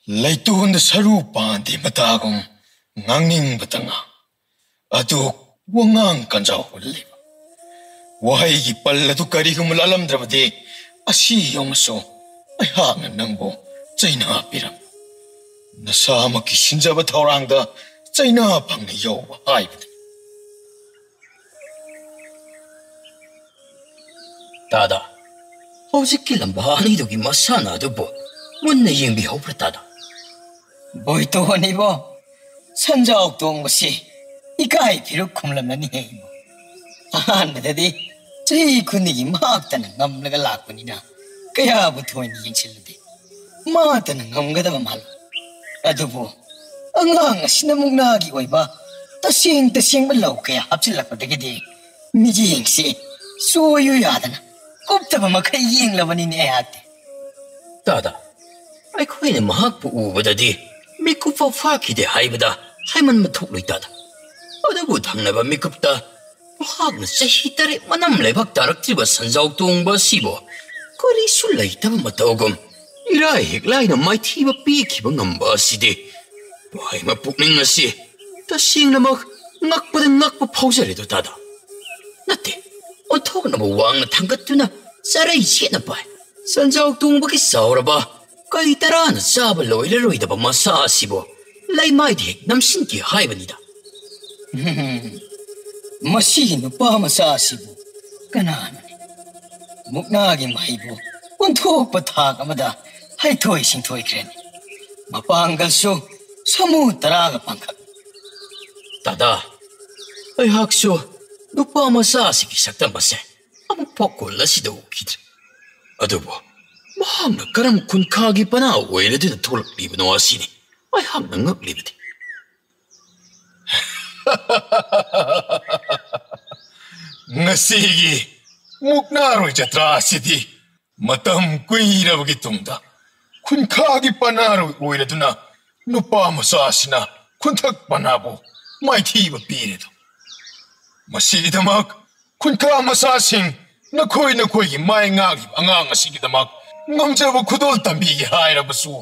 Leitun saru pandi matagum ngangning batanga adu wangang kanjaw liba wahai gi palladu kari gum lalam drabade asi yongso ai hang nangbo chaina piram nasama ki sinjaba thorangda chaina phangna yo hai Dada hojikki lamba anidogi masana adubo munna yengbi hobra dada Boito ni bo sanjaok tong masi ikai piru kumlamani he mo ahan dadi chei kunigi maaktan ngamlaga lakpanina kaya bu thoin yingsilde maatan ngamgadaba mal adubo angang sinamugna gi oiba tasing balaw kaya hapsilakpadagidi miji yingsi soyu yadana koptaba makai yinglabani ne ate Dada aikoine mahakpu ubadadi Mikupa fakide haibada haiman mathuk dada adabu thangnaba mikupta mahakna chahi tare manam lebak taraktriba sanjaw tongba sibo karisu leitaba matawgum irai heklaina maithiba pikhiba ngamba sidi haima pukning asi tasingnamak ngakpa phaujaredo dada natte onthoknaba wangna thangattuna sarai chena pai sanjaw tongba ki sauraba Kay tarana saba loilaroidaba masa asibo lai maidhek namsinki haibanida Masi nupa masa asibo kanano ni muknagi maibo unthok pathak amada haithoi singthoi kreni mapangal su samu taraga pangkak Dada ai hakso nupa masa asiki saktan base amuk pokol asida ukidre adubo Mahang karam kun kagi pana oile din tolak libno asini ai ham ngak libdi ngasigi muknaro jatra sidi matam kuirabagi tungda kun khagi panaro oiraduna nupa masasina kunthak panabo maithiba piredo masigi damak kun kha masasing nakhoi gi mai ngagi angang asigi damak ngamjaba khudol tambi gi hairabasu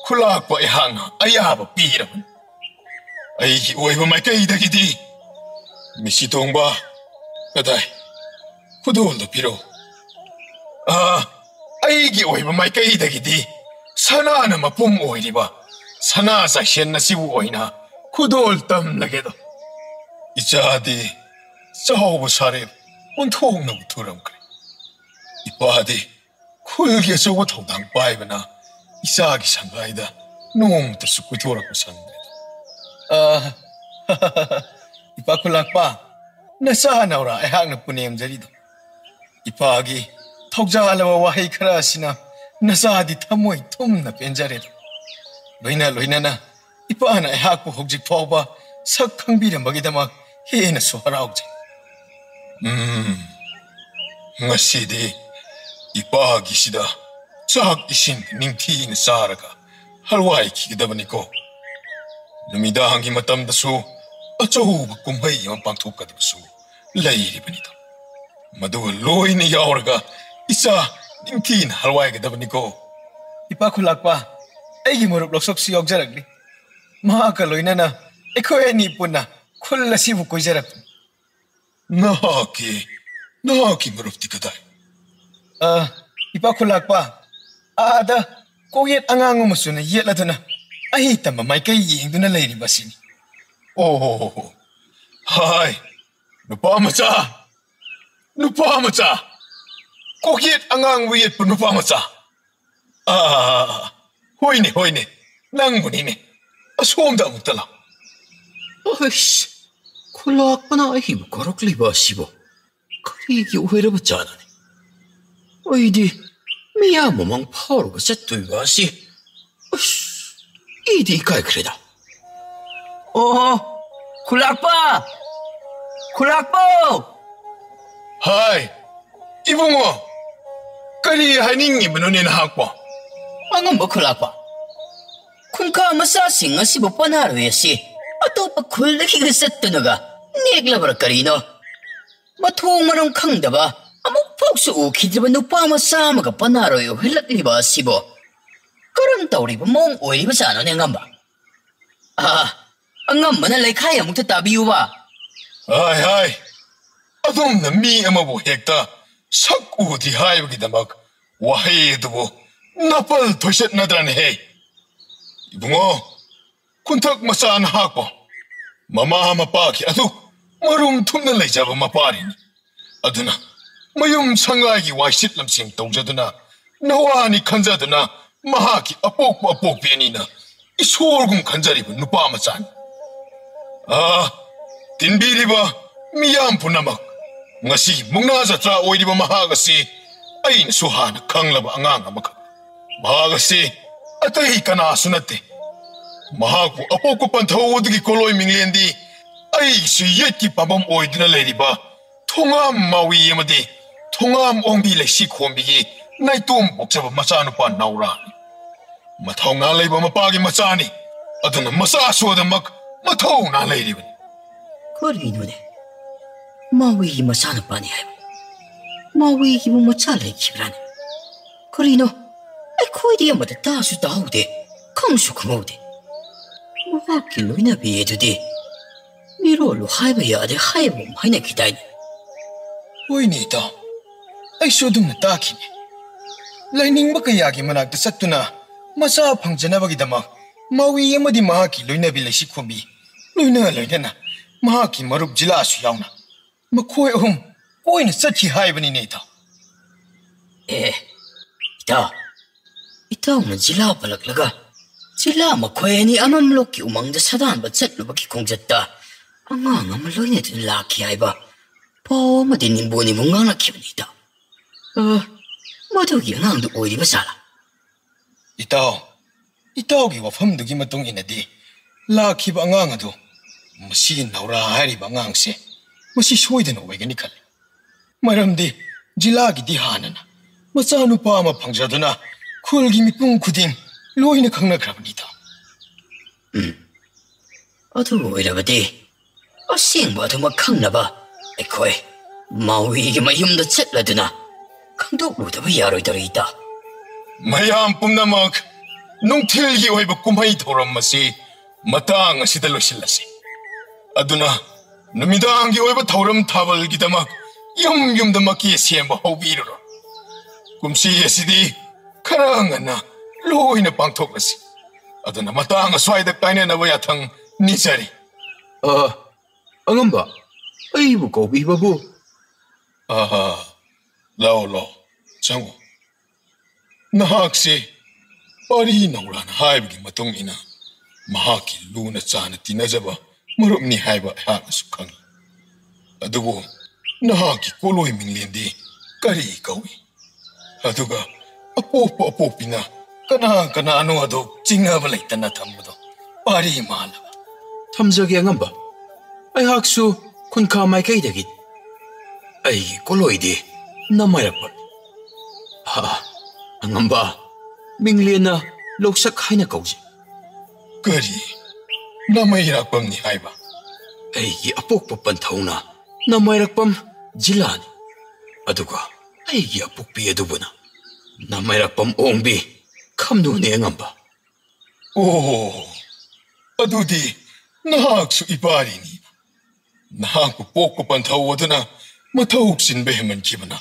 khulakpa ihang ayaba pirabun ai gi oiba mai kai dagidi misi tongba kadai khudol do piro ai gi oiba mai kai dagidi sana na mapum oiriba sana sa shen na sibu oina khudol tam lagedo ichadi chahobu sare onthong na thuram kre ipadi 쿨게 저거 더당 빠이구나 이사기 상가이다 농 또 쑥고 돌아고 산다 이빠 쿨락빠 나사 나오라 애학나 뿌네임 자리도 이빠기 턱자 알라와 와헤이 크라시나 나사디 타모이 톰나 벤자레도 로이나나 이빠나 애학부 혹직 포바 석항비를 먹이다막 헤나 소하라옥지 nga시디 이빠기시다 짝 이신 닝티는 사라가 할와이 기다바니고 누미다 한기 마땀다수 어쩌고 꿈하이 연방톡가다수 레이리바니다 마도 로이니 야오라가 이사 닝티는 할와이 기다바니고 이빠 쿨락빠 애기 무릎 럭석시 역자락리 마아까 로이나나 에코에니 뿐나 쿨라시 붙고 이자락 나기 무릎디 그다이 ipa khulakpa ada koyet angang musuna yetladuna ahi tamba mai kai yingduna leiri basini oh hai nupa macha koyet angang wiyet pu nupa macha hoine nang bunine asomda mutala Aish khulakpana ahi korokli basibo karigi oheraba janani Oidi, miya momang paruga settuiga si. Idi ikai kreda. Oh, 쿨락빠! Hai, ibungo. Kali haningi menunin hakpa. Angon ba 쿨락빠? 쿨카 masasing nga si Bapanaro yasi. Ato pa 쿨laki ka settunaga. Neglabar karino. Matung manong kangda ba? Amok pokso ukidriba nupa masama ka Panaro yo hilakliba sibo. 그럼 떠오리고 몽 오이리고 사노네 ngamba. ngamba 레카이 아무튼 따비우바. 아이, 아동나 미 아마보 핵다 sak 우디 하이브기다막 와헤이드보 나팔 도셨나드라네 헤이. 이붕어, 쿤탁 마사안 하고 마마 마빠기 아두 마룸 tumna 레이자바 마빠리니. 아두나 마욤 상가이기 와이싯람싱 동자드나 나와니 간자드나 마하기 아뽁비아니나 이 소울금 간자리브 누빠마산. 딘비리바 미얌 부나막 ngasi mungna tra oiriba mahagasi ain suhana kanglaba angang amaka mahagasi atai kana sunate mahaku apoko panthawudgi koloi minglendi ai su yetki pabam oidina leriba thongam mawi amadi thongam ongbi lesi khombigi naitum boksaba machanu pa naurani mathawna leiba mapagi machani aduna masa sodamak mathawna leiribani korinune 마위기 마사는 빠니 하이고 마위기 뭐 마찰래 키라네 그리노 아이 코이디야 뭐다 다수 다우데 컴수 그모데 뭐가 길로이나 비에두디 미로로 하이버야 돼 하이버 마이나 기다이 오이니다 아이 쇼둥나 따키니 라이닝 바카야기 마낙다 삿투나 마사 방전하바기다마 마위 야마디 마하키 로이나 빌레시 콤비 로이나 로이나 마하키 마룹 질라수 야우나 마코에 꼬이는 썩히 하이브니네이다. 이따 오는 질라 발락라가 질라 마코에니 아맘로키 우망자 사단 바쳇로바키 공졌다. 앙앙암을 로이네든 라키 하이바 포마디 님보니 뭉강나 키브니다. 모두기 앙앙도 오이리바 살아. 이따오기 와fam두기 마똥이네디 라키바 앙앙아도 무시 나오라 하이리바 앙앙세 masi soidana oigani khale maramdi jilagi di hanana macha nupa ama phangjaduna khulgi mipung khuding loina khangna khrabnita adu oirabadi asing ba thuma khangnaba ekhoi mawi gi mayumda chetladuna khangdok ludaba yaroidarita mayam pumnamak nungthilgi oiba kumhai thoram masi matang asida losilasi aduna 누미당기 오이바 타오름 타벌기다막 염염다막기에 시엠바 호비르로 꿈시에시디 카랑아나 로이나 방톡라시 아드나 마땅아 스와이다 까이네나바 야탕 니자리 angamba aibu ko bibabu 라올로 장고 나학시 파리 나오라나 하이브기 마통이나 마하키 루나 짜나 티나자바 마rumni haiba hasu khangi adugo nahaki koloi minglendi kari kawi aduga apopina kana anu adu chingaba leitana thambudo pari mala thamjagi angamba ai haksu kunka mai kai dagi ai koloidi namayapa angamba minglena loksak haina kauji kari 나마이락밤 니 하이바 에이기 아폭법반 타우나 나마이락밤 질라니 아두가 에이기 아폭비에 두부나 나마이락밤 옹비 감누네 앵암바 오 아두디 나학수 이바리니 나학부 뽀꼬반 타우어드나 마타욱신 베헤만 기브나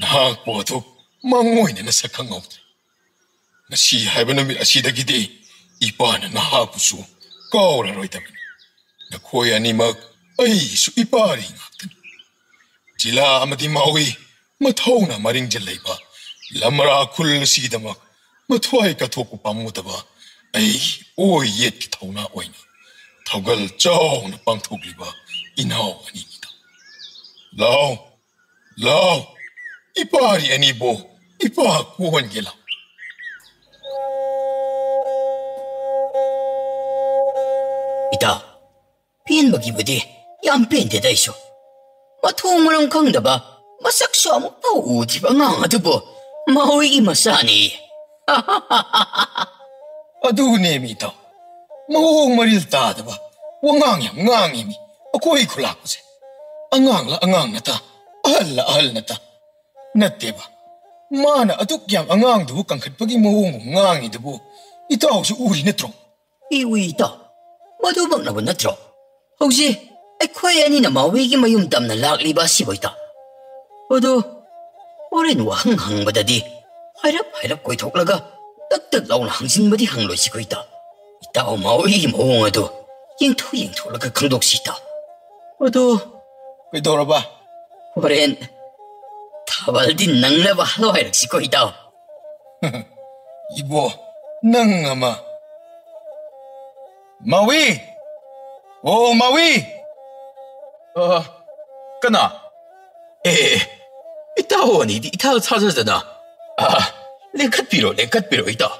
나학보도 망모이네나 사캉아우드 나시 하이바나 미라시다기디 이바나 나학부수 까오라로이다면 나 코야니막 아이수 이빠리 ngaktan jila amadi mawi mathawna maringjalleiba lamra khul sidamak mathwai ka thoku pamutaba ai oi yet ki thawna oina thogal chawna pangthokliba inaw ani nita lao ipari ani bo ipa kuwan gela 이따 빈박이부디 얌빈데다 이쇼 마통무랑 강다바 마삭쇼 아무파 우디바 앙아두보 마오이기 마사니 아두네미다 마홍마릴 따다바 왕앙야 앙이미 아코이 쿨라고세 앙앙라 앙앙나다 알라 알나다 나때바 Mana aduk yam angang du kangkhat pagi mawong ngangi dubu. Itaw su uri natro. Iwi ita. Madubang na ba natro? Hausi, ay koy ani na mawigi mayum dam na lakli ba si boita. Odo, oren wa hang badadi. Hairap koy toklaga. Tag law na hangsin badi hang loy si koita. Itaw mawigi mawong ado. Yingto laga kangdok si ita. Odo, Kaitora ba? oren, tabal din nang na ba halo hairak si koita. Ibo, nang ama. Mawi! Oh, Mawi! Kana? Itaw ani di itaw 찾아잖아. 랭kat biro ita.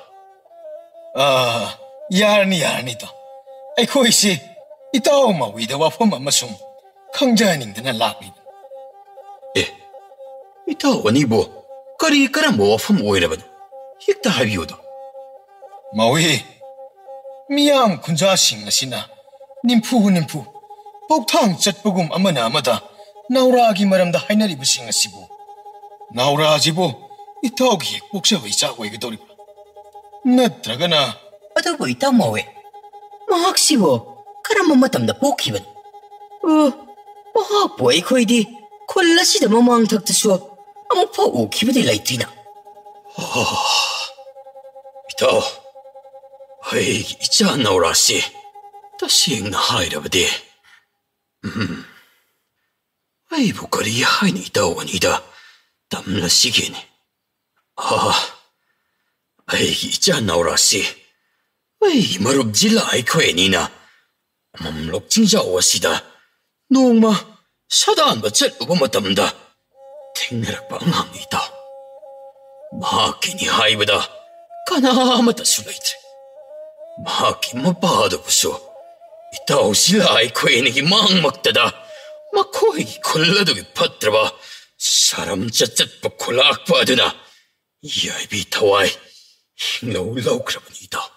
Yarni to. Ay koy si, itaw Mawi da wafam amasung kangjaning dana lakli. Itaw ani bo. Kari mo wafam oiraban. Hikta habiyodo. Mawi, miyam kunja sing na sina. Nimpu. Pogtang chatpugum amana amada. Nauragi maramda hainari basing asibu. Naurajibo, itaw gi poksa wisa waigadori. Natragana. Ato bo ita mawe. Mahaksibo, karam matam na pokiban. Mahak bo ay koy di, kolla sida mamang taktaso, amang pa ukibadi laitina. Itaw, ay icha naurasi. Tasing na hairabadi. Ay bukari hay ni itaw anida. Damla sigin. Ay icha naurasi. Ay marub jila ay koy nina. Mamlok jingja wasida. Nungma sadaan ba chatluba matamda. Tingnarak pa ang hangita. Mahaki ni haibada. Kanamata sulaytre. Mahaki mapahado puso. Itaw sila ay koy nigi mang magtada. Makoy kolladogi patraba. Saram chat pa kulak pa aduna. Iyay bitaway. Hinglaw kraban itaw.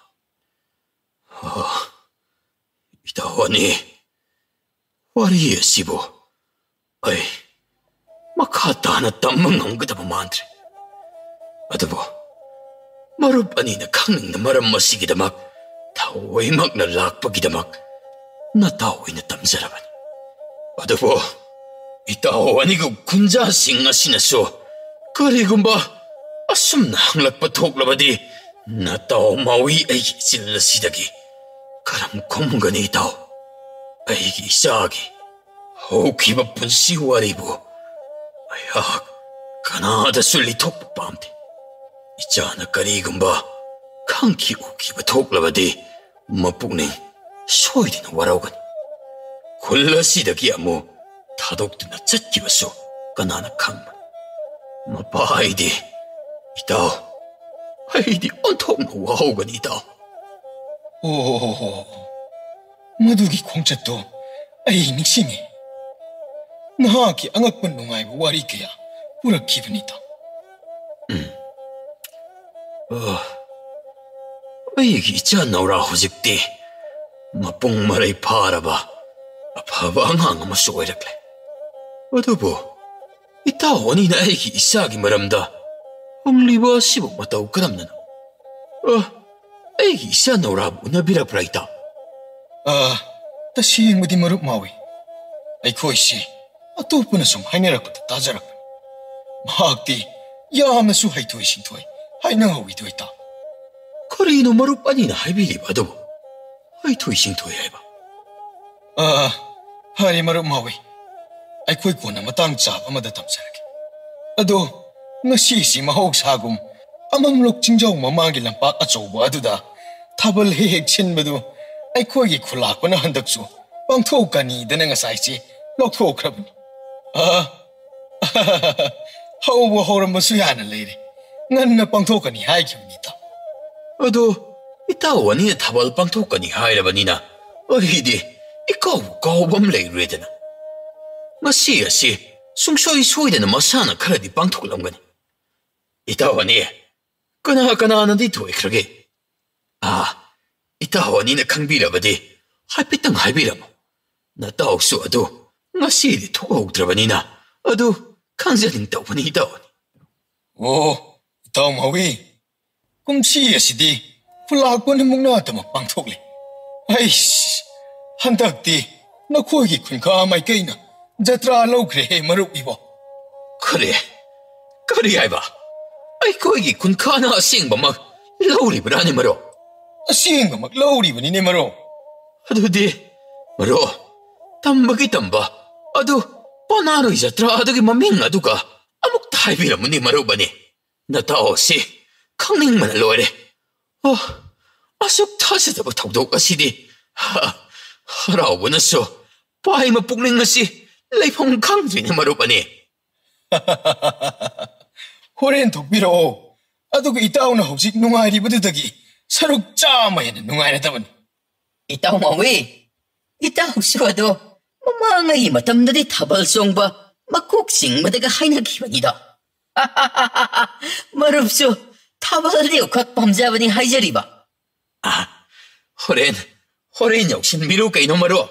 Itaw ani. Wari sibo. Ay. Makata na tamang hanggat pa mantre. Adabo. Marub ani na kangning na maram masigidamak. Taway magnalakpagidamak. Nataway na tamsaraban. Adabo. Itaw ani ko kunja singa sinaso. Karigumba. Asum na hanglakpatok labadi. Nataw mawi ay sila sidagi. Karam komgani itaw. Ay isagi. Hauki ba punsi waribo. Ayak. Kanada sulitok pa pamte. Ichana karigumba. Kangki uki ba toklabadi. Mapugning. Soy din warawgan. Kulla sidagi amo. Tadok na chatkibaso. Kanana kangman. Mapahay di. Itaw. Ay di ontok na wawgan itaw. Madugi kongchatto. Ay niksingi. Nahaki angakpan nungay wari kaya. Urak kibanita. Ay icha naura hujikti. Mapung maray para ba. Apaba ang hanga masuwairakle. Adobo. Itaw ani na ay isagi maramda. Ang liba sibok mataw kanam na. Ay isa naurabo na birapra ita. Tasiyang madi marup mawi. Ay koy si. Atopo na sum hainarak ko tajarak. Mahagti. Yam na suhay tuay sintuay. Hay nang hawi tuay ta. Karino marup ani na haibili ba adobo. Ay tuay sintuay ay ba. Hari marup mawi. Ay koy ko na matang tsab amadatam sarak. Ado, ngasisi mahog sagum. Amamlok jingjaw mamagi lampak at soba aduda. Tabal heheg chinbadu. Ay koy kulak pa na handakso. Pangtok ka ni danang asaysi. Lokto krabani. Hauwa horam masuyana lady. Ngan na pangtok ka ni hay kimunita. Ado, itaw ani na tabal pangtok ka ni hay labanina. Ay di, ikaw bam lay reda na. Masiyasi, sungsoy-soy na masana karadi pangtok lang gani. Itaw ani, kana na dito ikragi. Itaw ani na kangbira ba di, hapitang habira mo. Nataw so ado, nga sili tuwag trabanina, ado, kanzaling taw pa ni itaw ani. ꯑꯣ ꯏꯇꯥꯎ ꯃꯥꯎꯏ ꯀꯨꯝꯁꯤ ꯑꯁꯤꯗꯤ ꯈꯨꯜꯂꯥꯛꯄꯅ ꯃꯨꯛꯅꯥꯗꯃꯛ ꯄꯥꯡꯊꯣꯛꯂꯤ ꯑꯩꯁ ꯍꯟꯗꯛꯇꯤ ꯅꯈꯣꯏꯒꯤ ꯈꯨꯟꯈꯥ ꯃꯥꯏꯀꯩꯅ ꯖꯇ꯭ꯔꯥ ꯂꯧꯈ꯭ꯔꯦꯍꯦ ꯃꯔꯨꯞ 이보 ꯀꯔꯤ ꯍꯥꯏꯕ ꯑꯩꯈꯣꯏꯒꯤ ꯈꯨꯟꯈꯥꯅ ꯑꯁꯦꯡꯕꯃꯛ ꯂꯧꯔꯤꯕ꯭ꯔꯥꯅꯦ ꯃꯔꯨꯞ ꯑꯁꯦꯡꯕꯃꯛ ꯂꯧꯔꯤꯕꯅꯤꯅꯦ ꯃꯔꯨꯞ ꯑꯗꯨꯗꯤ ꯃꯔꯨꯞ ꯇꯝꯕꯒꯤ ꯇꯝꯕ ꯑꯗꯨ ꯄꯅꯥꯔꯣꯏ ꯖꯇ꯭ꯔꯥ ꯑꯗꯨꯒꯤ ꯃꯃꯤꯡ ꯑꯗꯨꯒ ꯑꯃꯨꯛꯇ ꯍꯥꯏꯕꯤꯔꯝꯃꯨꯅꯦ ꯃꯔꯨꯞꯅꯤ ꯅꯇꯥꯎꯁꯤ ꯈꯪꯅꯤꯡꯕꯅ ꯂꯣꯏꯔꯦ ꯑꯁꯨꯛ ꯊꯥꯖꯗꯕ ꯊꯧꯗꯣꯛ ꯑꯁꯤꯗꯤ ꯍꯔꯥꯎꯕꯅꯁꯨ ꯄꯥꯏꯃ ꯄꯨꯛꯅꯤꯡ ꯑꯁꯤ ꯂꯩꯐꯝ ꯈꯪꯗ꯭ꯔꯤꯅꯦ ꯃꯔꯨꯞꯅꯤ ꯍꯣꯔꯦꯟ ꯊꯣꯛꯄꯤꯔꯛꯑꯣ ꯑꯗꯨꯒ ꯏꯇꯥꯎꯅ ꯍꯧꯖꯤꯛ ꯅꯨꯡꯉꯥꯏꯔꯤꯕꯗꯨꯗꯒꯤ ꯁꯔꯨꯛ ꯆꯥꯝꯃ ꯍꯦꯟꯅ ꯅꯨꯡꯉꯥꯏꯔꯗꯕꯅꯤ ꯏꯇꯥꯎ ꯃꯥꯎꯏ ꯏꯇꯥꯎꯁꯨ ꯑꯗꯣ ꯃꯃꯥꯡꯉꯩ ꯃꯇꯝꯗꯗꯤ ꯊꯥꯕꯜ ꯆꯣꯡꯕ ꯃꯀꯣꯛ ꯆꯤꯡꯕꯗꯒ ꯍꯥꯏꯅꯈꯤꯕꯅꯤꯗ ꯃꯔꯨꯞꯁꯨ ꯊꯥꯕꯜꯗꯤ ꯑꯣꯈꯛ ꯄꯥꯝꯖꯕꯅꯤ ꯍꯥꯏꯖꯔꯤꯕ ꯍꯣꯔꯦꯟ ꯌꯧꯁꯤꯟꯕꯤꯔꯨ ꯀꯩꯅꯣ ꯃꯔꯨꯞ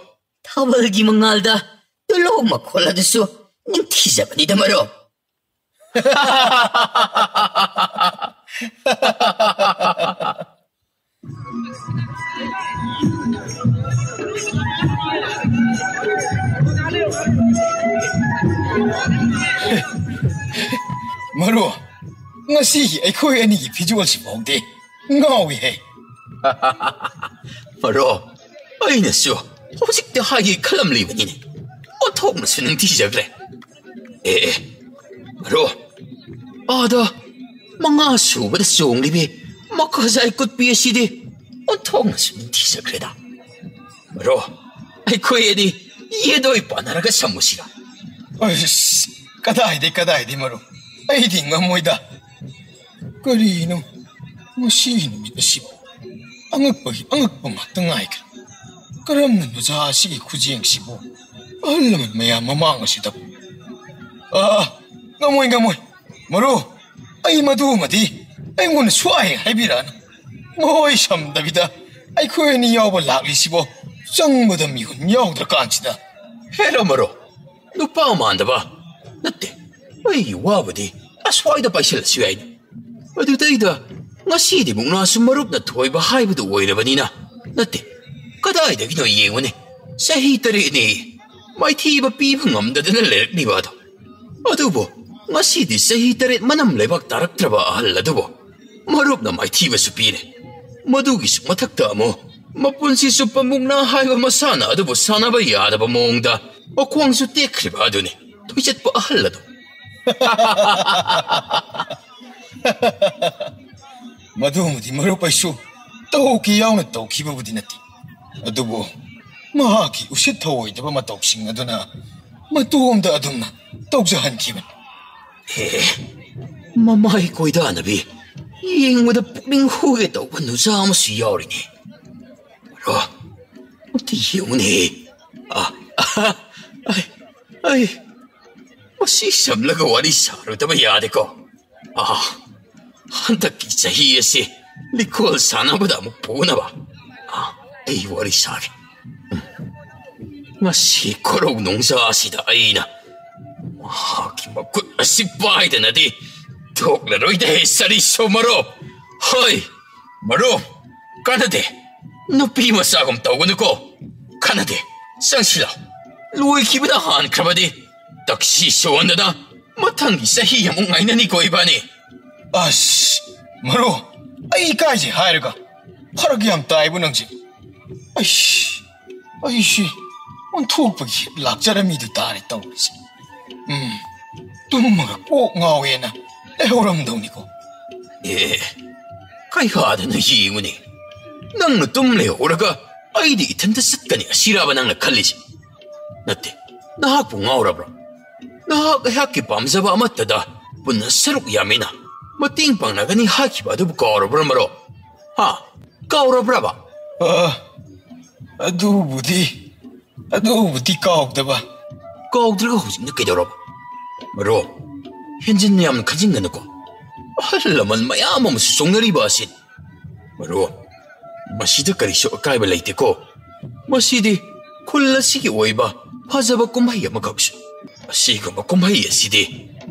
ꯊꯥꯕꯜꯒꯤ ꯃꯉꯥꯜꯗ ꯇꯨꯂꯣ ꯃꯈꯣꯜ ꯑꯗꯨꯁꯨ ꯅꯤꯡꯊꯤꯖꯕꯅꯤꯗ ꯃꯔꯨꯞ ꯃꯔꯨꯞ ꯉꯁꯤꯒꯤ ꯑꯩꯈꯣꯏ ꯑꯅꯤꯒꯤ ꯐꯤꯖꯣꯜꯁꯤꯐꯥꯎꯗꯤ ꯉꯥꯎꯏꯍꯦ ꯃꯔꯨꯞ ꯑꯩꯅꯁꯨ ꯍꯧꯖꯤꯛꯇ ꯍꯥꯏꯒꯦ ꯈꯜꯂꯝꯂꯤꯕꯅꯤꯅꯦ ꯑꯣꯟꯊꯣꯛꯅꯁꯨ ꯅꯤꯡꯊꯤꯖꯈ꯭ꯔꯦ ꯃꯔꯨꯞ ꯑꯥꯗ ꯃꯉꯥ ꯁꯨꯕꯗ ꯆꯣꯡꯂꯤꯕꯤ ꯃꯈꯥꯖꯥꯏ ꯀꯨꯠꯄꯤ ꯑꯁꯤꯗꯤ ꯑꯣꯟꯊꯣꯛꯅꯁꯨ ꯅꯤꯡꯊꯤꯖꯈ꯭ꯔꯦꯗ ꯃꯔꯨꯞ ꯑꯩꯈꯣꯏ ꯑꯅꯤ ꯌꯦꯗꯣꯏ ꯄꯥꯟꯅꯔꯒ ꯁꯝꯃꯨꯁꯤꯔ ꯑꯁ ꯀꯗꯥꯏꯗꯩ ꯃꯔꯨꯞ ꯑꯩꯗꯤ ꯉꯝꯃꯣꯏꯗ ꯀꯔꯤꯅꯣ ꯉꯁꯤ ꯅꯨꯃꯤꯠ ꯑꯁꯤꯕꯨ ꯑꯉꯛꯄ ꯉꯥꯛꯇ ꯉꯥꯏꯈ꯭ꯔꯦ ꯀꯔꯝꯅ ꯅꯨꯖꯥ ꯑꯁꯤꯒꯤ ꯈꯨꯖꯦꯡꯁꯤꯕꯨ ꯑꯍꯜ ꯂꯃꯟ ꯃꯌꯥꯝ ꯃꯃꯥꯡ ꯑꯁꯤꯗꯕꯨ ꯉꯝꯃꯣꯏ ꯃꯔꯨꯞ ꯑꯩ ꯃꯗꯨꯃꯗꯤ ꯑꯩꯉꯣꯟꯗ ꯁꯨꯡꯍꯥꯏ ꯍꯥꯏꯕꯤꯔꯛꯑꯅꯨ ꯃꯣꯏ ꯁꯝꯗꯕꯤꯗ ꯑꯩꯈꯣꯏ ꯑꯅꯤ ꯌꯥꯎꯕ ꯂꯥꯛꯂꯤꯁꯤꯕꯣ ꯆꯪꯕꯗ ꯃꯤꯍꯨꯟ ꯌꯥꯎꯗ꯭ꯔꯀꯥꯟꯁꯤꯗ ꯍꯦꯔꯣ ꯃꯔꯨꯞ ꯅꯨꯄꯥ ꯃꯥꯟꯗꯕ ꯅꯠꯇꯦ ꯑꯩꯒꯤ ꯋꯥꯕꯨꯗꯤ ꯑꯁ꯭ꯋꯥꯏꯗ ꯄꯥꯏꯁꯤꯜꯂꯁꯨ ꯌꯥꯏꯅꯤ ꯑꯗꯨꯗꯩꯗ ꯉꯁꯤꯗꯤ ꯃꯨꯛꯅꯥꯁꯨ ꯃꯔꯨꯞꯅ ꯊꯣꯏꯕ ꯍꯥꯏꯕꯗꯨ ꯑꯣꯏꯔꯕꯅꯤꯅ ꯅꯠꯇꯦ ꯀꯗꯥꯏꯗꯒꯤꯅꯣ ꯌꯦꯡꯉꯨꯅꯦ ꯆꯍꯤ 3ꯅꯤ ꯃꯥꯏꯊꯤꯕ ꯄꯤꯕ ꯉꯝꯗꯗꯅ ꯂꯩꯔꯛꯂꯤꯕ ꯑꯗꯨꯕꯨ ꯉꯁꯤꯗꯤ ꯆꯍꯤ 8 ꯃꯅꯝ ꯂꯩꯕꯥꯛ ꯇꯥꯔꯛꯇ꯭ꯔꯕ ꯑꯍꯜ ꯑꯗꯨꯕꯨ ꯃꯔꯨꯞꯅ ꯃꯥꯏꯊꯤꯕꯁꯨ ꯄꯤꯔꯦ ꯃꯗꯨꯒꯤꯁꯨ ꯃꯊꯛꯇ ꯑꯃꯨꯛ ꯃꯄꯨꯟꯁꯤ ꯆꯨꯞꯄ ꯃꯨꯛꯅꯥ ꯍꯥꯏꯕ ꯃꯁꯥꯟꯅ ꯑꯗꯨꯕꯨ ꯁꯥꯟꯅꯕ ꯌꯥꯗꯕ ꯃꯑꯣꯡꯗ ꯃꯈꯣꯡꯁꯨ ꯇꯦꯛꯈ꯭ꯔꯤꯕ ꯑꯗꯨꯅꯤ ꯊꯣꯏꯆꯠꯄ ꯑꯍꯜ ꯑꯗꯨ ꯃꯗꯨꯃꯗꯤ ꯃꯔꯨꯞ ꯑꯩꯁꯨ ꯇꯧꯈꯤ ꯌꯥꯎꯅ ꯇꯧꯈꯤꯕꯕꯨꯗꯤ ꯅꯠꯇꯦ ꯑꯗꯨꯕꯨ ꯃꯍꯥꯛꯀꯤ ꯎꯁꯤꯠ ꯊꯑꯣꯏꯗꯕ ꯃꯇꯧꯁꯤꯡ ꯑꯗꯨꯅ ꯃꯇꯣꯝꯗ ꯑꯗꯨꯝꯅ ꯇꯧꯖꯍꯟꯈꯤꯕꯅꯤ ꯃꯃꯥꯏ ꯀꯣꯏꯗꯥꯅꯕꯤ ꯌꯦꯡꯕꯗ ꯄꯨꯛꯅꯤꯡ ꯍꯨꯒꯦ ꯇꯧꯕ ꯅꯨꯖꯥ ꯑꯃꯁꯨ ꯌꯥꯎꯔꯤꯅꯤ ꯃꯔꯨꯞ ꯑꯝꯇ ꯌꯦꯡꯉꯨꯅꯦ ꯑꯩ ꯃꯁꯤ ꯁꯝꯂꯒ ꯋꯥꯔꯤ ꯁꯥꯔꯨꯗꯕ ꯌꯥꯗꯦꯀꯣ ꯍꯟꯗꯛꯀꯤ ꯆꯍꯤ ꯑꯁꯤ ꯂꯤꯀꯣꯜ ꯁꯥꯟꯅꯕꯗ ꯑꯃꯨꯛ ꯄꯨꯅꯕ ꯑꯩ ꯋꯥꯔꯤ ꯁꯥꯒꯦ ꯉꯁꯤ ꯈꯣꯔꯧ ꯅꯨꯡꯖꯥ ꯑꯁꯤꯗ ꯑꯩꯅ ꯃꯍꯥꯛꯀꯤ ꯃꯈꯨꯠ ꯑꯁꯤ ꯄꯥꯏꯗꯅꯗꯤ ꯊꯣꯛꯂꯔꯣꯏꯗ ꯍꯦ ꯁꯔꯤꯁꯣ ꯃꯔꯨꯞ ꯍꯣꯏ ꯃꯔꯨꯞ ꯀꯥꯟꯅꯗꯦ ꯅꯨꯄꯤ ꯃꯆꯥꯒꯨꯝ ꯇꯧꯒꯅꯨꯀꯣ ꯀꯥꯟꯅꯗꯦ ꯆꯪꯁꯤꯜꯂꯣ ꯂꯣꯏꯈꯤꯕꯗ ꯍꯥꯟꯈ꯭ꯔꯕꯗꯤ ꯇꯛꯁꯤ ꯁꯣꯟꯗꯅ ꯃꯊꯪꯒꯤ ꯆꯍꯤ ꯑꯃꯨꯛ ꯉꯥꯏꯅꯅꯤꯀꯣ ꯏꯕꯥꯅꯤ ꯑꯁ ꯃꯔꯨꯞ ꯑꯩ ꯏꯀꯥꯏꯁꯦ ꯍꯥꯏꯔꯒ ꯐꯔꯛ ꯌꯥꯝ ꯇꯥꯏꯕꯨ ꯅꯪꯁꯦ ꯑꯩꯁꯤ ꯑꯣꯟꯊꯣꯛꯄꯒꯤ ꯂꯥꯛꯆꯔꯝꯃꯤꯗꯨ ꯇꯥꯔꯦ ꯇꯧꯔꯤꯁꯦ ꯇꯨꯝꯃꯒ ꯀꯣꯛ ꯉꯥꯎꯋꯦꯅ ꯂꯩꯍꯧꯔꯝꯗꯧꯅꯤꯀꯣ ꯀꯩꯍꯥꯗꯅ ꯌꯦꯡꯉꯨꯅꯦ ꯅꯪꯅ ꯇꯨꯝ ꯂꯩꯍꯧꯔꯒ ꯑꯩꯗꯤ ꯏꯊꯟꯇ ꯆꯠꯀꯅꯤ ꯑꯁꯤꯔꯕ ꯅꯪꯅ ꯈꯜꯂꯤꯁꯦ ꯅꯠꯇꯦ ꯅꯍꯥꯛꯄꯨ ꯉꯥꯎꯔꯕ꯭ꯔꯥ ꯅꯍꯥꯛ ꯑꯩꯍꯥꯛꯀꯤ ꯄꯥꯝꯖꯕ ꯑꯃꯠꯇꯗ ꯄꯨꯟꯅ ꯁꯔꯨꯛ ꯌꯥꯝꯃꯤꯅ ꯃꯇꯦꯡ ꯄꯥꯡꯅꯒꯅꯤ ꯍꯥꯏꯈꯤꯕ ꯑꯗꯨꯕꯨ ꯀꯥꯎꯔꯕ꯭ꯔꯥ ꯃꯔꯨꯞ ꯀꯥꯎꯔꯕ꯭ꯔꯕ ꯑꯗꯨꯕꯨꯗꯤ ꯀꯥꯎꯗꯕ ꯀꯥꯎꯗ꯭ꯔꯒ ꯍꯧꯖꯤꯛꯅ ꯀꯩꯗꯧꯔꯕ ꯃꯔꯨꯞ ꯍꯦꯟꯖꯤꯟꯅ ꯌꯥꯝꯅ ꯈꯟꯖꯤꯟꯒꯅꯨꯀꯣ ꯑꯍꯜ ꯂꯃꯟ ꯃꯌꯥꯝ ꯑꯃꯁꯨ ꯆꯣꯡꯅꯔꯤꯕ ꯑꯁꯤꯅꯤ ꯃꯔꯨꯞ ꯃꯁꯤꯗ ꯀꯔꯤꯁꯨ ꯑꯀꯥꯏꯕ ꯂꯩꯇꯦꯀꯣ ꯃꯁꯤꯗꯤ ꯈꯨꯜ ꯑꯁꯤꯒꯤ ꯑꯣꯏꯕ ꯐꯖꯕ ꯀꯨꯝꯍꯩ ꯑꯃꯈꯛꯁꯨ ꯑꯁꯤꯒꯨꯝꯕ ꯀꯨꯝꯍꯩ ꯑꯁꯤꯗꯤ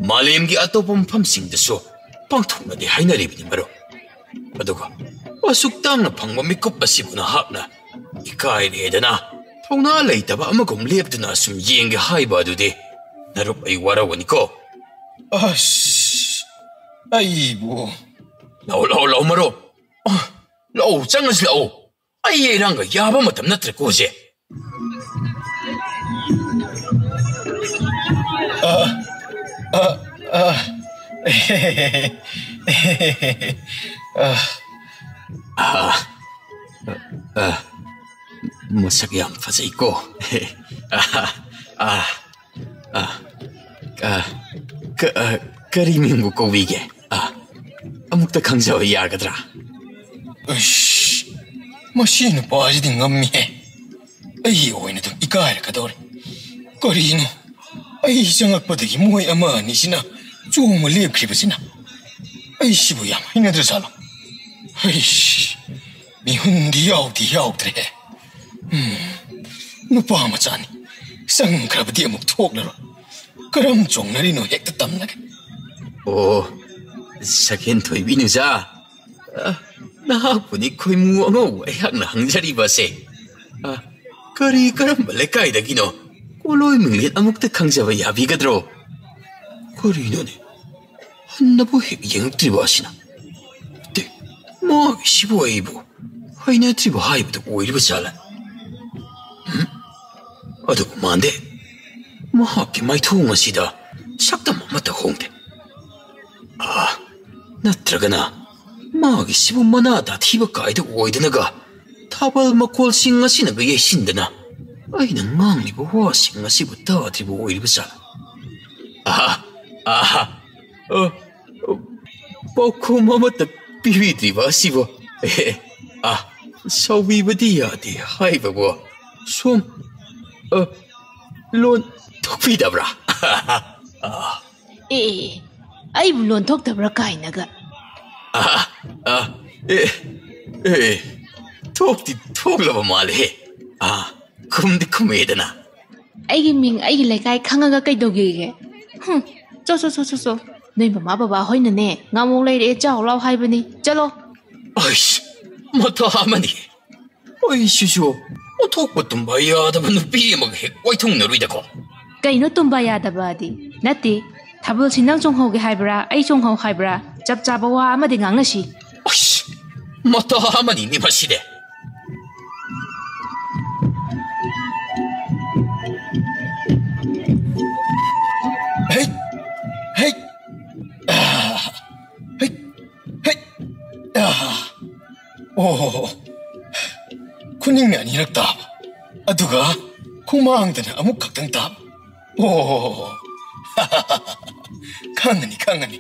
ꯃꯥꯂꯦꯝꯒꯤ ꯑꯇꯣꯞꯄ ꯃꯐꯝꯁꯤꯡꯗꯁꯨ ꯄꯥꯡꯊꯣꯛꯅꯗꯤ ꯍꯥꯏꯅꯔꯤꯕꯅꯤ ꯃꯔꯨꯞ ꯑꯗꯨꯒ ꯑꯁꯨꯛ ꯇꯥꯡꯅ ꯐꯪꯕ ꯃꯤꯀꯨꯞ ꯑꯁꯤꯕꯨ ꯅꯍꯥꯛꯅ ꯏꯀꯥꯏꯔꯦꯗꯅ ꯊꯧꯅꯥ ꯂꯩꯇꯕ ꯑꯃꯒꯨꯝ ꯂꯦꯞꯇꯨꯅ ꯑꯁꯨꯝ ꯌꯦꯡꯒꯦ ꯍꯥꯏꯕ ꯑꯗꯨꯗꯤ ꯅꯔꯨꯞ ꯑꯩ ꯋꯥꯔꯧꯒꯅꯤꯀꯣ ꯑꯁ ꯑꯩꯕꯨ ꯂꯥꯛꯑꯣ ꯃꯔꯨꯞ ꯂꯥꯛꯑꯣ ꯆꯪꯉꯁꯤ ꯂꯥꯛꯑꯣ ꯑꯩ ꯏꯔꯥꯡꯒ ꯌꯥꯕ ꯃꯇꯝ ꯅꯠꯇ꯭ꯔꯦꯀꯣ ꯍꯧꯖꯤꯛ ꯃꯁꯛ ꯌꯥꯝ ꯐꯖꯩꯀꯣ ꯀꯔꯤ ꯃꯤꯡꯕꯨ ꯀꯧꯕꯤꯒꯦ ꯑꯃꯨꯛꯇ ꯈꯪꯖꯕ ꯌꯥꯒꯗ꯭ꯔꯥ ꯑꯁ ꯃꯁꯤ ꯅꯨꯄꯥꯁꯤꯗꯤ ꯉꯝꯃꯤꯍꯦ ꯑꯩ ꯑꯣꯏꯅ ꯑꯗꯨꯝ ꯏꯀꯥꯏꯔꯛꯀꯗꯧꯔꯦ ꯀꯔꯤꯅꯣ ꯑꯩ ꯆꯪꯉꯛꯄꯗꯒꯤ ꯃꯣꯏ ꯑꯃ ꯑꯅꯤꯁꯤꯅ ꯆꯣꯡꯕ ꯂꯦꯞꯈ꯭ꯔꯤꯕꯁꯤꯅ ꯑꯩꯁꯤꯕꯨ ꯌꯥꯝ ꯍꯩꯅꯗ꯭ꯔꯖꯥꯠꯂꯣ ꯑꯩꯁ ꯃꯤꯍꯨꯟꯗꯤ ꯌꯥꯎꯗ꯭ꯔꯦ ꯅꯨꯄꯥ ꯃꯆꯥꯅꯤ ꯆꯪꯈ꯭ꯔꯕꯗꯤ ꯑꯃꯨꯛ ꯊꯣꯛꯂꯔꯣꯏ ꯀꯔꯝ ꯆꯣꯡꯅꯔꯤꯅꯣ ꯍꯦꯛꯇ ꯇꯝꯂꯒꯦ ꯑꯣ ꯁꯀꯦꯟ ꯊꯣꯏꯕꯤ ꯅꯨꯖꯥ ꯅꯍꯥꯛꯄꯨꯗꯤ ꯈꯣꯏꯃꯨ ꯑꯉꯧꯕ ꯑꯩꯍꯥꯛꯅ ꯍꯪꯖꯔꯤꯕꯁꯦ ꯀꯔꯤ ꯀꯔꯝꯕ ꯂꯩꯀꯥꯏꯗꯒꯤꯅꯣ ꯀꯣꯂꯣꯏ ꯃꯤꯡꯂꯦꯟ ꯑꯃꯨꯛꯇ ꯈꯪꯖꯕ ꯌꯥꯕꯤꯒꯗ꯭ꯔꯣ ꯀꯔꯤꯅꯣꯅꯦ ꯍꯟꯅꯕꯨ ꯍꯦꯛ ꯌꯦꯡꯉꯛꯇ꯭ꯔꯤꯕ ꯑꯁꯤꯅ ꯃꯥꯒꯤꯁꯤꯕꯨ ꯑꯩꯕꯨ ꯍꯩꯅꯗ꯭ꯔꯤꯕ ꯍꯥꯏꯕꯗꯨ ꯑꯣꯏꯔꯤꯕ ꯖꯥꯠꯂ ꯑꯗꯨꯕꯨ ꯃꯥꯟꯗꯦ ꯃꯍꯥꯛꯀꯤ ꯃꯥꯏꯊꯣꯡ ꯑꯁꯤꯗ ꯁꯛꯇꯝ ꯑꯃꯠꯇ ꯍꯣꯡꯗꯦ ꯅꯠꯇ꯭ꯔꯒꯅ ꯃꯥꯒꯤꯁꯤꯕꯨ ꯃꯅꯥ ꯇꯥꯊꯤꯕ ꯀꯥꯏꯗ ꯑꯣꯏꯗꯅꯒ ꯊꯥꯕꯜ ꯃꯈꯣꯜꯁꯤꯡ ꯑꯁꯤꯅꯒ ꯌꯩꯁꯤꯟꯗꯅ ꯑꯩꯅ ꯉꯥꯡꯂꯤꯕ ꯋꯥꯁꯤꯡ ꯑꯁꯤꯕꯨ ꯇꯥꯗ꯭ꯔꯤꯕ ꯑꯣꯏꯔꯤꯕ ꯖꯥꯠꯂ ꯄꯥꯎꯈꯨꯝ ꯑꯃꯠꯇ ꯄꯤꯕꯤꯗ꯭ꯔꯤꯕ ꯑꯁꯤꯕꯨ ꯁꯥꯎꯕꯤꯕꯗꯤ ꯌꯥꯗꯦ ꯍꯥꯏꯕꯕꯨ ꯁꯣꯝ ꯂꯣꯟ ꯊꯣꯛꯄꯤꯗꯕ꯭ꯔꯥ ꯑꯩꯕꯨ ꯂꯣꯟ ꯊꯣꯛꯇꯕ꯭ꯔꯥ ꯀꯥꯏꯅꯒ ꯊꯣꯛꯇꯤ ꯊꯣꯛꯂꯕ ꯃꯥꯜꯂꯦ ꯈꯨꯝꯗꯤ ꯈꯨꯝꯃꯦꯗꯅ ꯑꯩꯒꯤ ꯃꯤꯡ ꯑꯩꯒꯤ ꯂꯩꯀꯥꯏ ꯈꯪꯉꯒ ꯀꯩꯗꯧꯒꯦ ꯆꯣ ꯅꯣꯏ ꯃꯃꯥ ꯕꯕꯥ ꯍꯣꯏꯅꯅꯦ ꯉꯥꯃꯣꯛ ꯂꯩꯔꯛꯑꯦ ꯆꯥꯎ ꯂꯥꯎ ꯍꯥꯏꯕꯅꯤ ꯆꯠꯂꯣ ꯑꯩꯁ ꯃꯊꯥ ꯑꯃꯅꯤ ꯑꯩꯁꯤꯁꯨ ꯑꯣꯟꯊꯣꯛꯄ ꯇꯨꯝꯕ ꯌꯥꯗꯕ ꯅꯨꯄꯤ ꯑꯃꯒ ꯍꯦꯛ ꯋꯥꯏꯊꯨꯡꯅꯔꯨꯏꯗꯀꯣ ꯀꯩꯅꯣ ꯇꯨꯝꯕ ꯌꯥꯗꯕꯗꯤ ꯅꯠꯇꯦ ꯊꯥꯕꯜꯁꯤ ꯅꯪ ꯆꯣꯡꯍꯧꯒꯦ ꯍꯥꯏꯕ꯭ꯔꯥ ꯑꯩ ꯆꯣꯡꯍꯧ ꯍꯥꯏꯕ꯭ꯔꯥ ꯆꯞ ꯆꯥꯕ ꯋꯥ ꯑꯃꯗꯤ ꯉꯥꯡꯅꯁꯤ ꯑꯁ ꯃꯊꯥ ꯑꯃꯅꯤꯅꯦ ꯃꯁꯤꯗꯤ ꯈꯨꯅꯤꯡꯅ ꯑꯅꯤꯔꯛ ꯇꯥꯕ ꯑꯗꯨꯒ ꯈꯨꯃꯥꯡꯗꯅ ꯑꯃꯨꯛ ꯈꯛꯇꯪ ꯇꯥꯕ ꯈꯪꯉꯅꯤ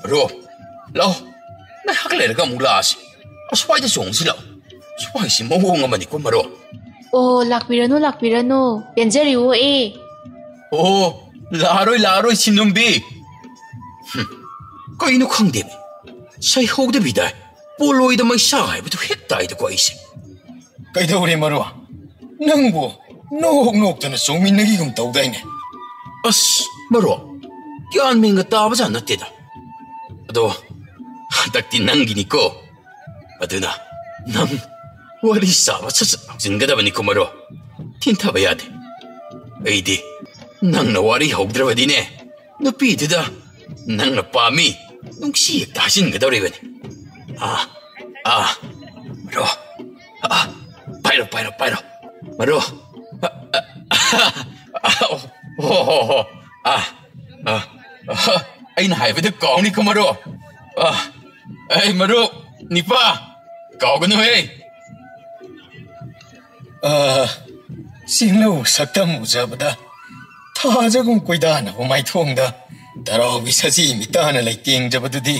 ꯕ꯭ꯔꯣ ꯂꯥꯛꯑꯣ ꯉꯥꯏꯍꯥꯛ ꯂꯩꯔꯒ ꯑꯃꯨꯛ ꯂꯥꯛꯑꯁꯤ ꯑꯁ꯭ꯋꯥꯏꯗ ꯆꯣꯡꯁꯤ ꯂꯥꯛꯑꯣ ꯁ꯭ꯋꯥꯏꯁꯤ ꯃꯑꯣꯡ ꯑꯃꯅꯤꯀꯣ ꯃꯔꯣ ꯑꯣ ꯂꯥꯛꯄꯤꯔꯅꯨ ꯄꯦꯟꯖꯔꯤꯋꯣ ꯑꯣ ꯂꯥꯛꯑꯔꯣꯏ ꯁꯤꯟꯅꯨꯝꯕꯤ ꯀꯩꯅꯣ ꯈꯪꯗꯦꯅꯦ ꯁꯩꯍꯧꯗꯕꯤꯗ ꯄꯣꯂꯣꯏꯗ ꯃꯩꯁꯥ ꯍꯥꯏꯕꯗꯨ ꯍꯦꯛ ꯇꯥꯏꯗꯀꯣ ꯑꯩꯁꯦ ꯀꯩꯗꯧꯔꯦ ꯃꯔꯨ ꯅꯪꯕꯨ ꯅꯣꯛꯇꯅ ꯆꯣꯡꯃꯤꯟꯅꯒꯤꯒꯨꯝ ꯇꯧꯗꯥꯏꯅꯦ ꯑꯁ ꯃꯔꯨ ꯒ꯭ꯌꯥꯟ ꯃꯦꯟꯒ ꯇꯥꯕꯖꯥꯠ ꯅꯠꯇꯦꯗ ꯑꯗꯣ ꯍꯟꯗꯛꯇꯤ ꯅꯪꯒꯤꯅꯤꯀꯣ ꯑꯗꯨꯅ ꯅꯪ ꯋꯥꯔꯤ ꯁꯥꯕ ꯁꯠ ꯍꯧꯖꯤꯟꯒꯗꯕꯅꯤꯀꯣ ꯃꯔꯨ ꯊꯤꯟꯊꯕ ꯌꯥꯗꯦ ꯑꯩꯗꯤ ꯅꯪꯅ ꯋꯥꯔꯤ ꯍꯧꯗ꯭ꯔꯕꯗꯤꯅꯦ ꯅꯨꯄꯤꯗꯨꯗ ꯅꯪꯅ ꯄꯥꯝꯃꯤ ꯅꯨꯡꯁꯤ ꯍꯦꯛꯇ ꯍꯥꯏꯖꯤꯟꯒꯗꯧꯔꯤꯕꯅꯤ ꯃꯔꯨ ꯄꯥꯏꯔꯣ ꯃꯔꯨ ꯑꯩꯅ ꯍꯥꯏꯕꯗ ꯀꯥꯎꯅꯤꯀꯣ ꯃꯔꯨ ꯑꯩ ꯃꯔꯨ ꯅꯤꯄꯥ ꯀꯥꯎꯒꯅꯨꯍꯦ ꯆꯤꯡꯂꯧ ꯁꯛꯇꯝ ꯎꯖꯕꯗ ꯊꯥꯖꯒꯨꯝ ꯀꯣꯏꯗꯥꯅꯕ ꯃꯥꯏꯊꯣꯡꯗ ꯇꯔꯥꯎꯕꯤ ꯁꯖꯤ ꯃꯤꯇꯥꯅ ꯂꯩꯇꯦꯡꯖꯕꯗꯨꯗꯤ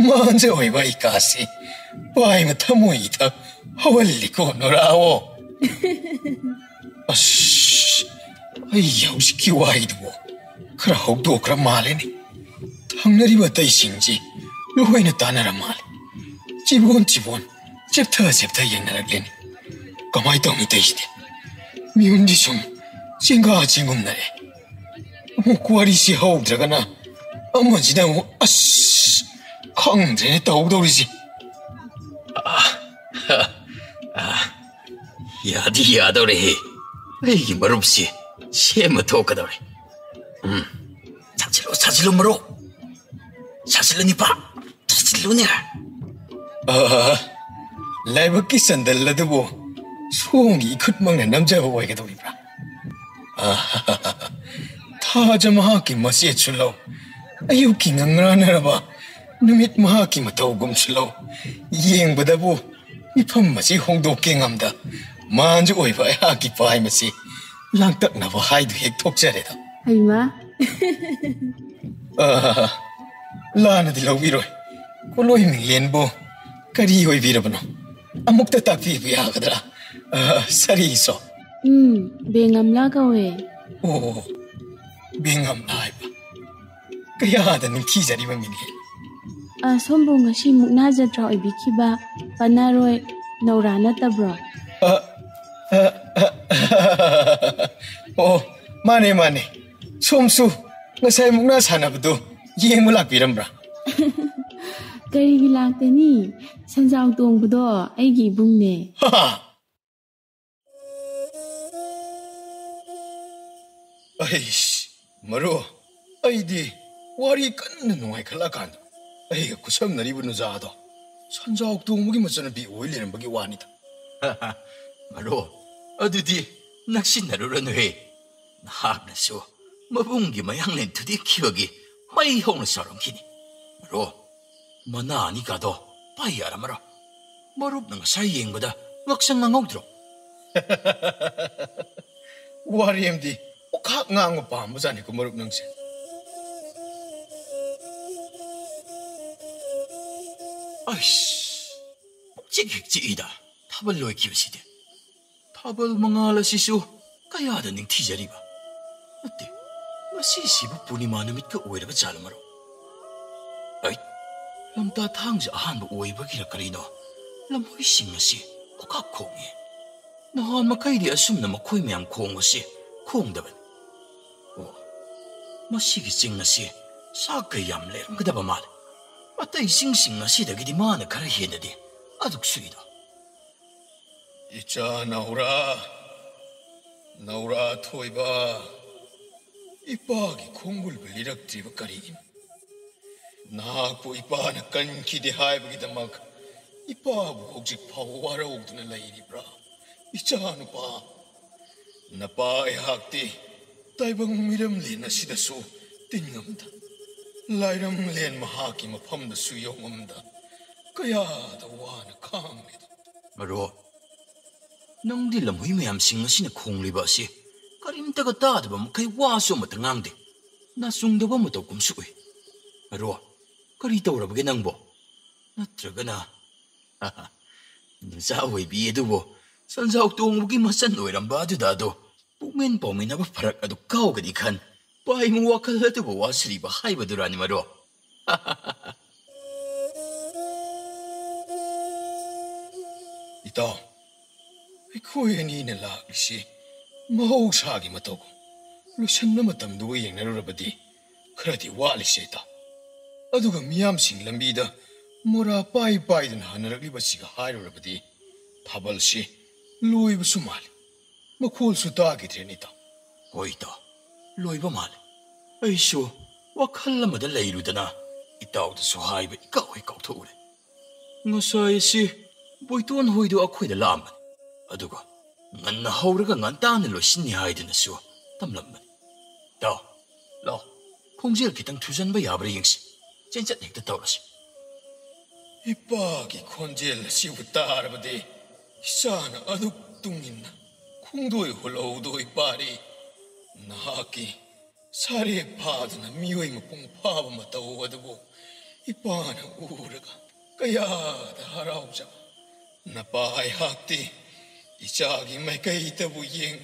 ꯃꯥꯟꯖ ꯑꯣꯏꯕ ꯏꯀꯥꯁꯤ ꯄꯥꯏꯃ ꯊꯃꯣꯏꯗ ꯍꯧꯍꯜꯂꯤꯀꯣ ꯅꯨꯔꯥꯑꯣ ꯑꯁ ꯑꯩ ꯍꯧꯖꯤꯛꯀꯤ ꯋꯥꯍꯩꯗꯨꯕꯨ ꯈꯔ ꯍꯧꯗꯣꯛꯈ꯭ꯔ ꯃꯥꯜꯂꯦꯅꯦ ꯊꯪꯅꯔꯤꯕ ꯑꯇꯩꯁꯤꯡꯁꯤ ꯂꯣꯏꯅ ꯇꯥꯟꯅꯔ ꯃꯥꯜꯂꯦ ꯆꯤꯕꯣꯟ ꯆꯦꯞꯊ ꯌꯦꯡꯅꯔꯛꯂꯦꯅꯤ ꯀꯃꯥꯏ ꯇꯧꯅꯤ ꯇꯩꯁꯤꯗꯤ ꯃꯤꯍꯨꯟꯗꯤ ꯁꯨꯝ ꯆꯦꯡꯒꯨꯝꯅꯔꯦ ꯑꯃꯨꯛ ꯋꯥꯔꯤꯁꯤ ꯍꯧꯗ꯭ꯔꯒꯅ ꯑꯃꯁꯤꯅ ꯑꯃꯨꯛ ꯑꯁ ꯈꯪꯗ꯭ꯔꯦꯅꯦ ꯇꯧꯗꯧꯔꯤꯁꯤ. 야디 야더래. 이게 머릅시 시에뭐 토까더래. 사실로 머로. 사실로니 봐. 사실로네. 라이브키 샌들라드보 소홍이 이컷먹는 남자가 와이게도리브라. 타자 마하키 마시에 출로 아유키 낭라나라바 누밋 마하키 마타오금 출로 이행보다보 이판 마시 홍도깽함다 만주 오이바 하키 파이 마시 랑딱나보 하이도 핵톡자래다. 하이마. 라나디 라위로이 콜로이밍 렌보 까리 오이비라보노 아목다 딱비비 하가더라. 사리이소. 뱅암라 가웨. 오, 빙암 나이바. 그야다 닝키자리만 미니. ꯁꯣꯝꯕꯨ ꯉꯁꯤꯃꯨꯛ ꯅꯥꯖꯗ꯭ꯔꯥ ꯑꯣꯏꯕꯤꯈꯤꯕ ꯄꯥꯅꯔꯣꯏ ꯅꯧꯔꯥ ꯅꯠꯇꯕ꯭ꯔꯣ? ꯑꯣ ꯃꯥꯅꯦ ꯃꯥꯅꯦ ꯁꯣꯝꯁꯨ ꯉꯁꯥꯏ ꯃꯨꯛꯅꯥ ꯁꯥꯟꯅꯕꯗꯣ ꯌꯦꯡꯕ ꯂꯥꯛꯄꯤꯔꯝꯕ꯭ꯔꯥ? ꯀꯔꯤꯒꯤ ꯂꯥꯛꯇꯅꯤ? ꯁꯟꯖꯥꯎ ꯇꯣꯡꯕꯗꯣ ꯑꯩꯒꯤ ꯏꯕꯨꯡꯅꯦ. ꯑꯩꯁ ꯃꯔꯨ ꯑꯩꯗꯤ ꯋꯥꯔꯤ ꯀꯟꯅ ꯅꯨꯡꯉꯥꯏꯈꯠꯂꯀꯥꯟꯗ ꯑꯩꯒ ꯈꯨꯠꯁꯝꯅꯔꯤꯕ ꯅꯨꯖꯥꯗꯣ ꯁꯟꯖꯥꯎ ꯇꯣꯡꯕꯒꯤ ꯃꯆꯟꯅꯨꯄꯤ ꯑꯣꯏ ꯂꯩꯔꯝꯕꯒꯤ ꯋꯥꯅꯤꯗ. ꯃꯔꯨ ꯑꯗꯨꯗꯤ ꯅꯛꯁꯤꯟꯅꯔꯨꯔꯅꯨꯍꯦ. ꯅꯍꯥꯛꯅꯁꯨ ꯃꯕꯨꯡꯒꯤ ꯃꯌꯥꯡꯂꯦꯟ ꯊꯨꯗꯦꯛꯈꯤꯕꯒꯤ ꯃꯩ ꯍꯧꯅ ꯁꯥꯔꯝꯈꯤꯅꯤ. ꯃꯔꯨ ꯃꯅꯥ ꯑꯅꯤꯒꯗꯣ ꯄꯥꯏ ꯌꯥꯔꯝꯃꯔꯣ. ꯃꯔꯨꯞꯅ ꯉꯁꯥꯏ ꯌꯦꯡꯕꯗ ꯉꯛꯁꯪ ꯉꯥꯡꯍꯧꯗ꯭ꯔꯣ? ꯋꯥꯔꯤ ꯑꯃꯗꯤ ꯑꯣꯈꯥꯛ ꯉꯥꯡꯕ ꯄꯥꯝꯕꯖꯥꯠꯅꯤꯀꯣ ꯃꯔꯨꯞ ꯅꯪꯁꯦ. ꯑꯩꯁ ꯄꯨꯛꯆꯤꯛ ꯍꯦꯛ ꯆꯤꯛꯏꯗ ꯊꯥꯕꯜ ꯂꯣꯏꯈꯤꯕꯁꯤꯗꯤ. ꯊꯥꯕꯜ ꯃꯉꯥꯜ ꯑꯁꯤꯁꯨ ꯀꯌꯥꯗ ꯅꯤꯡꯊꯤꯖꯔꯤꯕ. ꯅꯠꯇꯦ ꯉꯁꯤꯁꯤꯕꯨ ꯄꯨꯔꯅꯤꯃꯥ ꯅꯨꯃꯤꯠꯀ ꯑꯣꯏꯔꯕ ꯖꯥꯠꯂꯃꯔꯣ? ꯑꯩ ꯂꯝꯇꯥ ꯊꯥꯡꯁꯦ ꯑꯍꯥꯟꯕ ꯑꯣꯏꯕꯒꯤꯔ ꯀꯔꯤꯅꯣ ꯂꯝꯍꯣꯏꯁꯤꯡ ꯑꯁꯤ ꯀꯣꯀꯥꯛ ꯈꯣꯡꯉꯦ. ꯅꯍꯥꯟ ꯃꯈꯩꯗꯤ ꯑꯁꯨꯝꯅ ꯃꯈꯣꯏ ꯃꯌꯥꯝ ꯈꯣꯡꯕꯁꯤ ꯈꯣꯡꯗꯕꯅꯤ. ꯑꯣ ꯃꯁꯤꯒꯤ ꯆꯤꯡ ꯑꯁꯤ ꯁꯥꯀꯩ ꯌꯥꯝ ꯂꯩꯔꯝꯒꯗꯕ ꯃꯥꯜꯂꯦ. ꯑꯇꯩ ꯆꯤꯡꯁꯤꯡ ꯑꯁꯤꯗꯒꯤꯗꯤ ꯃꯥꯅ ꯈꯔ ꯍꯦꯟꯅꯗꯤ ꯑꯗꯨꯛ ꯁꯨꯏꯗ. 이자 나오라 토이바 이빠기 공굴을 이럭드리바 까리임 나하고 이빠는 깐기대 하이브기다막 이빠부 혹직 파워와라 옥두는 라이리브라 이자 누빠 나빠의 학디 따이방 미름 레나 시다수 띵감다 라이람 렌 마하기 마팜다 수용음다 그야다 와나 강리다. 머로 ꯅꯪꯗꯤ ꯂꯝꯍꯨꯏ ꯃꯌꯥꯝꯁꯤꯡ ꯑꯁꯤꯅ ꯈꯣꯡꯂꯤꯕ ꯑꯁꯤ ꯀꯔꯤꯝꯇꯒ ꯇꯥꯗꯕ ꯃꯈꯩ ꯋꯥꯁꯨ ꯑꯃꯠꯇ ꯉꯥꯡꯗꯦ. ꯅꯥꯆꯨꯡꯗꯕ ꯃꯇꯧꯒꯨꯝꯁꯨ ꯎꯏ. ꯃꯔꯣ ꯀꯔꯤ ꯇꯧꯔꯕꯒꯦ ꯅꯪꯕꯣ? ꯅꯠꯇ꯭ꯔꯒꯅ ꯅꯆꯥ ꯑꯣꯏꯕꯤ ꯑꯗꯨꯕꯨ ꯁꯟꯖꯥꯎ ꯇꯣꯡꯕꯒꯤ ꯃꯆꯟ ꯑꯣꯏꯔꯝꯕ ꯑꯗꯨꯗ ꯑꯗꯣ ꯄꯨꯛꯃꯦꯟ ꯄꯥꯎꯃꯤꯟꯅꯕ ꯐꯔꯛ ꯑꯗꯨ ꯀꯥꯎꯒꯅꯤ ꯈꯟ ꯄꯥꯏꯃꯨ ꯋꯥꯈꯜ ꯑꯗꯨꯕꯨ ꯋꯥꯁꯤꯔꯤꯕ ꯍꯥꯏꯕꯗꯨꯔꯥꯅꯤ ꯃꯔꯣ. 이따 ꯑꯩꯈꯣꯏꯅꯤꯅ ꯂꯥꯛꯂꯤꯁꯤ ꯃꯍꯧꯁꯥꯒꯤ ꯃꯇꯧꯒꯨꯝ ꯂꯣꯏꯁꯟꯕ ꯃꯇꯝꯗꯨꯒ ꯌꯦꯡꯅꯔꯨꯔꯕꯗꯤ ꯈꯔꯗꯤ ꯋꯥꯠꯂꯤꯁꯦꯗ. ꯑꯗꯨꯒ ꯃꯤꯌꯥꯝꯁꯤꯡ ꯂꯝꯕꯤꯗ ꯃꯣꯔꯥ ꯄꯥꯏꯗꯨꯅ ꯍꯟꯅꯔꯛꯂꯤꯕꯁꯤꯒ ꯍꯥꯏꯔꯨꯔꯕꯗꯤ ꯊꯥꯕꯜꯁꯤ ꯂꯣꯏꯕꯁꯨ ꯃꯥꯜꯂꯤ. ꯃꯈꯣꯜꯁꯨ ꯇꯥꯈꯤꯗ꯭ꯔꯦꯅꯤꯗ. ꯍꯣꯏꯗ ꯂꯣꯏꯕ ꯃꯥꯜꯂꯤ. ꯑꯩꯁꯨ ꯋꯥꯈꯜ ꯑꯃꯗ ꯂꯩꯔꯨꯗꯅ ꯏꯇꯥꯎꯗꯁꯨ ꯍꯥꯏꯕ ꯏꯀꯥꯎ ꯍꯦꯛ ꯀꯥꯎꯊꯣꯛꯎꯔꯦ. ꯉꯁꯥꯏ ꯑꯁꯤ ꯕꯣꯏꯇꯣꯟ ꯍꯣꯏꯗꯣ ꯑꯩꯈꯣꯏꯗ ꯂꯥꯛꯑꯝꯕꯅꯤ. ꯑꯗꯨꯒ ꯉꯟꯅ ꯍꯧꯔꯒ ꯉꯟꯇꯥꯅ ꯂꯣꯏꯁꯤꯟꯅꯤ ꯍꯥꯏꯗꯨꯅꯁꯨ ꯇꯝꯂꯝꯕꯅꯤ. ꯏꯇꯥꯎ ꯂꯥꯛꯑꯣ ꯈꯣꯡꯖꯦꯜ ꯈꯤꯇꯪ ꯊꯨꯖꯟꯕ ꯌꯥꯕ꯭ꯔꯥ ꯌꯦꯡꯁꯤ. ꯆꯦꯟꯆꯠ ꯍꯦꯛꯇ ꯇꯧꯔꯁꯤ. ꯏꯄꯥꯒꯤ ꯈꯣꯟꯖꯦꯜ ꯑꯁꯤꯕꯨ ꯇꯥꯔꯕꯗꯤ ꯏꯆꯥꯅ ꯑꯗꯨꯛ ꯇꯨꯡꯏꯟꯅ ꯈꯣꯡꯗꯣꯏ ꯍꯨꯜꯍꯧꯗꯣꯏ ꯄꯥꯔꯤ. ꯅꯍꯥꯛꯀꯤ ꯁꯥꯔꯦꯞ ꯐꯥꯗꯨꯅ ꯃꯤꯑꯣꯏ ꯃꯄꯨꯡ ꯐꯥꯕ ꯃꯇꯧ ꯑꯗꯨꯕꯨ ꯏꯄꯥꯅ ꯎꯔꯒ ꯀꯌꯥꯗ ꯍꯔꯥꯎꯖꯕ. ꯅꯄꯥ ꯑꯩꯍꯥꯛꯇꯤ 이자기 마이카이 따부 행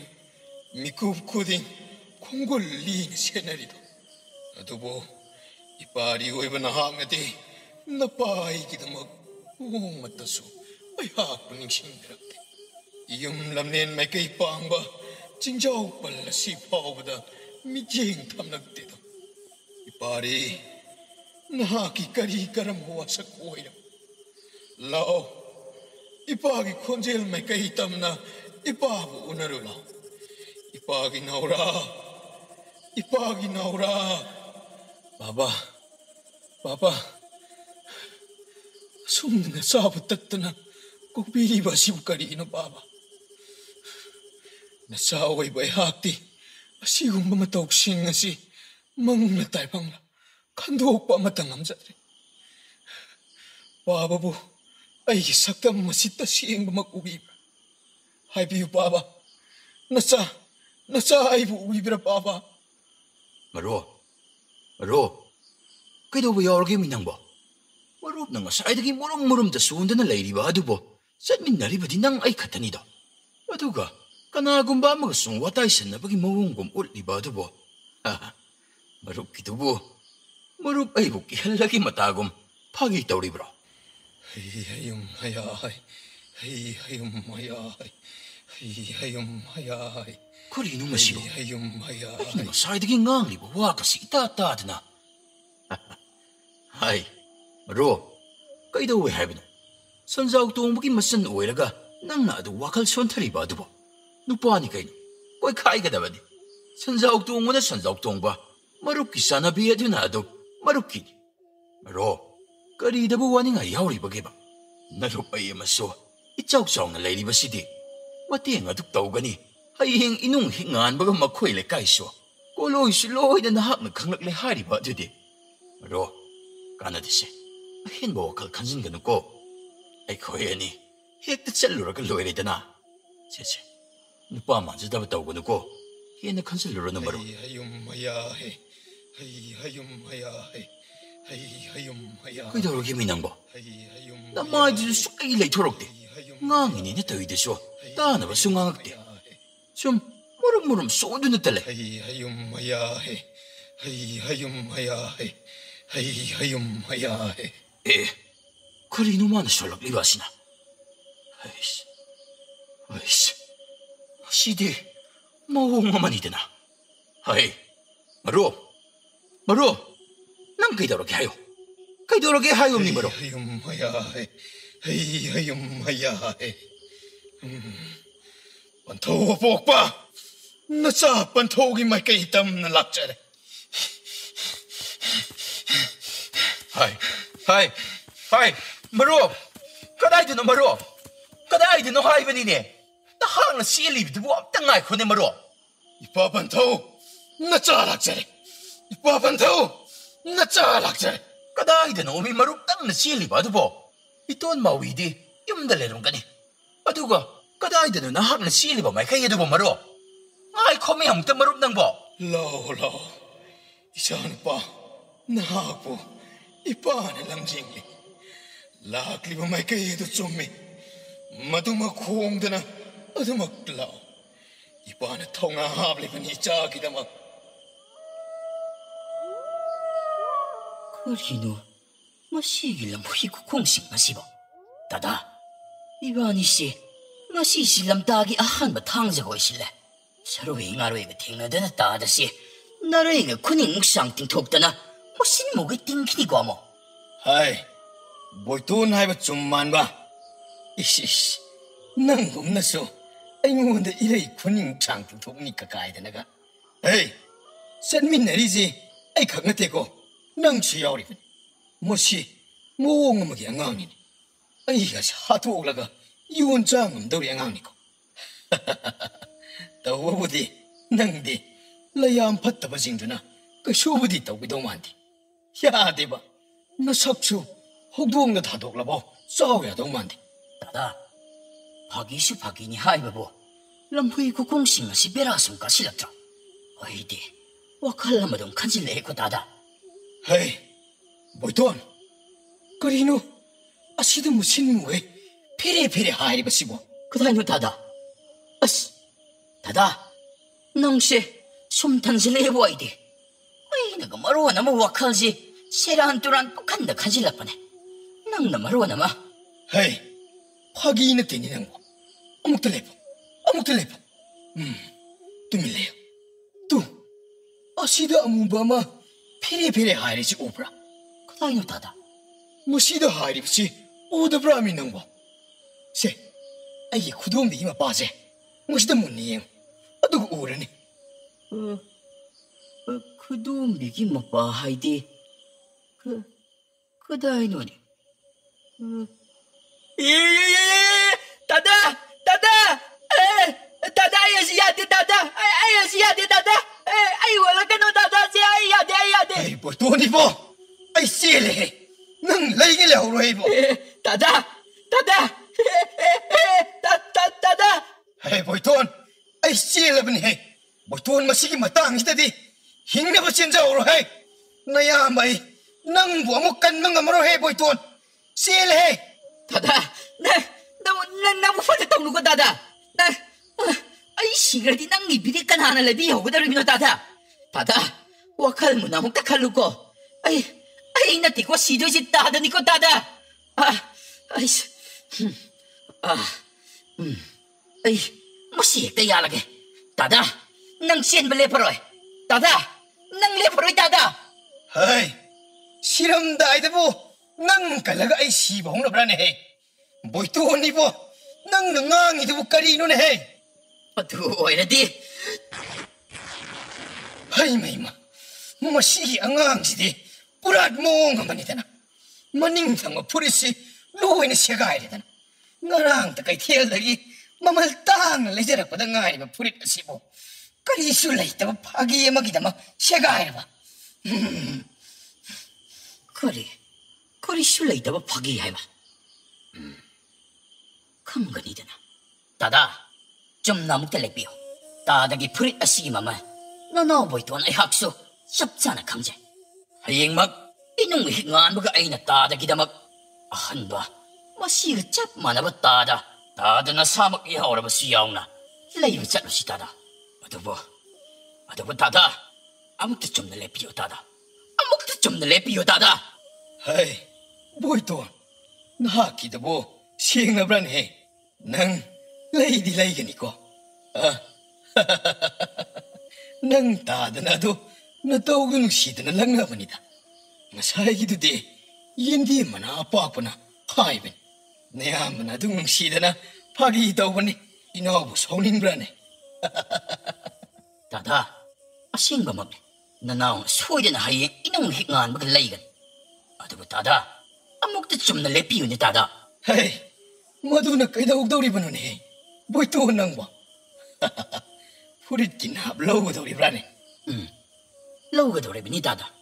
미쿠 코딩 콩골리 세나리도 아도보 이빠리 오이바나 하메디 나빠이기도 막 우엉맞다수 아이하꾸닝 싱그럽대 이음람낸 마이카이 빵바 징자옥 발라시 파오보다 미팅 탐락대도 이빨이 나기 까리 까람 호와서 고이라 라오 이빠기 콘젤 메까이 땀나 이빠부 오늘을라 이빠기 나오라 바바 숨는 사부 떴더나 꼭 비리바 시부까리이노 바바 나 싸워이바이 학디 시군바 마타옥싱asi 망나 딸방라 간도옥바 마타 남자들이 바바부 아이기 saktam masita sieng mag-uwibra. Hay biyo baba. Nasa ay uwibra baba. Maro. Kaido ba yorgi minang ba? Marop na nga sa ay daging murum-murum da suunda na layri ba ado ba? Saan minari ba din ang ay katanida? Ado ka, kanagum ba magasung watay sa na bagi mawunggum ulit ba ado ba? Marop kito ba? Marop ay buki halagi matagum. Pagitaw ri bro. Hayayum hayay. Karino masiyo? Hayayum hayay. Ay nga sa ay daging ngang liba wakasi itatad na. Hay, Maro, kaido we have no. Sanzaw tuong bagi masan uweraga nang naado wakal sontari ba ado ba? Nupani kayo, ko'y kaya ka daw di. Sanzaw tuong mo na sanzaw tuong ba? Maruki sana biya din naado, maruki. Maro, karida ba wani nga yawri bagay ba? Narupay maso, itsaw-saw na layli ba si di? Mati nga duktaw gani, haying inong hingaan baga makoy le kaiso. Kuloy-suloy na nahak nagkanglak le hari ba ado di? Maro, kana disi. Ahin mo wakal kansin gano ko. Ay koya ni, hekta tsalura ka loy rita na. Sese, nupaman sa dapat tao gano ko. Hiyan na kansin lura na Maro. Hayayum hayay. Kaya daw minang ba? Hayayum Namay dito sukay ilay turok di. Ngangin ni tayo diso. Tana ba sungangak di? Sum, murum-murum sodo na tala. Hayayum hayay. Karino man na solak liwasin na. Ayos. Sidi, mawong maman ito na. Hay, Maro, nang kay daw hayo. Kay daw hayo ni Maro. Hayayum hayay. Pantaw po pa. Nasa pantaw may kaitam na laktsara. Hay, Maro! Kaday din no Maro! Kaday din no hay ba nini? Tahang na silib di buwam tangay ko ni Maro! Ipapantaw na tsalaktsara. Kaday din no umi Maro tang na silib ado po. Ito ang mawidi, yung dalerong gani. Ado ka, kaday din no nahang na silib may kaya do po Maro? Ay komi ang tamarop nang po. Lao. Isaan pa. Nahapo. Ipa na lang jingli. Lakli ba may kaya do tsumi. Madumakuong da na. Adumaklaw. Ipa na tao nga habli pa ni Chaki damak. Karino, masigil ang hikukongsing masibo. Dada, ibani si, masisilam dagi ahan batangza ko isile. Saruwi ngaruwi ka tingna dana dada si, naray nga kuning sang tingtok dana, musin mo kay tingkini ko mo. Hay, boytun hay ba tsumman ba? Isis, nanggum na so, ay ngunda ilay kuning sang tingtok ni kakay dana ka. Hey, san min narizi, ay kagate ko, nang siyawri pa. Mosi, mo nga magi ang angin. Ay kasi hatuog laga, yun sangam daw ang angin ko. Tawabudi, nang di, layam patabasing doon na, kasubudi tawid daw mandi. Ya, diba? Nasaksu, hugduong na tatok labo, sawya daw mandi. Dada, pagisu pagini hay babo, lampuy kukongsing na si berasong kasilatra. Ay di, wakala madong kansilay ko dada. Hey, boyton, karino, asido mo sinmo eh, pere-pere hayri ba sibo? Kaday no dada. Dada, nang si sumtansilay bo ay di. Ay, nagamaruan na mo wakal si serahan-turan pagkanda kansilap pa ne. Nang namaruan na ma. Hey, pagi na tininang mo. Amok telepo. Tumilayo. Tu, ꯑꯁꯤꯗ ꯑꯃꯨꯕ ꯑꯃ ꯐꯦꯔꯦ ꯐꯦꯔꯦ ꯍꯥꯏꯔꯤꯁꯤ ꯎꯕ꯭ꯔꯥ? ꯀꯗꯥꯏꯅꯣ ꯇꯥꯗ? ꯃꯁꯤꯗ ꯍꯥꯏꯔꯤꯕꯁꯤ ꯎꯗꯕ꯭ꯔꯥ ꯃꯤ ꯅꯪꯕꯣ? ꯁꯦ ꯑꯩꯒꯤ ꯈꯨꯗꯣꯝꯕꯤꯒꯤ ꯃꯄꯥꯁꯦ ꯃꯁꯤꯗ ꯃꯨꯟꯅ ꯌꯦꯡꯉꯨ ꯑꯗꯨꯒ ꯎꯔꯅꯤ. ꯈꯨꯗꯣꯝꯕꯤꯒꯤ ꯃꯄꯥ ꯍꯥꯏꯗꯤ ꯀꯗꯥꯏꯅꯣꯅꯦ? ꯗꯥꯗꯥ! ꯗꯥꯗꯥ! ꯗꯥꯗꯥ ꯑꯩ ꯑꯁꯤ ꯌꯥꯗꯦ ꯗꯥꯗꯥ! ꯑꯩ ꯑꯁꯤ ꯌꯥꯗꯦ ꯗꯥꯗꯥ! ꯑꯩ ꯋꯥꯠꯂꯛꯀꯅꯣ ꯗꯥꯗꯥ! ꯑꯩ ꯌꯥꯗꯦ ꯑꯩ ꯌꯥꯗꯦ! ꯑꯩ ꯕꯣꯏꯇꯣꯟ 이보 ꯑꯩ ꯆꯦꯜꯂꯦ. ꯅꯪ ꯂꯩꯒꯦ ꯂꯩꯍꯧꯔꯣ 이보. ꯗꯥꯗꯥ! ꯗꯥꯗꯥ! ꯗꯥꯗꯥ! ꯍꯦ ꯕꯣꯏꯇꯣꯟ ꯑꯩ ꯆꯦꯜꯂꯕꯅꯤ. ꯕꯣꯏꯇꯣꯟ ꯃꯁꯤꯒꯤ ꯃꯇꯥꯡꯁꯤꯗꯗꯤ ꯍꯤꯡꯅꯕ ꯆꯦꯟꯖꯧꯔꯣ ꯍꯦ. ꯅꯌꯥꯝꯕ ꯑꯩ ꯅꯪꯕꯨ ꯑꯃꯨꯛ ꯀꯟꯕ ꯉꯝꯃꯔꯣꯏ ꯍꯦ ꯕꯣꯏꯇꯣꯟ. ꯆꯦꯜꯂꯦ ꯍꯦ. 다다, 나 무슨 똥누고 다다. 아이 시그러디 낭 이비리 깐 하나 레비 호그다르미노 다다. 다다, 와칼 무나무 까칼루고. 아이 나 티고 시도지 다다니고 다다. 아이스, 아이 뭐시 액다 야라게. 다다, 낭 시엔블 레퍼로이. 다다, 낭 레퍼로이 다다. 헤이, 실험다이드보. ꯅꯪ ꯀꯜꯂꯒ ꯑꯩ ꯁꯤꯕ ꯍꯧꯅꯕ꯭ꯔꯥꯅꯦ ꯍꯦ ꯕꯣꯏꯇꯣꯟꯅꯤꯕꯣ ꯅꯪꯅ ꯉꯥꯡꯉꯤꯗꯨꯕꯨ ꯀꯔꯤꯅꯣꯅꯦ ꯍꯦ ꯑꯗꯨ ꯑꯣꯏꯔꯗꯤ ꯍꯩ ꯃꯩꯃ ꯃꯁꯤꯒꯤ ꯑꯉꯥꯡꯁꯤꯗꯤ ꯄꯨꯔꯥ ꯃꯑꯣꯡ ꯑꯃꯅꯤꯗꯅ ꯃꯅꯤꯡ ꯊꯪꯕ ꯐꯨꯔꯤꯠꯁꯤ ꯂꯣꯏꯅ ꯁꯦꯒꯥꯏꯔꯦꯗꯅ ꯉꯔꯥꯡꯇ ꯀꯩꯊꯦꯜꯗꯒꯤ ꯃꯃꯜ ꯇꯥꯡꯅ ꯂꯩꯖꯔꯛꯄꯗ ꯉꯥꯏꯔꯤꯕ ꯐꯨꯔꯤꯠ ꯑꯁꯤꯕꯨ ꯀꯔꯤꯁꯨ ꯂꯩꯇꯕ ꯐꯥꯒꯤ ꯑꯃꯒꯤꯗꯃꯛ ꯁꯦꯒꯥꯏꯔꯕ 그리슈 레이더가 파기 해봐. 큰거니잖아. 다다, 좀 나무 텔레비요. 다다기 프릿 아시기만만. 너너 보이토나 학수 섭잖아 강제. 하잉막 이놈의 행안부가 아이나 다다기다 막 한바. 마시가 짭 많아봐 다다. 다다나 사막이 하오라바 수야오나. 레이브 짤로시 다다. 어두보 다다. 아무튼 좀 내레비요 다다. 아무튼 좀 내레비요 다다. 헤이. 보이톤, 나기도보 시행나브라네. 능 레이디 레이게니까. 능 다드나도 나도그 누시드나 랑나버니다. 마사이기도디 옌디 마나 아빠구나 하이벤. 내 아무나도 누시드나 파기 더버니 이나부 소닝브라네. 다다, 아싱가 먹네. 나나오 소이든 하이 이놈 힉안 먹을 레이건. 어두고 다다. 아무것도 좀 날래 비우니 다다. 헤이, 뭐두나 끄덕덕거리버누네. 뭐또 낭봐. 후릿긴 합로우더리브라네. 로우더리브니 다다.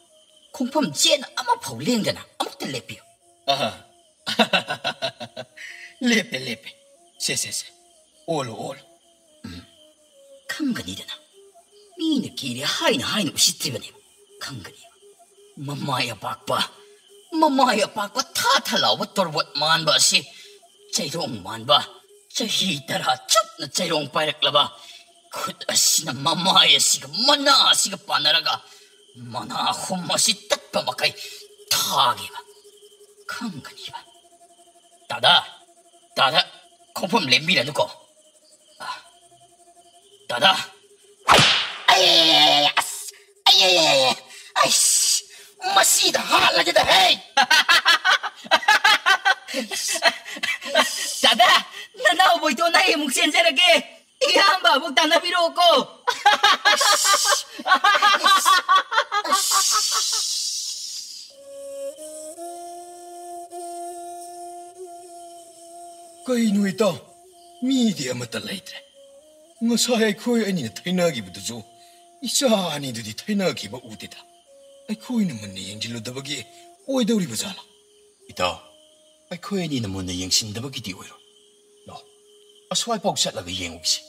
공범 쟤는 아무 포링되나 아무것도 날래 비우. 아하, 레페. 세세세. 올. 강근이되나. 미는 길이 하이는 우시트리버니. 강근이. 마마야 박바. Mamaya pa ko tatalawat torwat man ba si Chayrong man ba Chahitara chap na chayrong paireklaba Kut asina mamaya siga mana siga panaraga Mana humasi tatpa makay Tagi ba Kangani ba Dada Kopam lembira nuko Dada Ay masida halagit hey Dada nanaw boy to na imong senserage ihamba bug tanabiro ko Kaino ito media mata laitre Ngasay koy ani na thainagibuduju isa ani dudi thainagiba udida Aikoy naman na yung diludabagi oy daw ribazala. Ito, aikoy ni naman na yung sindabagi di oiro. No, asway pagsat laga yung ugsi.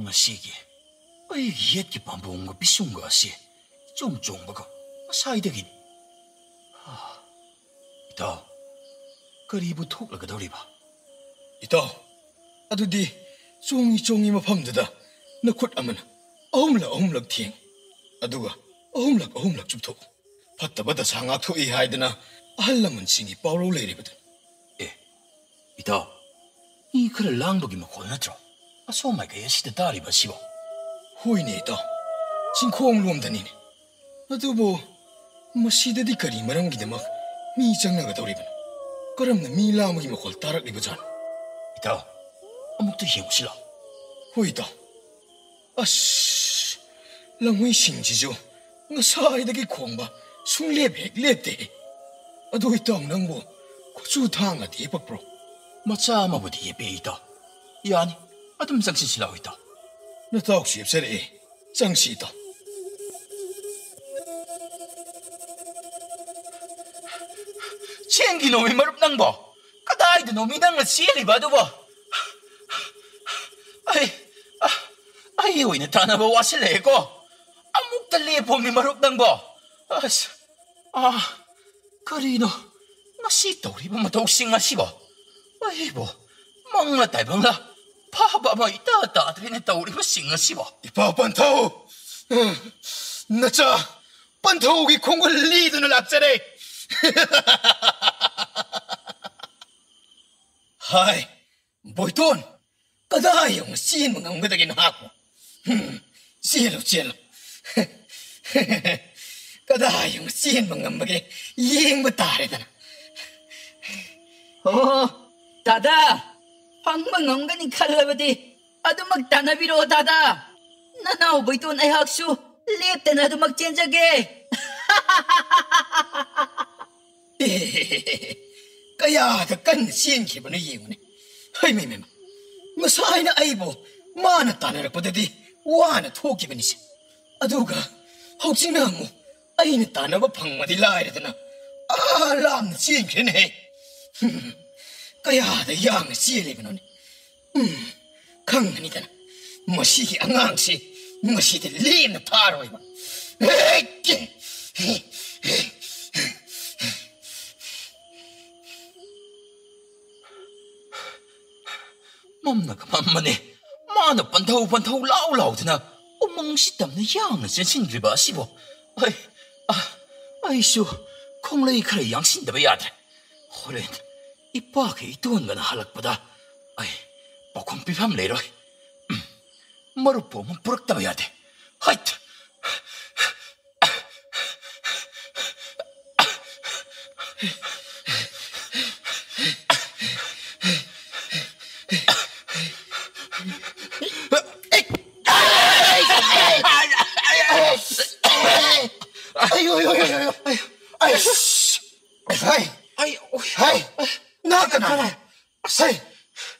Nga sige, ay hiyat ki pambong nga pisong nga si. Chong baga, asay dagin. Ito, karibu tok laga daw riba. Ito, ado di, chongi mapamdada, nakut aman, ahumlag tiyeng. Aduga, ahumlag 줍tok. Patabada sangak to haidana, ahalaman singi pauro leiribad. Ito, 이 글을 낭독이 먹고 나트로. 아소마이가 예시대 다리바 시보. Huy ni ito, ꯆꯤꯡꯈꯣꯡꯂꯣꯝꯗꯅꯤꯅꯦ ꯑꯗꯨꯕꯨ ꯃꯁꯤꯗꯗꯤ ꯀꯔꯤ ꯃꯔꯝꯒꯤꯗꯃꯛ ꯃꯤ ꯆꯪꯅꯒꯗꯧꯔꯤꯕꯅꯣ ꯀꯔꯝꯅ ꯃꯤ ꯂꯥꯡꯕꯒꯤ ꯃꯈꯣꯜ ꯇꯥꯔꯛꯂꯤꯕꯖꯥꯠꯅꯣ 이따 아무것도 해보실라. ꯍꯣꯏ ꯏꯇꯥꯎ ꯑꯁ ꯂꯪꯍꯨꯏꯁꯤꯡꯁꯤꯁꯨ ꯉꯁꯥꯏꯗꯒꯤ ꯈꯣꯡꯕ ꯁꯨꯡꯂꯦꯞ ꯍꯦꯛ ꯂꯦꯞꯇꯦ ꯑꯗꯨ ꯏꯇꯥꯎ ꯅꯪꯕꯨ ꯈꯨꯆꯨ ꯊꯥꯡꯅꯗꯤ ꯌꯦꯄꯛꯄ꯭ꯔꯣ 마차 아마부디 예배 이따. 야니 아둠 장신실라 이따. ꯅꯇꯥꯎꯁꯨ ꯌꯦꯞꯆꯔꯛꯑꯦ ꯆꯪꯁꯤ ꯏꯇꯥꯎ 챙기 놈이 머릅 낭보. 까다이도 놈이 낭을 시엘이 봐도보. 아이 오이는 다나보 와실래고. 아묵달리에 봄이 머릅 낭보. 그리노 마시 또리보마 독싱아 시보. 아이보 망라 달방라. 파바마 이따 따드리네 또리보 싱아 시보. 이봐 반타오 나짜 반타오기 콩을 리드는 앞자래 하이 보이톤 까다이 형 씨는 응거다긴 하고 씨로 까다이 형 씨는 응거게 이행부 따래다 다다 황망 엉간이 칼라버디 아두막 다나비로 다다 나나오 보이돈 아이학수 랩때 나도 막 젠자게 까야다 깐 씨엔 기분을 이용네 하이매매 마사이나 아이보 마나 따나락보다디 와나 토기분이시 아두가 혹시 나무 아이는 따나고 방마디 라이르드나 람나 씨엔 기네 까야다 양나 씨엘리브노네 강난이다나 머시기 앙앙시 머시들 리나 타로이바 에이끼 맘나가 맘마네. 마나 반타우 라우라우드나. 오멍시 땀나 양나 전신길 봐시보. 아이쇼 콩레이 카레 양신다바 야들. 호렌 이빠게 이또한가나 할락보다. 뽀콩비밤 레로. 머루 보면 부럽다바 야돼. 하이트.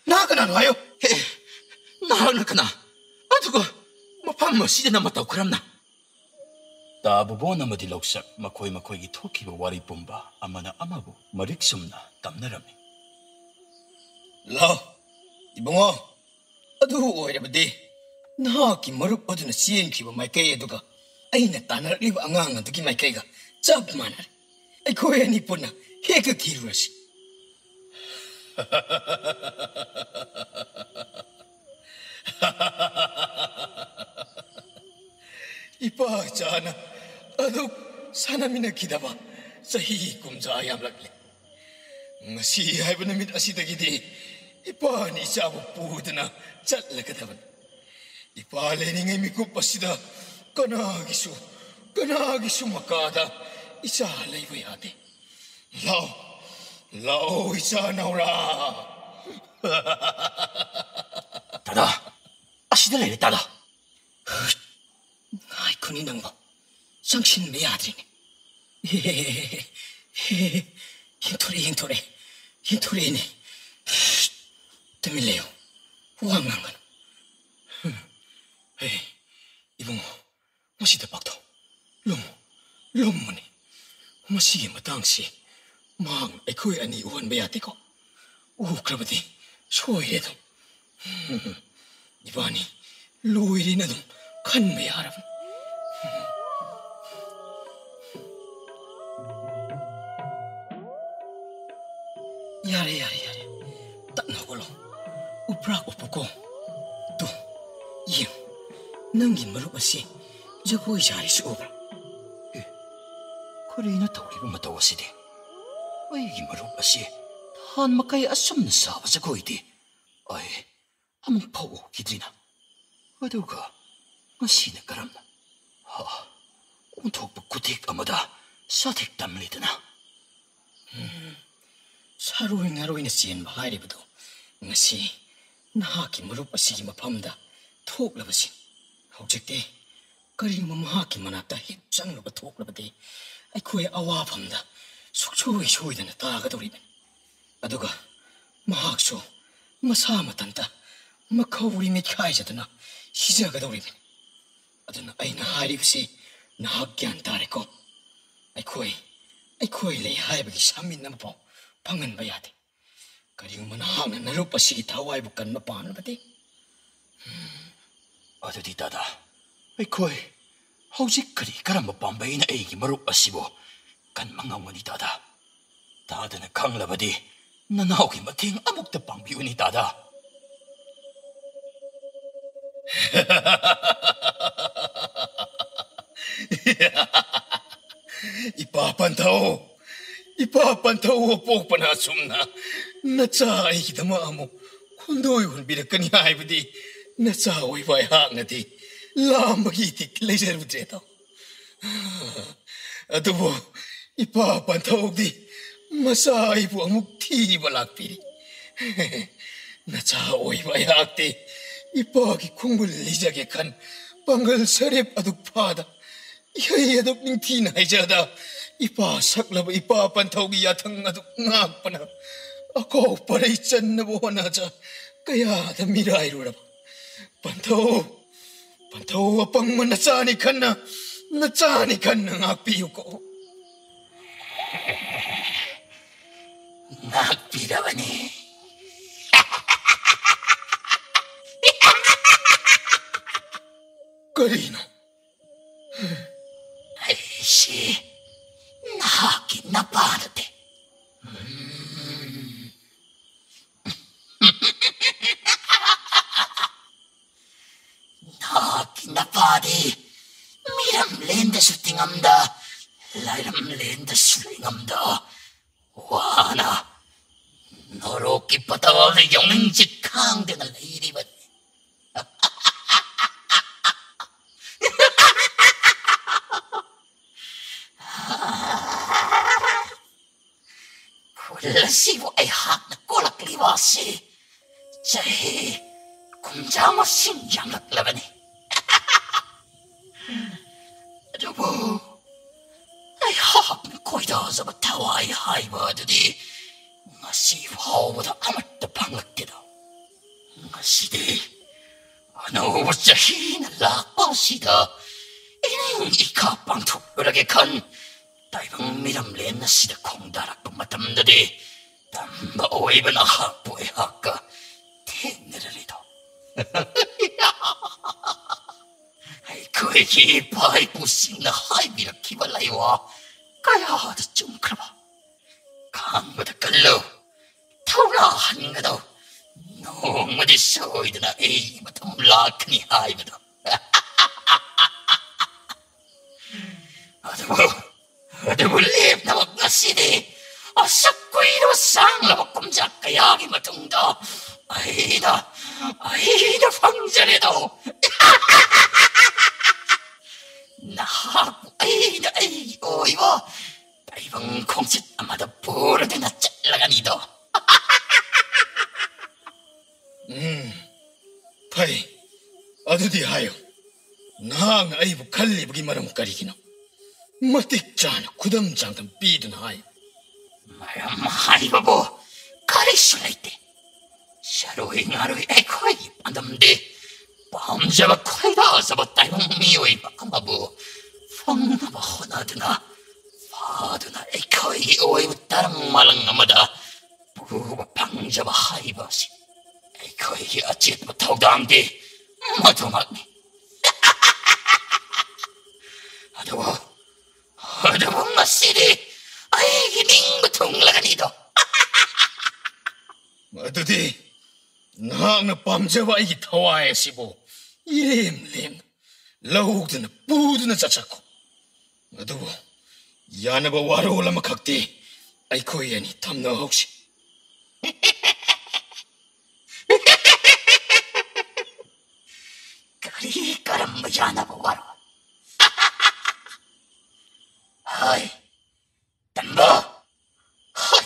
나가나요? 나가나? 아두고 뭐 시대나 맞다고 그럽나? 다부보 나머지 럭삭 마코이기 토키보 와리 뽐바 아마나 아마보 머릭솜나 땀나라미. 라 이봉아 아두 오이라버디 나기 머룩 어두나 시엔키보 마이케이에두가 아이나 따나리고 앙앙한 두기 마이케이가 짭마나래 아이코에 니뽀나 해그 기루라시 이빠잖아 아두 사나미나 기다봐 사히 꿈자 얌락래 ngasi haiba namit asidagidi ipa ni sabu pudana chatlakadaban ipa leningai mikup asida kanagi su makada isa laiba yade lao isa naura 다다 아시들레 다다. ai kuni nangba sangshin me yadrine hintore네 때밀래요 호황난간 이봉호 무시대 박도 롬무니 무시게 마당시 망 에코이 아니 우한 베야테고 오 그러버디 소이래도 이바니 로이리나도 칸메 하라분 야래 딱 나걸로 우프락 우프고 또 이응 능기 머루바시 저거이 자리시 오브라 그래나 더리고 마다와시디 아이기 머루바시 한마카이 아썸나 사바자 거이디 아무 파워 기드리나 어두가 마시네 까람나 온ꯊꯣꯛꯄ ꯈꯨꯊꯦꯛ ꯑꯃꯗ ꯁꯥꯊꯦꯛ ꯇꯝꯂꯤꯗꯅ ꯁꯥꯔꯣꯏ ꯉꯥꯔꯣꯏꯅ ꯆꯦꯟꯕ ꯍꯥꯏꯔꯤꯕꯗꯣ ꯉꯁꯤ ꯅꯍꯥꯛꯀꯤ ꯃꯔꯨꯞ ꯑꯁꯤꯒꯤ ꯃꯐꯝꯗ ꯊꯣꯛꯂꯕꯁꯤ ꯍꯧꯖꯤꯛꯇꯤ ꯀꯔꯤꯒꯨꯝꯕ ꯃꯍꯥꯛꯀꯤ ꯃꯅꯥꯛꯇ ꯍꯦꯛ ꯆꯪꯂꯨꯕ ꯊꯣꯛꯂꯕꯗꯤ ꯑꯩꯈꯣꯏ ꯑꯋꯥꯐꯝꯗ ꯁꯨꯛꯁꯣꯏ ꯁꯣꯏꯗꯅ ꯇꯥꯒꯗꯧꯔꯤꯕꯅꯤ ꯑꯗꯨꯒ ꯃꯍꯥꯛꯁꯨ ꯃꯁꯥ ꯃꯊꯟꯇ ꯃꯈꯧꯔꯤ ꯃꯤꯠꯈꯥꯏꯖꯗꯨꯅ ꯁꯤꯖꯒꯗꯧꯔꯤꯕꯅꯤ ꯑꯗꯨꯅ ꯑꯩꯅ ꯍꯥꯏꯔꯤꯕꯁꯤ ꯅꯍꯥꯛ ꯒ꯭ꯌꯥꯟ ꯇꯥꯔꯦꯀꯣ ꯑꯩꯈꯣꯏ ꯂꯩ ꯍꯥꯏꯕꯒꯤ ꯁꯥꯃꯤꯟ ꯑꯃꯐꯥꯎ ꯐꯪꯍꯟꯕ ꯌꯥꯗꯦ ꯀꯔꯤꯒꯨꯝꯕ ꯅꯍꯥꯛꯅ ꯅꯔꯨꯞ ꯑꯁꯤꯒꯤ ꯊꯋꯥꯏꯕꯨ ꯀꯟꯕ ꯄꯥꯝꯂꯕꯗꯤ ꯑꯗꯨꯗꯤ ꯗꯥꯗꯥ ꯑꯩꯈꯣꯏ ꯍꯧꯖꯤꯛ ꯀꯔꯤ ꯀꯔꯝꯕ ꯄꯥꯝꯕꯩꯅ ꯑꯩꯒꯤ ꯃꯔꯨꯞ ꯑꯁꯤꯕꯨ ꯀꯟꯕ ꯉꯝꯒꯅꯤ ꯗꯥꯗꯥ ꯗꯥꯗꯥꯅ ꯈꯪꯂꯕꯗꯤ ꯅꯅꯥꯎꯒꯤ ꯃꯇꯦꯡ ꯑꯃꯨꯛꯇ ꯄꯥꯡꯕꯤꯌꯨꯅꯤ ꯗꯥꯗꯥ 이빠 반타오 뽀뽀나 숨나 나짜 아이기다마 아무 콘도이 혼비르까니 하이브디 나짜 오이바이 하나디 라마기티 레저브제다 아두보 이빠 반타오디 마사이부 아묵 티발락비리 나짜 오이바이 하악디 이빠기 콩불 리자게 칸 방글 서랩 아둑 파다 야이 아둑 닝티나 이자다 이빠 삭라바 이빠 반타오기 야탕 아둑 ngakpana ako paray chan na buwan na dyan kaya damirayruraba Pantaw apang natsani ka na ngakpiyo ko ngakpirabani Karino ay si nahakin na panate Napadi, miram lenda sutingamda, lairam lenda sulingamda, wana, noroki patawal yung jikang de na lady ba? Kulasibo ay hak na kulak liwasi, jahe, kumjama sinjang laklabani. Adubo, ay hapon ko'y sa mataway haiba dadi. Ngasi wawada amat na pangakita. Ngasi di, ano sa hinalakpa sida. Ining ikapang tupurage kan. Taibang miramlen na sida kong darak pamatam dadi. Tamba oy ba na hapo ay haka. Tiniralito. Ko'y ipay pusing na haibirak kibalaywa. Kaya da jumkraba. Kang madakalo. Taurahan nga daw. Noong madisoy na ay matamlak ni haiba daw. Adamu lip na maglasini. Asak ko'y nasang lamakumjak kayagi matungda. Ay na pangzari daw. Nahapo ay oy mo. Taibang kongsit amada puro din na tiyalaga nito. Pai, ado di hayo. Nang ay bukali bagi maram karikino. Matik chan kudam jangtam pido na hayo. Maram hayo bo. Karisulite. Sharoy ngaroy ay ko'y pandamdi. Pamjaba ko'y da sa batayong miyoy pakamabu. Fangnabaho na duna. Fado na ay ko'y oy utarang malang amada. Buwa pangjaba haibasi. Ay ko'y achit matawdamdi. Matumagni. Adawo masidi. Ay hining matunglagan ito. Ado di, nang napamjawa ay tawae sibo. Ilim. Lahog na pudo na tsatsak ko. Ado, yana ba waro wala makakti. Ay ko yan itam na hokshi. Kari karam yana ba waro. 하이, 덤바, 하이,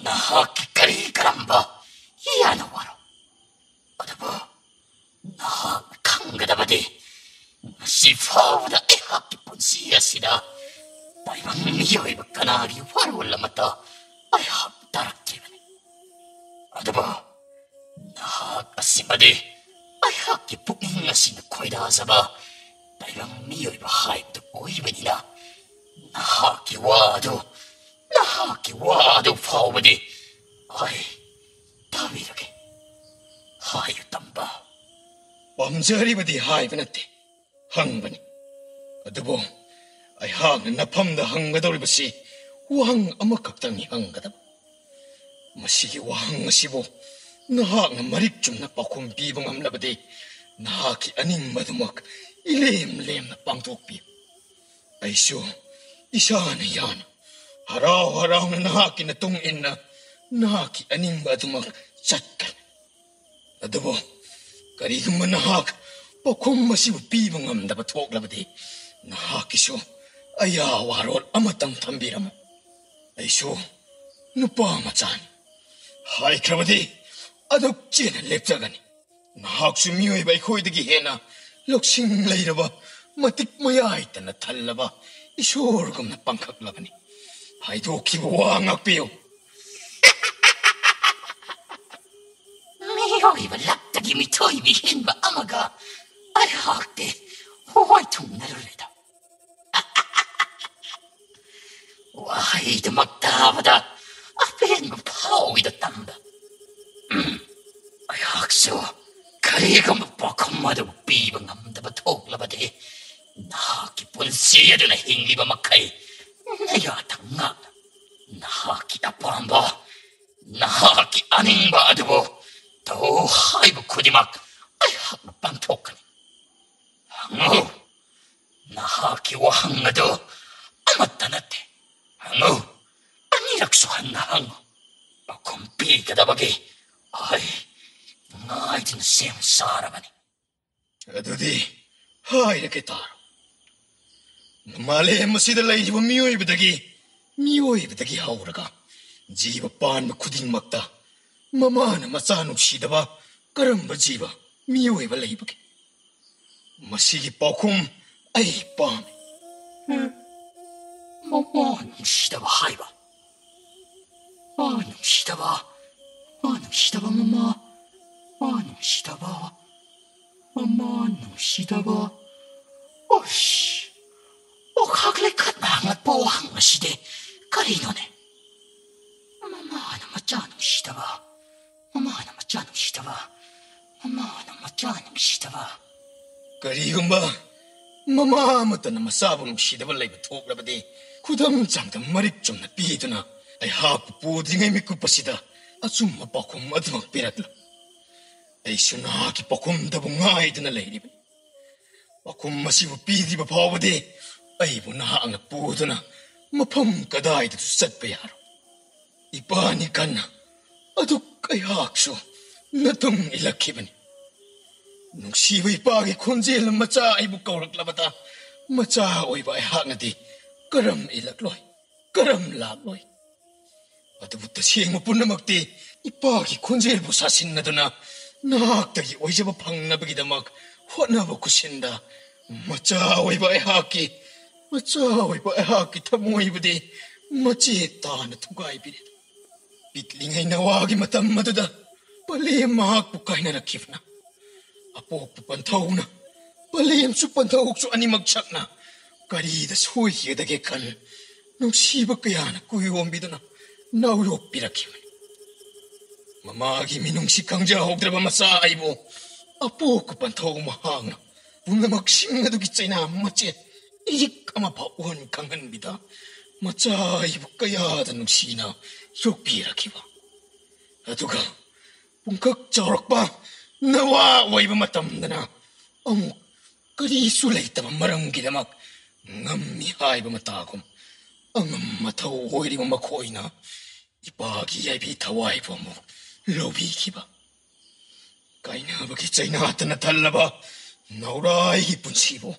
나하키 까리 까람바, 이하노와로. 어다보, 나하 강가다바디, 시파우다 에하키 본시야시다. 다이방 미요이바 까나리 와르올라마타, 아야 다락기바니. 어다보, 나하 까시바디, 아야키 북잉나시는 코이다하사바, 다이방 미요이바 하이브도 오이바니나. 나하키 와도 파오바디, 아이, 다비르게, 하유 땀바. 범저리바디 하이브나테, 항바니. 어드보, 아이항 나팜다 항가돌이바시, 우항 아마각당이 항가다. 마시기 우항 마시보, 나항 마릭좀 나빠콤 비방함라바디, 나하키 아닝 마두막, 일렘렘 나빵독비. 아이쇼, 이샤나 야나. Haraw-haraw na nahaki na tungin na nahaki aning ba dumak satkan. Adabo, karigam man nahak, pakum masibupibang am dapat huwag labadi. Nahaki siyo, ayawarol amatang tambiramo. Ay siyo, nupamatsan. Hay krabadi, adok china leptagani. Nahak sumiyo iba'y ko'y dagihena, loksing layraba, matikmayay ta na talaba, isurgam na pangkaklagani. Haydo kibuwangak piyo. 미호이바 랍다기 미토이비 힌바 아마가 아야학대 호화이통 나르레다. 와이드 막다바다 앞에 거 파오이다 땀바. 아야학소 그리가 먹박한마도 비방 암다바 톡라바데 나기 본시야르나 힝리바 막하이 내가 당나 나기 나빠한바 나기 아닌바 아드보 더 하이브 코디막 아야 빵톡하니 항우 나하기와 항아도 아맞다 나테 항우 아니락수 한나 항우 콤피 가다바기 아이 나이든 셈 사람아니 Adudi, 이렇게 따로. 말에 무시들라 이집어 미오이브다기 하오라가 지바 빤마 쿠딩 막다 마마나 마사누 시다바 까름바 지바 미오이바 레이바게 마시기 빠쿰 아이 빰 마마는 시다바 하이바 마는 시다바 마마 마는 시다바 마마는 시다바 오씨 가글레 칸나가 보항마 시대 까리노네 마마는 맞자는 시다바 마마는 맞자는 시다바 마마는 맞자는 시다바 그리금바 마마무따나 마사부는 시다바 레이바 톡라바디 구담 잠담 마릭 좀나 삐드나 아이 하프 보딩에 미쿠빠시다 아줌마 빠쿰 마드막 삐라틀라 아이 슈나기 빠쿰 다봉아이드나 레이리바 빠쿰 마시부 삐디바 파오바디 아이보 나항나 뿌드나 마펌 까다이드 삿베야로 이빠니 깐나 아둑 까야악쇼 나통 일라키바니 농시바 이빠기 콘젤 마차 아이보 까오락라바다 마차 오이바 아이항나디 까람 일락로이 까람 락로이 아드부터 시행모 뿐나막디 이빠기 콘젤보 사신나도나 나악다기 오이자바 팡나바기다 막 화나보고 신다 마차 오이바 아이하기 마차오이바 아하키 타모이브디 마치 따나 투가이비레 비틀링이 나와기 마탐 마두다 빨리 마학부 카이나라 키프나 아포프 판타우나 빨리 수판 타옥수 아니 막착나 까리다 소이히다게 칸 농시바까야나 꾸이옴비드나 나우요 비라키만 마마기 미농시 강자 혹드라바 마사 아이보 아포크 판타우 마항나 분나막 싱나도 기짜이나 마치 이 까마파 원 강한비다 마차 이북가야다는 시나 욕비라기바 아두가 bun각 저럭바 나와 와이바 마탐다나 어묵 그리 술레이따마 마랑기다막 ngammi 하이바 마타곰 엉엄 마타 오이리마 마코이나 이바기 야이비 타와이바 뭐 로비기바 가이나 바기 짜이나 아따나 달라바 나우라이 분시보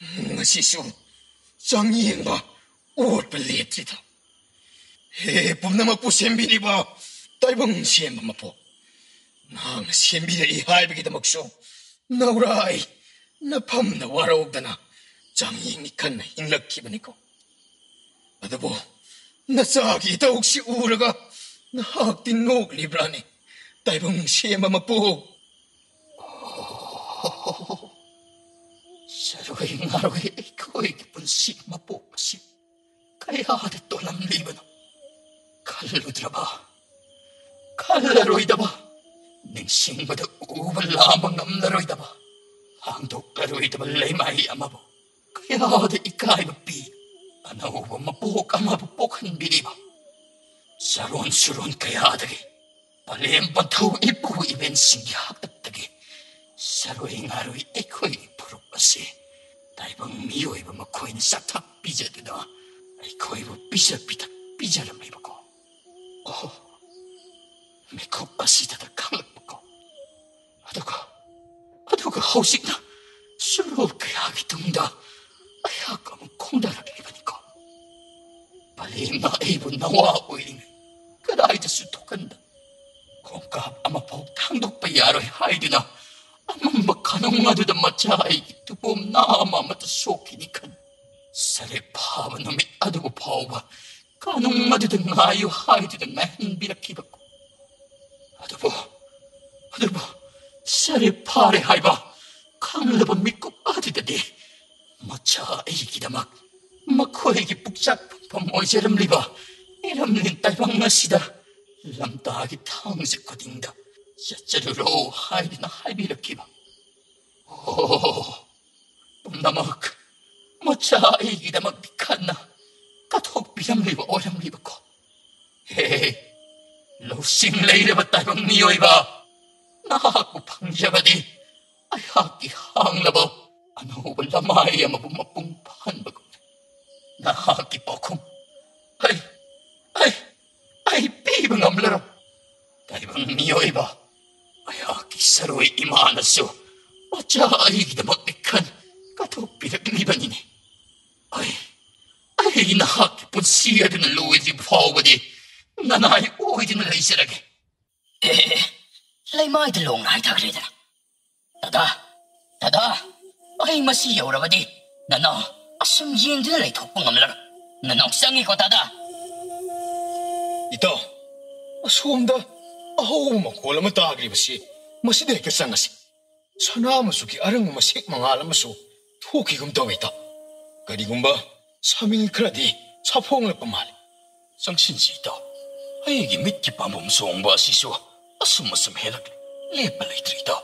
ngasisu 짱이행바 오르블레트리다. 해 봄나마포 셈비리바 딸봉 셈바마포. 낭 셈비리 하이비기다 먹쇼. 나우라이 나 밤나 와라옥다나 짱이행이 칸나 잉락기바니고. 아다보 나 싹이 더욱시 우르가 나 학딘 녹리브라니 딸봉 셈바마포. Saroy ngaroy ikaw ay kipunsik mapupasi. Kaya dito ng liban. Kaludra ba? Kalaroy da ba? Ningsing ba da ubal lamang ng laroy da ba? Ang doklaroy da ba lay may amabo. Kaya da ikay mapi. Ano ba mapuk ang mapupukan biliba? Saron-suron kaya dagi. Palimpataw ipu ibensing yakatagi. Saroy ngaroy ikaw ay purupasi. Taibang miyoy ba makoy na satak pija doon ay ko'y ba pija-pita pija lang may bako. Oh, may kupasi tatakangag bako. Ato ka hausik na surol kaya kitungda ay haka mong kong daragiliban ko. Palim na ibon na waoy kaday na sutukan da. Kung kahap amapawag tangdok payaroy hay doon na amang makanong nga doon ang matyahay itubom na mamatasokin ikan. Saripaman na may adobo pawa kanong nga doon ang ngayo hay doon ang mahin binakibak ko. Adobo, saripare hay ba? Kang labang mikop adidadi. Matyahay kidamak, makoy kipuksak pamoy sa ramliba. Iramlin tayo nga sida. Lamtagi tang sa kodingda. Sacharuro hay na hay bilakiba. Oh, pumdamak. Matyahay kidamak dikan na. Katok bilamliba o ramliba ko. Hey, lusing layla ba tayong niyoy ba? Nakakupang yabadi. Ay hakihang labaw. Ano ba lamay ang mapumapungpahan ba ko? Nakakipaw kong. Ay, bibang amlaro. Taibang niyoy ba? Ay hakisaroy imanaso. Matyahay kidamak dikan. Katok bilagliban ini. Ay, nakakipon siya din ang luwid yung pawadi. Nanay, uwi din ang laisirag. Lay may dalong na itagri na. Tada, ay masiyaw ra ba di? Nanaw, asam yin din na lay topang amlar. Nanaw, sangi ko tada. Ito, asumda, aho makula matagri ba si? Masiday ka sangas. Sana masuki arang masik mangalam maso. Tuki kum daw ito. Kadi kumba, saming kradi, sapong na pamali. Sangsinsi ito. Ay gimit ki pamumsong ba siso. Asumasam helak. Lepalay trito.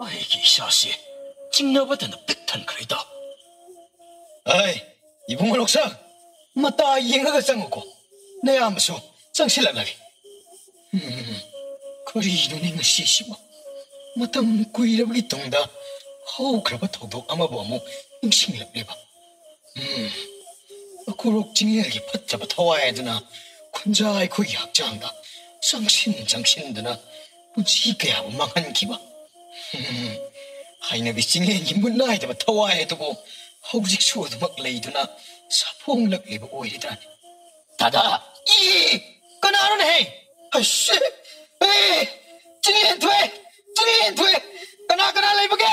Ay kisasi. Tingnabatan na pitan krito. Ay, ibong maloksak. Matayeng agasang ko. Nayamaso, sang sila lagi. Karino ni nga sisi mo. Matang kuirab itong da. How krabat hogdok amabo mo. Ingsing labliba. Akurok tingiyagi patjabat hawaya duna. kun자의 그 약장다. 정신드나 무지 그야 망한 기봐. 하이나 비싱에 인문 나이다 타와에 두고 허구직 수어도 막 레이드나 사포응력 리브 오일이다니. 다다 이 그나는 해. 아씨 에이 징인 돼 그나 레이브게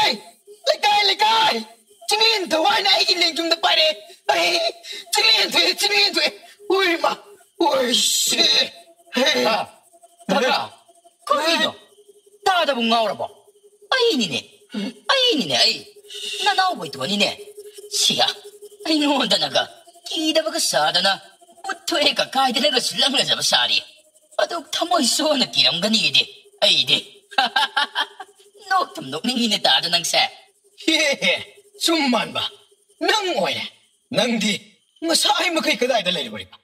레이카이 징인 더와이나 이긴 랭중도 빠래. 에이 징인 돼 오일마 오이씨 다다 거기도 다다 bunga ba ay nine ay nanaw ba ito nine siya ay ngonda naga kida baga sada na buto ka kahit naga silang na sa sari adog tamoy so na kirang ganidi ay di nok ning tada nang sa summan ba nang oy nang di masay makay kaday dalay bari ba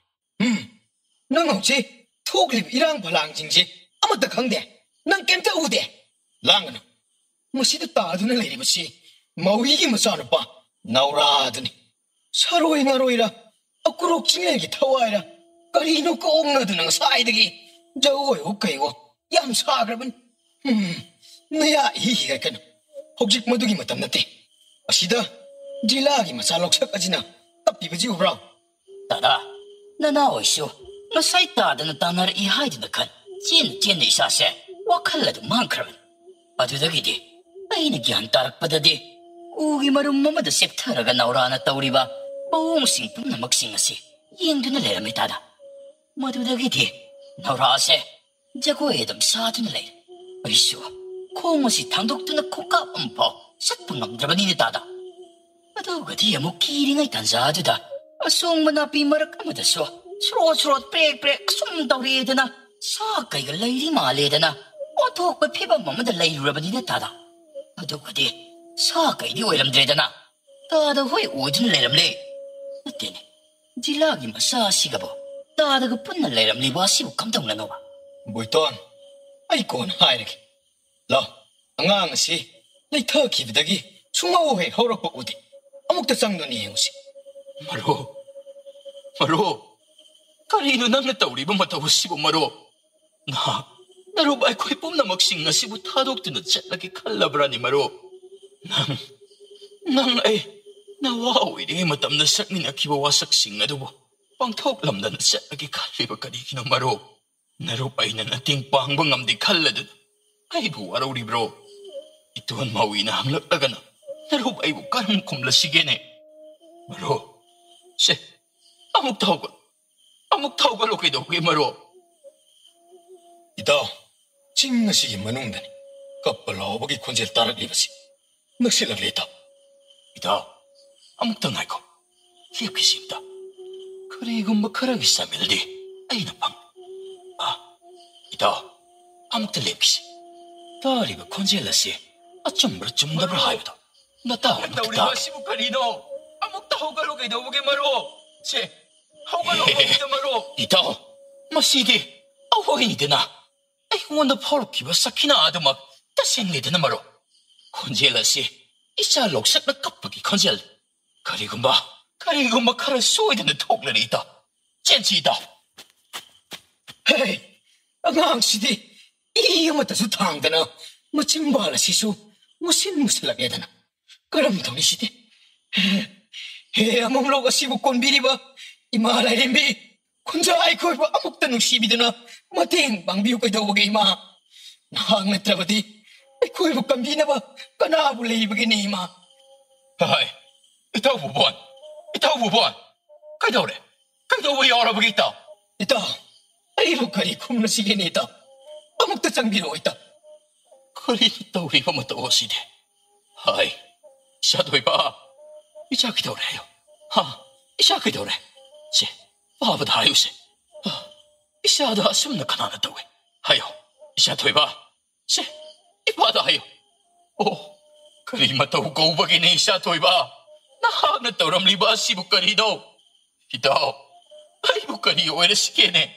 nang 혹시 토글립 이랑 발랑 징지 아무도 강대 난 겜타 우대 랑은 무시도 따드는 레리버시 마위기 무사는 봐 나오라더니 서로의 나로이라 앞구로 징내기 타와이라 까리노 꼭 넣어두는 사이득이 저거요 웃겨이고 얌사 그러면 너야 이기가 있거든 혹시 모두기 못함났대 아시다 질라기 마살록사까지나 ꯇꯞꯄꯤꯕꯁꯤ ꯎꯕ꯭ꯔꯥ? ꯇꯥꯗ ꯅꯅꯥ ꯑꯣꯏꯁꯨ ꯉꯁꯥꯏ ꯇꯥꯗꯅ ꯇꯥꯟꯅꯔꯛꯏ ꯍꯥꯏꯗꯨꯅ ꯈꯟ ꯆꯦꯟꯅ ꯏꯁꯥꯁꯦ ꯋꯥꯈꯜ ꯑꯗꯨ ꯃꯥꯡꯈ꯭ꯔꯕꯅꯤ. ꯑꯗꯨꯗꯒꯤꯗꯤ ꯑꯩꯅ ꯒ꯭ꯌꯥꯟ ꯇꯥꯔꯛꯄꯗꯗꯤ ꯎꯒꯤ ꯃꯔꯨꯝ ꯑꯃꯗ ꯆꯦꯞꯊꯔꯒ ꯅꯥꯎꯔꯥꯅ ꯇꯧꯔꯤꯕ ꯃꯑꯣꯡꯁꯤꯡ ꯄꯨꯝꯅꯃꯛꯁꯤꯡ ꯑꯁꯤ ꯌꯦꯡꯗꯨꯅ ꯂꯩꯔꯝꯃꯤ ꯇꯥꯗ. ꯃꯗꯨꯗꯒꯤꯗꯤ ꯅꯥꯎꯔꯥꯁꯦ ꯖꯒꯣꯏ ꯑꯗꯨꯝ ꯁꯥꯗꯨꯅ ꯂꯩꯔꯦ. ꯑꯩꯁꯨ ꯈꯣꯡ ꯑꯁꯤ ꯊꯥꯡꯗꯣꯛꯇꯨꯅ ꯈꯣꯡꯀꯥꯞ ꯑꯃꯐꯥꯎ ꯆꯠꯄ ꯉꯝꯗ꯭ꯔꯕꯅꯤꯅꯦ ꯇꯥꯗ. ꯑꯗꯨꯒꯗꯤ ꯑꯃꯨꯛ ꯀꯤꯔꯤꯉꯩ ꯇꯥꯟꯖꯥ ꯑꯗꯨꯗ ꯑꯁꯣꯡꯕ ꯅꯥꯄꯤ ꯃꯔꯛ ꯑꯃꯗꯁꯨ ꯁ꯭ꯔꯣꯠ ꯄ꯭ꯔꯦꯛ ꯑꯁꯨꯝ ꯇꯧꯔꯦꯗꯅ ꯁꯥ ꯀꯩꯒ ꯂꯩꯔꯤ ꯃꯥꯜꯂꯦꯗꯅ ꯑꯣꯟꯊꯣꯛꯄ ꯐꯤꯕꯝ ꯑꯃꯗ ꯂꯩꯔꯨꯔꯕꯅꯤꯅ ꯇꯥꯗ. ꯑꯗꯨꯒꯗꯤ ꯁꯥ ꯀꯩꯗꯤ ꯑꯣꯏꯔꯝꯗ꯭ꯔꯦꯗꯅ ꯇꯥꯗ ꯍꯣꯏ ꯑꯣꯏꯗꯨꯅ ꯂꯩꯔꯝꯂꯦ. ꯅꯠꯇꯦꯅꯦ, ꯖꯤꯂꯥꯒꯤ ꯃꯆꯥ ꯑꯁꯤꯒꯕꯨ ꯇꯥꯗꯒ ꯄꯨꯟꯅ ꯂꯩꯔꯝꯂꯤꯕ ꯑꯁꯤꯕꯨ ꯀꯝꯗꯧꯅꯅꯣꯕ? ꯕꯣꯏꯇꯣꯟ, ꯑꯩ ꯀꯣꯟꯅ ꯍꯥꯏꯔꯒꯦ. ꯂꯥꯎ, ꯑꯉꯥꯡ ꯑꯁꯤ ꯂꯩꯊꯈꯤꯕꯗꯒꯤ ꯁꯨꯡꯍꯧ ꯍꯦꯛ ꯍꯧꯔꯛꯄ ꯎꯗꯦ. ꯑꯃꯨꯛꯇ ꯆꯪꯗꯨꯅ ꯌꯦꯡꯉꯨꯁꯤ. ꯃꯔꯣ, ꯀꯔꯤꯅꯣ ꯅꯪꯅ ꯇꯧꯔꯤꯕ ꯃꯇꯧ ꯑꯁꯤꯕꯨ ꯃꯔꯣ? ꯅꯔꯨꯞ ꯑꯩꯈꯣꯏ ꯄꯨꯝꯅꯃꯛꯁꯤꯡ ꯑꯁꯤꯕꯨ ꯊꯥꯗꯣꯛꯇꯨꯅ ꯆꯠꯂꯒꯦ ꯈꯜꯂꯕ꯭ꯔꯥꯅꯤ ꯃꯔꯣ? ꯅꯪ ꯑꯩ ꯅꯋꯥ ꯑꯣꯏꯔꯤꯉꯩ ꯃꯇꯝꯗ ꯁꯛꯃꯤꯟꯅꯈꯤꯕ ꯋꯥꯁꯛꯁꯤꯡ ꯑꯗꯨꯕꯨ ꯄꯥꯡꯊꯣꯛꯂꯝꯗꯅ ꯆꯠꯂꯒꯦ ꯈꯜꯂꯤꯕ ꯀꯔꯤꯒꯤꯅꯣ ꯃꯔꯣ? ꯅꯔꯨꯞ ꯑꯩꯅ ꯃꯇꯦꯡ ꯄꯥꯡꯕ ꯉꯝꯗꯦ ꯈꯜꯂꯗꯨꯅ ꯑꯩꯕꯨ ꯋꯥꯔꯧꯔꯤꯕ꯭ꯔꯣ? ꯏꯇꯣꯟ ꯃꯥꯎꯏꯅ ꯍꯪꯂꯛꯂꯒꯅ ꯅꯔꯨꯞ ꯑꯩꯕꯨ ꯀꯔꯝ ꯈꯨꯝꯂꯁꯤꯒꯦꯅꯦ? ꯃꯔꯣ, ꯁꯦ ꯑꯃꯨꯛ ꯊꯧꯒꯠꯂꯣ ꯀꯩꯗꯧꯒꯦ ꯃꯔꯣ? ꯏꯇꯥꯎ, ꯆꯤꯡ ꯑꯁꯤꯒꯤ ꯃꯅꯨꯡꯗꯅꯤ ꯀꯞꯄ ꯂꯥꯎꯕꯒꯤ ꯈꯣꯟꯖꯦꯜ ꯇꯥꯔꯛꯂꯤꯕꯁꯤ. ꯅꯛꯁꯤꯜꯂꯛꯂꯦ ꯏꯇꯥꯎ. ꯏꯇꯥꯎ, ꯑꯃꯨꯛꯇ ꯉꯥꯏꯈꯣ. ꯂꯦꯞꯈꯤꯁꯤ ꯑꯝꯇ. ꯀꯔꯤꯒꯨꯝꯕ ꯈꯔꯒꯤ ꯆꯥꯃꯤꯜꯗꯤ ꯑꯩꯅ ꯐꯪ. ꯏꯇꯥꯎ, ꯑꯃꯨꯛꯇ ꯂꯦꯞꯈꯤꯁꯤ. ꯇꯥꯔꯤꯕ ꯈꯣꯟꯖꯦꯜ ꯑꯁꯤ ꯑꯆꯨꯝꯕ꯭ꯔꯥ ꯆꯨꯝꯗꯕ꯭ꯔꯥ ꯍꯥꯏꯕꯗꯣ ꯅꯇꯥꯎ ꯑꯃꯨꯛꯇ ꯇꯥꯒꯦ. ꯑꯁꯤꯕꯨ ꯀꯔꯤꯅꯣ? ꯑꯃꯨꯛꯇ ꯍꯧꯒꯠꯂꯣ ꯀꯩꯗꯧꯕꯒꯦ ꯃꯔꯣ? ꯁꯦ, ꯍꯧꯒꯠꯂꯣ ꯃꯔꯣ. ꯏꯇꯥꯎ, ꯃꯁꯤꯗꯤ ꯑꯍꯣꯏꯅꯤꯗꯅ ꯑꯩꯉꯣꯟꯗ ꯐꯥꯎꯔꯛꯈꯤꯕ ꯁꯈꯤꯅꯥ ꯑꯗꯨꯃꯛ ꯇꯁꯦꯡꯂꯦꯗꯅ ꯃꯔꯣ. ꯈꯣꯟꯖꯦꯜ ꯑꯁꯤ ꯏꯆꯥ ꯂꯧꯁꯛꯅ ꯀꯞꯄꯒꯤ ꯈꯣꯟꯖꯦꯜ. ꯀꯔꯤꯒꯨꯝꯕ ꯈꯔ ꯁꯣꯏꯗꯅ ꯊꯣꯛꯂꯔꯤ ꯏꯇꯥꯎ. ꯆꯦꯟꯁꯤ ꯏꯇꯥꯎ. ꯍꯦ, ꯑꯉꯥꯡꯁꯤꯗꯤ ꯏ ꯑꯃꯠꯇꯁꯨ ꯊꯥꯡꯗꯅ ꯃꯆꯤꯟꯕꯥꯜ ꯑꯁꯤꯁꯨ ꯃꯨꯁꯤꯜꯂꯛꯑꯦꯗꯅ. ꯀꯔꯝ ꯇꯧꯅꯤ ꯁꯤꯗꯤ? ꯍꯦ, ꯑꯃꯝꯂꯣꯛ ꯑꯁꯤꯕꯨ ꯀꯣꯟꯕꯤꯔꯤꯕ ꯏꯃꯥ ꯂꯥꯏꯔꯦꯝꯕꯤ, ꯈꯨꯟꯖꯥ ꯑꯩꯈꯣꯏꯕꯨ ꯑꯃꯨꯛꯇ ꯅꯨꯡꯁꯤꯕꯤꯗꯨꯅ ꯃꯇꯦꯡ ꯄꯥꯡꯕꯤꯌꯨ ꯀꯩꯗꯧꯕꯒꯦ ꯏꯃꯥ? ꯅꯍꯥꯛ ꯅꯠꯇ꯭ꯔꯕꯗꯤ ꯑꯩꯈꯣꯏꯕꯨ ꯀꯟꯕꯤꯅꯕ ꯀꯅꯥꯕꯨ ꯂꯩꯕꯒꯦꯅꯦ ꯏꯃꯥ? ꯏꯇꯥꯎ ꯕꯨꯕꯣꯟ, ꯀꯩꯗꯧꯕ ꯌꯥꯎꯔꯕꯒꯦ ꯏꯇꯥꯎ? ꯏꯇꯥꯎ, ꯑꯩꯕꯨ ꯀꯔꯤ ꯈꯨꯝꯅꯁꯤꯒꯦꯅꯦ ꯏꯇꯥꯎ? ꯑꯃꯨꯛꯇ ꯆꯪꯕꯤꯔꯛꯑꯣ ꯏꯇꯥꯎ. ꯀꯔꯤꯅ ꯇꯧꯔꯤꯕ ꯃꯇꯧ ꯑꯁꯤꯗꯤ? ꯏꯆꯥ ꯊꯣꯏꯕ, 이자 그대로래요. 이자 그대로래. 제 아버다 하유세. 이샤도 아쉬운 가난하다고 해. 하여 이샤 도해봐. 제 이바다 하여. 오 그리 맞다고 고우박이네 이샤 도해봐. 나 하나 떠럼 리바 시부까리도. 이다오 아이부까리 오해를 시키네.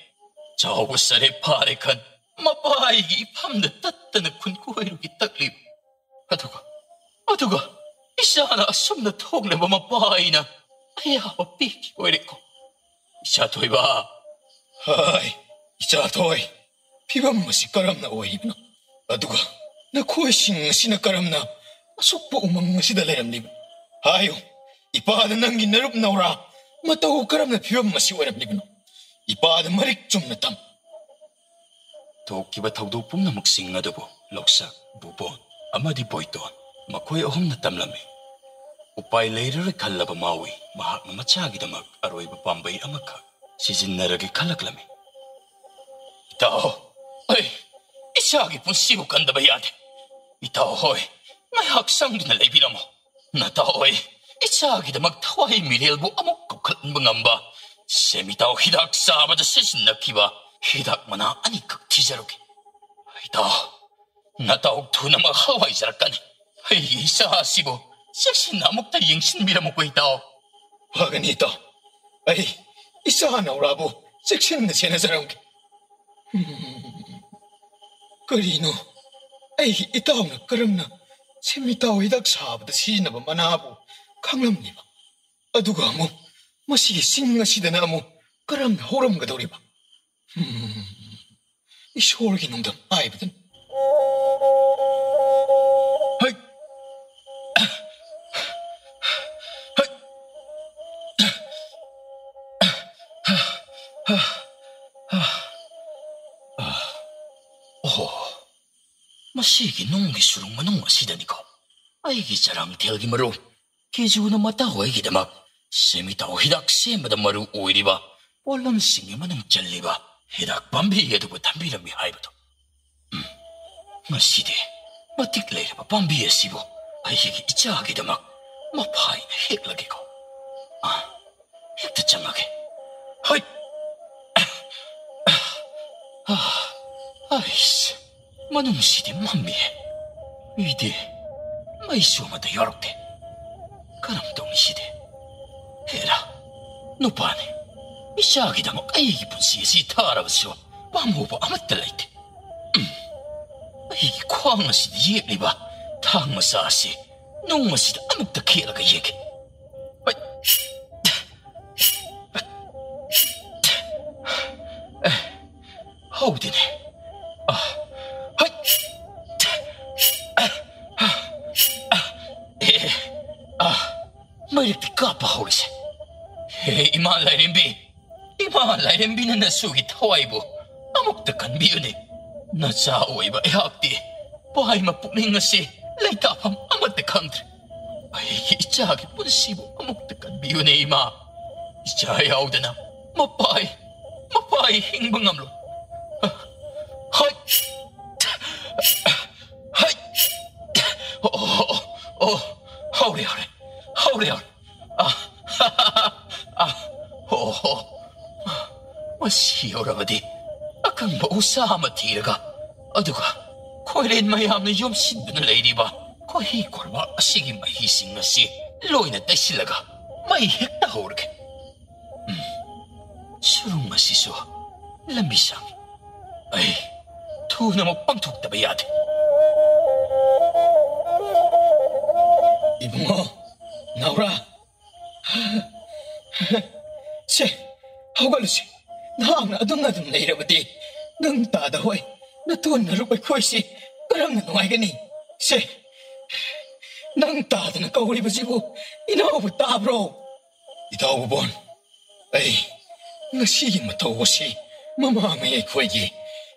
저부살에 파래칸 마빠이기 밤늦 따뜻한 군고해루기 딱립. 아두가 이샤나 숨나 톡내봐 마빠이나 아야와 삐기고 이랬고. 이샤 도해봐. 하이 이자 도이 피밤맛이 까람나 오이브나. 아두가 나 코이싱시나 까람나 속보 우망맛이 달래람리브. 하요 이빠는 남긴 나룹 나오라. 마따오 까람나 피밤맛이 오이람리브나. 이빠는 마릭 좀 나탐. 도끼바 타우도 뿜나 먹싱 나도보 럭삭 부본 아마디 보이돈 마코이 어홈나 땀라메. 우빠이 레이르를 칼라바 마우이 마학나 마차기다막 아로이바 밤바이 아마카 시진나르게 칼라클라메. 이따오 어이 이샤기 분시고 간다바 야데. 이따오 호이 나 학상리나 레비라모 나따오이 이샤기다막 타와이 미렐부 아목고 칼은방암바 세미따오 히닥 사바다 세신나키바 히닥 마나 아니 극티자로게. 이따오 나따오 두나막 하와이 자락가네. 이샤시보 섹시 나목다 잉신 미라먹고 있다오. 화근이 있다. 아이 이사 나오라고 섹시는 세는 사람게. 그리노 아이 이따오나 그럼나 세미따오 히닥 사바다 시나바 마나부 강람니바. 아두가 뭐 마시기 싱나시드나 뭐 그럼나 호람가 도리바. 이 쇼르기 농담 아이거든. Masigi nung gisurong manung asidan ko. Ay gijarang telgi maru. Keju na mataw ay gidamak. Semitaw hidak semada maru uwi ba? Walang singi manung jalli ba? Hidak pambi edu ko tambilang bihay ba to? Masidi, matiklay na pa pambi esibo. Ay higi icha gidamak. Mapay na hik lagi ko. Hik ta chamake. Hay! Ayos. Manung sidi mambi. Ide, may sumata yorokte. Karamdong sidi. Hera, nupane. Isagi damak ayigi pun si tarabasyo. Pamu ba amat talaite. Ayigi kwang sidi yekli ba? Tang masasi. Nung masida amuk takira ka yek. Hold it. May nagtikapa ho isa. Ima layrimbi na nasugit haway bo. Amok takan biyon eh. Nasaway ba ihakti. Bahay mapuning nga si laytapam amat na country. Ay ichagi po na sibo amok takan biyon eh ima. Ichayaw da na. Mapay hingbang amlo. Hay! Hay! Howdy. Masiyawrabadi. Akang mausama tiraga. Aduga, koilen mayam na yum sindu na lady ba? Kohi korba asigi mahising na si loy na taysilaga. May hekta horge. Surong masiso. Lambisang. Ay, tu na magpangtuk tabayad. Ibungo, Naura. Se, hawgalusi. Naang na adong nairabadi. Nang tadahoy. Natuan na rupay ko si. Karang nanungay gani. Se, nang tada na kahuli ba sibo. Inaabot ta bro. Itaw bon. Ay, ngasigin matawa si. Mamamay ko ay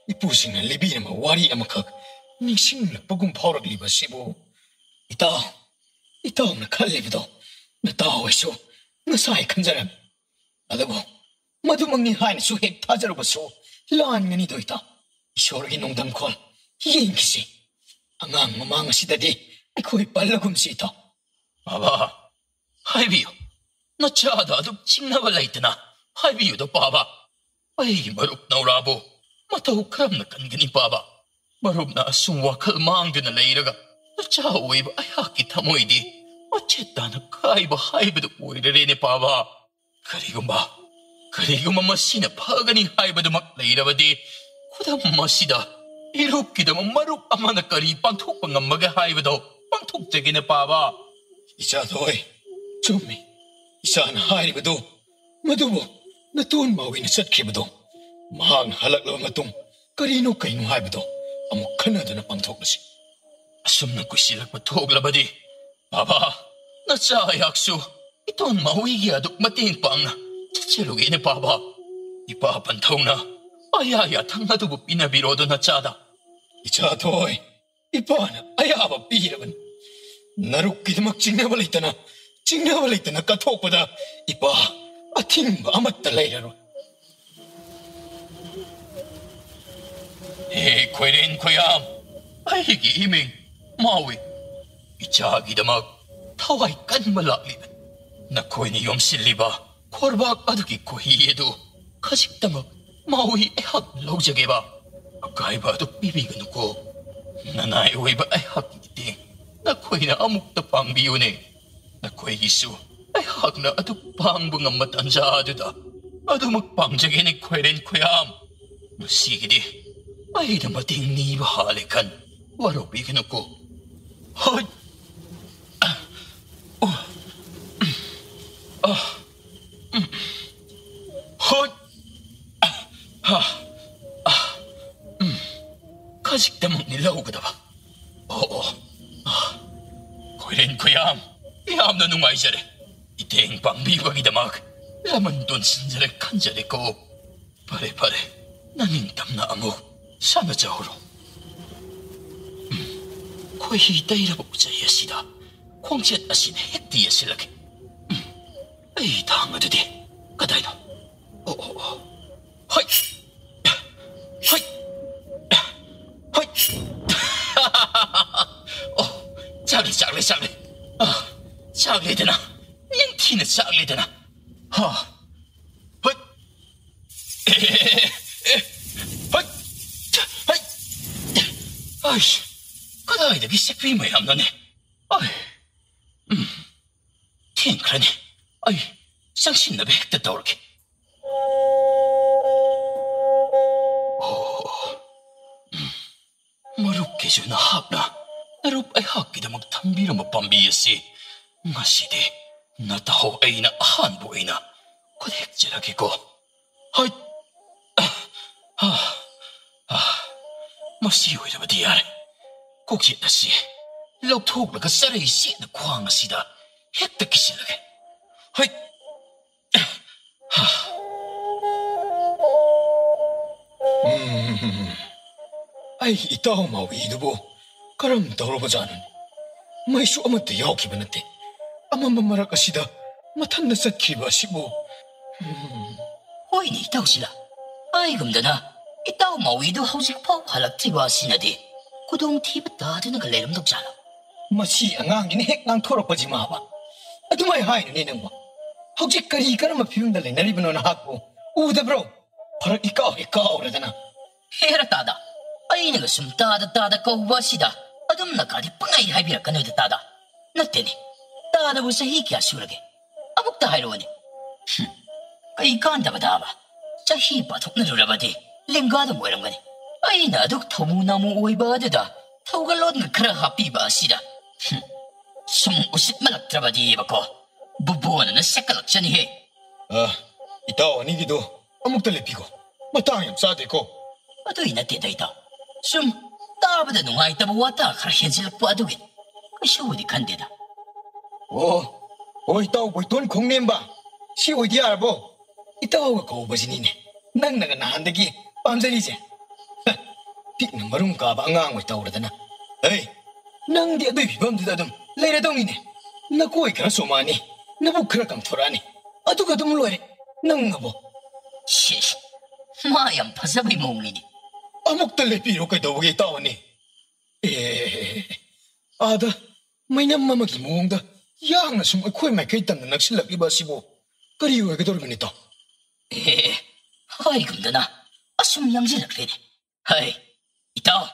ipusing na libi na mawari ang makag. Ningsing nagpagumpawrag liba sibo. Itaw na kalibdo. Natawa iso. Nasay kanjarab. Alam mo, madumang nihay na suhig tajarab aso. Laan nga nito ita. Isorgi nung damkol. Hiying kisi. Ang mamanga si dadi. Ako'y palagom si ita. Baba, haibiyo. Natsada adog singnawalay ita na. Haibiyo daw baba. Ay, maruk na urabo. Matawkram na kan gani baba. Maruk na asungwa kalmaang din na layraga. Natsaway ba ay hakit hamoy di. Macheta na kaiba haiba da uwi rin baba. Karigong masina pagani haiba da maklay ba di. Kudam masida. Iruk kita maruk ama na kari pangtuk pangamaga haiba daw. Pangtuk tagi na baba. Isa doy. Chumi. Isa na haiba do. Madubo. Natuon mawin na sat kibado. Mahang halak lawa matong. Karino kayo nung haiba do. Amok kanada na pangtuk na si. Asum na ko silag matog labadi. Baba, natsayakso. Ito'n mawigi adok matin pang chichilugi ni Baba. Ipapantaw na. Ayayat ang nadubo pinabirodo na tsada. Ichatoy. Ipana ayaba piraban. Narukid magchingnabalita na katok pada. Ipa ating ba amat talayro. Kwerin koyam. Ay higi-iming. Mawi. Ichagi damag. Taway kan malagliban. Nakoy niyom siliba. Korbak aduki ko hiyedo. Kasik damag. Mawi ehak laujage ba. Agay ba aduk bibigan ko. Nanayaway ba ay hak iti. Nakoy na amuk na pang biyune. Nakoy isu. Ay hak na aduk pang bungang matanjado da. Adu magpangjage ni kwerin koyam. Masigi di. Ay na mating ni bahalikan. Warobigan ko. Hoy! Hoy! Kasik damang nilaw ka ba? Oo. Kuirin ko yam. Iyam na nung ay sari. Iteng pangbibag idamag. Laman doon sinjari kanjari ko. ꯐꯔꯦ ꯅꯅꯤꯡꯇꯝꯅ ꯑꯃꯨꯛ ꯁꯥꯟꯅꯖꯍꯧꯔꯣ ꯈꯣꯏꯍꯤ ꯇꯩꯔꯕ ꯎꯆꯩ ꯑꯁꯤꯗ ꯈꯣꯡꯆꯦꯠ ꯑꯁꯤꯅ ꯍꯦꯛꯇ ꯌꯦꯠꯁꯤꯜꯂꯒꯦ ꯑꯩ ꯊꯥꯡ ꯑꯗꯨꯗꯤ ꯀꯗꯥꯏꯅꯣ ꯑꯣ ꯍꯣꯏ ꯍꯣꯏ ꯍꯣꯏ ꯑꯣ ꯆꯥꯛꯂꯦ ꯆꯥꯛꯂꯦꯗꯅ ꯅꯤꯡꯊꯤꯅ ꯆꯥꯛꯂꯦꯗꯅ ꯍꯣꯏ ꯍꯣꯏ ꯑꯩꯁ ꯀꯗꯥꯏꯗꯒꯤ ꯁꯦꯛꯄꯤ ꯃꯌꯥꯝꯅꯣꯅꯦ ꯊꯦꯡꯈ꯭ꯔꯅꯤ ꯑꯩ ꯆꯪꯁꯤꯟꯅꯕ ꯍꯦꯛꯇ ꯇꯧꯔꯒꯦ ꯃꯔꯨꯞꯀꯤꯁꯨ ꯅꯍꯥꯛꯅ ꯅꯔꯨꯞ ꯑꯩꯍꯥꯛꯀꯤꯗꯃꯛ ꯊꯝꯕꯤꯔꯝꯕ ꯄꯥꯝꯕꯤ ꯑꯁꯤ ꯉꯁꯤꯗꯤ ꯅꯇꯥꯎ ꯑꯩꯅ ꯑꯍꯥꯟꯕ ꯑꯣꯏꯅ ꯈꯨꯠꯍꯦꯛꯆꯔꯒꯦꯀꯣ ꯍꯣꯏ ꯃꯁꯤ ꯑꯣꯏꯔꯕꯗꯤ ꯌꯥꯔꯦ ꯀꯣꯛꯆꯦꯠ ꯑꯁꯤ ꯂꯧꯊꯣꯛꯂꯒ ꯆꯔꯩ ꯁꯦꯠꯅ ꯈ꯭ꯋꯥꯡ ꯑꯁꯤꯗ ꯍꯦꯛꯇ ꯀꯤꯁꯤꯜꯂꯒꯦ ꯍꯣꯏ ꯑꯩ ꯏꯇꯥꯎ ꯃꯥꯎꯏꯗꯨꯕꯨ ꯀꯔꯝ ꯇꯧꯔꯕꯖꯥꯠꯅꯣ ꯃꯩꯁꯨ ꯑꯃꯠꯇ ꯌꯥꯎꯈꯤꯕ ꯅꯠꯇꯦ ꯑꯃꯝꯕ ꯃꯔꯛ ꯑꯁꯤꯗ ꯃꯊꯟꯗ ꯆꯠꯈꯤꯕ ꯑꯁꯤꯕꯨ ꯍꯣꯏꯅꯦ ꯏꯇꯥꯎꯁꯤꯂꯥ ꯑꯩꯒꯨꯝꯗꯅ ꯏꯇꯥꯎ ꯃꯥꯎꯏꯗꯨ ꯍꯧꯖꯤꯛꯐꯥꯎ ꯍꯜꯂꯛꯇ꯭ꯔꯤꯕ ꯑꯁꯤꯅꯗꯤ ꯈꯨꯗꯣꯡꯊꯤꯕ ꯇꯥꯗꯨꯅꯒ ꯂꯩꯔꯝꯗꯧꯖꯥꯠꯂꯣ ꯃꯁꯤ ꯑꯉꯥꯡꯒꯤꯅ ꯍꯦꯛ ꯉꯥꯡꯊꯣꯔꯛꯄꯁꯤ ꯃꯥꯕ ꯑꯗꯨꯃꯥꯏ ꯍꯥꯏꯅꯨꯅꯦ ꯅꯪꯕꯨ ꯍꯧꯖꯤꯛ ꯀꯔꯝꯕ ꯐꯤꯕꯝꯗ ꯂꯩꯅꯔꯤꯕꯅꯣ ꯅꯍꯥꯛꯄꯨ ꯎꯗꯕ꯭ꯔꯣ ꯐꯔꯛ ꯏꯀꯥꯎ ꯍꯦꯛ ꯀꯥꯎꯔꯗꯅ ꯍꯦꯔ ꯇꯥꯗ ꯑꯩꯅꯒ ꯁꯨꯝ ꯇꯥꯗ ꯀꯧꯕ ꯑꯁꯤꯗ ꯑꯗꯨꯝꯅ ꯀꯥꯗꯤ ꯄꯪꯉꯥꯏ ꯍꯥꯏꯕꯤꯔꯛꯀꯅꯣꯏꯗ ꯇꯥꯗ ꯅꯠꯇꯦꯅꯦ ꯇꯥꯗꯕꯨ ꯆꯍꯤ ꯀꯌꯥ ꯁꯨꯔꯒꯦ ꯑꯃꯨꯛꯇ ꯍꯥꯏꯔꯛꯑꯣꯅꯦ ꯀꯩ ꯀꯥꯟꯗꯕꯗꯥꯕ ꯆꯍꯤ ꯄꯥꯊꯣꯛꯅꯔꯨꯔꯕꯗꯤ ꯂꯦꯡꯒꯥꯗꯨꯝ ꯑꯣꯏꯔꯝꯒꯅꯤ ꯑꯩꯅ ꯑꯗꯨꯛ ꯊꯧꯃꯨ ꯅꯥꯃꯨ ꯑꯣꯏꯕ ꯑꯗꯨꯗ ꯊꯧꯒꯜꯂꯣꯟꯒ ꯈꯔ ꯍꯥꯞꯄꯤꯕ ꯑꯁꯤꯗ ꯁꯨꯝ ꯎꯁꯤꯠꯃꯜꯂꯛꯇ꯭ꯔꯕꯗꯤꯕꯀꯣ ꯕꯨꯕꯣꯅꯅ ꯁꯦꯛꯀꯠꯂꯛꯆꯅꯤꯍꯦ ꯏꯇꯥꯎ ꯑꯅꯤꯒꯤꯗꯣ ꯑꯃꯨꯛꯇ ꯂꯦꯞꯄꯤꯀꯣ ꯃꯇꯥꯡ ꯌꯥꯝ ꯆꯥꯗꯦꯀꯣ ꯑꯗꯨꯏ ꯅꯠꯇꯦꯗ ꯏꯇꯥꯎ ꯁꯨꯝ ꯇꯥꯕꯗ ꯅꯨꯡꯉꯥꯏꯇꯕ ꯋꯥꯇꯥ ꯈꯔ ꯍꯦꯟꯖꯤꯜꯂꯛꯄ ꯑꯗꯨꯒꯤꯅꯤ ꯀꯩꯁꯨꯕꯨꯗꯤ ꯈꯟꯗꯦꯗ ꯑꯣ ꯏꯇꯥꯎ ꯕꯣꯏꯇꯣꯟ ꯈꯣꯡꯅꯦꯝꯕ ꯁꯤ ꯑꯣꯏꯗꯤ ꯌꯥꯔꯕꯣ ꯏꯇꯥꯎꯒ ꯀꯧꯕꯁꯤꯅꯤꯅꯦ ꯅꯪꯅꯒ ꯅꯍꯥꯟꯗꯒꯤ ꯄꯥꯝꯖꯔꯤꯁꯦ ꯄꯤꯛꯅ ꯃꯔꯨꯝ ꯀꯥꯕ ꯑꯉꯥꯡ ꯑꯣꯏ ꯇꯧꯔꯗꯅ ꯅꯪꯗꯤ ꯑꯗꯨꯏ ꯐꯤꯕꯝꯗꯨꯗ ꯑꯗꯨꯝ ꯂꯩꯔꯗꯧꯅꯤꯅꯦ ꯅꯀꯣꯏ ꯈꯔ ꯆꯣꯃꯛꯑꯅꯤ ꯅꯕꯨꯛ ꯈꯔ ꯀꯪꯊꯣꯔꯛꯑꯅꯤ ꯑꯗꯨꯒ ꯑꯗꯨꯝ ꯂꯣꯏꯔꯦ ꯅꯪꯅꯕꯣ ꯁꯤꯁ ꯃꯥ ꯌꯥꯝ ꯐꯖꯕꯩ ꯃꯑꯣꯡꯅꯤꯅꯦ ꯑꯃꯨꯛꯇ ꯂꯦꯞꯄꯤꯔꯣ ꯀꯩꯗꯧꯕꯒꯤ ꯏꯇꯥꯎ ꯑꯅꯤ ꯑꯥꯗ ꯃꯩꯅꯝ ꯑꯃꯒꯤ ꯃꯑꯣꯡꯗ ꯌꯥꯡꯅ ꯁꯨꯝ ꯑꯩꯈꯣꯏ ꯃꯥꯏꯀꯩ ꯇꯝꯅ ꯅꯛꯁꯤꯜꯂꯛꯂꯤꯕ ꯑꯁꯤꯕꯨ ꯀꯔꯤ ꯑꯣꯏꯒꯗꯧꯔꯤꯕꯅꯤ ꯏꯇꯥꯎ ꯍꯥꯏꯒꯨꯝꯗꯅ ꯑꯁꯨꯝ ꯌꯥꯡꯁꯤꯜꯂꯛꯂꯦꯅꯦ ꯏꯇꯥꯎ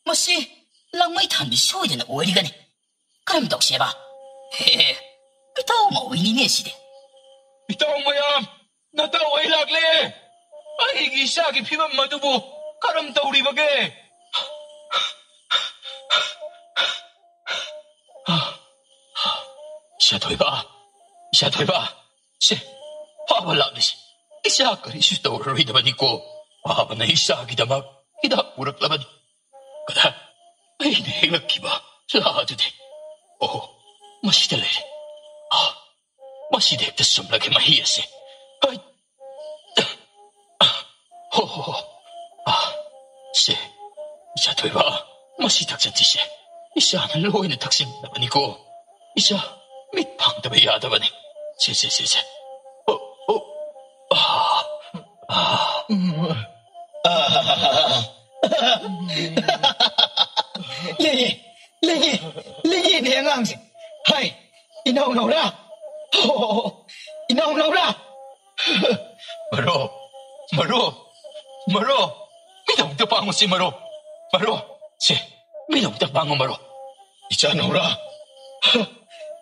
ꯃꯁꯤ ꯂꯥꯡꯃꯩ ꯊꯥꯟꯕꯤ ꯁꯣꯏꯗꯅ ꯑꯣꯏꯔꯤꯒꯅꯤ ꯀꯔꯝ ꯇꯧꯁꯦꯕ ꯏꯇꯥꯎ ꯃꯥꯎꯏꯅꯤꯅꯦ ꯁꯤꯗꯤ ꯏꯇꯥꯎ ꯃꯌꯥꯝ ꯅꯇꯥꯎ ꯑꯩ ꯂꯥꯛꯂꯦ ꯑꯩꯒꯤ ꯏꯆꯥꯒꯤ ꯐꯤꯕꯝ ꯑꯗꯨꯕꯨ ꯀꯔꯝ ꯇꯧꯔꯤꯕꯒꯦ ꯏꯆꯥꯊꯣꯏꯕ ꯁꯦ ꯐꯥꯕ ꯂꯥꯛꯂꯤꯁꯤ ꯏꯆꯥ ꯀꯔꯤꯁꯨ ꯇꯧꯔꯔꯣꯏꯗꯕꯅꯤꯀꯣ ꯐꯥꯕꯅ ꯏꯆꯥꯒꯤꯗꯃꯛ ꯍꯤꯗꯥꯛ ꯄꯨꯔꯛꯂꯕꯅꯤ ꯀꯗꯥ ꯑꯩꯅ ꯍꯦꯛꯂꯛꯈꯤꯕ ꯂꯥꯗꯨꯗꯤ ꯑꯣ ꯃꯁꯤꯗ ꯂꯩꯔꯦ ꯃꯁꯤꯗ ꯍꯦꯛꯇ ꯁꯨꯝꯂꯒꯦ ꯃꯍꯤ ꯑꯁꯦ ꯁꯦ ꯏꯆꯥꯊꯣꯏꯕ ꯃꯁꯤ ꯊꯛꯆꯟꯁꯤꯁꯦ ꯏꯆꯥꯅ ꯂꯣꯏꯅ ꯊꯛꯆꯤꯟꯅꯕꯅꯤꯀꯣ ꯏꯆꯥ ꯃꯤꯠ ꯐꯥꯡꯗꯕ ꯌꯥꯗꯕꯅꯤ ꯁꯦ ꯂꯩꯌꯦꯅꯦ ꯑꯉꯥꯡꯁꯦ ꯏꯅꯥꯎ ꯅꯧꯔꯥ ꯏꯅꯥꯎ ꯅꯧꯔꯥ ꯃꯔꯣ ꯃꯤꯗꯧꯇ ꯄꯥꯡꯉꯨꯁꯤ ꯃꯔꯣ ꯁꯦ ꯃꯤꯗꯧꯇ ꯄꯥꯡꯉꯨ ꯃꯔꯣ 이자 너라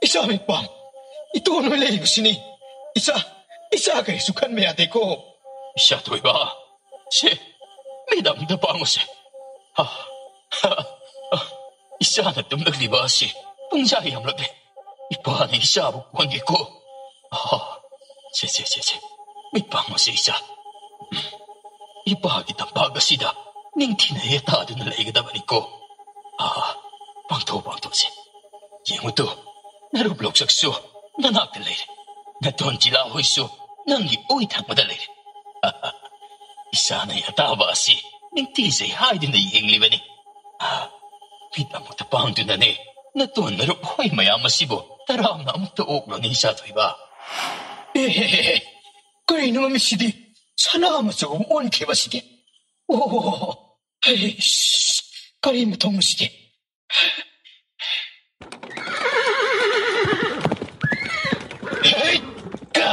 이자 밑밤 이 돈을 내리고시니 이자 그리수 간매야 되고 이자 도이바 시 미담도 방어세 이자는 뜸덕리바시 뿡자리 함락대 이빠는 이자부 관계고 제 밑방어세 이자 이빠하기 땀바가시다 닝티네에 다드는 레이가다 보니고 방토세 예무도 나로 블록석수 나나들 레이래 나 돈지라 호이수 넌이 오이 탕마다 레이래 Isana yataba si ningtisay haidin na yenglibani. Pita mo tapang tunane. Natuan narup hoy mayamasibo. Taram na mo taoklo ni isa ba? Kaya naman misidi. Sana masag umuon kaya ba sige? Oh, ay, kaya mo tong sige. Hey, ka!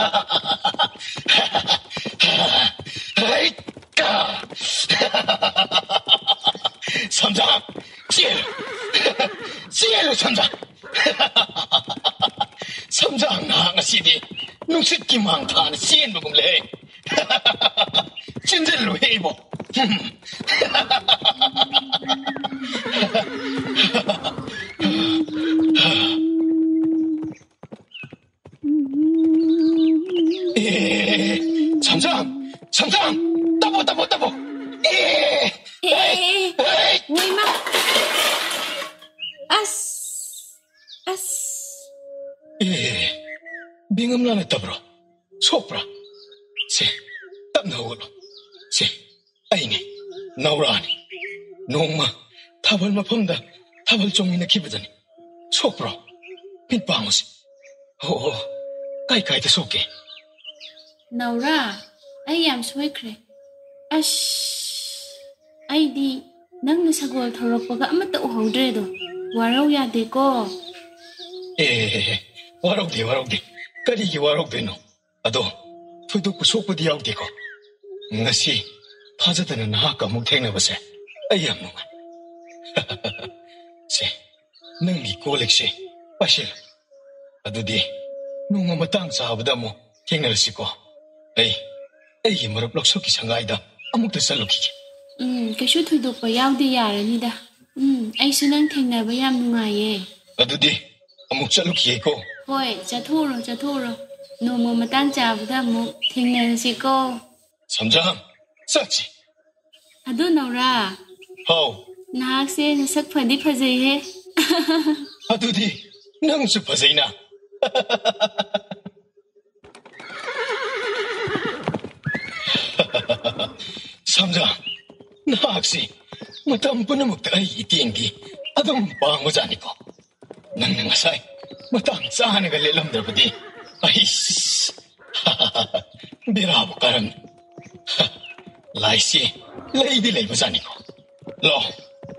Hey, ka! 삼장! Cielo, 삼장! 삼장 나 ngasi디 nungsit kimang tan sien bagum le. 진짜로 해보. 삼장, 따보. Nguy mắt. As. 빙음 나네 따브로. 소프라. 세, 땀 나오고. 세, 아이니, 나오라니. 농마, 타벌 마펑다. 타벌 종이나 기부더니. 소프라. 빈방어시. 까이까이다 속게. Naura, ai yam soikre. Ai di nang na sagol thorokpaga amata uhawdre do. Waraw yade ko. 와록대. 까리기 와록대노. 아도, 토이도ku 속부디 야우디고. ngasi, 파자드는 나아까 묵탱나보세. 아이야, 묵아. 세, 능리 꼴렉시, 빠실. 아두디, 농어 마땅 사하보다 뭐, 탱나르시고. 에이, 머럽 럭속기 상가이다. 아무도 살로키기. Kasu thudokpa yawde yaranida. Aisu nang thengnaba yam nungaye. 아두디, 아무 살로키에고. Hoi, chathoro. Nomo matang chabda mo thengnarasiko. 삼장, 싸지. Ado Naura, 하우, nahakse nasak phadi phajai he. 아두디, 낭수 파세이나. 삼장, 나학시, 마tam punamakta ay itinggi, adong pangosan ko. Nang nangasay, matang saan nagalilam drapati. Ay, birabo karam. Laisi, lady laybasan ko. Lo,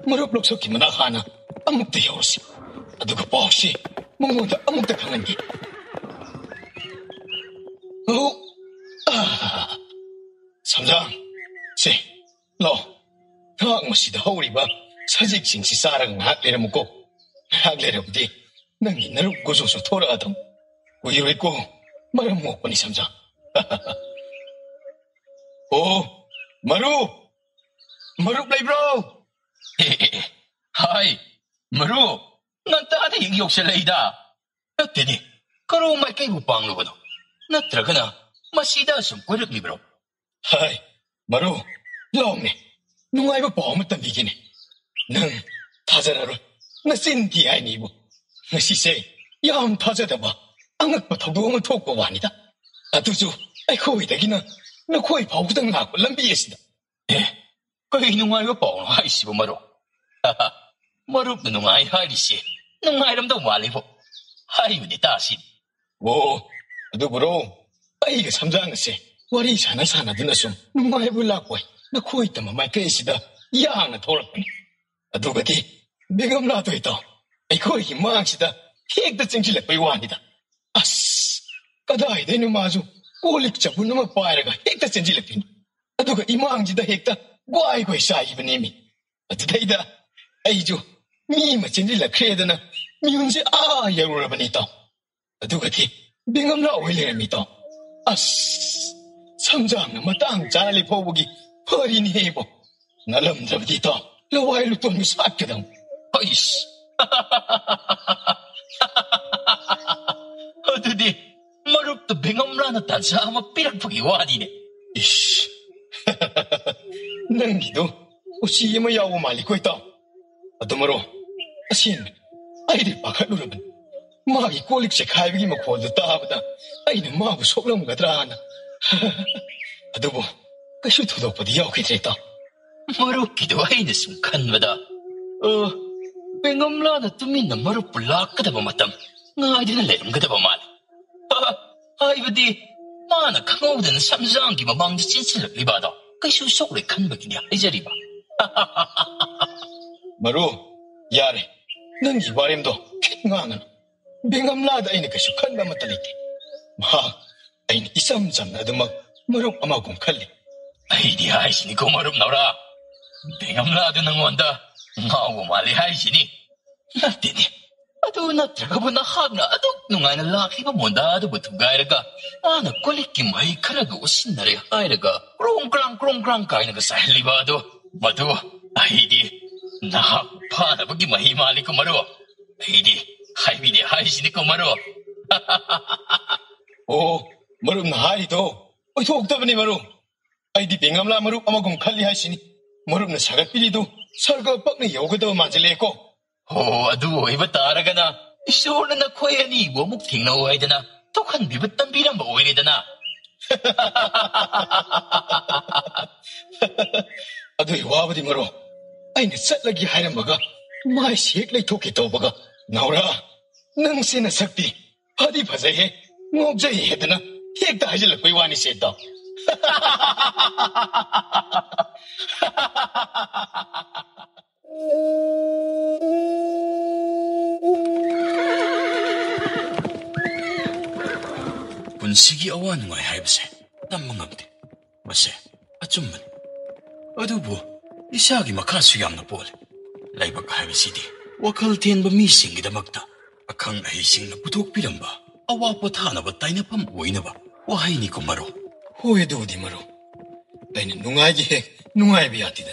maruplok sa kimanakana, amukta yosi. Aduga poksi, mungunda amukta kangangi. Oh, 삼장, 세, 너, 당무시다 허우리바 사직신시 싸랑 학래를 묻고 학래를 부디 능이 너를 고소서 돌아가던 우유를 있고 말은 못 보니 삼장. 오, 마루 플레이브로. Hai, maru, nantada yung yoksalayda. Natini, karo may kayo pang lubado. Natraga na, masida sumpulit libro. 하이, 마루, 롱네, 누가이고 보험을 비기네. 능, 타자라로, 나 신디 아니고, 나 시세, 야음 타자다봐, 앙흑바 더구음을 토고 와니다. 아두주, 아이 코이 되기는, 나 코이 바우당 나고 람비에시다. Kaya nungay pa ang haisi po maru. Marup na nungay haisi. Nungay ram daw wali po. Hayo ni tasin. 오, 아두브로, 아이가 삼장세. 와리 사나 드나숨 누가해 볼라고 나 코이 있다마 마이크에시다 야나 돌아보니 아두가디 내가 나도 있다 이 코이 망치다 핵다 찡질레 빼와니다 아스 까다이 되는 마주 꼴릭 잡은 놈아 빠이라가 핵다 찡질레 빼니 아두가 이 망치다 핵다 과이고 사이브님이 아두다이다 아이주 미마 찡질레 크레드나 미운지 야루라바니다 아두가디 내가 나 오일레미다 아스 삼장 마땅 잘리 포보기 허리니 해보 나름대로부터 러와일로 돈이 삭혀당 아이씨. 어두디, marupto bingomlana tansama pinagpagi wadine. 이씨 능기도 오시이마 야오 말리고 있다 아도마로 아신 아이들 바카루라면 마기 꼴릭시 가이비기 먹고도 따하보다 아이는 마구 속람 가더라 하나 아도보 그슈 도덕보디 여기들이다. 머루기도 하이는 순간마다 뱅엄라나 뚜민나 머루 불락가다바 마땀 nga이드는 레름가다바 말 하이버디 마나 강호드는 삼상기 마방지 찐슬럭 리바다 그슈 속으로 간박이냐 이자리바 마루 야래 넌 이바림도 캣강은 뱅엄라다 아이는 그슈 간바마 딸리게 마 아이는 이삼삼나도 막 머루 아마공 칼리 아이디 하이시니 고마름 나오라 뱅엄라드 능원다 ngao mali hai sini natini adu natraga buna hagna adu nungaina lakhi ba monda adu butugai raga ana koliki mai kharaga usinare hai raga krong krang kaina ga sahli ba adu madu aidi na phana bagi mai mali ko maro aidi hai bi de hai sini ko maro 오 머루 나하리도 어이톡더니 머루 아이디 뱅엄라 머루 아마공 칼리 하시니 머루는 사각비리도 설거 뻑니 요거도 맞을래고 adu iba taragana isura na koyani wo mukting na uhaydana tokhan bibat tambiran ba uhaydana 아들이 와버디 머루 아이는 쌀라기 하이람버가 마이 시액레이 토끼 떠버가 나오라 능세나 석디 어디 바자해 목자이 해드나 핵다 하질러 거이와니 셋다 분식이 어와는 거야 하이브세 남망감대 마세 아좀만 어두부 이사기 마카수기 암나 볼 라이박 하이브시디 와칼 텐바 미싱기다 막다 아캉 아이싱나 부톡 비람바 아와 포타나바 타이나팜 오이나바 와하이니 고마로 호에도 어디 머루 아이는 농아이기 핵 농아이비 아티든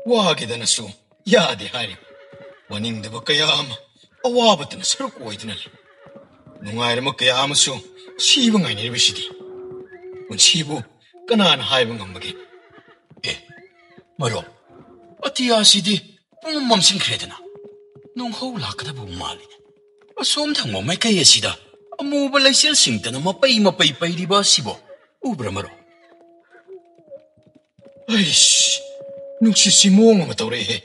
와하게다나 수 야디 하리 원인데버 그야마 아와버트나 서럽고 오이드날 농아이르마 그야마수 시봉 아니르비시디 운 시부 까나나 하이봉 감박에 에 마로 어티아시디 뿜맘신 크레드나 농호우 라카다 부말리네 솜탕 몸에 가야시다 모발라이 실싱때나 마빠이 빠이리바 시보 우브라 마로 아이씨 눅시시 몽어마 떠레해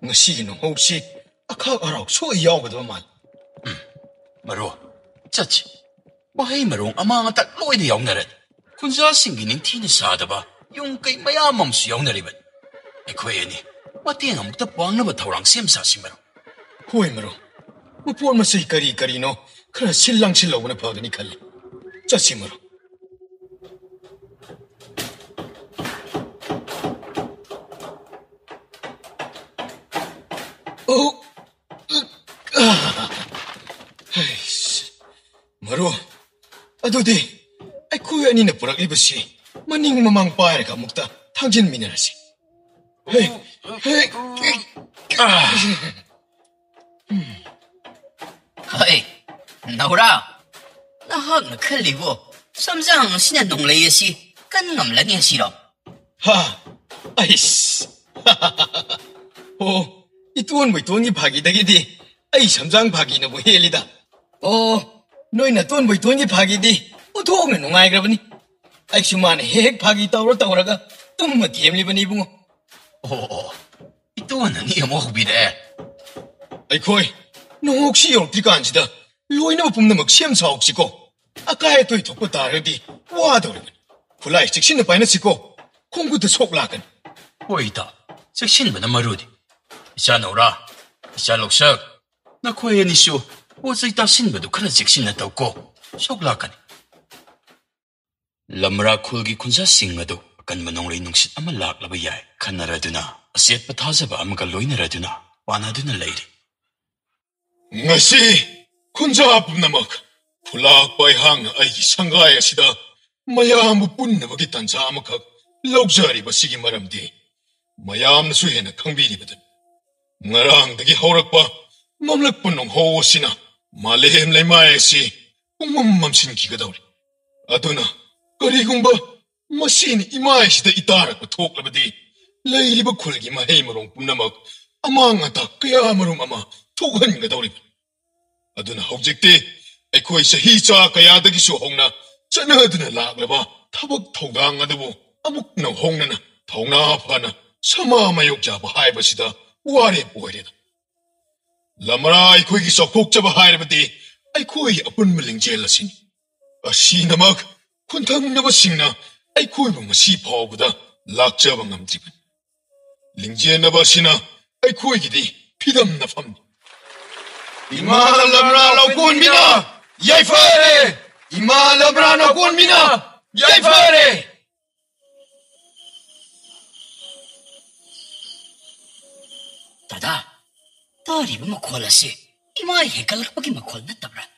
ngasi는 혹시 아카 아라고 소이 야오거든만 마로 짜치 와헤이 마롱 아마가 딱 로이드 영나렛 군사 싱기닝 티니 사다바 용케이 마야맘수 영나리በት 에코에니 마티엔 아무다 빵나바 타우랑 셈사시 마로 호이 머루 뭐 폴마스이 까리노 그래 실랑실랑오나 버드니 칼리 짜치 머루 아이씨 머루 아도디 아이 코야니나 보락 입으시 마닝 마망 빠이가 먹다 탕진 미네라시 헤이 Hey, Nora. Na hak na khalibo. Samsang sinan nong lay si kan ngam lang yan siro. 하 아이씨 오 이뚜원 뭐 이뚜원이 박이다기디 아이 삼장 박이는 뭐 헬리다 너희나 뚜원 뭐 이뚜원이 박이디 도움에 농아이 그러더니 아이 슈만 핵 박이 떠오르다가 뚱뭐 게임리버니 붕어 이또는 이 모비래 아이 코이 너 혹시 용띠가 안지다 로이나 뿜는 막 시험사 혹시고 아까에 또 이토고 다르디 와도르면 굴라이 직신의 바이나 시고 공구도 속라건 보이다 sek신보다 마루디 이샤 노라 이샤 록석 나 코에니쇼 오즈이다 신보도 그런 sek신났다고 속라건 람라 쿨기 군사 싱마도 간만홍리 농신 아마 락라바 야이 칸나라드나 아시엣 바타자바 아마가 로이나라드나 와나드나 레이리 ngasi kunja apnamak phulak pai hang ai sangai asida mayam punnabagi tancha amakak lokjari basigi maramdi mayam su hena khangbiri badan ngarang dagi horakpa mamlak punnong hosina malem leimai si pungmam mamsin kigadawri aduna karigumba masin imai sida itarak thoklabadi leiriba khulgi mahei marong punnamak amanga ta kaya marum ama thogangadawri aduna hojekte ekhoi sahi cha kaya dagi su hongna chanaduna laglaba thabak thogdang adabu ꯑꯃꯨꯛ ꯅꯧꯍꯧꯅꯅ ꯊꯧꯅꯥ ꯐꯅ ꯁꯃꯥ ꯃꯥꯌꯣꯛꯆꯕ ꯍꯥꯏꯕꯁꯤꯗ ꯋꯥꯔꯦꯞ ꯑꯣꯏꯔꯦꯗ ꯂꯃꯔꯥ ꯑꯩꯈꯣꯏꯒꯤ ꯆꯥꯎꯊꯣꯛꯆꯕ ꯍꯥꯏꯔꯕꯗꯤ ꯑꯩꯈꯣꯏ ꯑꯄꯨꯟꯕ ꯂꯤꯡꯖꯦꯜ ꯑꯁꯤꯅꯤ ꯑꯁꯤꯅꯃꯛ ꯈꯨꯟꯊꯪꯅꯕꯁꯤꯡꯅ ꯑꯩꯈꯣꯏꯕꯨ ꯉꯁꯤ ꯐꯥꯎꯕꯗ ꯂꯥꯛꯆꯕ ꯉꯝꯗ꯭ꯔꯤꯕꯅꯤ ꯂꯤꯡꯖꯦꯟꯅꯕ ꯑꯁꯤꯅ ꯑꯩꯈꯣꯏꯒꯤꯗꯤ ꯐꯤꯗꯝ ꯅꯐꯝꯅꯤ ꯏꯃꯥ ꯂꯝꯔꯥ ꯂꯧꯀꯣꯟꯕꯤꯅ ꯌꯥꯏꯐꯔꯦ ꯏꯃꯥ ꯂꯝꯔꯥ ꯂꯧꯀꯣꯟꯕꯤꯅ ꯌꯥꯏꯐꯔꯦ 다다, 다리가 막콜라시 이마에 헷갈락밖에 막콜 났다브라.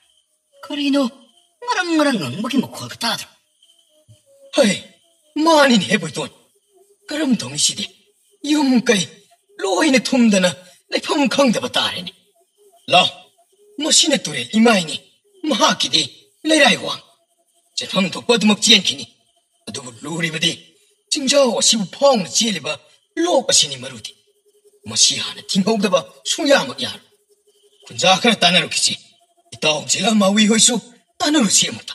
그리노 마랑마랑 엉밖에 막콜 같다더라. 헤이, 마닌 해보이돈. 그럼 동시대 용가이 로이네 톰다나 내 펑강대바 따르니. 라, 머신의 또래 이마이니 마하키디 레라이왕. 제방 독바도 먹지 않기니. 누구 루리바디 징자오 시부 펑을 지엘리바 로바시니 마루디. 머시 하나 팅호우다바 숭야먹야. 군자 하나 따나루키지. 이따 제가 마위 호이수 따나루 시에못다.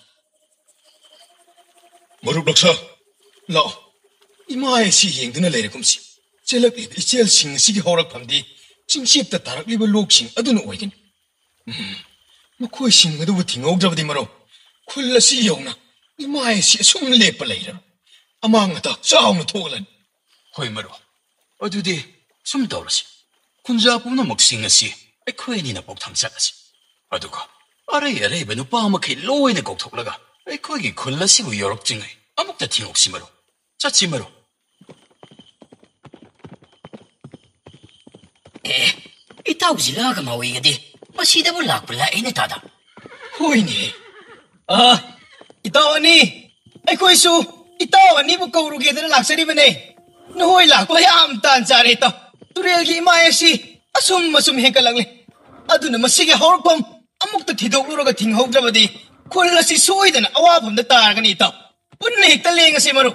머루럭사 라오 이마에 시 행드나 레레금시 젤럭이 이젤 싱시기 호락밤디 징시입다 다락리버 록싱 어두는 오이긴 뭐코이 싱어도 팅호우자바디 마로 쿨라시 용나 이마에 시 숨을 내빨 레이라 아망하다 싸움을 토글란 호이 마로 어두디 숨 떠오르시 군자부는 먹싱어시 에코엔이나 복탐사가시 어두가 아래에 누빠 아마케 로에네 꼭톡라가 에코에게 콜라시부 여럭징의 아목다 팅옥시 마로 짜치 마로 이따우지라가 마위가디 머시다불 락불라 에네 다다. 호이니 이따와니 아이코이수 이따와니 부꺼우르게들 락서리በ네. 너희 락불라 얌 딴짜레다. turilgi imayasi asum hengkalangle aduna masige horpam amukta thidokluroga thinghoudrabadi khollasi soidana awabhamda taragani ita punne hekta lengase maru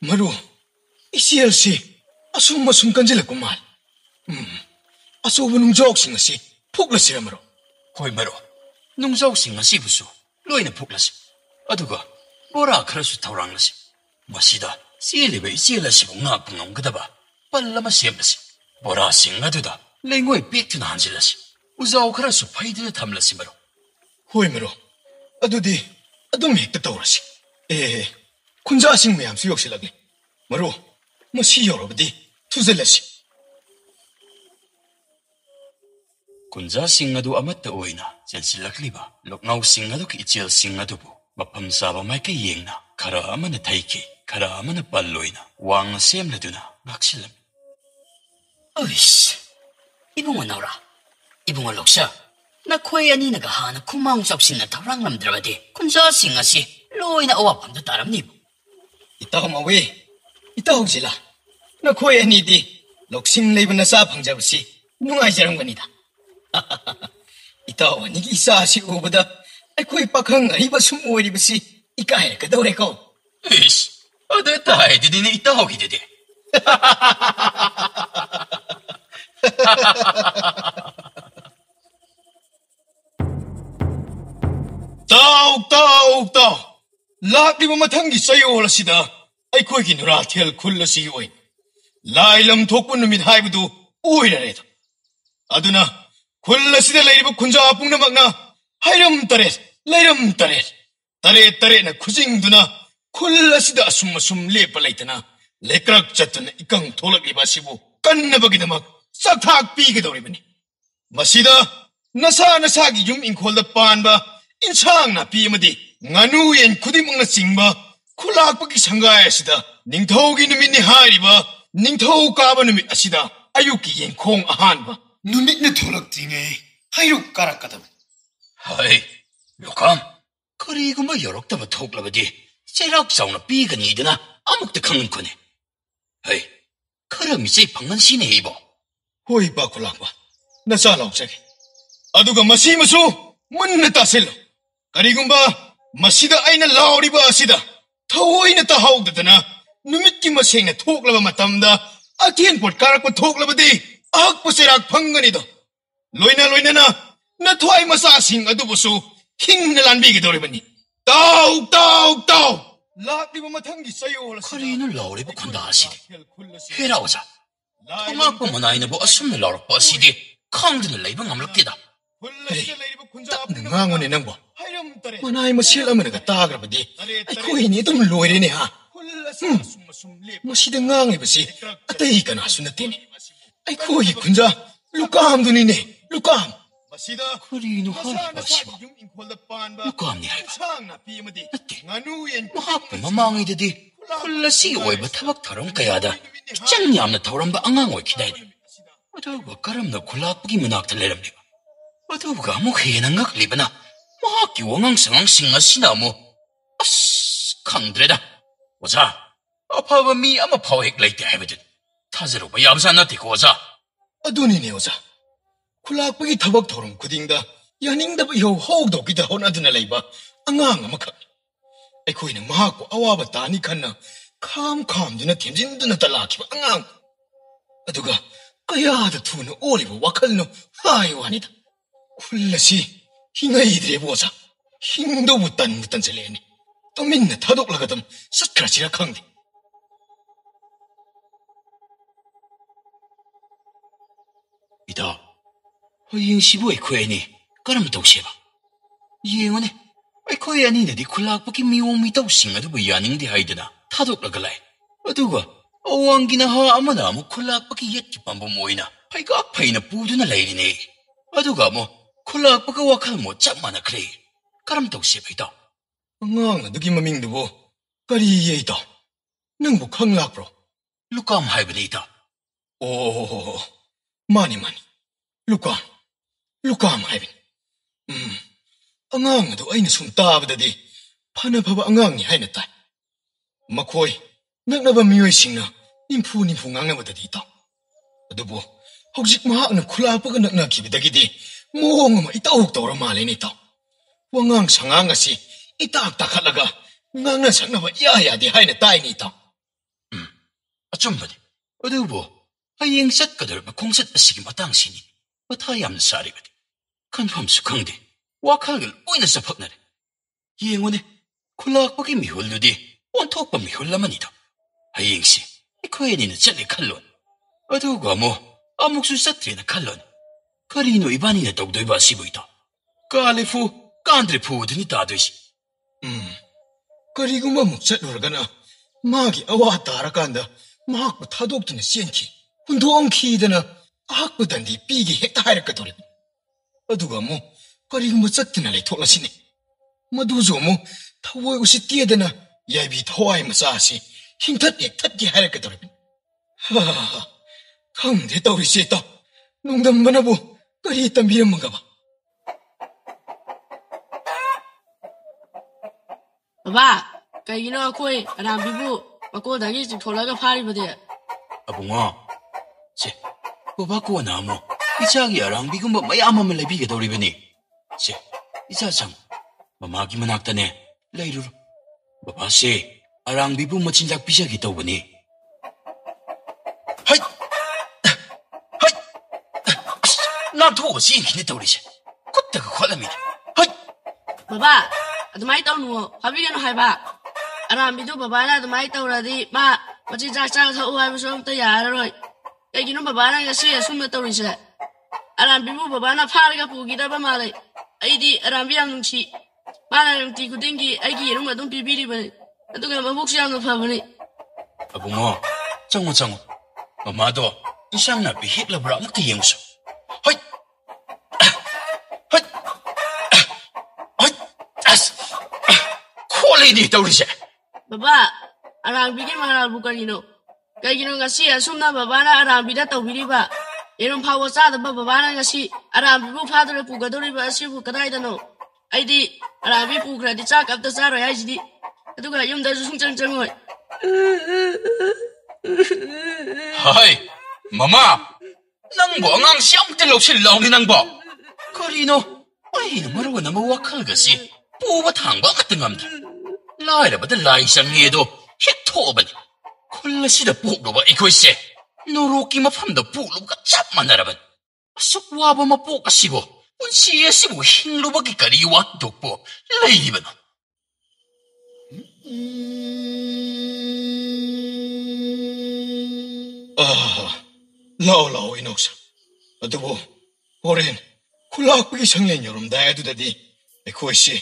maru isielsi asum kanjilakku mal asobunung joksingasi phuklasi maru hoi maru 농사옥싱 시부수 로이는 폭라시 어두가 뭐라 그럴수 타오랑라시 마시다 시엘리베 시엘라시고 나쁜 그다바 빨라마 시엠라시 뭐라 싱가두다 랭고에 삐트나 한질라시 우자오 그럴수 파이드 탐라시 마로 호이 마로 아두디 아둠 핵다 타오라시 군자싱 매암 수역실라게 마로 마시 여러분디 투zel라시 군자 싱가도 아마따 오이나 젠실락리바 록나우 싱가도 이치엘 싱가도부 마팜 사바 마이케 이행나 가라 아마나 타이키 가라 아마나 발로이나 왕 셈라두나 막실람 어이씨 이봉아 나오라 이봉아 록샤 나 코에 아니나가 하나 쿠마웅 접신나 타랑람 들어가디 군자 싱가시 로이나 오와팜도 따람니부 이따가 마왜 이따 혹시라 나 코에 아니디 록싱 레이브나 사 방자부시 누가이자랑거니다 이따와니 이사시 우보다 아이코이 빠캉 아이바 숨 오리부시 이까해 그도래고 에이씨 어됐다 해디디니 이따 오기되디 따옥 락리브 마탕기 사이올라시다 아이코이기 누라텔 쿨러시 오인 라일럼 독분 놈이 하이브도 오이라래도 아두나 콜라시다 레이브 군자 아뿡나 막나 하이럼 따레나 쿠징두나 콜라시다 숨 레빨레이트나 레크락 잣던 이깡 돌락이바시부 깐나버기다 막 싹탁 삐게도리버니 마시다 나사기 좀 인콜다 빤바 인상나 삐마디 나누엔 쿠디먹나 징바 콜락버기 상가야시다 닝터우기 누민니 하이리바 닝터우 까바 누미 아시다 아유기 옌콩 아한바 누밋네 돌락징에 하이룩 까락까다 하이 요감 그리고 뭐 여럭다바 톡라바디 세락 사우나 삐가니드나 아묵다 강는 거네 하이 그럼 이제 방난시네 이보 호이 바콜랑바 나사라오세게 아두가 마시마수 문나 따셀로 그리고바 마시다 아이나 라오리바 아시다 타오이나 따하옥다나 누밋기 마세나 톡라바 마탐다 아티엔 봇 까락바 톡라바디 악보세락 방간이다 loina na thwai masa sing adu busu king na lanbi gi dori bani tau lakli ba mathang gi sayo la Karino lauriba khanda asidi. Herawaja. Thongakpa manayna bo asumna laurakpa asidi. Khangduna leiba ngamlaktida. tapna ngangone nangbo manai masil amana ga tagrabadi akhoi ni dum loire ne ha masida ngangi basi atai kana sunatini akhoi kunja lukam duni ne lukam Karino hariba asiba. Lukam ni haiba. Natti. Mahakpa mamangidadi. Kullasi oiba tabak tharam kayada. Kichang yamna thauramba angang oikidaydi. Aduga karamna kulakpagi manakta leramliba. Aduga amuk hena ngaklibana. Mahakki wangang sangang singa sina mo. As khangdreda. Oza. Apaba mi ama phawhek leite haibadun. Thazaruba yamsa natiko oza. aduni ne oza kulakpagi thabak thorum khudingda yaningdaba yo hogdokida honaduna leiba angang amakha akhoi mahakko awaba tani khanna kham duna themjinduna talakhiba angang aduga kayada thuna oliba wakalno hai wanida kullasi hingaidre boza hingdo butan chaleni tominna thadoklagadam satkrachira khangdi Ida, hoying sibu akhoi ani karam tawseba. Yengone, akhoi ani nadi kulakpaki miyomi tawsing adubu yaningdi haidana thadoklaga lai. Aduga, awangina ha amana amu kulakpaki yetki pambam oina paigak paina puduna lairine. Aduga mo kulakpaka wakal mo chamana kre. Karam tawseba ida. angang adugi mamingdubo kari yeita nangbu khanglakpro Lukam haibani ida. oh mani lukam haibin angang adu aina sum tabadadi phana phaba angang ni haina tai makhoi naknaba miyoi singna nimfu ngangnabadadi ta adubo hojik mahakna khulakpaga nakna khibidagidi mohong ma itauk tawra male ni ta wangang sangang asi itak takhalaga ngangna saknaba ya di haina tai ni ta Achumbani. Adubo, hayeng satkadarba kongsat asigi matangsini. Matayamna saribadi. Kanfamsu khangde. Wakalgal oina sapaknare. Yengone, kulakpagi mihulludi onthokpa mihullamanida. Hayengsi, ikhoyenina chale khallon. Aduga mo, amuksu satrina khallon. Karino ibanina tawdoiba asibuida. Kalefu, kandrefu udini tadoisi. kariguma muk chatlurgana magi awa tarakanda mahakpu thadokduna sienki hundong khidana ahakpu dandi pigi hekta hairakadori aduga mo kariguma chattuna leithoklasini madujo mo thawoi usittiedana yaibi thawai macha asi hingthat ekthatti hairakadori ha khangde tawrise ta nungdambanabu kari tambiramagaba Baba, kaigino akhoi arambibu makodagi chitholaga pharibade. Abunga, che, babako namo, ichagi arangbikumba mayam ama lebigadoribani. Che, ichachang, mamagi manaktane, leiruru. Baba se, arangbibu machinjak pisagi tawbani. Hai! Hai! Natho singkini tawrise. Kuttaga kholamini. Hai! Baba, adumai tawnu habigano haiba. Arambidu baba na adumai tawradi ma machinjak chang thau haiba som ta yararoi. Kaigino baba na ngasi asumna tawrise. Arambibu baba na pharaga pugidaba malai. Aidi arambi yam nungsi. Mana nungti kudingi aigi yerum adum pibiribani. Aduga mabuk siyamna phabani. Abunga, chango. Mamado, isang nabi hitlabra mukti yengso. Hai! Hai! Hai! As! Kholi ni tawrise. Baba, arambigi maral bukanino. Kaigino ngasi asumna baba na arambida tawbiriba. Yerum phawo chadaba baba na ngasi arambibu phadra pugadoriba asibu kadaidano. Aidi arambi pukradi chak apta charoi haisidi. Aduga yumda sungchang changoi. Hai! Mama! Nangbo angang siyam tilaw silaw ni nangbo. Karino, ay namarawa na mawakal gasi. Puwa thangba katangamda. Laila ba da laisang yedo, hito ba ni? Kula sida puklo ba ikoy se? Nuruki mafamda puklo ka chap manaraban. ꯑꯁꯨꯛ ꯋꯥꯕ ꯃꯄꯣꯛ ꯑꯁꯤꯕꯨ ꯄꯨꯟꯁꯤ ꯑꯁꯤꯕꯨ ꯍꯤꯡꯂꯨꯕꯒꯤ ꯀꯔꯤ ꯋꯥꯊꯣꯛꯄꯨ ꯂꯩꯔꯤꯕꯅꯣ? ꯂꯥꯛꯑꯣ ꯂꯥꯛꯑꯣ ꯏꯅꯧꯁ. ꯑꯗꯨꯕꯨ ꯍꯣꯔꯦꯟ ꯈꯨꯂꯥꯛꯄꯒꯤ ꯁꯪꯂꯦꯟ ꯌꯧꯔꯝꯗꯥꯏ ꯑꯗꯨꯗꯗꯤ ꯑꯩꯈꯣꯏꯁꯤ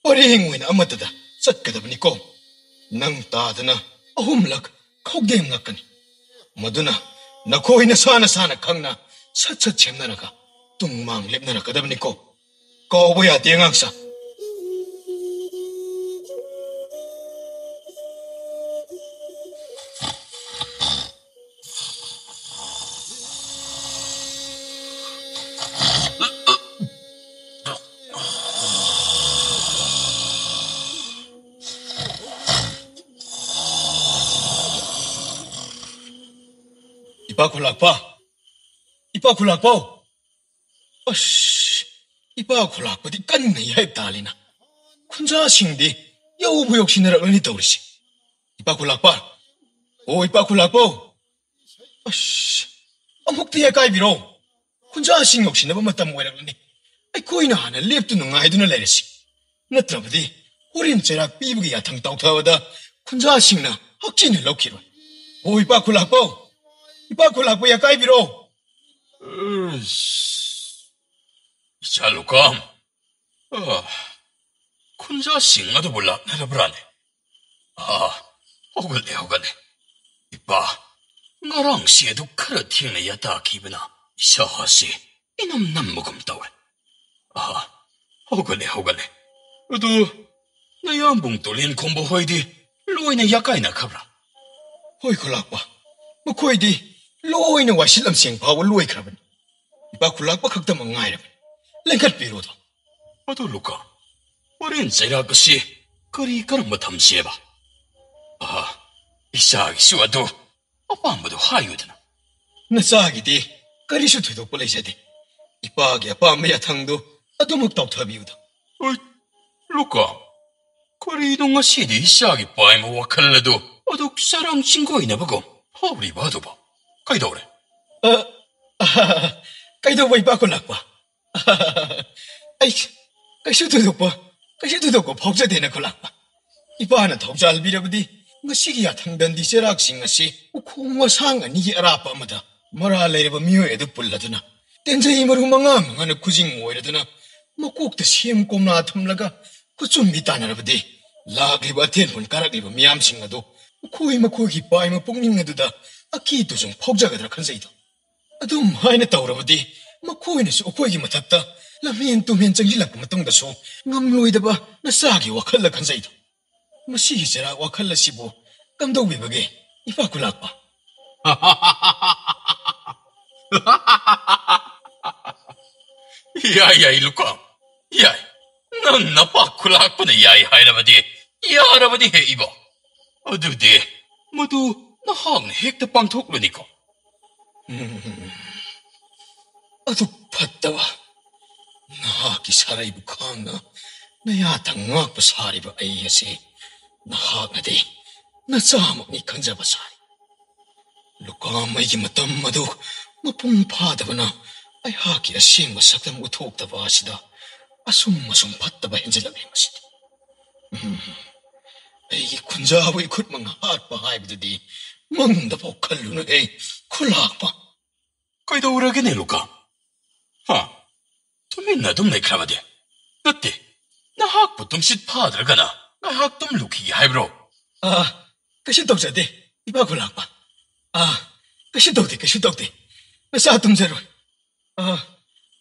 ꯄꯔꯦꯡ ꯑꯣꯏꯅ ꯑꯃꯠꯇꯗ ꯆꯠꯀꯗꯕꯅꯤꯀꯣ. ꯅꯪ ꯇꯥꯗꯅ 3ꯂꯛ ꯈꯧꯗꯦꯡ ꯉꯛꯀꯅꯤ. ꯃꯗꯨꯅ ꯅꯈꯣꯏ ꯅꯁꯥꯅ ꯈꯪꯅ ꯁꯠ ꯁꯠ ꯁꯦꯝꯅꯔꯒ ꯇꯨꯡ ꯃꯥꯡ ꯂꯦꯞꯅꯔꯛꯀꯗꯕꯅꯤꯀꯣ. ꯀꯥꯎꯕ ꯌꯥꯗꯦ ꯑꯉꯥꯡꯁꯥ. 이빠 굴락파. ꯑꯁ, 이빠 굴락파ꯗꯤ ꯀꯟꯅ ꯌꯥꯏꯕ ꯇꯥꯜꯂꯤꯅ. ꯈꯨꯟꯖꯥꯁꯤꯡꯗꯤ ꯌꯧꯕꯨ ꯌꯧꯁꯤꯟꯅꯔꯛꯂꯅꯤ ꯇꯧꯔꯤꯁꯤ. 이빠 굴락파. 오, 이빠 굴락파. ꯑꯁ, ꯑꯃꯨꯛꯇ ꯌꯥꯀꯥꯏꯕꯤꯔꯣ. ꯈꯨꯟꯖꯥꯁꯤꯡ ꯌꯧꯁꯤꯟꯅꯕ ꯃꯇꯝ ꯑꯣꯏꯔꯛꯂꯅꯤ. ꯑꯩꯈꯣꯏꯅ ꯍꯥꯟꯅ ꯂꯦꯞꯇꯨꯅ ꯉꯥꯏꯗꯨꯅ ꯂꯩꯔꯁꯤ. ꯅꯠꯇ꯭ꯔꯕꯗꯤ ꯍꯣꯔꯦꯟ ꯆꯩꯔꯥꯛ ꯄꯤꯕꯒꯤ ꯌꯥꯊꯪ ꯇꯥꯎꯊꯕꯗ ꯈꯨꯟꯖꯥꯁꯤꯡꯅ ꯍꯛꯆꯤꯟꯅ ꯂꯧꯈꯤꯔꯣꯏ. 오, 이빠 굴락파. 이빠 굴락파 야까이비로. 이찰루감. 쿤자싱 아도 몰라 나라브라네. 호글네. 이빠, 나랑 시에도 크르팅네 야다 기브나. 이샤하시, 이놈 남무금 따월. 호글네. 어도, 나 양봉 뚫린 공부 호이디, 로이네 야까이나 카브라. 호이 굴락파. ꯃꯈꯣꯏꯗꯤ ꯂꯣꯏꯅ ꯋꯥꯏꯁꯤꯜꯂꯝꯁꯦꯡ ꯐꯥꯎꯕ ꯂꯣꯏꯈ꯭ꯔꯕꯅꯤ. ꯏꯄꯥ ꯈꯨꯜꯂꯥꯛꯄ ꯈꯛꯇꯃꯛ ꯉꯥꯏꯔꯕꯅꯤ. ꯂꯦꯡꯈꯠꯄꯤꯔꯣꯗꯣ. ꯑꯗꯨ ꯂꯨꯀꯥ, ꯍꯣꯔꯦꯟ ꯆꯩꯔꯥꯛ ꯑꯁꯤ ꯀꯔꯝꯕ ꯊꯝꯁꯦꯕ? ꯏꯆꯥꯒꯤꯁꯨ ꯑꯗꯨ ꯑꯄꯥꯝꯕꯗꯨ ꯍꯥꯏꯌꯨꯗꯅ. ꯅꯆꯥꯒꯤꯗꯤ ꯀꯔꯤꯁꯨ ꯊꯣꯏꯗꯣꯛꯄ ꯂꯩꯖꯗꯦ. ꯏꯄꯥꯒꯤ ꯑꯄꯥꯝꯕ ꯌꯥꯊꯪꯗꯨ ꯑꯗꯨꯃꯛ ꯇꯧꯊꯕꯤꯌꯨꯗ. ꯂꯨꯀꯥ, ꯀꯔꯤꯅꯣ ꯉꯁꯤꯗꯤ 이ꯆꯥꯒꯤ ꯄꯥꯏꯃ ꯋꯥꯈꯜ ꯑꯗꯨ ꯑꯗꯨꯛ ꯆꯔꯥꯡ ꯆꯤꯡꯒꯣꯏꯅꯕꯒꯨꯝ ꯐꯥꯎꯔꯤꯕ ꯑꯗꯨꯕꯨ ꯀꯩꯗꯧꯔꯦ? ꯀꯩꯗꯧꯕ ꯏꯄꯥ ꯈꯨꯜꯂꯥꯛꯄ? ꯑꯩ ꯀꯩꯁꯨ ꯊꯣꯏꯗꯣꯛꯄ ꯐꯥꯎꯖꯗꯦꯅ ꯈꯨꯜꯂꯥꯛꯄ. ꯏꯄꯥꯅ ꯊꯧꯖꯥꯜꯕꯤꯔꯕꯗꯤ ꯉꯁꯤꯒꯤ ꯌꯥꯊꯪꯗꯟꯗꯤ ꯆꯩꯔꯥꯛꯁꯤꯡ ꯑꯁꯤ ꯎꯈꯣꯡ ꯋꯥꯁꯥꯡ ꯑꯅꯤꯒꯤ ꯑꯔꯥꯞꯄ ꯑꯃꯗ ꯃꯔꯥ ꯂꯩꯔꯕ ꯃꯤꯑꯣꯏ ꯑꯗꯨ ꯄꯨꯜꯂꯗꯨꯅ ꯇꯦꯟꯖꯩ ꯃꯔꯨ ꯃꯉꯥꯅ ꯈꯨꯖꯤꯡ ꯑꯣꯏꯔꯗꯨꯅ ꯃꯀꯣꯛꯇ ꯁꯦꯝ ꯀꯣꯝꯂꯥ ꯊꯝꯂꯒ ꯈꯨꯆꯨꯝꯕꯤ ꯇꯥꯟꯅꯔꯕꯗꯤ ꯂꯥꯛꯂꯤꯕ ꯑꯊꯦꯟꯕꯣꯟ ꯀꯥꯔꯛꯂꯤꯕ ꯃꯤꯌꯥꯝꯁꯤꯡ ꯑꯗꯨ ꯃꯈꯣꯏꯒꯤ ꯄꯥꯏꯃ ꯄꯨꯛꯅꯤꯡ ꯑꯗꯨꯗ ꯑꯀꯤ ꯇꯨꯖꯨꯡ ꯐꯥꯎꯖꯒꯗ꯭ꯔꯥ ꯈꯟꯖꯩꯗꯣ. ꯑꯗꯨꯝ ꯍꯥꯏꯅ ꯇꯧꯔꯕꯗꯤ ꯃꯈꯣꯏꯅꯁꯨ ꯑꯩꯈꯣꯏꯒꯤ ꯃꯊꯛꯇ ꯂꯝꯍꯦꯟ ꯇꯨꯝꯍꯦꯟ ꯆꯪꯁꯤꯜꯂꯛꯄ ꯃꯇꯨꯡꯗꯁꯨ ꯉꯝꯂꯣꯏꯗꯕ ꯅꯆꯥꯒꯤ ꯋꯥꯈꯜꯂ ꯈꯟꯖꯩꯗꯣ. ꯃꯁꯤꯒꯤ ꯆꯩꯔꯥꯛ ꯋꯥꯈꯜ ꯑꯁꯤꯕꯨ ꯀꯝꯗꯧꯕꯤꯕꯒꯦ ꯏꯄꯥ ꯈꯨꯜꯂꯥꯛꯄ? ꯌꯥꯏ ꯂꯨꯀꯥ, ꯌꯥꯏ. ꯅꯪ ꯅꯄꯥ ꯈꯨꯜꯂꯥꯛꯄꯅ ꯌꯥꯏ ꯍꯥꯏꯔꯕꯗꯤ ꯌꯥꯔꯕꯗꯤ ꯍꯦ 이보. ꯑꯗꯨꯗꯤ ꯃꯗꯨ ꯅꯍꯥꯛꯅ ꯍꯦꯛꯇ ꯄꯥꯡꯊꯣꯛꯂꯨꯅꯤꯀꯣ. ꯑꯗꯨ ꯐꯠꯇꯕ. ꯅꯍꯥꯛꯀꯤ ꯁꯥꯔꯩꯕꯨ ꯈꯥꯡꯅ ꯅꯌꯥꯊꯪ ꯉꯥꯛꯄ ꯁꯥꯔꯤꯕ ꯑꯩ ꯑꯁꯤ ꯅꯍꯥꯛꯅꯗꯤ ꯅꯆꯥꯃꯛꯅꯤ ꯈꯟꯖꯕ ꯁꯥꯔꯤ. ꯂꯨꯀꯥꯃꯩꯒꯤ ꯃꯇꯝ ꯑꯗꯨ ꯃꯄꯨꯡ ꯐꯥꯗꯕꯅ ꯑꯩꯍꯥꯛꯀꯤ ꯑꯁꯦꯡꯕ ꯁꯛꯇꯝ ꯎꯠꯊꯣꯛꯇꯕ ꯑꯁꯤꯗ ꯑꯁꯨꯝ ꯐꯠꯇꯕ ꯍꯦꯟꯖꯤꯜꯂꯛꯂꯤ ꯃꯁꯤꯗꯤ. ꯑꯩꯒꯤ ꯈꯨꯟꯖꯥꯕꯨ ꯏꯈꯨꯠꯃꯛ ꯍꯥꯠꯄ ꯍꯥꯏꯕꯗꯨꯗꯤ ꯃꯪꯗꯐꯥꯎ ꯈꯜꯂꯨꯅꯨꯍꯦ ꯈꯨꯜꯂꯥꯛꯄ. ꯀꯩꯗꯧꯔꯒꯦꯅꯦ ꯂꯨꯀꯥ? ꯇꯨꯃꯤꯟꯅ ꯑꯗꯨꯝ ꯂꯩꯈ꯭ꯔꯕꯗꯤ? ꯅꯠꯇꯦ, ꯅꯍꯥꯛꯄꯨ ꯇꯨꯝꯁꯤꯠ ꯐꯥꯗ꯭ꯔꯒꯅ ꯉꯥꯏꯍꯥꯛ ꯇꯨꯝꯂꯨꯈꯤꯒꯦ ꯍꯥꯏꯕ꯭ꯔꯣ? ꯀꯩꯁꯨ ꯇꯧꯖꯗꯦ ꯏꯄꯥ ꯈꯨꯜꯂꯥꯛꯄ. ꯀꯩꯁꯨ ꯇꯧꯗꯦ. ꯅꯆꯥ ꯇꯨꯝꯖꯔꯣꯏ.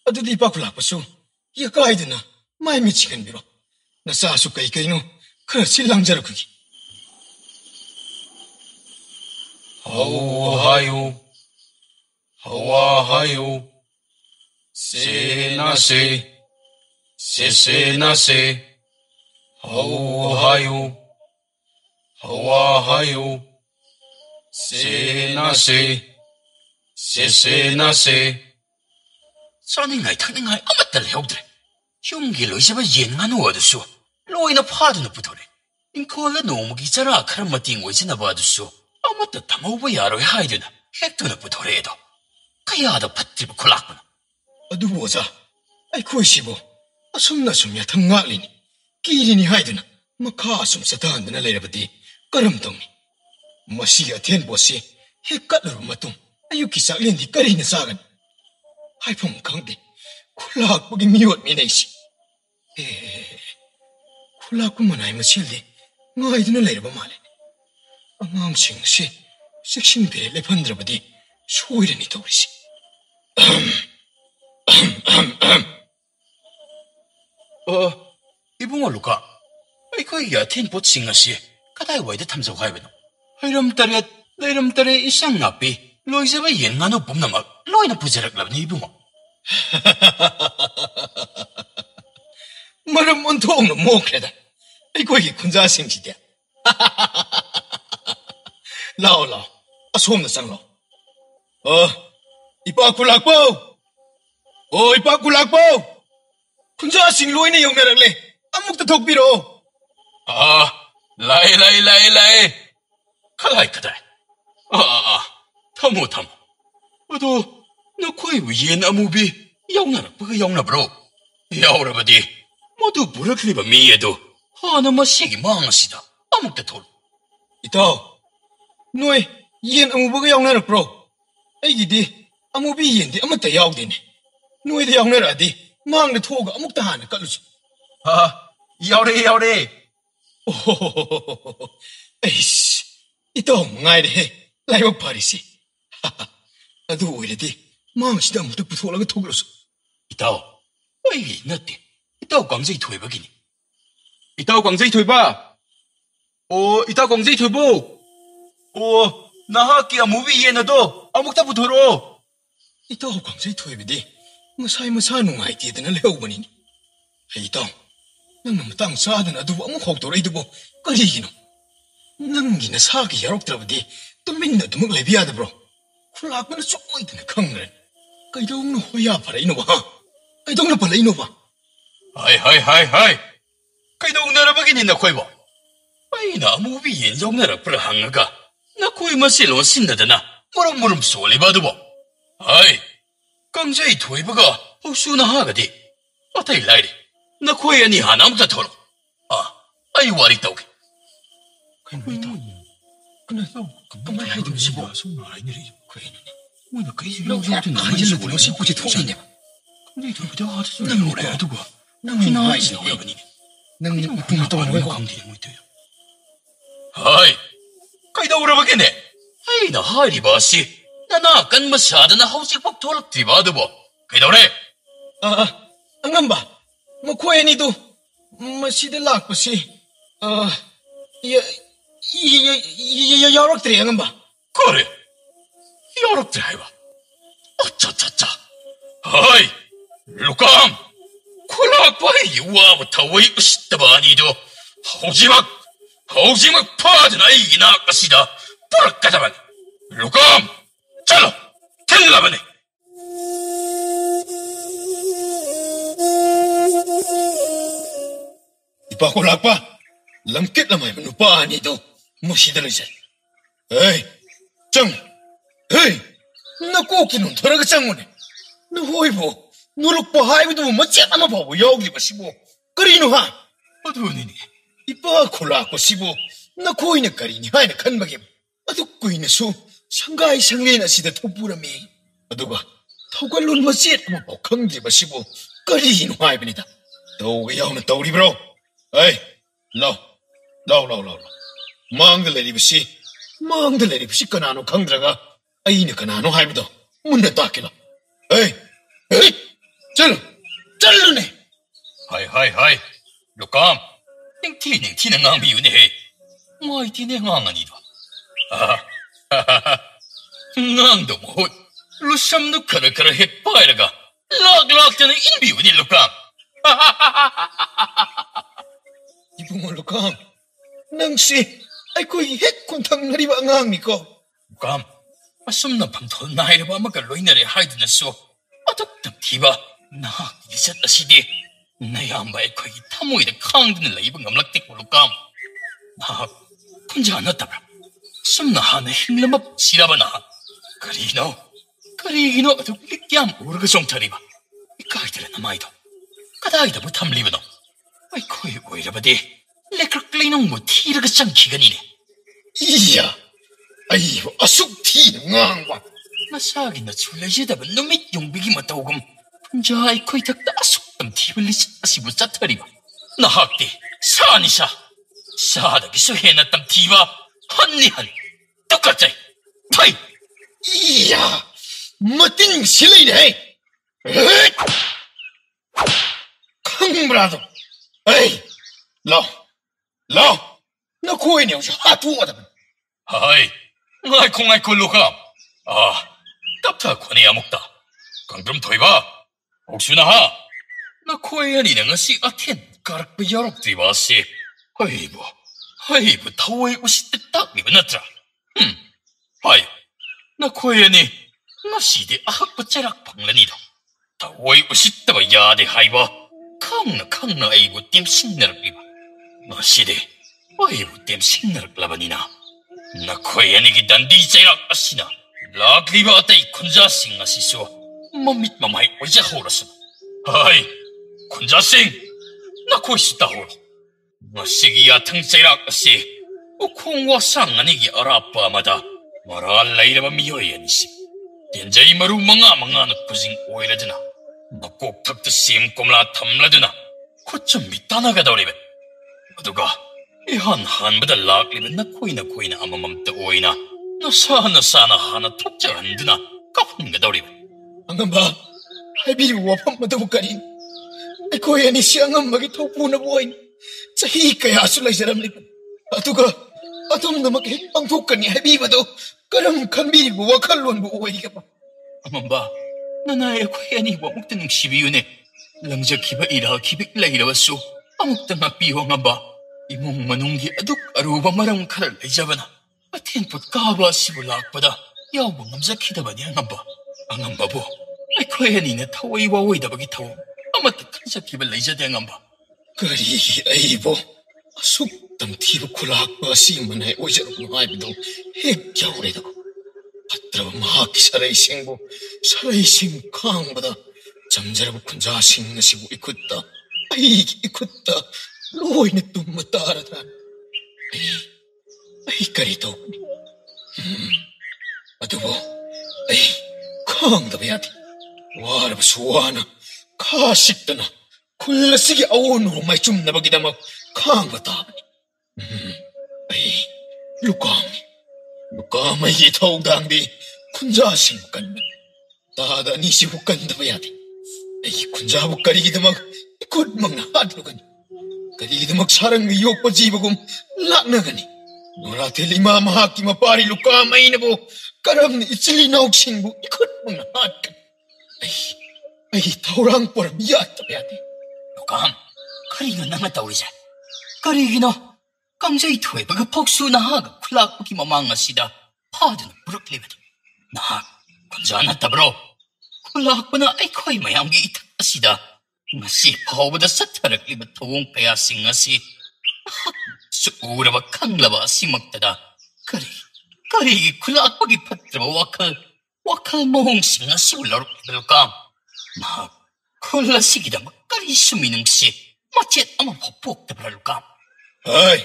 ꯑꯗꯨꯗꯤ ꯏꯄꯥ ꯈꯨꯜꯂꯥꯛꯄꯁꯨ ꯌꯥꯀꯥꯏꯗꯨꯅ ꯃꯥꯏ ꯃꯤꯠ ꯁꯤꯡꯍꯟꯕꯤꯔꯣ. ꯅꯆꯥꯁꯨ ꯀꯩꯅꯣ ꯈꯔ ꯁꯤꯜ ꯂꯥꯡꯖꯔꯛꯈꯤꯒꯦ. ꯍꯧ ꯍꯥꯏꯌꯨ, ꯍꯧꯋꯥ ꯍꯥꯏꯌꯨ, ꯁꯦꯅꯥꯁꯦ, ꯁꯦꯅꯥꯁꯦ. ꯍꯧ ꯍꯥꯏꯌꯨ, ꯍꯧꯋꯥ ꯍꯥꯏꯌꯨ, ꯁꯦꯅꯥꯁꯦ, ꯁꯦꯅꯥꯁꯦ. ꯆꯥꯅꯤꯡꯉꯥꯏ ꯊꯛꯅꯤꯡꯉꯥꯏ ꯑꯃꯠꯇ ꯂꯩꯍꯧꯗ꯭ꯔꯦ. ꯌꯨꯝꯒꯤ ꯂꯣꯏꯖꯕ ꯌꯦꯟ ꯉꯥꯅꯨ ꯑꯗꯨꯁꯨ ꯂꯣꯏꯅ ꯐꯥꯗꯨꯅ ꯄꯨꯊꯣꯔꯦ. ꯏꯪꯈꯣꯜꯗ ꯅꯣꯡꯃꯒꯤ ꯆꯔꯥ ꯈꯔ ꯃꯇꯦꯡ ꯑꯣꯏꯖꯅꯕ ꯑꯗꯨꯁꯨ ꯑꯃꯠꯇ ꯊꯝꯍꯧꯕ ꯌꯥꯔꯣꯏ ꯍꯥꯏꯗꯨꯅ ꯍꯦꯛꯇꯨꯅ ꯄꯨꯊꯣꯔꯛꯑꯦꯗꯣ. ꯀꯌꯥꯗ ꯐꯠꯇ꯭ꯔꯤꯕ ꯈꯨꯜꯂꯥꯛꯄꯅꯣ. ꯑꯗꯨꯕꯨ ꯑꯣꯖꯥ ꯑꯩꯈꯣꯏꯁꯤꯕꯨ ꯑꯁꯨꯝꯅ ꯁꯨꯝ ꯌꯥꯊꯪ ꯉꯥꯛꯂꯤꯅꯤ ꯀꯤꯔꯤꯅꯤ ꯍꯥꯏꯗꯨꯅ ꯃꯈꯥ ꯁꯨꯝ ꯆꯠꯊꯍꯟꯗꯨꯅ ꯂꯩꯔꯕꯗꯤ ꯀꯔꯝ ꯇꯧꯅꯤ ꯃꯁꯤꯒꯤ ꯑꯊꯦꯟꯄꯣꯠꯁꯤ ꯍꯦꯛ ꯀꯠꯂꯨꯔꯕ ꯃꯇꯨꯡ ꯑꯌꯨꯛꯀꯤ ꯆꯥꯛꯂꯦꯟꯗꯤ ꯀꯔꯤꯅ ꯆꯥꯒꯅꯤ ꯍꯥꯏꯐꯝ ꯈꯪꯗꯦ ꯈꯨꯜꯂꯥꯛꯄꯒꯤ ꯃꯤꯑꯣꯠ ꯃꯤꯅꯩꯁꯤ ꯈꯨꯜꯂꯥꯛꯄ ꯃꯅꯥꯏ ꯃꯁꯦꯜꯗꯤ ꯉꯥꯏꯗꯨꯅ ꯂꯩꯔꯕ ꯃꯥꯜꯂꯦ ꯑꯉꯥꯡꯁꯤꯡꯁꯤ ꯆꯦꯛꯁꯤꯟꯕꯤꯔꯦ ꯂꯩꯐꯟꯗ꯭ꯔꯕꯗꯤ ꯁꯣꯏꯔꯅꯤ ꯇꯧꯔꯤꯁꯤ 이봉아 루카 ꯑꯩꯈꯣꯏꯒꯤ ꯑꯊꯦꯟꯄꯣꯠꯁꯤꯡ ꯑꯁꯤ ꯀꯗꯥꯏꯋꯥꯏꯗ ꯊꯝꯖꯧ ꯍꯥꯏꯕꯅꯣ ꯍꯩꯔꯝ ꯇꯔꯦꯠ ꯂꯩꯔꯝ ꯇꯔꯦꯠ ꯏꯁꯥꯡ ꯅꯥꯄꯤ ꯂꯣꯏꯖꯕ ꯌꯦꯟ ꯉꯥꯅꯨ ꯄꯨꯝꯅꯃꯛ ꯂꯣꯏꯅ ꯄꯨꯖꯔꯛꯂꯕꯅꯤ ꯏꯕꯨꯡꯉꯣ ꯃꯔꯝ ꯑꯣꯟꯊꯣꯛꯅ ꯃꯣꯛꯈ꯭ꯔꯦꯗ ꯑꯩꯈꯣꯏꯒꯤ ꯈꯨꯟꯖꯥꯁꯤꯡꯁꯤꯗꯤ ꯂꯥꯛꯑꯣ ꯂꯥꯛꯑꯣ ꯑꯁꯣꯝꯗ ꯆꯪꯂꯛꯑꯣ ꯏꯄꯥ ꯈꯨꯜꯂꯥꯛꯄꯧ ꯏꯄꯥ ꯈꯨꯜꯂꯥꯛꯄꯧ ꯈꯨꯟꯖꯥꯁꯤꯡ ꯂꯣꯏꯅ ꯌꯧꯅꯔꯛꯂꯦ ꯑꯃꯨꯛꯇ ꯊꯣꯛꯄꯤꯔꯛꯑꯣ ꯂꯥꯛꯑꯦ ꯀꯗꯥꯏ ꯊꯝꯃꯣ ꯑꯗꯣ ꯅꯈꯣꯏꯕꯨ ꯌꯦꯟ ꯑꯃꯨꯕꯤ ꯌꯥꯎꯅꯔꯛꯄꯒ ꯌꯥꯎꯅꯕ꯭ꯔꯣ ꯌꯥꯎꯔꯕꯗꯤ ꯃꯗꯨ ꯄꯨꯔꯛꯂꯤꯕ ꯃꯤ ꯑꯗꯨ ꯍꯥꯟꯅ ꯃꯁꯤꯒꯤ ꯃꯥꯡ ꯑꯁꯤꯗ ꯑꯃꯨꯛꯇ ꯊꯣꯛꯂꯨ 이따 너의 옌 아무버가 야옹나락브로 아이기디 아무비 옌디 아무따 야옹디네 너희도 야옹나라디 망내 토가 아무따 하나 깔루지 야오래 오호호호호호 에이씨 이따 멍아이래 라이박 파리시 아도 오이래디 망시다 아무따 부토라가 토글었어 이따 어이 너띠 이따 광저이 토해버기니 이따 광저이 토해봐 이따 광저이 토해보 나하기 아무비 이해나도 아무따 부토로 이따 광저이 토해비디 무사히 농아이디에드나 레오버니니 이따 ꯅꯪꯅ ꯃꯇꯥꯡ ꯆꯥꯗꯅ ꯑꯗꯨꯕꯨ ꯑꯃꯨꯛ ꯍꯧꯗꯣꯔꯛꯏꯗꯨꯕꯨ ꯀꯔꯤꯒꯤꯅꯣ ꯅꯪꯒꯤꯅ ꯁꯥꯒꯤ ꯌꯥꯎꯔꯛꯇ꯭ꯔꯕꯗꯤ ꯇꯨꯃꯤꯟꯅ ꯑꯗꯨꯃꯛ ꯂꯩꯕ ꯌꯥꯗꯕ꯭ꯔꯣ ꯈꯨꯜꯂꯥꯛꯄꯅ ꯁꯣꯏꯗꯅ ꯈꯪꯈ꯭ꯔꯦ ꯀꯩꯗꯧꯅ ꯍꯣꯌꯥ ꯐꯔꯛꯏꯅꯣꯕ ꯀꯩꯗꯧꯅ ꯄꯜꯂꯛꯏꯅꯣꯕ ꯍꯥꯏ ꯀꯩꯗꯧꯅꯔꯕꯒꯤꯅꯤ ꯅꯈꯣꯏꯕꯣ ꯑꯩꯅ ꯑꯃꯨꯕꯤ ꯌꯦꯟ ꯌꯧꯅꯔꯛꯄ꯭ꯔꯥ ꯍꯪꯉꯒ ꯅꯈꯣꯏ ꯃꯁꯦꯜꯂꯣꯟ ꯁꯤꯟꯅꯗꯅ ꯃꯔꯨꯝ ꯁꯣꯜꯂꯤꯕ ꯑꯗꯨꯕꯨ ꯀꯥꯡꯖꯩ ꯊꯣꯏꯕꯒ ꯍꯧꯁꯨꯅ ꯍꯥꯒꯗꯤ ꯑꯇꯩ ꯂꯥꯏꯔꯤ ꯅꯈꯣꯏ ꯑꯅꯤ ꯍꯥꯟꯅ ꯑꯃꯇ ꯊꯣꯔꯛꯎ ꯑꯩ ꯋꯥꯔꯤ ꯇꯧꯒꯦ ꯀꯃꯥꯏꯅ ꯍꯥꯏꯗꯣꯏꯅꯣ ꯁꯤꯕꯣ ꯀꯩꯅꯣꯅꯦ ꯃꯣꯏꯅ ꯀꯩꯁꯨ ꯌꯥꯎꯗꯅ ꯍꯥꯏꯖꯤꯜꯂꯗꯅ ꯁꯤ ꯄꯣꯠꯁꯤ ꯊꯣꯛꯏꯅꯦꯕ ꯀꯥꯡꯖꯩ ꯊꯣꯏꯕꯗ ꯑꯥꯗꯁꯨ ꯂꯩꯍꯧꯔꯦ ꯑꯗꯨꯒ ꯅꯪꯅ ꯍꯥꯏꯁꯤ ꯂꯧꯔꯕꯅꯤꯅꯦ ꯅꯪꯅ ꯏꯄꯨꯡ ꯇꯧꯔꯒ ꯈꯪꯗꯦ ꯃꯣꯏ ꯇꯧꯔꯤꯗꯣ ꯀꯩꯗꯧꯔꯕꯒꯦꯅꯦ ꯑꯩꯅ ꯍꯥꯏꯔꯤꯕ ꯑꯁꯤ ꯅꯅꯥ ꯀꯟꯕ ꯁꯥꯗꯅ ꯍꯧꯖꯤꯛꯐꯥꯎ ꯊꯣꯛꯂꯛꯇ꯭ꯔꯤꯕ ꯑꯗꯨꯕꯨ ꯀꯩꯗꯧꯔꯦ ꯑꯉꯝꯕ ꯃꯈꯣꯏ ꯑꯅꯤꯗꯨ ꯃꯁꯤꯗ ꯂꯥꯛꯄꯁꯤ ꯌꯥꯎꯔꯛꯇ꯭ꯔꯦ ꯑꯉꯝꯕ ꯀꯔꯤ ꯌꯥꯎꯔꯛꯇ꯭ꯔꯦ ꯍꯥꯏꯕ ꯑꯆꯥ ꯂꯨꯀꯥꯝ ꯈꯨꯜꯂꯥꯛꯄ ꯑꯩꯒꯤ ꯋꯥꯕ ꯊꯋꯥꯏ ꯎꯁꯤꯠꯇꯕ ꯑꯅꯤꯗꯨ ꯍꯧꯖꯤꯛꯃꯛ ꯐꯥꯗꯨꯅ ꯑꯩꯒꯤ ꯅꯥꯛ ꯑꯁꯤꯗ ꯄꯨꯔꯛꯀꯗꯕꯅꯤ ꯂꯨꯀꯥꯝ ꯆꯠꯂꯣ ꯊꯤꯜꯂꯕꯅꯤ 이빠 콜락빠 람켓 라마이면 누빠 아니도 무시들으지 에이 나 꼭기는 돌아가 짱오네 너 호이보 누룩보 하이브도 멋지 아마 보고 여기 보시고 그리노 하 어두니니 이빠 콜락고 시보 나 코이네 까리니 하이네 칸바게 아두 꾸이네 수 상가이 상레나 시대 토부라미 아두가 토갈론 멋지 아마 보고 강지 보시고 그리노 하이브니다 너왜 야오는 떠우리브로 에이, lau. Mangda lady bisi kanano kangdraga, ayina kanano haibudo, munda takila. Hey, chalo ne. Hai, Lukam, ning ti nang biu ne he, mai ti ne ngang ani do. Ngang do mo, lusam no kara he pairaga, lag tena in biu ni Lukam. 이붕어 루캄 낭씨 아이쿠이 핵콘탕 나리바 앙앙니까 루캄 아숨나 방토 나이르바 마가 로이나레 하이드나소 어떻든 티바 나 이셋다시디 나야마의 거기 타모이데 캉드는 레이븐 감락대고 루캄 나 혼자 안 왔다브라 숨나 하나 힘름업 시라바나 그리노 아주 릭기암 오르그 송타리바 이까이들의 남아이도 까다이다 못함리버노 아이코이 오이라바디 레크클리농 뭐 티르가 짱기가니네 이야 아이고 아숙 티는 앙과 마사기나 출레지다바 놈이 용비기 맞다오금 혼자 아이코이 닥다 아숙담 티블리시 아시부 짜타리바 나학디 사니샤 사다기수 해놨담 티바 한니한 똑같지 파이 이야 멋진 실례네 강브라도 에이 너 코에니 오셔 하투어다 하이 아이콩 루감 답타 코네야 먹다 강좀 더이봐 혹시나 나 코에야니는 것이 아텐 가락부 여럭디바시 하이부 타오에 우시때 딱 미브나트라 하이 나 코에야니 나 시대 아학부 째락 방란이다 타오에 우시때바 야데 하이바 강나 아이부 땜 신나락비바 나 시대 아이부 땜 신나락라바니나 나 코에야니기 단디 째락 아시나 락리바 아따이 콘자싱 아시소 맘밋 마마이 오이자 호라스 하이 콘자싱 나 코이시다 호로 나 시기야 탕째락 아시 우콩와 상아니기 아라빠마다 마라 라이라바 미호야니시 덴자이 마루 망아나 부징 오이라드나 나 꼭탁도 심꼼라 탐라드나 코좀 밑다나가다 오리베 어두가 이한 한보다 락리베 나 코이나 아마맘때 오이나 나 사나 하나 톡자 안드나 까푼가다 오리베 안간바 할비리 와판마다 못가린 코에니 시앙엄마기 토푸나 보인 자히 kaya sulay saramlik atuga atom namake ang tukani habibato karam kambiri bu wakalon bu uwi ka pa amamba nanay koyani wa muktanong sibiyune langja kiba ira kibik layrawaso amukta mapiho nga ba imong manunggi aduk aruba marang karal layjabana atin put kaba sibulak pada yawang namza kidaba niya nga ba ang amba bo ay koyani na taway waway dabagi tawo amata kansa kiba layjade nga ba kari aibo asuk tam thibu kulak ba simanay ojarok no haibdo hek jawre da patraba mahaki saray singbo saray sing kang bada jamjarabu kunja sing nasibu ikutta ai ikutta loy ne tummatara da ai kari to adubo ai kang da bayati warab suwana kasikdana 쿨라시기 아오노 마이 좀 나바기다막 강바다니 아이 루카마이 타오당디 군자신 간면 다다 니시 후간다바야디 아이 군자 부까리기다막 굿먹나 하드로가니 까리기다막 사랑이 욕바 지버금 락나가니 노라텔리마 마하키마 파리 루카마이나보 까람 이슬리 나옥신부 굿먹나 하드가니 아이 타오랑 뽀라 미야다바야디 Kam, kariga na nga tawri siya. Karigino, kamsay tuwe baga poksu na haga kulak paki mamanga sida pada na buruk libet. Na, kunja na tabro. Kulak pa na ay ko'y mayamgi itak asida. Nga si pawada sa tarak libet tuwong payasing nga si. Suura ba kang laba si magtada. Karigi kulak pagi patra wakal mohong singa si ularok libet kam. Na, kula sigida magkari suminong si macet ama popok na paralukam. Ay,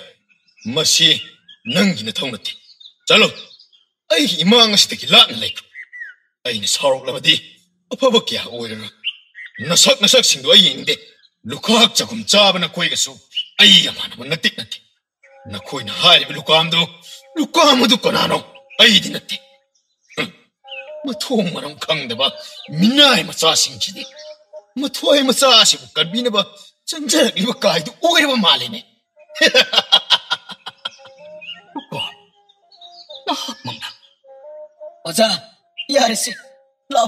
masi nang ginataw natin. Salo, ay imang asitaki laan like. Ay nasarok labadi, apabakya oira. Nasak sindo ay hindi. Lukak jakum jaba na koy kaso, ay yaman naman natik natin. Na koy na hari lukam do kanano, ay di natin. Matuong marang kang diba, minay masasing chidi. Matuay masasi bukan bina ba janjarak liba kahit okay na ba malin eh. Luka, nahakmang na. Oza, yarisi. Lao,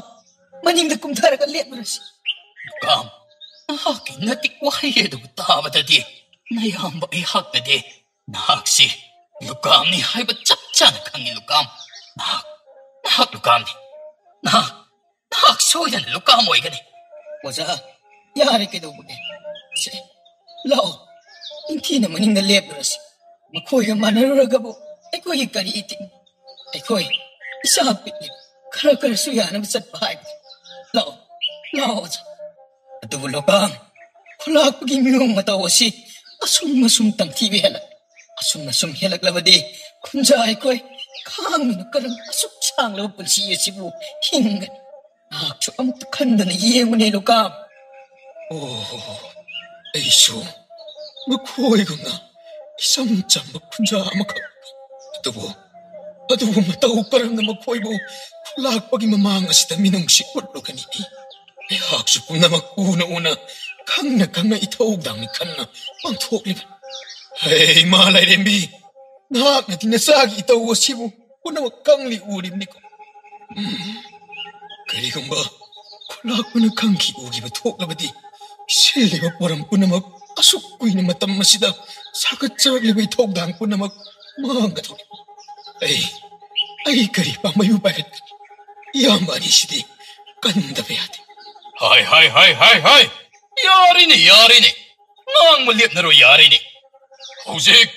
maning na kumtara ka liat mo na siya. Luka, nahakin natik wahay edo taba dadi. Nayamba ay hak na di. Nahaksi, Luka ni hay ba chapcha na kangin Luka. Nahak Luka ni. Nahak soy na Luka mo ay gani. Oza, yari kayo mo eh. Si, Lao, hindi naman yung nalebras. Makoy ang manaruraga mo. Ay ko'y kariitin. Ay ko'y isapit niyo. Karakar suya na masat bahay. Lao, Oza, ꯑꯗꯨꯕꯨ ꯂꯣꯀꯥꯝ ꯈꯨꯂꯥꯛꯄꯒꯤ ꯃꯤꯑꯣꯡ ꯃꯇꯧ ꯑꯁꯤ ꯑꯁꯨꯝ ꯇꯝꯊꯤꯕ ꯑꯁꯨꯝ ꯍꯦꯜꯂꯛꯂꯕꯗꯤ ꯈꯨꯟꯖꯥ ꯑꯩꯈꯣꯏ ꯈꯥꯡꯗꯨꯅ ꯀꯔꯝ ꯑꯁꯨꯛ ꯁꯥꯡꯂꯕ ꯄꯨꯟꯁꯤ ꯑꯁꯤꯕꯨ ꯍꯤꯡꯒꯅꯤ ꯅꯍꯥꯛꯁꯨ ꯑꯃꯨꯛꯇ ꯈꯟꯗꯅ ꯌꯦꯡꯉꯨꯅꯦ ꯂꯣꯀꯥꯝ ꯑꯩꯁꯨ ꯃꯈꯣꯏꯒꯨꯝꯅ 이썸 짬먹 군자 아마가 어두워 마따오 까랑나 먹고이고 락박이 마망하시다 미농시 올로가니 학수 꿈나마 우나 강나 이토옥당니 칸나 빵토리바 에이 말라이렘비 나학나 디나 싹이 이따오고 시부 우나마 강리 우립니까 그리고 락박은 강기 우기바 토옥라바디 실리바 보람 우나마 asuk kuy ni matam masida sakacak libay togdang ko na mga to ay kari pa mayubayat yamani sidi kanda bayati hai yari ni nang malip na ro yari ni hujik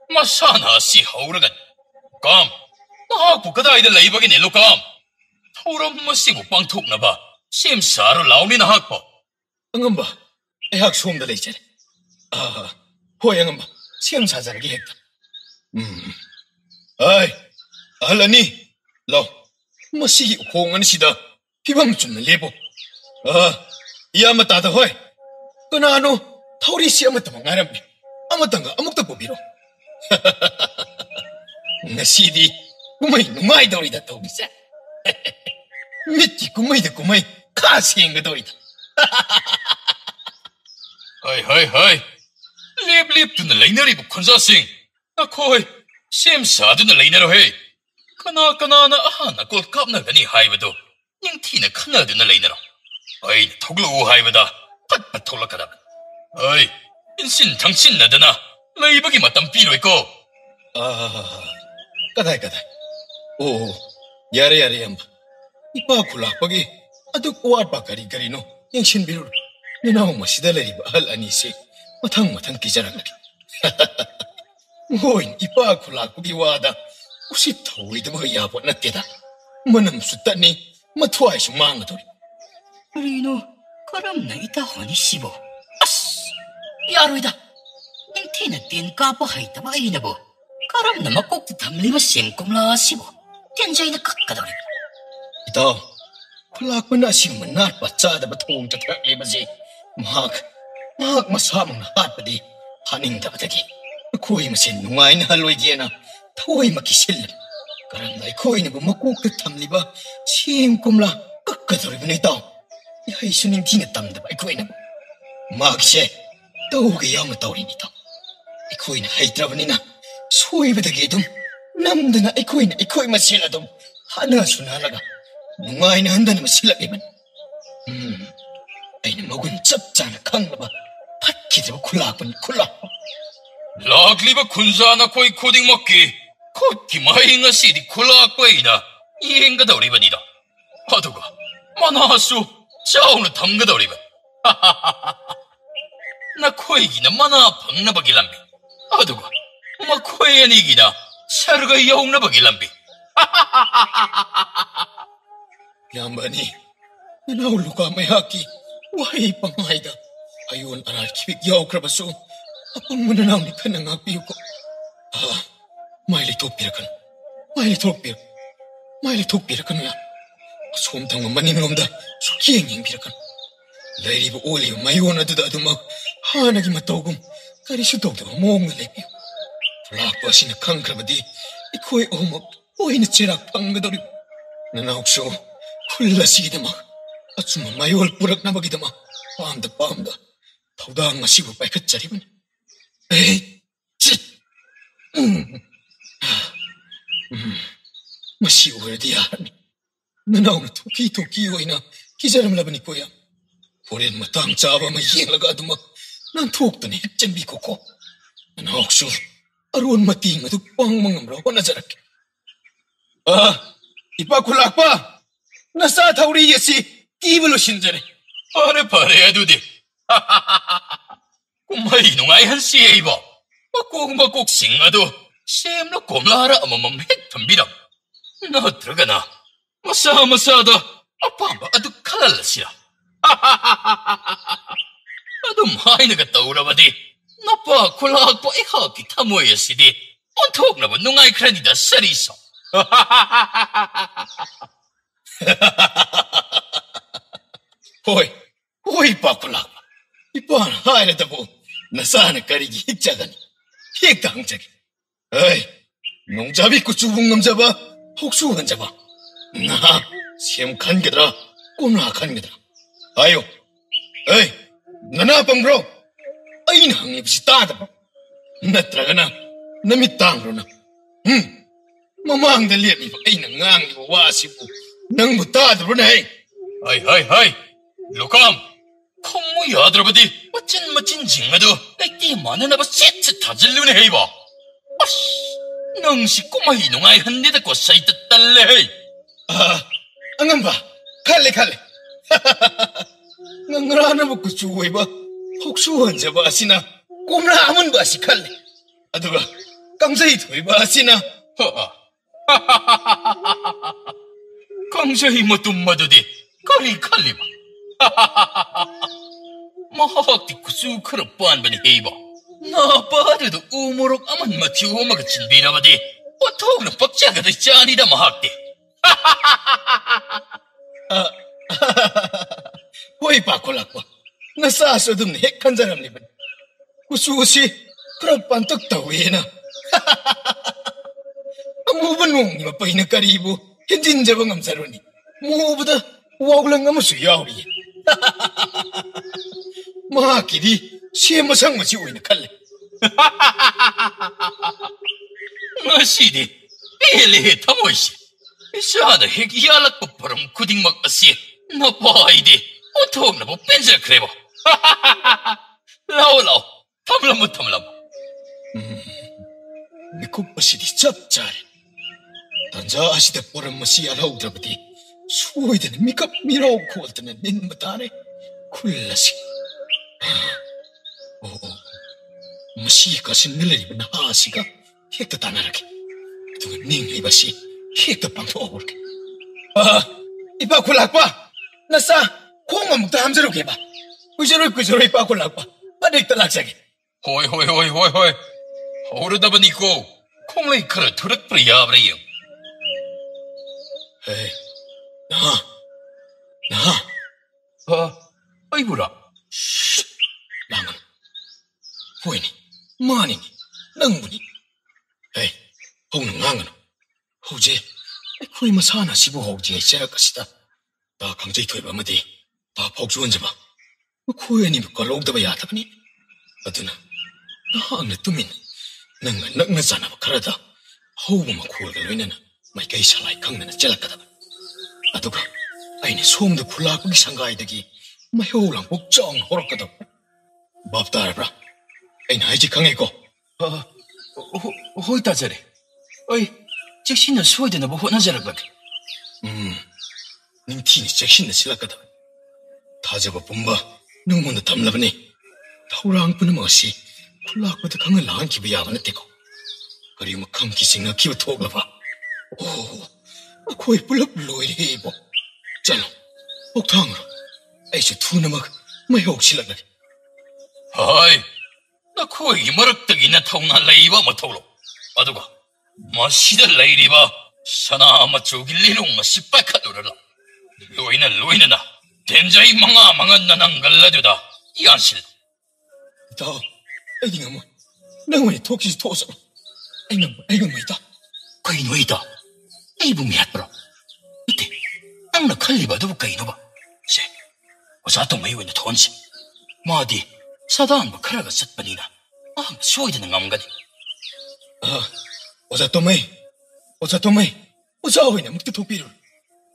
masana si hauragan kam nahaku kaday da laibagi ni lukam hauram masibu pangthuk na ba sim saro launi nahak po angamba ay hak sum da leichere 호양은 시험사자를 했다. 아이, 알라니, 시기 공원 시다. 비방 좀 내보. 이아마 따다 호이. 그나노 타오리 시아마 따만 가람비. 아무딴가 아무것도 보비로. 나시디 구마이 도리다 도비자. 미치 구마이 카시인 거 도리다. 하이. 립 두는 레이너리부 콘사싱 나코이 셈사 두는 레이너로 해 까나나 아하나 꼴값나 가니 하이버도 닝티나 카나 두는 레이너로 어이 톡루 하이버다 팟팟 톡락하다 어이 인신 당신 나드나 레이버기 맞담 삐로 있고 까다이 오 야래 얌바 이빠 굴락박이 아득 오아빠까리 가리노 영신 비루 내나오 마시다 레리바 할 아니시 마탕 기자랑하게 호인 이빠 굴락박이 와다 우시 토이드 뭐 야보 났게다 뭐는 수다니 마투아이시 망가도리 그리노 그럼 이따 허니 씨보 야로이다 닝티나 띠엔 까빠 하이다 마이나보 그럼 나마 꼭지 담리마 셈꼼라 씨보 띠엔자이나 kakkado리 이따 굴락박은 아시면 나빠 짜다바 통자 트락리바지 막 마사망나 핫바디 하닝다바다기 코이 마신 누가인 할로이디에나 토이 마키 실름 그런나이 코이는 막꼭 탐리바 심꼼라 kakkado리브네 따 야이수님 디네 땀다바 코이는 막시 떠오게 야마 떠오리니다 코이는 하이드라바니나 소이바다기도 남드나 코이 마실라도 하나수나라가 누가인 한다는 마실라기만 아이는 먹은 짭짜나 강나바 팥기드바 굴락은 락리바 군사나 코이 코딩 먹기 코기 마잉아 시디 굴락바이나 이행가다 우리반이다 하도가 마나하수 짜오나 담가다 우리반 나 코이기나 마나 방나바길람비 하도가 마 코이 아니기나 사르가 야옹나바길람비 양반이 나올루가 마야기 와이 빵하이다 아이온 아날 키빅 야오크라바수 아빵문은 나오니 카낭아 비우고 마일리 독비라카노야 솜탕만 만니는 놈다 소키행행 비라카노 레이리브 올리브 마이오나드다 아두막 하나기 맞다오금 까리슈 독도가 몽을 내비우 블락바시나 캉크라바디 이코이 오목 오이는 제락 방가도리 나나옥쇼 쿨라시기다막 아줌마 마이올 뿌락나박이다마 빰다 더당 마시고 빨갛자리군 에이 마시오르디야 나나오나 토끼 오이나 기자람 라바니 꼬야 보렌 마땅 짜바마 이행라가도마 난 톡더니 핵잼비코코 나나옥쇼 아로온 마띵아도 꽝망함라 호나자라케 이빠 굴락빠 나사 타우리 예시 끼블로 신전에 파레 해두디 꿈마이 농아이 한 씨에 입어 꼭 싱아도 셈로 곰라라 어머멈 핵텀비랑 나 들어가나 마사다 아빠마 아두 칼랄라시라 하이너가 떠오르버디 나빠 콜라학보 이하기 타모였으디 온톡나보 농아이 크라니다 서리소 호이 바꿀라 이번 하이라다보 나사는 가리기 핵자가니 핵당자기 어이 농잡이 꾸쭈붕 남자봐 혹수 한자봐 나 시험 간게더라 꼬나 간게더라 아유 어이 나나 방브로 아이나 항입시 따다봐 나트라가나 남이 땅으로나 mamaang dalian iba ay nangang iwawasibo nang mutadro na eh. 하이 루캄 콩무 야드러버디 멋진 징마도 까이띠 마누나바 세트 다질루네 헤이바 아씨 능시 꼬마 이농아이 한데다고 사이트 딸래 헤이 Angan ba? Kale. Nangrana mo kusuway ba? Hoksuhan siya ba sina? Kumraaman ba si Kale? Ato ba? Kangsay ito'y ba sina? 강자히 뭐dum마도디 거리 칼리바 마하박디 구수크로 빤바니 헤이바 나빠데도 우모록 아만 마티 오마가 진비라바디 어토그는 법자가도 짠이다 마학디 Hoy pakulak ba? Nasaso dun hekkan saram liban. Kususi, krapan tagtawi na. Amubanong ni mapay na karibo, hindi jabang amsaroni. Mubada, wag lang nga masuyawi. Makakidi, siya masang masiuwi na kali. 마시디 에레 타모시 샤다 핵이알락 법바람 구딩 막아시 나빠이디 어토그나 뭐 벤젤 크레버 라오 탐람 Nikupasidi chapchari. Tanja asida poram masiya laugdrabadi. Suoidan mikap miraw kuwaltan nin matane. Kullasi. Masiya kasin nilari ba naasiga. Hekta tanaraki. Tungan ningli basi. Hekta pangtoorki. Ipa kulak pa. Nasa kung magtahamsaro ke ba? Kusuroy pa kulak pa. Padik talagsagi. 호이 오르다 보니고 콩레이크를 두럭부리 야브레요 Hey, na. 아이구라 Langan. Hoyni, manini, nangbuni. Hey, hong nangangan. Hoje, koy masana sibu hogji siya kasita. Da 강제이 토이바 마디. 다 복주원 잡아. koy ani kalog da bayata bani. Aduna. Na tumin. Nang sana ba karada. Hobo makuha galwin na. May kay salay kang na jalakada. Aduga. Ay ni somda kulak pag isangay dagi. May hulang bukjong horokada. Babdara bra. Ay na haji kang iko. 호이 따자래 어이 직신은 수호이드나 뭐 혼나자라 바게 ning tini jaksin na sila kada. Taja ba pumba. Nung muna tamla bani. Taurang pa na mga si. Kulak pa ta kang alaan kibayaba na tiko. Kari makang kising na kiba togla ba. Ako'y pulap-luloy ni Ibo. Jalo, huktangro. Ay siya tunamag, may hog sila na. 하이 나 코이 머럭떡이나 타오나 레이바 못하오로 아두가 마시다 레이리바 사나 아마 조길리롱 마시빠카도르라 로이나 덴자이 망한 나난 갈라두다 이안실 Da, ay di nga mo. Nangwani tokisi tosa. Ay nga mo ita. 거의 노이다 에이붕이 핫브라 이때 앙나 칼리바도 부까이 노바 세 어사또 메이웨나 돈지 마디 사다한 뭐 카라가 삿바니나 쇼이드는 감가니 Osatomay. Osahoy na magtutupiro.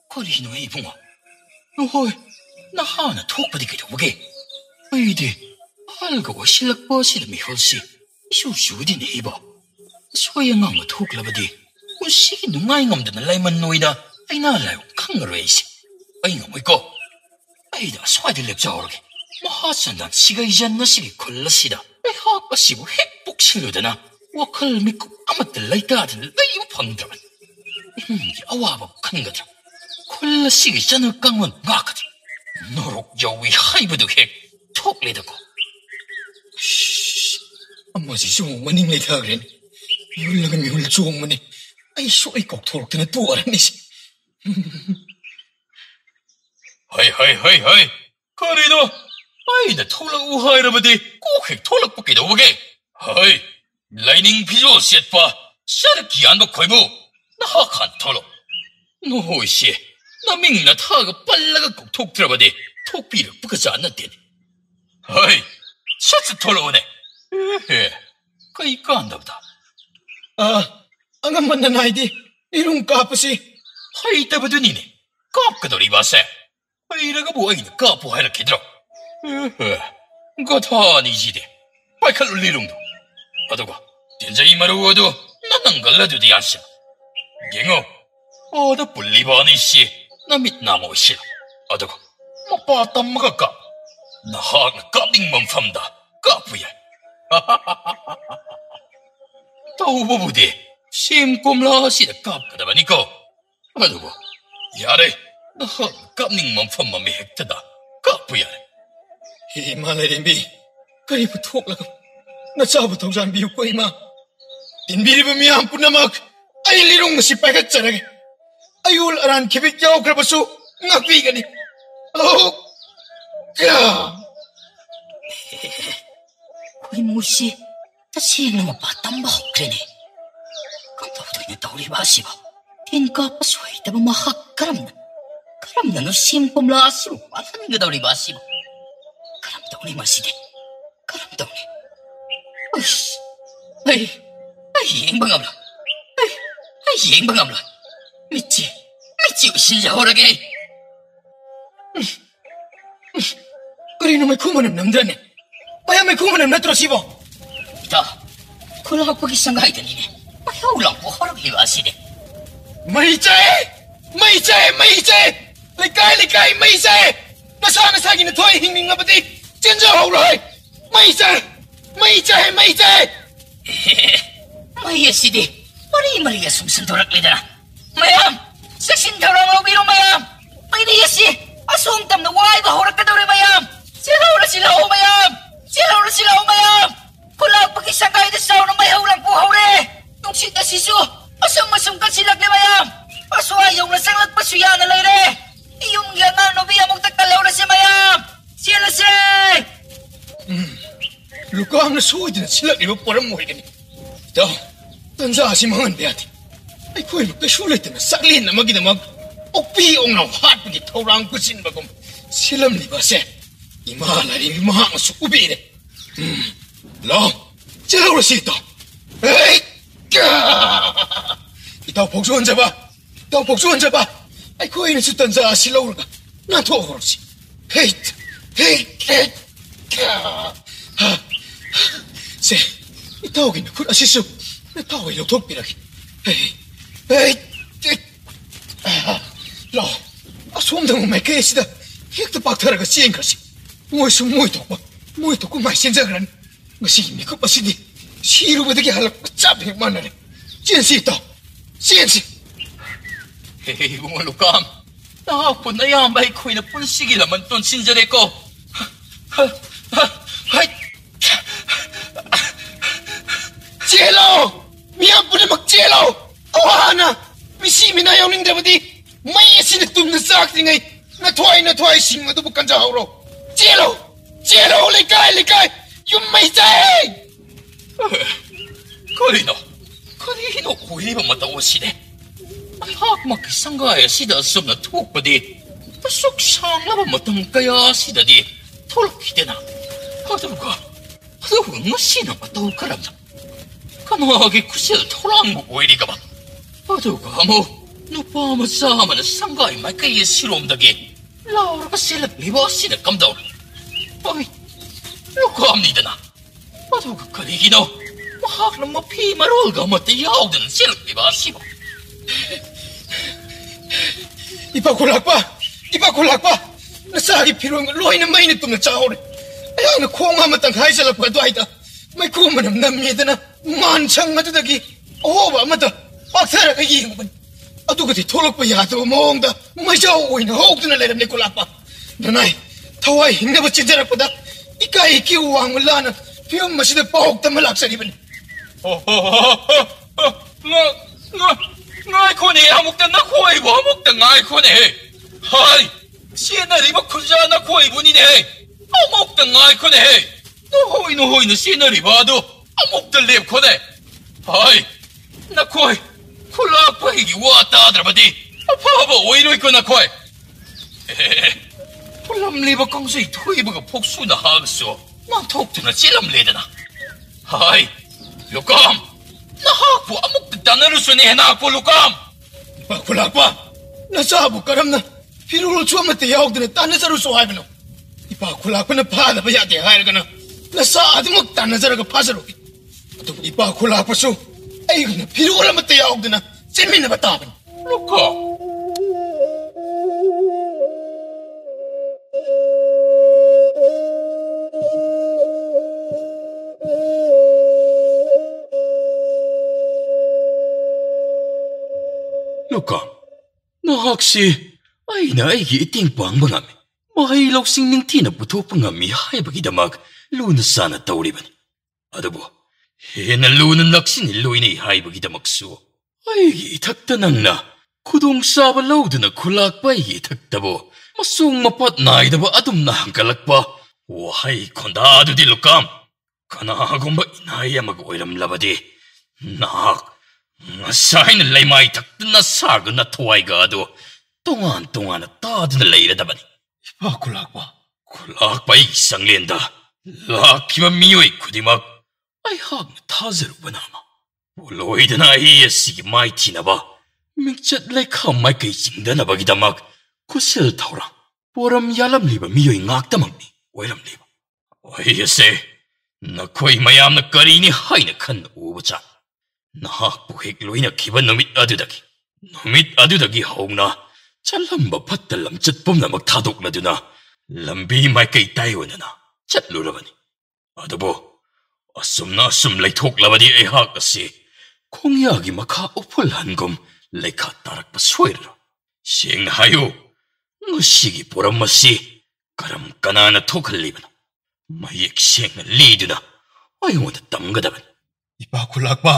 거리 노이 붕어 노호이 나 하나 톡바디 그려보게 어이디 알고 실력 버시름이 홀씨 슈슈디 네이버 소영한 뭐 톡라바디 우시기 누가잉 없는 라이만 노이다 아이나라요 강거로이시 아이가 뭐 있고 아이다 소아들 랩자오르게 뭐 하산단 시가이잔 너시기 걸러시다 하빠시고 핵복실로드나 와클 믿고 아무들 라이다들 라이브 방드라만 아와봐 큰거들 콜라시기 짠을 깡은 나거든 노록 여위 하이브도 핵 톡레다고 ꯑꯃꯁꯤꯁꯨ ꯑꯃꯨꯛ ꯃꯅꯤꯡ ꯂꯩꯊꯈ꯭ꯔꯦꯅꯦ ꯌꯨꯜꯂꯒ ꯃꯤꯍꯨꯜ ꯆꯣꯡꯕꯅꯤ ꯑꯩ ꯁꯣꯏ ꯀꯥꯎꯊꯣꯔꯛꯇꯅ ꯇꯣꯛꯑꯔꯅꯤꯁꯦ ꯍꯩ ꯀꯔꯤꯅꯣ ꯑꯩꯅ ꯊꯣꯛꯂꯛꯎ ꯍꯥꯏꯔꯕꯗꯤ ꯀꯣꯛ ꯍꯦꯛ ꯊꯣꯛꯂꯛꯄ ꯀꯩꯗꯧꯕꯒꯦ ꯍꯩ ꯂꯥꯏꯅꯤꯡ ꯐꯤꯖꯣꯜ ꯁꯦꯠꯄ ꯁꯔꯛ ꯌꯥꯟꯕ ꯈꯣꯏꯕꯨ ꯅꯍꯥꯛ ꯍꯥꯟ ꯊꯣꯛꯂꯛ ꯅꯣꯏꯁꯦ ꯅꯃꯤꯡ ꯅꯊꯥꯒ ꯄꯜꯂꯒ ꯀꯧꯊꯣꯛꯇ꯭ꯔꯕꯗꯤ ꯊꯣꯛꯄꯤꯔꯛꯄꯒ ꯖꯥꯠ ꯅꯠꯇꯦꯅꯦ ꯍꯩ ꯁꯠ ꯊꯣꯛꯂꯛꯎꯅꯦ ꯀꯩ ꯀꯥꯟꯗꯕꯗ ꯑꯉꯝꯕꯅ ꯅꯥꯏꯗꯤ ꯏꯔꯨꯝ ꯀꯥꯞꯄꯁꯤ ꯍꯩꯇꯕꯗꯨꯅꯤꯅꯦ ꯀꯥꯞꯀꯗꯧꯔꯤꯕꯁꯦ ꯍꯩꯔꯒꯕꯨ ꯑꯩꯅ ꯀꯥꯞꯄꯨ ꯍꯥꯏꯔꯛꯈꯤꯗ꯭ꯔꯣ ꯒꯣꯊꯥꯅꯤꯁꯤꯗꯤ ꯄꯥꯏꯈꯠꯂꯨ ꯂꯤꯔꯨꯝꯗꯣ ꯑꯗꯨꯒ ꯇꯤꯟꯖꯩ ꯃꯔꯨ ꯑꯗꯨ ꯅꯪꯒꯜꯂꯗꯨꯗꯤ ꯌꯥꯁꯤ ꯌꯦꯡꯉꯣ ꯑꯥꯗ ꯄꯨꯜꯂꯤꯕ ꯑꯅꯤꯁꯤ ꯅꯃꯤꯠ ꯅꯥꯝꯃ ꯑꯣꯏꯁꯤꯜꯂꯨ ꯑꯗꯨꯒ ꯃꯄꯥ ꯇꯝꯃꯒ ꯀꯥꯞ ꯅꯍꯥꯛꯅ ꯀꯥꯞꯅꯤꯡꯕ ꯃꯐꯝꯗ ꯀꯥꯞꯄꯨ ꯌꯥꯏ ꯇꯧꯕꯕꯨꯗꯤ ꯁꯦꯝ ꯀꯣꯝꯂꯥ ꯑꯁꯤꯗ ꯀꯥꯞꯀꯗꯕꯅꯤꯀꯣ ꯑꯗꯨꯕꯨ ꯌꯥꯔꯦ ꯅꯍꯥꯛꯅ ꯀꯥꯞꯅꯤꯡꯕ ꯃꯐꯝ ꯑꯃ ꯍꯦꯛꯇꯗ ꯀꯥꯞꯄꯨ ꯌꯥꯔꯦ ꯏꯃꯥ ꯂꯥꯏꯔꯦꯝꯕꯤ ꯀꯔꯤꯕꯨ ꯊꯣꯛꯂꯒ ꯅꯆꯥꯕꯨ ꯊꯧꯖꯥꯟꯕꯤꯌꯨꯀꯣ ꯏꯃꯥ ꯇꯤꯟꯕꯤꯔꯤꯕ ꯃꯤꯌꯥꯝ ꯄꯨꯝꯅꯃꯛ ꯑꯩ ꯂꯤꯔꯨꯡ ꯑꯁꯤ ꯄꯥꯏꯈꯠꯆꯔꯒꯦ ꯑꯌꯣꯜ ꯑꯔꯥꯟ ꯈꯤꯕꯤꯛ ꯌꯥꯎꯈ꯭ꯔꯕꯁꯨ ꯉꯥꯛꯄꯤꯒꯅꯤ ꯑꯩꯈꯣꯏ ꯃꯣꯏꯁꯤ ꯇꯁꯦꯡꯅ ꯃꯄꯥ ꯇꯝꯕ ꯍꯧꯈ꯭ꯔꯦꯅꯦ ꯀꯝꯗꯧꯗꯣꯏꯅꯣ ꯇꯧꯔꯤꯕ ꯑꯁꯤꯕ ꯇꯤꯟ ꯀꯥꯞꯄꯁꯨ ꯍꯩꯇꯕ ꯃꯍꯥꯛ ꯀꯔꯝꯅ ꯁꯦꯝ ꯀꯣꯝꯂꯥ ꯑꯁꯤꯕꯨ ꯄꯥꯜꯍꯟꯒꯗꯧꯔꯤꯕ ꯑꯁꯤꯕꯨ ꯀꯔꯝ ꯇꯧꯅꯤ ꯃꯁꯤꯗꯤ ꯀꯔꯝ ꯇꯧꯅꯤ ꯑꯩ ꯌꯦꯡꯕ ꯉꯝꯂꯣꯏ ꯑꯩ ꯌꯦꯡꯕ ꯉꯝꯂꯣꯏ ꯃꯤꯠꯆꯤ ꯎꯏꯁꯤꯟꯖꯍꯧꯔꯒꯦ ꯀꯔꯤꯅꯣ ꯃꯩꯈꯨ ꯃꯅꯝ ꯅꯝꯗ꯭ꯔꯅꯦ ꯃꯌꯥꯝ ꯃꯩꯈꯨ ꯃꯅꯝ ꯅꯠꯇ꯭ꯔꯣ ꯁꯤꯕꯣ ꯏꯇꯥ ꯈꯨꯜꯂꯛꯄꯒꯤ ꯁꯪꯒꯥꯏꯗꯅꯤꯅꯦ ꯃꯩꯍꯧ ꯂꯥꯡꯄꯣꯛ ꯍꯧꯔꯛꯂꯤꯕ ꯑꯁꯤꯗꯤ ꯃꯩ ꯆꯥꯏ ꯂꯩꯀꯥꯏ ꯃꯩ ꯆꯥꯏ ꯅꯁꯥꯒꯤ ꯅꯊꯣꯏ ꯍꯤꯡꯅꯤꯡꯉꯕꯗꯤ ꯆꯦꯟꯖꯍꯧꯔꯣꯏ ꯃꯩ ꯆꯥꯏ ꯃꯩ ꯑꯁꯤꯗꯤ ꯃꯔꯤ ꯑꯁꯨꯝ ꯁꯟꯗꯣꯔꯛꯂꯤꯗꯅ ꯃꯌꯥꯝ ꯆꯦꯛꯁꯤꯟ ꯊꯧꯔꯥꯡ ꯂꯧꯕꯤꯔꯣ ꯃꯌꯥꯝ ꯃꯩꯔꯤ ꯑꯁꯤ ꯑꯁꯣꯝ ꯇꯝꯅ ꯋꯥꯏꯕ ꯍꯧꯔꯛꯀꯗꯧꯔꯦ ꯃꯌꯥꯝ ꯆꯦꯜꯍꯧꯔꯁꯤ ꯂꯥꯛꯑꯣ ꯃꯌꯥꯝ ꯈꯨꯜꯂꯛꯄꯒꯤ ꯁꯪꯒꯥꯏꯗ ꯆꯥꯎꯅ ꯃꯩꯍꯧ ꯂꯥꯡꯄꯣꯛ ꯍꯧꯔꯦ ꯅꯨꯡꯁꯤꯠ ꯑꯁꯤꯁꯨ ꯑꯁꯨꯝ ꯀꯟꯁꯤꯜꯂꯛꯂꯦ ꯃꯌꯥꯝ ꯑꯁ꯭ꯋꯥꯏ ꯌꯧꯅ ꯆꯪꯂꯛꯄꯁꯨ ꯌꯥꯅ ꯂꯩꯔꯦ ꯌꯨꯝꯒꯤ ꯑꯉꯥꯡ ꯅꯨꯕꯤ ꯑꯃꯨꯛꯇ ꯀꯜꯍꯧꯔꯁꯤ ꯃꯌꯥꯝ ꯆꯦꯜꯂꯁꯦ ꯂꯨꯀꯥꯝꯅ ꯁꯣꯏꯗꯅ ꯁꯤꯜꯂꯛꯂꯤꯕ ꯄꯣꯔꯝ ꯑꯣꯏꯒꯅꯤ ꯏꯇꯥꯎ ꯇꯟꯖꯥ ꯑꯁꯤ ꯃꯥꯡꯍꯟꯕ ꯌꯥꯗꯦ ꯑꯩꯈꯣꯏꯅ ꯀꯩꯁꯨ ꯂꯩꯇꯅ ꯆꯥꯛꯂꯦꯟ ꯑꯃꯒꯤꯗꯃꯛ ꯑꯣꯛꯄꯤ ꯑꯣꯛꯅꯥꯎ ꯍꯥꯠꯄꯒꯤ ꯊꯧꯔꯥꯡ ꯄꯨꯁꯤꯟꯕꯒꯨꯝ ꯁꯤꯜꯂꯝꯂꯤꯕꯁꯦ ꯏꯃꯥ ꯂꯥꯏꯔꯦꯝꯕꯤ ꯃꯍꯥꯛꯅꯁꯨ ꯎꯕꯤꯔꯦ ꯂꯥꯎ ꯆꯦꯜꯍꯧꯔꯁꯤ ꯏꯇꯥꯎ ꯐꯧꯖꯣꯟꯖꯕ ꯑꯩꯈꯣꯏꯅꯁꯨ ꯇꯟꯖꯥ ꯑꯁꯤ ꯂꯧꯔꯒ ꯅꯥꯟꯊꯣꯛꯍꯧꯔꯁꯤ ꯁꯦ ꯏꯇꯥꯎꯒꯤ ꯅꯈꯨꯠ ꯑꯁꯤꯁꯨ ꯅꯇꯥꯎ ꯑꯩ ꯂꯧꯊꯣꯛꯄꯤꯔꯒꯦ ꯂꯥꯎ ꯑꯁꯣꯝꯗ ꯃꯥꯏꯀꯩ ꯑꯁꯤꯗ ꯍꯦꯛꯇ ꯄꯥꯛꯊꯔꯒ ꯆꯦꯟꯈ꯭ꯔꯁꯤ ꯃꯣꯏꯁꯨ ꯃꯣꯏ ꯊꯣꯛꯄ ꯃꯥꯏ ꯆꯦꯟꯖꯈ꯭ꯔꯅꯤ ꯉꯁꯤꯒꯤ ꯃꯤꯀꯨꯞ ꯑꯁꯤꯗꯤ ꯁꯤꯔꯨꯕꯗꯒꯤ ꯍꯜꯂꯛꯄ ꯆꯞ ꯍꯦꯛ ꯃꯥꯟꯅꯔꯦ ꯆꯦꯟꯁꯤ ꯏꯇꯥꯎ ꯆꯦꯟꯁꯤ 이봉을 루감 나하고 나야마 이코이나 분식이라만 돈 친절했고 ꯆꯦꯜꯂꯣ ꯃꯤꯌꯥꯝ ꯄꯨꯝꯅꯃꯛ ꯆꯦꯜꯂꯣ ꯑꯋꯥꯅ ꯃꯤꯁꯤꯃꯤꯅꯥ ꯌꯥꯎꯅꯤꯡꯗ꯭ꯔꯕꯗꯤ ꯃꯩ ꯑꯁꯤꯅ ꯇꯨꯝꯅ ꯆꯥꯛꯇ꯭ꯔꯤꯉꯩ ꯅꯊ꯭ꯋꯥꯏꯁꯤꯡ ꯑꯗꯨꯕꯨ ꯀꯟꯖꯍꯧꯔꯣ ꯆꯦꯜꯂꯣ ꯂꯩꯀꯥꯏ ꯌꯨꯝ ꯃꯩ ꯆꯥꯏ 그리노 오히려 맞다 오시네 학막히 상가에 시다 썸나 톡버디 쑥 상라바 못한 거야 시다디 톨키되나 하더가 무시나 맞다 오카람다 가나하게 쿠시를 토랑고 오이리가 봐 하더가 뭐 누파마 싸마는 상가에 말까이 시롬다기 라우라가 실력 리버시는 감다오 어이 루카암니드나 하더가 그리기노 하그는 뭐 피마롤가 못대 야우든 실력 리버시고 이봐 골락봐 나사기 필요한 걸 로이는 마이는 뚫는 짜오래 아야는 콩하면 땅 가이살라프가 도아이다 마이 고만은 남미에다나 만창마드다기 오바 아마다 빡사라가 이행은 아두가디 톨락바 야도 몽다 마이자오 오이는 호옥드나 내려내 골락봐 너나이 타와이 힘내버 찐자락보다 이까이 끼우왕을 나는 피엄 마시다 뻑담을 락사리면 ngay khô này ham một tầng nó khôi bỏ một tầng ngay khô này hai xin là đi bắt khôn ra nó khôi bún đi này một tầng ngay khô này nó hôi nó xin là đi bắt đâu một tầng liệp khô này hai nó khôi khôn là phải cái quá ta ra đi phá bỏ ôi rồi con nó khôi khôn làm liệp con gì thôi mà cái phúc su nó hàng số nó thốt cho nó chỉ làm liệp đó hai lúc cam Nahakpo amok tanarusun eh nahakpo lukam. Ipakulakpa, nasabu karamna, pirulo chuamate yaugdana tanasaruso haibano. Ipakulakpa na pada bayate hairgana, nasa adimok tanasaraga pasaruki. Atu ipakulakpa su, aygana pirulo mate yaugdana, semina bataban. Lukam. Lukam, nahak si ay na ay giiting pang bangami. Mahilaw sing ning tinaputo pangami hay bagidamag luna sana tawriban. Adabo, hena luna naksin iloy na hay bagidamag su. Ay gitaktanang na, kudong sabalaw na kulak pa gitaktabo. Masung mapat na idaba adum na hangkalak pa. Wahay kondado di Lukam. Kanahagong ba inaya mag-oiram labadi. Nahak, Ngasay na laymay taktan na saga na tuway gado. Tungan na tado na layra dabani. Ipakulakpa. Kulakpa isang lenda. Laki mamiyoy kudimag. Ay hag na tazaru ba nama. Puloy da na iya sige may tinaba. Mingchat lay kamay kay singda na bagidamag. Kusil taurang. Poram yalam liba miyoy ngakdamag ni. Wailam liba. Ay yase. Nakoy mayam na karini hay na kan na ubachan. Nahakpo hikloy na kiba numit adudagi. Numit adudagi haong na. Chalamba patta lamchatpom na magtadok na duna. Lambi may kay tayo na na. Chatlo labani. Adabo, asum na asum lay tok labadi ay hak kasi. Kung yagi makaupol hangom lay katarak paswero. Siyang hayo. Ngasigi poram masi. Karam kana na tokaliban. Mayik siyang na lido na. Ayaw na tamgadaban. Ipakulakpa.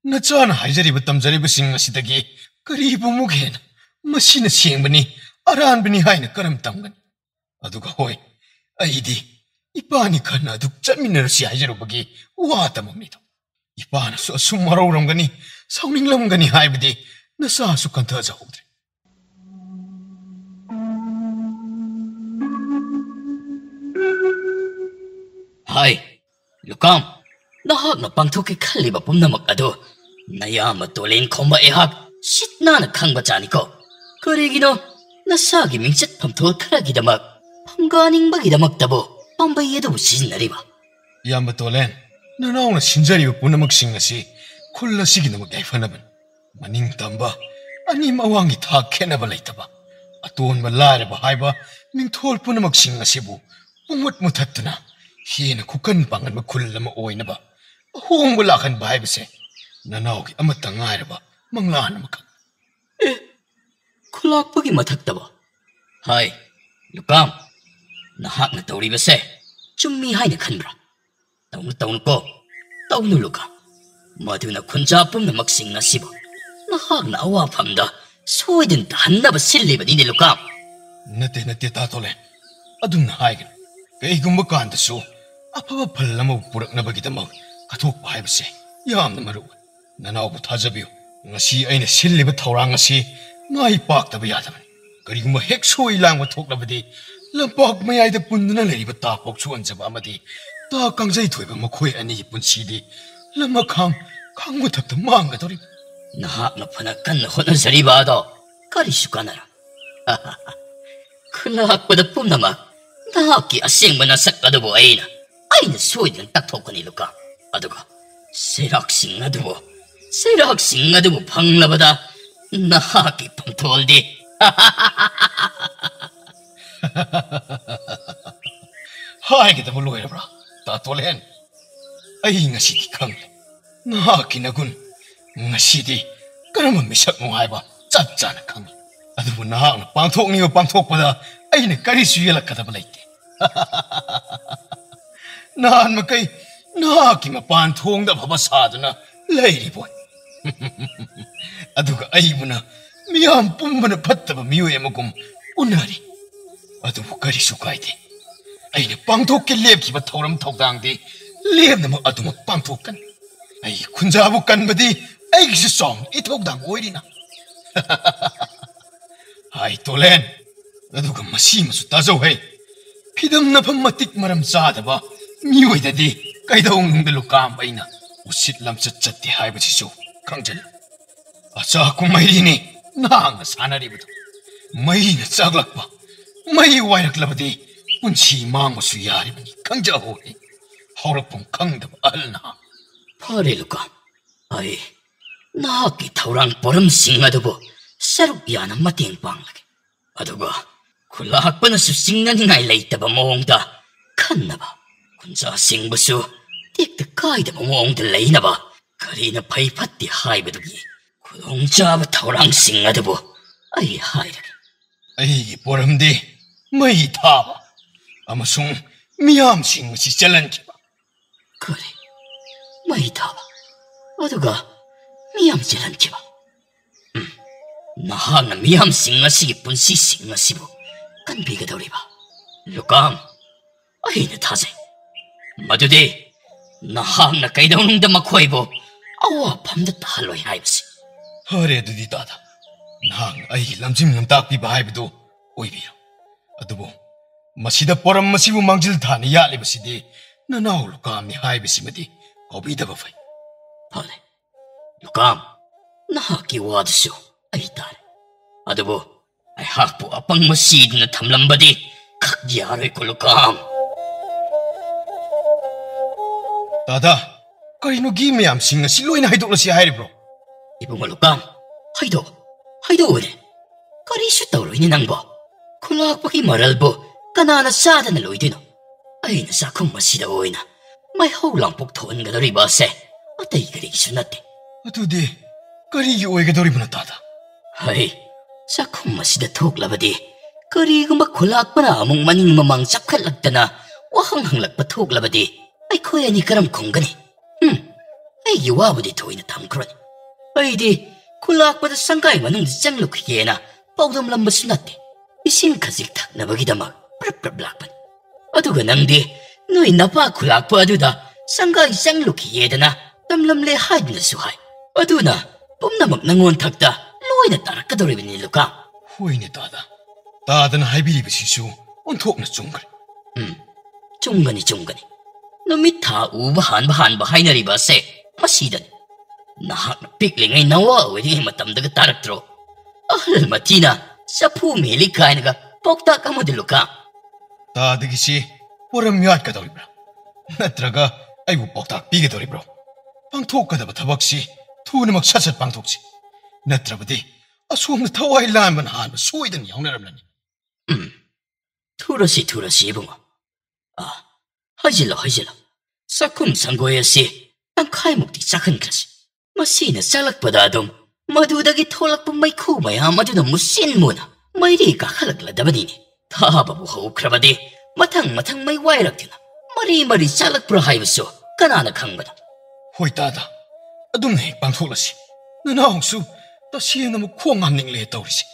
Nachana haijariba tamjariba sing asidagi karibu mughen masina sengbani aranbani haina karam tamgani aduga hoi aidi ipani khana aduk chaminarsi haijarubagi watamamido ipana su asummarawramgani sauninglamgani haibadi nasa su kantha jahudre Hai Lukam nahak na pangthuki khaliba pumnamak ado nayama tolen khomba ehak sitna na khangba chani ko karigino nasagi mingchat phamthol kharagidamak phamganingbagidamag tabo pambai edu siznariba yamba tolen nanawna sinjariba punamak sing asi khulla sigidamak yaifanaban maning tamba ani mawangi thak khenaba leitaba aton ma lareba haiba ningthol punamak sing asibu pungmut muthattuna hina kukan pangan ma khullama oinaba Hong wala kan bahay base. Nanawag amatangay ba? Manglaan naman ka. Kulak pagi matakta ba? Hai, Lukam. Nahak na tawri base. Chumihay na kanbra. Taon ko. Taon Lukam. Madu na kunjapom na magsing na siba. Nahak na awapam da. Suway din tahan na ba sili ba din ni Lukam? Nate tatolen. Adun na haygin. Kaya gumakaan da so. Apa ba pala mo purak na bagitamag. Katok bahay base. Yam na marugan. Nanaw po tajabiyo. Ngasi ay na silibat taurang ngasi. Maipak tabi yataman. Kari kung mahekso ilang matok na ba di. Lampak mayay da pundo na lalibat tapok suwan sa ba madi. Takang zay tuwe ba makoy ani ipun sidi. Lamakang kang matak na mga tori. Nahak na panakan na honan sa riba ado. Karisu ka na ra. Kulak pa na pumamak. Nahaki asing manasak na dubo ay na. Ay na suwid ng tatok ni Luka. Aduga, serak-sing nga dumo panglabada, nahaki pangtol di. Hai kita muluhay na bra, tatolen. Ay nga sidi kang, nahaki na gun, nga sidi, kanaman misak mo hai ba, tsa na kang. Ado mo nahak na pangtok niyo pangtok pada, ay na karisuyalak katabalay di. Nahan makay, ꯅꯍꯥꯛꯀꯤ ꯃꯄꯥꯟ ꯊꯣꯡꯗ ꯐꯕ ꯁꯥꯗꯨꯅ ꯂꯩꯔꯤꯕꯣꯏ ꯑꯗꯨꯒ ꯑꯩꯕꯨꯅ ꯃꯤꯌꯥꯝ ꯄꯨꯝꯕꯅ ꯐꯠꯇꯕ ꯃꯤꯑꯣꯏ ꯑꯃꯒꯨꯝ ꯎꯅꯔꯤ ꯑꯗꯨꯕꯨ ꯀꯔꯤꯁꯨ ꯀꯥꯏꯗꯦ ꯑꯩꯅ ꯄꯥꯡꯊꯣꯛꯀꯦ ꯂꯦꯞꯈꯤꯕ ꯊꯧꯔꯝ ꯊꯧꯗꯥꯡꯗꯤ ꯂꯦꯝꯅꯃꯛ ꯑꯗꯨꯃꯛ ꯄꯥꯡꯊꯣꯛꯀꯅꯤ ꯑꯩꯒꯤ ꯈꯨꯟꯖꯥꯕꯨ ꯀꯟꯕꯗꯤ ꯑꯩꯒꯤꯁꯨ ꯆꯥꯎꯅ ꯏꯊꯧꯗꯥꯡ ꯑꯣꯏꯔꯤꯅ ꯍꯥꯏ ꯇꯣꯂꯦꯟ ꯑꯗꯨꯒ ꯃꯁꯤꯃꯁꯨ ꯇꯥꯖꯧꯍꯩ ꯐꯤꯗꯝ ꯅꯐꯝ ꯃꯇꯤꯛ ꯃꯔꯝ ꯆꯥꯗꯕ ꯃꯤꯑꯣꯏꯗꯗꯤ ꯀꯩꯗꯧꯅꯨꯡꯗ ꯂꯨꯀꯥꯝ ꯑꯩꯅ ꯎꯁꯤꯠ ꯂꯝꯆꯠ ꯆꯠꯇꯦ ꯍꯥꯏꯕꯁꯤꯁꯨ ꯈꯪꯖꯜꯂꯨ ꯑꯆꯥ ꯀꯨꯝꯃꯩꯔꯤꯅꯤ ꯅꯍꯥꯛꯅ ꯁꯥꯟꯅꯔꯤꯕꯗꯨ ꯃꯩꯅ ꯆꯥꯛꯂꯛꯄ ꯃꯩ ꯋꯥꯏꯔꯛꯂꯕꯗꯤ ꯄꯨꯟꯁꯤ ꯃꯥꯡꯕꯁꯨ ꯌꯥꯔꯤꯕꯅꯤ ꯈꯪꯖꯍꯧꯔꯦ ꯍꯧꯔꯛꯐꯝ ꯈꯪꯗꯕ ꯑꯍꯜ ꯅꯍꯥꯛ ꯐꯔꯦ ꯂꯨꯀꯥꯝ ꯑꯩ ꯅꯍꯥꯛꯀꯤ ꯊꯧꯔꯥꯡ ꯄꯣꯔꯝꯁꯤꯡ ꯑꯗꯨꯕꯨ ꯁꯔꯨꯛ ꯌꯥꯅ ꯃꯇꯦꯡ ꯄꯥꯡꯂꯒꯦ ꯑꯗꯨꯒ ꯈꯨꯜꯂꯥꯛꯄꯅꯁꯨ ꯆꯤꯡꯅꯅꯤꯡꯉꯥꯏ ꯂꯩꯇꯕ ꯃꯑꯣꯡꯗ ꯈꯟꯅꯕ ꯈꯨꯟꯖꯥꯁꯤꯡꯕꯨꯁꯨ ꯇꯦꯛꯇ ꯀꯥꯏꯗꯕ ꯃꯑꯣꯡꯗ ꯂꯩꯅꯕ ꯀꯔꯤꯅ ꯐꯩ ꯐꯠꯇꯦ ꯍꯥꯏꯕꯗꯨꯒꯤ ꯈꯨꯗꯣꯡꯆꯥꯕ ꯊꯧꯔꯥꯡꯁꯤꯡ ꯑꯗꯨꯕꯨ ꯑꯩ ꯍꯥꯏꯔꯒꯦ ꯑꯩꯒꯤ ꯄꯣꯔꯝꯗꯤ ꯃꯩ ꯊꯥꯕ ꯑꯃꯁꯨꯡ ꯃꯤꯌꯥꯝꯁꯤꯡ ꯑꯁꯤ ꯆꯜꯍꯟꯈꯤꯕ ꯀꯔꯤ ꯃꯩ ꯊꯥꯕ ꯑꯗꯨꯒ ꯃꯤꯌꯥꯝ ꯆꯦꯜꯍꯟꯈꯤꯕ ꯅꯍꯥꯛꯅ ꯃꯤꯌꯥꯝꯁꯤꯡ ꯑꯁꯤꯒꯤ ꯄꯨꯟꯁꯤꯁꯤꯡ ꯑꯁꯤꯕꯨ ꯀꯟꯕꯤꯒꯗꯧꯔꯤꯕ ꯂꯨꯀꯥꯝ ꯑꯩꯅ ꯊꯥꯖꯩ ꯃꯗꯨꯗꯤ ꯅꯍꯥꯛꯅ ꯀꯩꯗꯧꯅꯨꯡꯗ ꯃꯈꯣꯏꯕꯨ ꯑꯋꯥꯐꯝꯗ ꯇꯥꯍꯜꯂꯣꯏ ꯍꯥꯏꯕꯁꯤ ꯐꯔꯦ ꯑꯗꯨꯗꯤ ꯇꯥꯗ ꯅꯍꯥꯛꯅ ꯑꯩꯒꯤ ꯂꯝꯖꯤꯡ ꯂꯝꯇꯥꯛꯄꯤꯕ ꯍꯥꯏꯕꯗꯨ ꯑꯣꯏꯕꯤꯔꯣ ꯑꯗꯨꯕꯨ ꯃꯁꯤꯗ ꯄꯣꯔꯝ ꯑꯁꯤꯕꯨ ꯃꯥꯡꯖꯤꯜ ꯊꯥꯅ ꯌꯥꯠꯂꯤꯕꯁꯤꯗꯤ ꯅꯅꯥꯎ ꯂꯨꯀꯥꯝꯅꯤ ꯍꯥꯏꯕꯁꯤꯃꯗꯤ ꯀꯥꯎꯕꯤꯗꯕ ꯐꯩ ꯐꯔꯦ ꯂꯨꯀꯥꯝ ꯅꯍꯥꯛꯀꯤ ꯋꯥꯗꯨꯁꯨ ꯑꯩ ꯇꯥꯔꯦ ꯑꯗꯨꯕꯨ ꯑꯩꯍꯥꯛꯄꯨ ꯑꯄꯪꯕ ꯁꯤꯗꯨꯅ ꯊꯝꯂꯝꯕꯗꯤ ꯈꯛ ꯌꯥꯔꯣꯏꯀꯣ ꯂꯨꯀꯥꯝ ꯇꯥꯗ ꯀꯔꯤꯅꯣ ꯒꯤ ꯃꯌꯥꯝꯁꯤꯡ ꯑꯁꯤ ꯂꯣꯏꯅ ꯍꯩꯗꯣꯛꯂꯁꯤ ꯍꯥꯏꯔꯤꯕ꯭ꯔꯣ 이봉을 룩감 하이도 오네 거리슈 떠오르니 낭보 콜락박이 말할보 까나나 싸다나 로이드노 아이나 싸쿵 마시다 오이나 마이 호랑폭 토은가도 리바세 어때이 그리기슈 나때 ꯑꯗꯨꯗꯤ ꯀꯔꯤꯒꯤ ꯑꯣꯏꯒꯗꯧꯔꯤꯕꯅꯣ ꯇꯥꯗ 하이 싸쿵 마시다 톡라바디 그리고마 콜락바나 아목 마닝 마망 짝칼락다나 와항항락바 톡라바디 아이 코야니 그럼 공간이 아이 유아부디 토이나 탐크로니 ꯑꯩꯗꯤ ꯈꯨꯜꯂꯥꯛꯄꯗ ꯁꯪꯒꯥꯏ ꯃꯅꯨꯡꯗ ꯆꯪꯂꯨꯈꯤꯒꯦꯅ ꯄꯥꯎꯗꯝꯂꯝꯕꯁꯨ ꯅꯠꯇꯦ ꯏꯁꯤꯡ ꯈꯖꯤꯛ ꯊꯛꯅꯕꯒꯤꯗꯃꯛ ꯄ꯭ꯔꯞ ꯄ꯭ꯔꯞ ꯂꯥꯛꯄꯅꯤ ꯑꯗꯨꯒ ꯅꯪꯗꯤ ꯅꯣꯏ ꯅꯄꯥ ꯈꯨꯜꯂꯥꯛꯄ ꯑꯗꯨꯗ ꯁꯪꯒꯥꯏ ꯆꯪꯂꯨꯈꯤꯒꯦꯗꯅ ꯇꯝꯂꯝꯂꯦ ꯍꯥꯏꯗꯨꯅꯁꯨ ꯍꯥꯏ ꯑꯗꯨꯅ ꯄꯨꯝꯅꯃꯛ ꯅꯉꯣꯟ ꯊꯛꯇ ꯂꯣꯏꯅ ꯇꯥꯔꯛꯀꯗꯧꯔꯤꯕꯅꯤ ꯂꯨꯀꯥ ꯍꯣꯏꯅꯦ ꯇꯥꯗ ꯇꯥꯗꯅ ꯍꯥꯏꯕꯤꯔꯤꯕꯁꯤꯁꯨ ꯑꯣꯟꯊꯣꯛꯅ ꯆꯨꯝꯈ꯭ꯔꯦ ꯆꯨꯝꯒꯅꯤ ꯅꯨꯃꯤꯠ ꯊꯥ ꯎꯕ ꯍꯥꯟꯕ ꯍꯥꯏꯅꯔꯤꯕ ꯑꯁꯦ ꯃꯁꯤꯗꯅꯤ ꯅꯍꯥꯛꯅ ꯄꯤꯛꯂꯤꯉꯩ ꯅꯋꯥ ꯑꯣꯏꯔꯤꯉꯩ ꯃꯇꯝꯗꯒ ꯇꯥꯔꯛꯇ꯭ꯔꯣ ꯑꯍꯜ ꯃꯊꯤꯅ ꯆꯐꯨ ꯃꯦꯜꯂꯤ ꯀꯥꯏꯅꯒ ꯄꯥꯎꯇꯥꯛ ꯑꯃꯗꯤ ꯂꯨꯀꯥ ꯇꯥꯗꯒꯤꯁꯤ ꯄꯣꯔꯝ ꯌꯥꯠꯀꯗꯧꯔꯤꯕ꯭ꯔꯥ ꯅꯠꯇ꯭ꯔꯒ ꯑꯩꯕꯨ ꯄꯥꯎꯇꯥꯛ ꯄꯤꯒꯗꯧꯔꯤꯕ꯭ꯔꯣ ꯄꯥꯡꯊꯣꯛꯀꯗꯕ ꯊꯕꯛꯁꯤ ꯊꯨꯅꯃꯛ ꯁꯠ ꯄꯥꯡꯊꯣꯛꯁꯤ ꯅꯠꯇ꯭ꯔꯕꯗꯤ ꯑꯁꯣꯝꯗ ꯊꯋꯥꯏ ꯂꯥꯟꯕꯅ ꯍꯥꯟꯕ ꯁꯣꯏꯗꯅ ꯌꯥꯎꯅꯔꯝꯂꯅꯤ ꯊꯨꯔꯁꯤ ꯏꯕꯨꯡꯉꯣ ꯍꯥꯏꯖꯤꯜꯂꯣ ꯆꯥꯛꯈꯨꯝ ꯁꯪꯒꯣꯏ ꯑꯁꯤ ꯇꯪꯈꯥꯏꯃꯨꯛꯇꯤ ꯆꯥꯛꯍꯟꯈ꯭ꯔꯁꯤ ꯃꯁꯤꯅ ꯆꯥꯛꯂꯛꯄꯗ ꯑꯗꯨꯝ ꯃꯗꯨꯗꯒꯤ ꯊꯣꯛꯂꯛꯄ ꯃꯩꯈꯨ ꯃꯌꯥꯝ ꯑꯗꯨꯅ ꯃꯨꯁꯤꯟ ꯃꯨꯅ ꯃꯩꯔꯤ ꯀꯥꯈꯠꯂꯛꯂꯗꯕꯅꯤꯅꯦ ꯊꯥꯕꯕꯨ ꯍꯧꯈ꯭ꯔꯕꯗꯤ ꯃꯊꯪ ꯃꯩ ꯋꯥꯏꯔꯛꯇꯨꯅ ꯃꯔꯤ ꯆꯥꯛꯂꯛꯄ꯭ꯔꯥ ꯍꯥꯏꯕꯁꯨ ꯀꯅꯥꯅ ꯈꯪꯕꯅꯣ ꯍꯣꯏ ꯇꯥꯗ ꯑꯗꯨꯝꯅ ꯍꯦꯛ ꯄꯥꯡꯊꯣꯛꯂꯁꯤ ꯅꯅꯥꯎꯁꯨ ꯇꯁꯦꯡꯅꯃꯛ ꯈꯣꯡ ꯍꯥꯝꯅꯤꯡꯂꯦ ꯇꯧꯔꯤꯁꯤ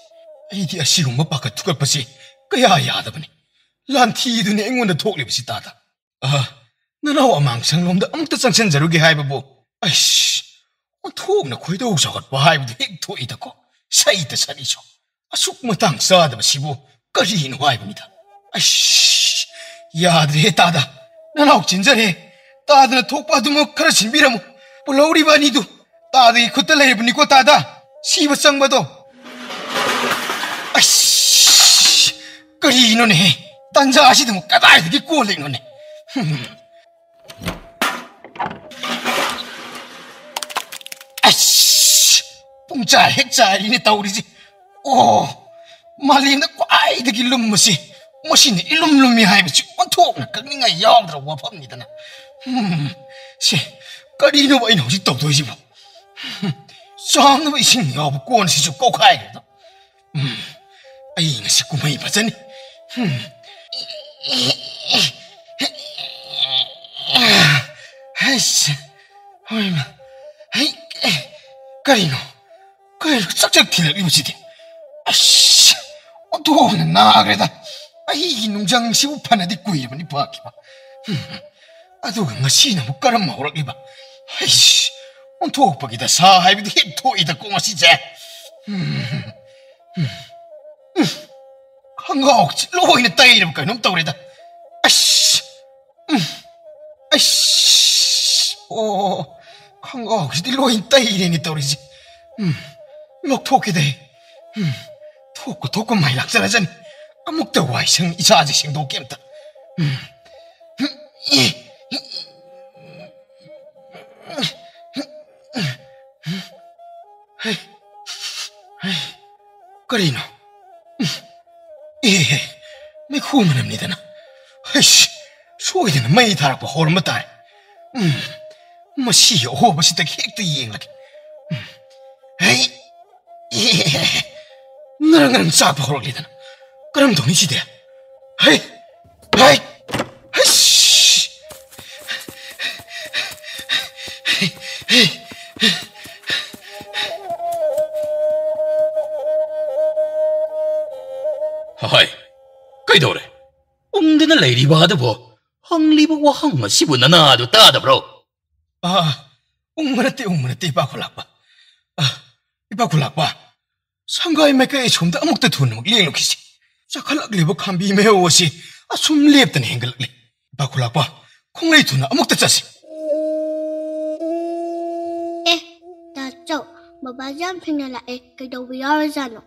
ꯑꯩꯗꯤ ꯑꯁꯤꯒꯨꯝꯕ ꯄꯥꯈꯠ ꯊꯨꯀꯠꯄꯁꯤ ꯀꯌꯥ ꯌꯥꯗꯕꯅꯤ ꯂꯥꯟꯊꯤꯗꯨꯅꯤ ꯑꯩꯉꯣꯟꯗ ꯊꯣꯛꯂꯤꯕꯁꯤ ꯇꯥꯗ ꯅꯅꯥꯎ ꯑꯃꯥꯡ ꯁꯪꯂꯣꯝꯗ ꯑꯃꯨꯛꯇ ꯆꯪꯁꯤꯟꯖꯔꯨꯒꯦ ꯍꯥꯏꯕꯕꯨ ꯑꯩꯁ ꯑꯣꯟꯊꯣꯛꯅ ꯈꯣꯏꯗꯧ ꯁꯥꯎꯒꯠꯄ ꯍꯥꯏꯕꯗꯨ ꯍꯦꯛ ꯊꯣꯛꯏꯗꯀꯣ ꯁꯩꯇ ꯁꯠꯂꯤꯁꯨ ꯑꯁꯨꯛ ꯃꯇꯥꯡ ꯆꯥꯗꯕꯁꯤꯕꯨ ꯀꯔꯤꯅꯣ ꯍꯥꯏꯕꯅꯤꯗ ꯑꯩꯁ ꯌꯥꯗ꯭ꯔꯦ ꯇꯥꯗ ꯅꯅꯥꯎ ꯆꯤꯟꯖꯔꯦ ꯇꯥꯗꯅ ꯊꯣꯛꯄ ꯑꯗꯨꯃꯛ ꯈꯔ ꯁꯤꯟꯕꯤꯔꯝꯃꯨ ꯄꯨꯜꯍꯧꯔꯤꯕ ꯑꯅꯤꯗꯨ ꯇꯥꯗꯒꯤ ꯈꯨꯠꯇ ꯂꯩꯔꯕꯅꯤꯀꯣ ꯇꯥꯗ ꯁꯤꯕ ꯆꯪꯕꯗꯣ ꯑꯩꯁ ꯀꯔꯤꯅꯣꯅꯦ ꯇꯟꯖꯥ ꯑꯁꯤꯗꯃꯨꯛ ꯀꯗꯥꯏꯗꯒꯤ ꯀꯣꯜꯂꯤꯅꯣꯅꯦ ꯑꯁ ꯄꯨꯡꯆꯥ ꯍꯦꯛ ꯆꯥꯏꯔꯤꯅꯦ ꯇꯧꯔꯤꯁꯤ ꯑꯣ ꯃꯥꯂꯦꯝꯗ ꯈ꯭ꯋꯥꯏꯗꯒꯤ ꯂꯨꯝꯕꯁꯤ ꯃꯁꯤꯅ ꯏꯂꯨꯝ ꯂꯨꯝꯃꯤ ꯍꯥꯏꯕꯁꯤ ꯑꯣꯟꯊꯣꯛꯅ ꯀꯛꯅꯤꯡꯉꯥꯏ ꯌꯥꯎꯗ꯭ꯔꯕ ꯋꯥꯐꯝꯅꯤꯗꯅ ꯁꯤ ꯀꯔꯤꯅꯣꯕ ꯑꯩꯅ ꯍꯧꯖꯤꯛ ꯇꯧꯗꯣꯏꯁꯤꯕꯣ ꯆꯥꯝꯅꯕ ꯏꯁꯤꯡ ꯌꯥꯎꯕ ꯀꯣꯟꯁꯤꯁꯨ ꯀꯧꯈꯥꯏꯈ꯭ꯔꯦꯗ ꯑꯩ ꯉꯁꯤ ꯀꯨꯝꯍꯩ ꯐꯖꯅꯤ 그리노 그리고 짝짝 튀어나오시디 아씨 온통나 나그래다 이 농장시부 파나디 꾸이르니 바기바 아두가 ngasi나 못 깔아 먹으라기바 아이씨 온통박이다 사하이비도 히토이다 꼬마시제 한가옥지 로이네 따이르니까 넘다 그래다 아씨 아이씨 오 한가옥지 로인 따이르니 떠오르지 먹토끼대 토고 많이 낙살하자니 아무것도 와이성 이사아지 생도 깸다 그리노 내 후문합니다 나 아이씨 소이되는 마이 달아봐 호르마 딸 뭐 시여 호버시다 핵도 이행하게 에이 나랑 싹 호르리다 그럼 돈이 시대야 에이 아이씨 하이 그이도래 엉드는 레이리바드보 항리보와 항마시부 나나도 따다브로 웅문했대 이바굴락바 이바굴락바 상가의 맥가에 좀더 아무것도 돈 먹 리행록이지 자칼락리보 캄비 매워시 숨 랩던 행글락리 이바굴락바 콩레이 돈 아무것도 짜시 나저 마바잠 핑나라에 그도비야르자노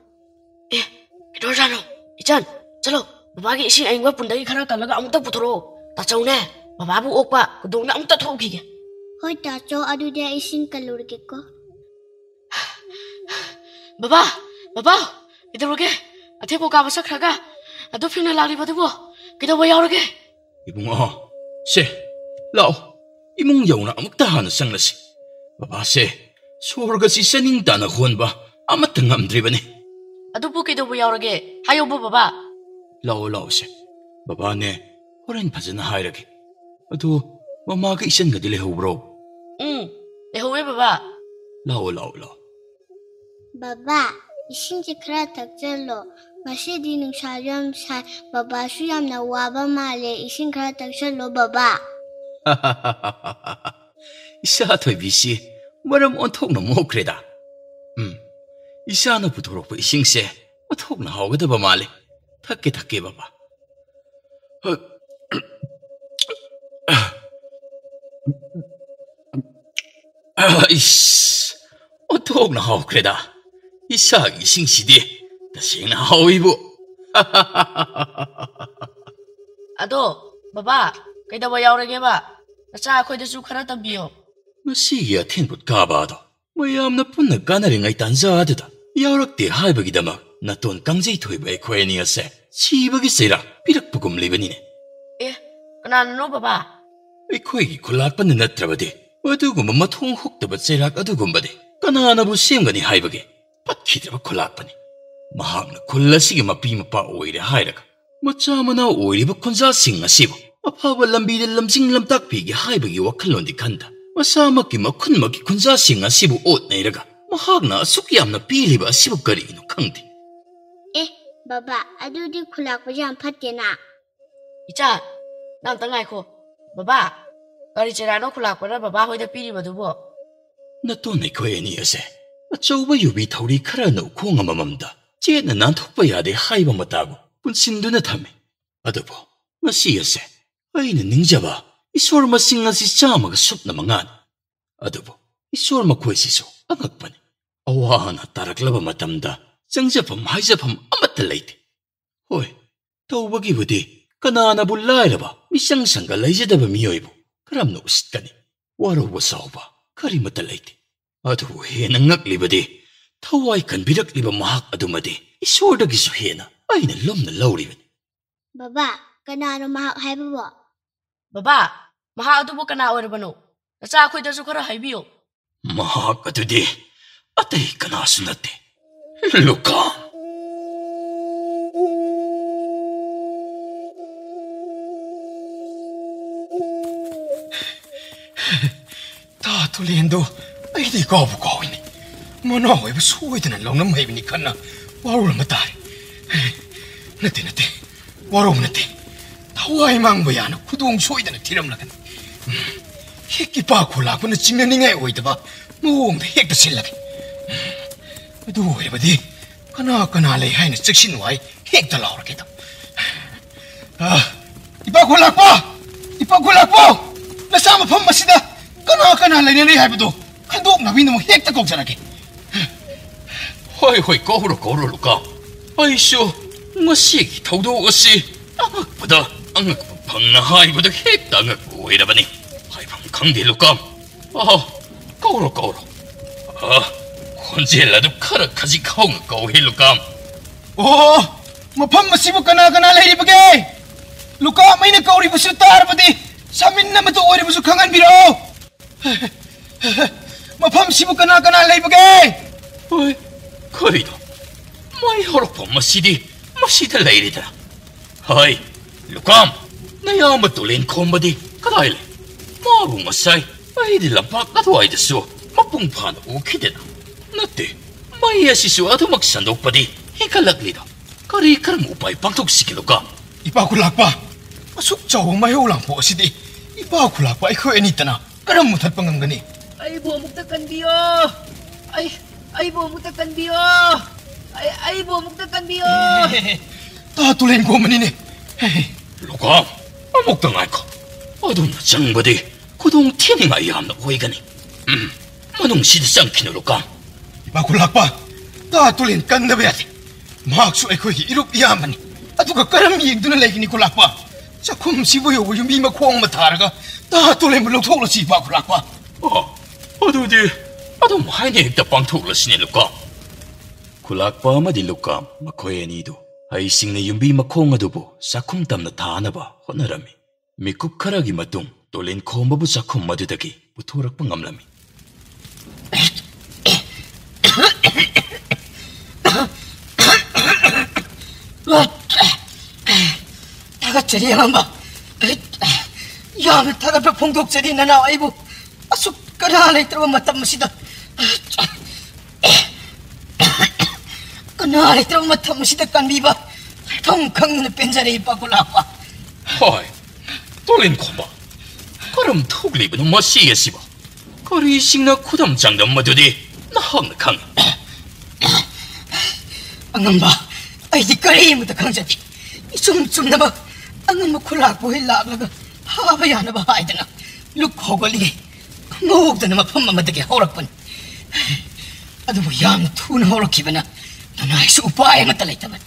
그러잖아 이전 चलो बाबा की इसी आइंगा पुंडगी खरा कलगा अमुता पुथरो ताचौने बाबाबु ओकपा कुदोंना अमुता थोखिगे होय ताचो अदुदे इसिंग कलुरगेको बाबा इदरोगे अथेको का बसखरागा अदो फिना लागली बदबो किदबो यावरगे 이봉아 세 라오 이몽 여우나 아무것도 하나 상라시 바바 세 소르가시 세닝다나 혼바 아무튼 감드리바네 अदुबु किदबो यावरगे हायो बाबा 라오라오세 바바네 호렌 파즈나 하이라게 아도 마마가 이선가디 레호브로 레호웨 바바 라오라오라 바바 이신지 크라 탁절로 마시디 능샤렴 사 바바 수얌나 와바 말레 이신 크라 탁절로 바바 이사 토이비시 뭐람 온톡나 모크레다 이사나 부토록부 이싱세 온톡나 하오가다바 말레 탁게 바바 이씨 어떡나 하오 그래다 이사기 싱시디 다시나 하오이부 아도 바바 그이다보 야오르게 바 나차 아코이데수 카라 담비요 마시기야 텐붓 가바도 뭐야암나 분나 까나링아이 단자드다 야오락대 하이버기다막 나돈 강제이 토이바의 코에니어세 시버기 세라 비락부금 리버니네 그나노 바바 이코이기 콜락받는 나트라바디 어두구만 마통 혹더바 세락 어두군바디 까나나부 시엠가니 하이버게 팟키드바 콜락바니 마학나 콜라시기 마비마빠 오이레 하이라가 마짜마나 오이리바 콘자 싱아시보 아파바 람비데 람싱 람딱비기 하이버기 와칼론디 간다 마사마기 마쿤마기 콘자 싱아시보 옷내라가 마학나 숙기암나 비리바 시부거리기노 강디 바바 아두디 쿨락바잠 팟테나 이자 남 땅아이코 바바 가리제라노 쿨락바라 바바 호이다 삐리바두보 나또네 코에니어세 아쩌우바 유비 타우리 카라노 콩아마맘다 제나 난톡바 야데 하이바 마타고 분신두나 타메 아더보 마시여세 아이는 닝자바 이소르마 싱아시 짜마가 숲나 망안 아더보 이소르마 코에시소 아각바니 아와나 따라클라바 마탐다 정제품 하이제품 아무것도 레이트 호이 더우버기부디 까나나부 라이라바 미상상가 레이제다바 미요이부 그럼 노시까니 와로버 사오바 그리무다 레이트 아두 헤나 ngakli버디 타와이 간비락리바 마학 아두마디 이소르다기수 헤나 아이는 롬나 라우리베 바바 까나노 마학 하이버보 바바 마하 아두보 까나 오르바노 나차 아코이데수 카라 하이비요 마학 아두디 아테이 까나수 나테 루카 다 돌리엔도 아이디 거부 거이니 Mano ay basuoy din ang law na may binikan na waro na matari. Nate. Waro nate. Taway mang bayan kudong soy din ang tiram lagan. Heki pa kulak na chingna ningay oy diba? Muong da hek da silagan. Adu ay ba di? Kana lay hay na seksin way hek da laur kita. Ipakulak po! Nasama pa masida! Kana lay nilay hay ba do? Kandok na wino mo hek da kog saraki. Hoy, kauro luka. Ay siyo, masigi tawdo kasi. Angakpada, angakpapang na haibada hekta angakbuhay na ba ni? Haibang kangdi luka. Kauro. Konjelado karakasi kaong kauhi luka. Mapam masibuk kana lay di bagay. Luka may nagkauri ba siya tar pati? Samin na matuori ba siya kangan biro? Mapam sibuk kana lay bagay. Hoy, Korido, may harap pa masida lairita. Hay, Lukam, nayamatulin ko ba di? Kadayle, maru masay, ay di lampak at way daso, mapungpan ukide na. Nate, may asiso ato magsandok pa di, hikalaglida. Kari-karam upay pagtugsiki Lukam. Ipakulak pa. Masuk jauh may ulang po si di. Ipakulak pa ikaw enita na. Karam mo tat pangang gani. Ay buo muktakan biyo. Ay buo muktakan biyo. Ay buo muktakan biyo. Tatulin ko manini. Lukam, amok tangay ko. Adun na siyang ba di, kudong tining ayam na uwi gani. Manong sidasang kinulukam. Ipakulak pa. Tatulin kan na bayati. Makso ay ko'y irup yaman. At ka karamiyig doon na lagi ni kulak pa. Sa kumsibuyo yung bima ko ang mataraga. Tatulin mo lang tolo si Ipakulak pa. Ado di, ado mahay ni higdapang tulas ni Lukam. Kulak pa ma di Lukam, makoy anido. Ay sing na yung bima ko nga dubo sa kumtam na taana ba, honarami. Mikup karagi matung, tolin ko mabu sa kum madudagi, buturak pangamlami. tagatjari ang amba. Yang tagap pungdok sa din na naway mo. Asuk kanalay trawa matam masida. Kanalay trawa matam masida kan biba. Tongkang na penjari Ipakulak pa. Hoy, tolin ko ba? Karam tugli ba nung masiya si ba? Kari sing na kudam jangdam madudi, nahang na kang. Ang amba, ay di kari mo ta kang jadi. Isum-sum na ba? Ang amba kulak po hilaglaga. Habayan na ba ay na? Lukhogoli. Mawag na naman pamamadagi horak pan. Ano mo yan, tuna horak kiba na. Nanay sa upay matalay taman.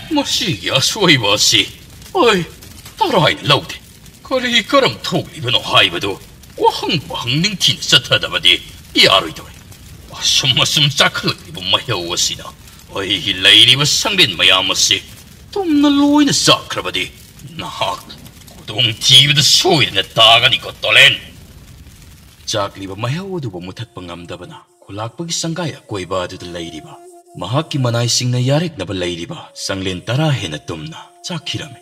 Masigi asway ba si? Ay, taray na laude. Kari karam tugli ba no hay ba do? Wahang ning tinasata da ba di? Iaroy doy. Masum sakal ibu mayaw si na. Ay, hilay ni ba sanglin mayamasi? Tum na loy na sakra ba di? Nahak, kudong tiyo da soy na taga ni kotolen. Jakli ba mayaw do ba mutat pangamda ba na? Kulak pag isang kaya ko'y ba do da lay di ba? Mahaki manay sing na yarik na balay di ba? Sanglin tarahe na tum na, jakirame.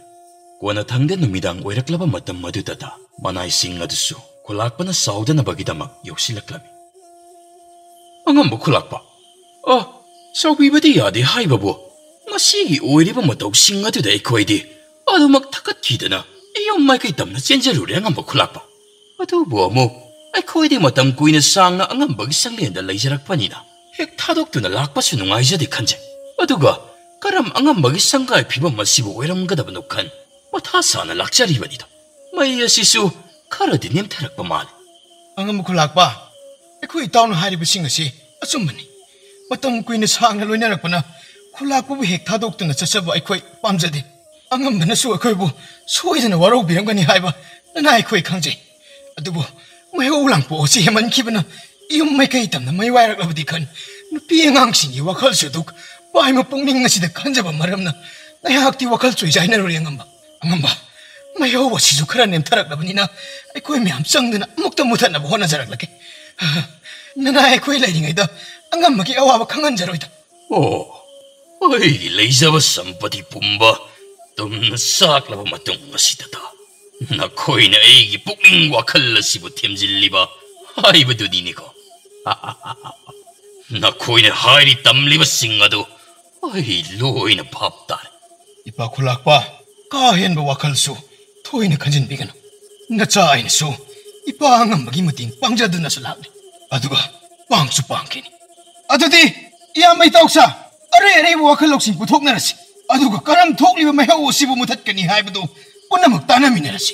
Kung natanggan na midang oiraklaba matam madutata, manay sing nga duso, kulak pa na sauda na bagidamag yaw silaklami. Ang amba kulak pa. Sabi ba di yadi hay babo? Masigi oiri ba matawag sing nga duda ikoy di? Ano magtakat kita na, iyong may kaitam na senjaruri ang amba kulak pa. Ato buwa mo, ay koy di matam kuy na sang na ang ambag isang lenda lay jarak pa nina. Hek tadok to na lakpas yun nga siya di kanje. Ato ga, karam ang ambag isang kay piba masibo oirang gadabanukan. Matasa na lakjari ba nito? May sisu, kara din yung tarak pa mahal. Ang Ipakulak pa. Iko'y itaw na hari basing si asumani. Matam ko'y nasang na loy na pa na kulak po bihik tadok to na sasaba iko'y pamjadi. Ang amba na su iko'y po suway na waraw birang gani hay ba na iko'y kangje. Ato po, may ulang po si Heman kiba na iyong may kaitam na may wairak labadikan. Napiyang ang singi wakal sudok. Bahay mo pong ning nga sida kanja ba maram na nayakti wakal suy jay na ruri ang amba. Ang amba, may hawa si Zukaran yung tarak laban nina. Ay ko'y may amsang na mukta-muta na buho na jarak laki. Nanay ko'y lay ngay da. Ang amba kiawa kangan jaroy da. Ay, laysa ba sampati pumba? Tum nasak laba matong masitata. Na ko'y na ay gipukling wakal la si butim zilli ba? Ay ba dudini ko? ꯅꯈꯣꯏꯅ ꯍꯥꯏꯔꯤ ꯇꯝꯂꯤꯕꯁꯤꯡ ꯑꯗꯨ ꯑꯩ ꯂꯣꯏꯅ ꯚꯥꯞ ꯇꯥꯔꯦ. 이빠 콜락빠 까헨바 와칼수 토이네 간진비가노 나짜 아이네수 이빠 angambagi mating pangjadunasu lakni aduga pangsu pangkini adudi iyamai tauksa are wakal loksing puthoknarasi aduga karam thokliba mahau sibu muthatkani haibadu punamak tanaminarasi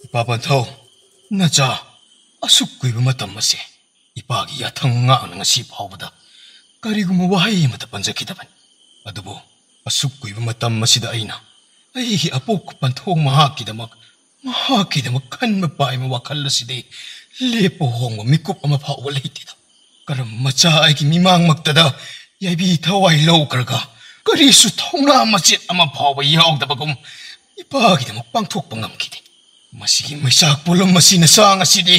ipa panthau nacha asuk kuiba matam mase ipagi yathang nga ngasi phawbada kariguma wahai mata panjakidabani adubo asuk kuiba matam masida aina ai apok panthong mahakidamak kanma paima wakallaside lepo hongo mikup ama phawwa leitida karam macha aigi mimang maktada yaibi thawai lo karga karisu thongna machet ama phawwa yaudabagum ipagidamak pangthok pangamkide masigi maisak pulam masina sang asidi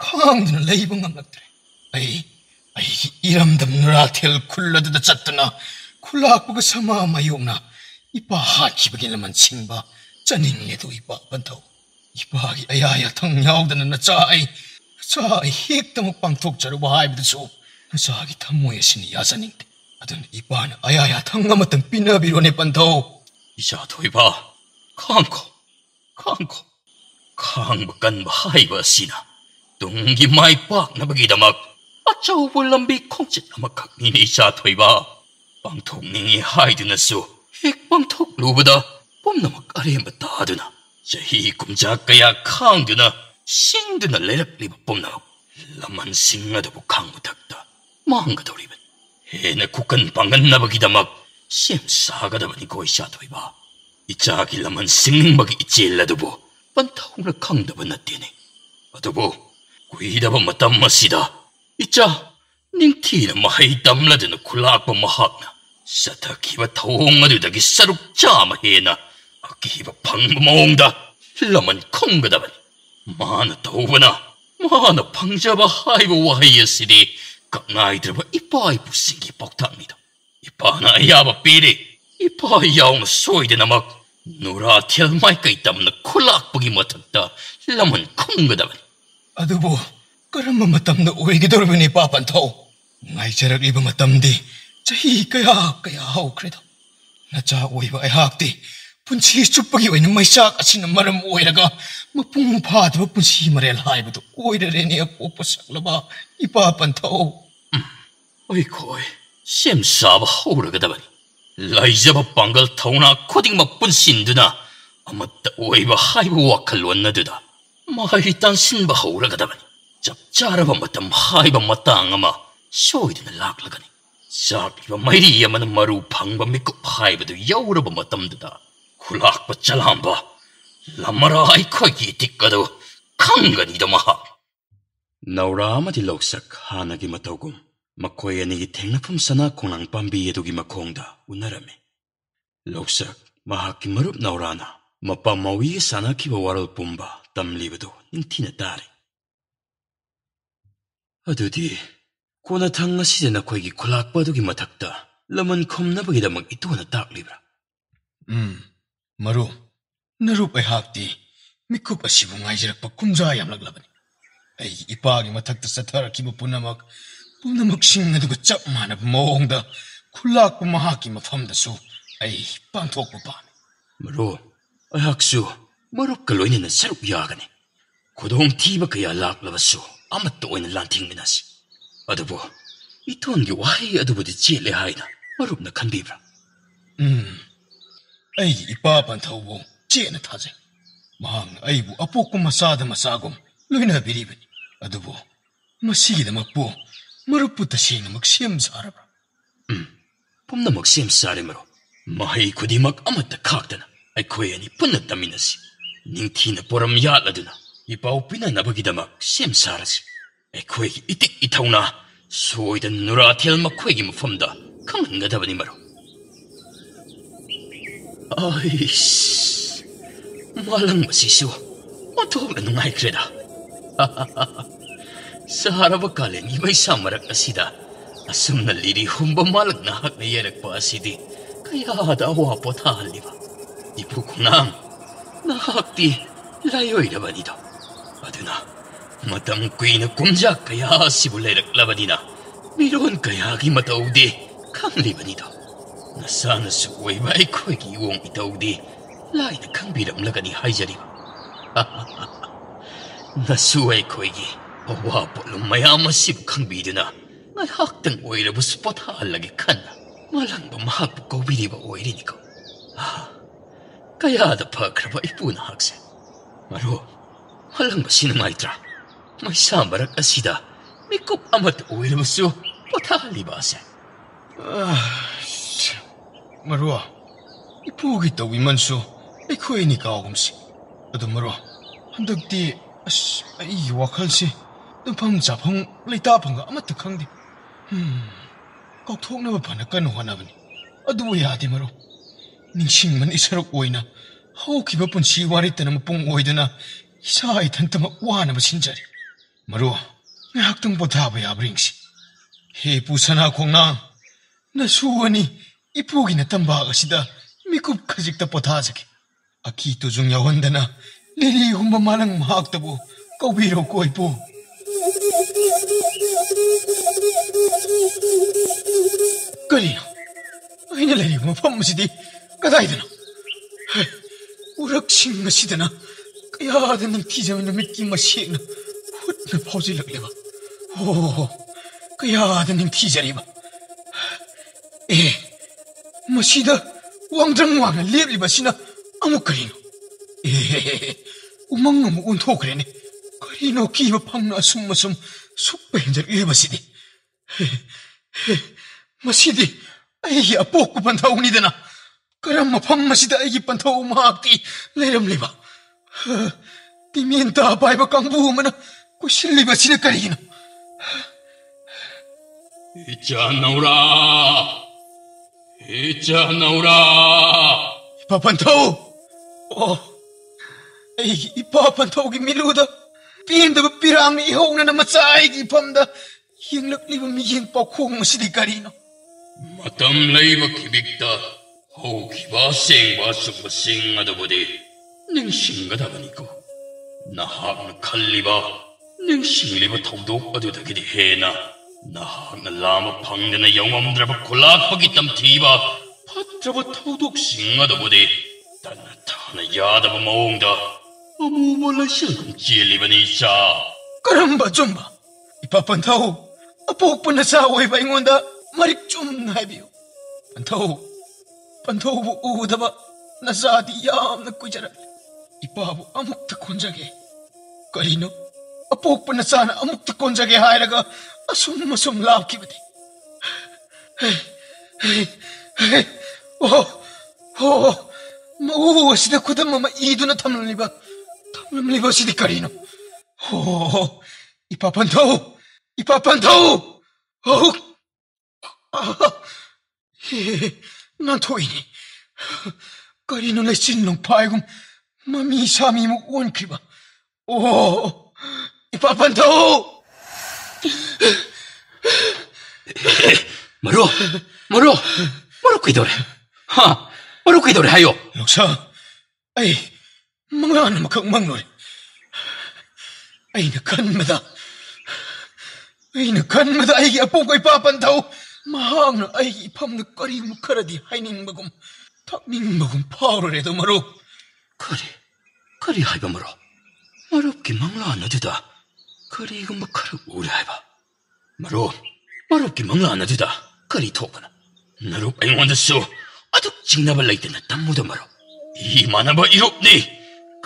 khangduna leiba ngamlaktre ai iramdam nurathel khulladada chattuna khulakpuga sama mayongna ipa hatkibagi laman singba chaningedu ipa panthau ipagi ayaya thang yaudana nacha ai hektamak pangthokcharuba haibadasu nachagi thamoy asini yasaningde adun ipana ayaya thang amatang pinabirone panthau 이자 도이바 강부 간바 하이바 시나 동기 마이 빡나버기다막 아차우불 람비 콩짓 아마 각니니 이자 도이바 방통닝이 하이드나수 핵방톡 루보다 뽐나막 아리엠바 다드나 자히 꿈작가야 강드나 싱드나 레락리바 뽐나막 라만 싱하다보 강무탁다 망가도리면 해나 국간 방간나버기다막 셈사가다바니 고이샤 도이바 이자기 라만 싱능박이 있지일라도보 반타홍나 강다바 나띠네 어도보 구이다바 마땀마시다 이자 닝티나 마하이 땀라드나 쿨락바 마학나 사타키바 타홍아두다기 사룩 자마해나 아키바 방마옹다 라만 콩가다바니 마나 타오바나 마나 방자바 하이바 와하이야시리 강나이드라바 이빠이 부싱기 뻑탁니다 이빠나 야바 삐리 이빠이 야옹나 소이데나 막 누라 텔마이까 있다면 콜락보기 못했다 라만 콩가다바니 adubo karam matamna oigidorbini papanthau ngai charagliba matamdi chahi kaya haukreda nacha oiba aihakti punchi chuppagi oina maisak asina maram oiraga mapung phadaba punchi marel haibadu oirarene apokpa saklaba ipa panthau 어이코이 셈사바 호르가다바니 라이자바 방갈 타우나 코딩마 뿐신드나 아마따 오이바 하이바 와칼원나드다 마이딴 신바 호르가다바니 짭짜라바 마땀 하이바 마땅아마 쇼이드나 락라가니 싹이바 마이리야마는 마루 방바 미쿠 하이바도 여우라바 마땀드다 굴락바 짤함바 라마라 아이코이 틱가도 강간이다 마하 나우라마디 록삭 하나기 마타오금 makoy anigi tengnapum sana konglang pambi yedugi makongda unarame. Loksak mahaki marup naurana mapamawi sana kiba waral pumba tamlibado nintina tari. Adudi kona thanga side na koygi kulakpadugi matakta laman khomnabagidamag ituna taklibra. Maru narup aihakti mikup asibu ngaijirakpa kumja yamlaglabani. Ai ipagi matakta satharakiba punamak punamak sing aduga chap manab maongda khulakpa mahaki mafamdasu ai pangthokpa pami Maru ayaksu marup kaloinina saruk yagani kudong tiba kaya laklabasu amatto oina lantingminasi adubo itongi wahi adubudi chile haina marupna khanbibra ai ipa panthaubo chena thajai mahang aibu apokku masada masagum loina biribani adubo masigidamakpo maruputa sina magsiyam sarabra pumna magsiyam sare maro mahai kudimak amata kaktana aikhoy ani punna taminasi ningthina poram yaladuna ipau pina nabagidamak siyam sarasi aikhoy itik ithawna soida nurathel makhoy gi mafamda khangadabani maro aish malang masisu mathokna nungai kreda Saharaba kalen ibay samarak asida asumna liri humba malag na hak na yerakpa asidi kaya dawa po tahaliba ipukunang nahakti layoy na ba nito aduna matam kuina kumjak kaya sibulerak labadina miron kaya gi matawdi khanglibanito nasana suway ba aikoy gi wong itawdi laina khangbiram lagani haijari nasuway koy gi awa polum mayam asib khangbiduna ngai haktang oirabu spot halagi khanna malangba mahakbu kawbiriba oiriniko kaya da pakraba ipuna hakse maro malangba sinungaitra may sambarak asida mikup amat oirabusu potahaliba ase maro ipugi tawimansu aikoy ni kawgumsi adu maro handakti ai wakhalsi dumphang chaphang leitapanga amata khangdi kaukthoknaba phana kan honabani adu yade maro ningsingman isarok oina haukiba punsi waritana mapung oiduna isa ithantama wanaba sinjari maro ngahaktang pothaba yabringsi he pusana khongna nasuani ipugina tamba asida mikup khajikta pothajaki aki tujung yawandana lili humba malang mahaktabu kawbiro koipo Kalino, aina lari mafam masidi kadaidana. Urak sing masidana kaya da ningtijam na mitki masina hutna pausi lagleba. Oh, kaya da ningtijariba. Masida wangdrang wanga lebliba sina amuk kalino. Umang amu untokrane. Kalino kiba pangna asum sukbenjar ilbasidi. Masidi ay apok panthau ni dana karam mafam masida ay panthau mahakti leram liba timinta paiba kangbu mana kusilliba sina karina Icha naura ipa panthau oh ay ipa panthau gi miluda pinda pirang ihong na matsay gi pamda hinglak liba miyeng pakhong masidi karina matam laiba kibikta haukiba sengba sukba sing adabudi ningsingadabaniko nahakna khalliba ningsingliba thawdok adudagidi hena nahakna lama phangdana yawamdraba khulakpagi tamthiba phatraba thawdok sing adabudi tanna thana yadaba maongda amumo laisangkum chelibani cha karamba chumba ipa panthau apok panasa oiba ingonda marik chum naibiyo panthau bu udaba nasadi yamna kuijara ipabu amukta konjage karino apok panasana amukta konjage hairaga asum labkibadi mau asida kudam mama iduna tamlamliba sidi karino ipa panthau nantoini karino na sinlong paigum mami sami mo unkriba ipa panthau maro kuidore hayo loksa ai mangana makak manglore aina kanmada ai apong ipa panthau mahangna ai ipamna kari mukharadi hainin bagum takning bagum paurore do maro kari haiba maro ki mangla naduda kari gumba kharu ure haiba maro ki mangla naduda kari thokana naru aingondasu aduk jingnaba laitana tammuda maro I manaba irupni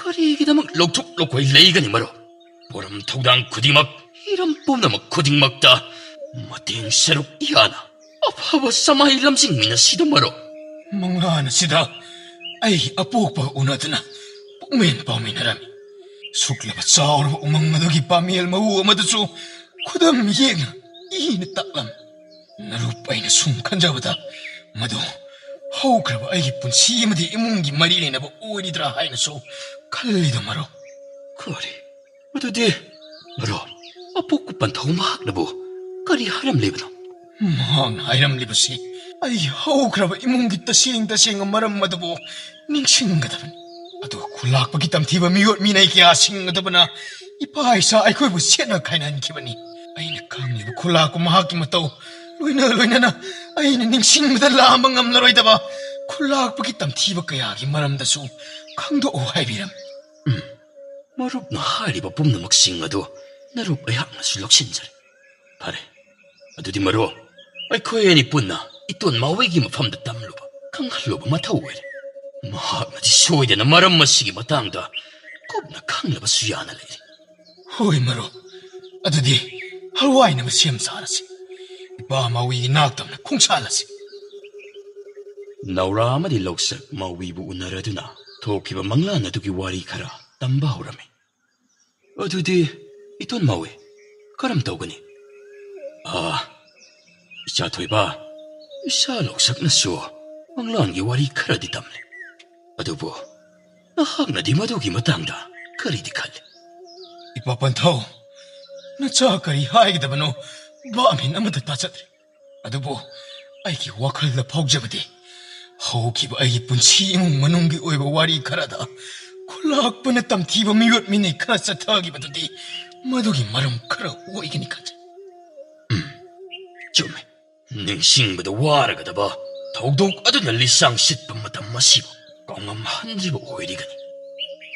kari gidamak lokthok lokoi leigani maro boram thawdang khudingmak hiram pumnamak khudingmakta mateng saruk yana afaba samai lamsing mina sida maro mangana sida ai apokpa unatana pungmen pauminarami suklaba chaurba umang madugi pamiel mau amadasu khudam yenga ina taklam narupaina sum khanjabada madu haukraba ai punsi amadi imungi mari lenaba oidra haina so khallida maro kari adudi maro apokku panthau mahaknabu kari haram lebno mang hairam libasi ai haukraba imungi tasing maram madabu ningsingadaban adu khulakpagi tamthiba miyot minai kya singadabana 이파 이사 아이코이부 셋나 가이난기바니 아이나 강리부 콜라고 마하기 마따오 로이나 아이나 닝싱무다 라망 암라로이다바 콜라악부기 땀 티바 까야기 마람다수 강도 오하이비람 마룹나 하리바 뿜나막 싱어도 나룹 아약나 술럭신자리 바래 아두디 마루 아이코에니 뿐나 이돈 마웨기 마팜다 땀루바 강할로바 마타오에레 마하나지 소이데나 마람 마시기 마땅다 곱나 강라바 수야나 레리 호이 마루 아두디 할와이나 마시엠 사라시 이빠 마위 낙담나 콩차라시 나우라 아마디 록삭 마위부 우나라두나 토키바 망라나 두기 와리 카라 땀바오라메 어두디 이돈 마위 가람 떠오거니 이자 토이바 이샤 록삭 나쇼 망라안기 와리 카라디 땀레 어두부 나학나디 마두기 마땅다 카리디 칼레 이빠 반타오 나차까리 하이기다바노 바민 아무도 따자드리 아두부 아이기 와칼다 파옥자바디 하오기바 아이기 분치 이몽 만웅기 오이바 와리 카라다 콜라악번에 땀 티바 미웃 미네 카라사 타기바도디 마두기 마름 카라 오이기니 칸자 좀에 닝싱보다 와라가다바 더욱더욱 아두나 리상 싯밤 마담 마시고 꽁암 한지바 오이리가니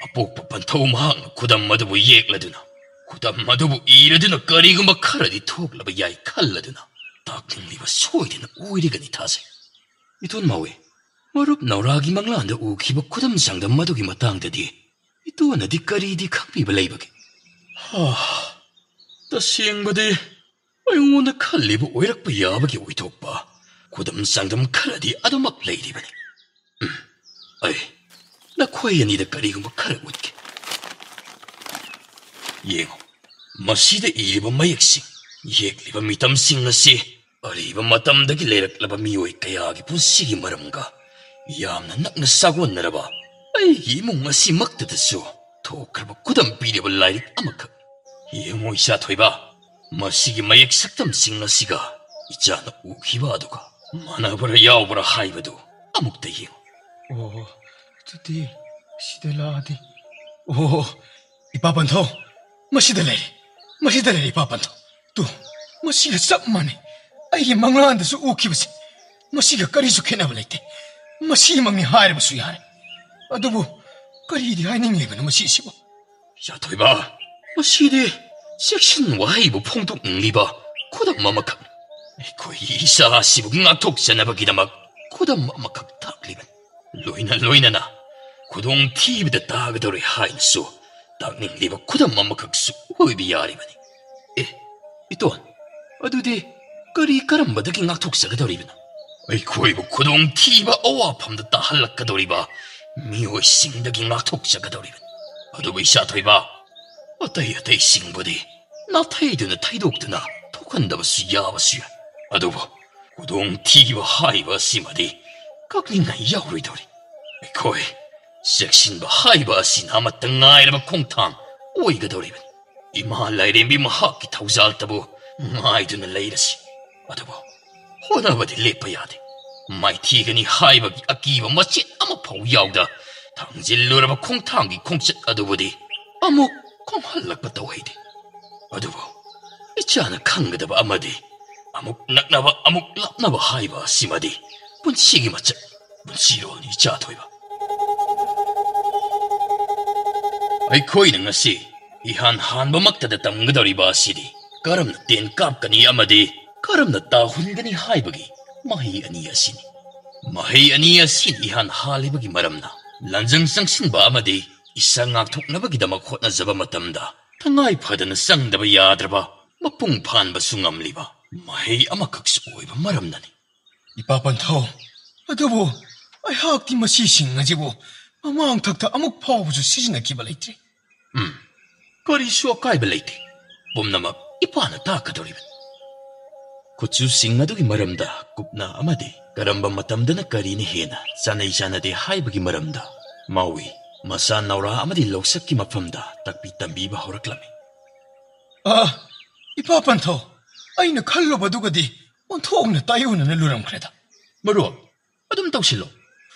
아복법한 토마항 구담 마두부 예글라두나 구담 마두부 이르드나 까리그마 카라디 톡라바 야이 칼라두나 딱닝리바 소이디나 오이리가니 타세 이돈 마웨 마룹 나우라기 망라한다 우기바 구담 상담 마두기 마땅다디 이또나 디까리디 강비바 레이바게 따시행바디 아용오나 칼리부 오이락바 야바기 오이톡바 구담 상담 카라디 아도막 레이리바니 아이 나 코에야니다 까리그마 카라 못게 예고 마시다 이리바 마역싱 예글리바 미탐싱나시 어리바 마탐다기 레락라바 미오이 까야기 부시기 마람가 얌나 낙나 싸고 나라바 아이 이몽마시 막드드수 토크르바 구담 비리바 라이릭 아마카 예모이샤 토이바 마시기 마역 saktam 싱나시가 이자나 우기바도가 마나바라 야오바라 하이바도 아묵다 예고 오 드디 시델라디 오 이빠 반타오 마시달레리 이빠 반타오 또 마시가 싹만해 아이기 망라한데서 우기바시 마시가 까리수 캐나발레이테 마시 망니 하이르바수 야네 아두부 까리디 하이닝리바나 마시시고 야 토이바 마시디 섹신 와이부 퐁동 응리바 코담 마마카 거의 이사 시북나 독사나바기다막 코담 마마카 탁리면 로이나나 고동 티비다 따그더리 하인수 딱닝리바 코담 마마카수 호이비야리바니 이 또한 아두디 까리 까람바다기 낙독사가더리바나 거이부 고동 티바 어와팜다 따할락가더리바 미호이 싱다기 낙독사가더리바 아두부 이샤토이바 어따이 싱보디 나타이드나 타이독드나 톡한다바수 야바수야 아두부 고동 티기바 하이바 시마디 깍링나 야우리더리 거이 섹신바 하이바 시나마따 nga이라바 콩탕 오이가더리바 이마할라이렘비 마하키 타우자알타부 nga이드나 레이라시 아두부 호나바디 레빠야데 마이 티가니 하이바기 아끼바 마칫 아마 파우 야우다 당질루라바 콩탕기 콩칫 아두부디 아무 콩할락바따 오이디 아두부 이치아나 칸가다바 아마디 아묵 낙나바 아묵 랍나바 하이바 시마디 분치기 맞자 분치로니 자토이바 아이코이는 ngasi 이한 한바막다다 담그더리바 시디 까람나 땐 깝가니 아마디 까람나 따훈가니 하이바기 마히 아니야시니 마히 아니야신 이한 할리바기 마람나 란정상신바 아마디 이상악톡나바기다막 헛나자바 마tamda 당아이 파다는 쌍다바 야드라바 마풍판바 숭암리바 마헤이 아마각스 오이바 마람나니 이빠 반타오 아두부 아이학디 마시싱아지부 마망탁타 아묵 파오부주 시즈나 기발레이트리 거리 수어 까이발레이트 봄나마 이빠나 따카도리바 고추 싱아두기 마람다 굽나 아마디 까람바 마tamdana 까리니 헤나 사나이샤나데 하이바기 마람다 마위 마사 나우라 아마디 록삭기 마팜다 딱비 땀비바 호락라미 이빠 반타오 아이나 칼로바 두가디 온토옥나 따이오나나 루람 그래다 마루 아둠 떡실로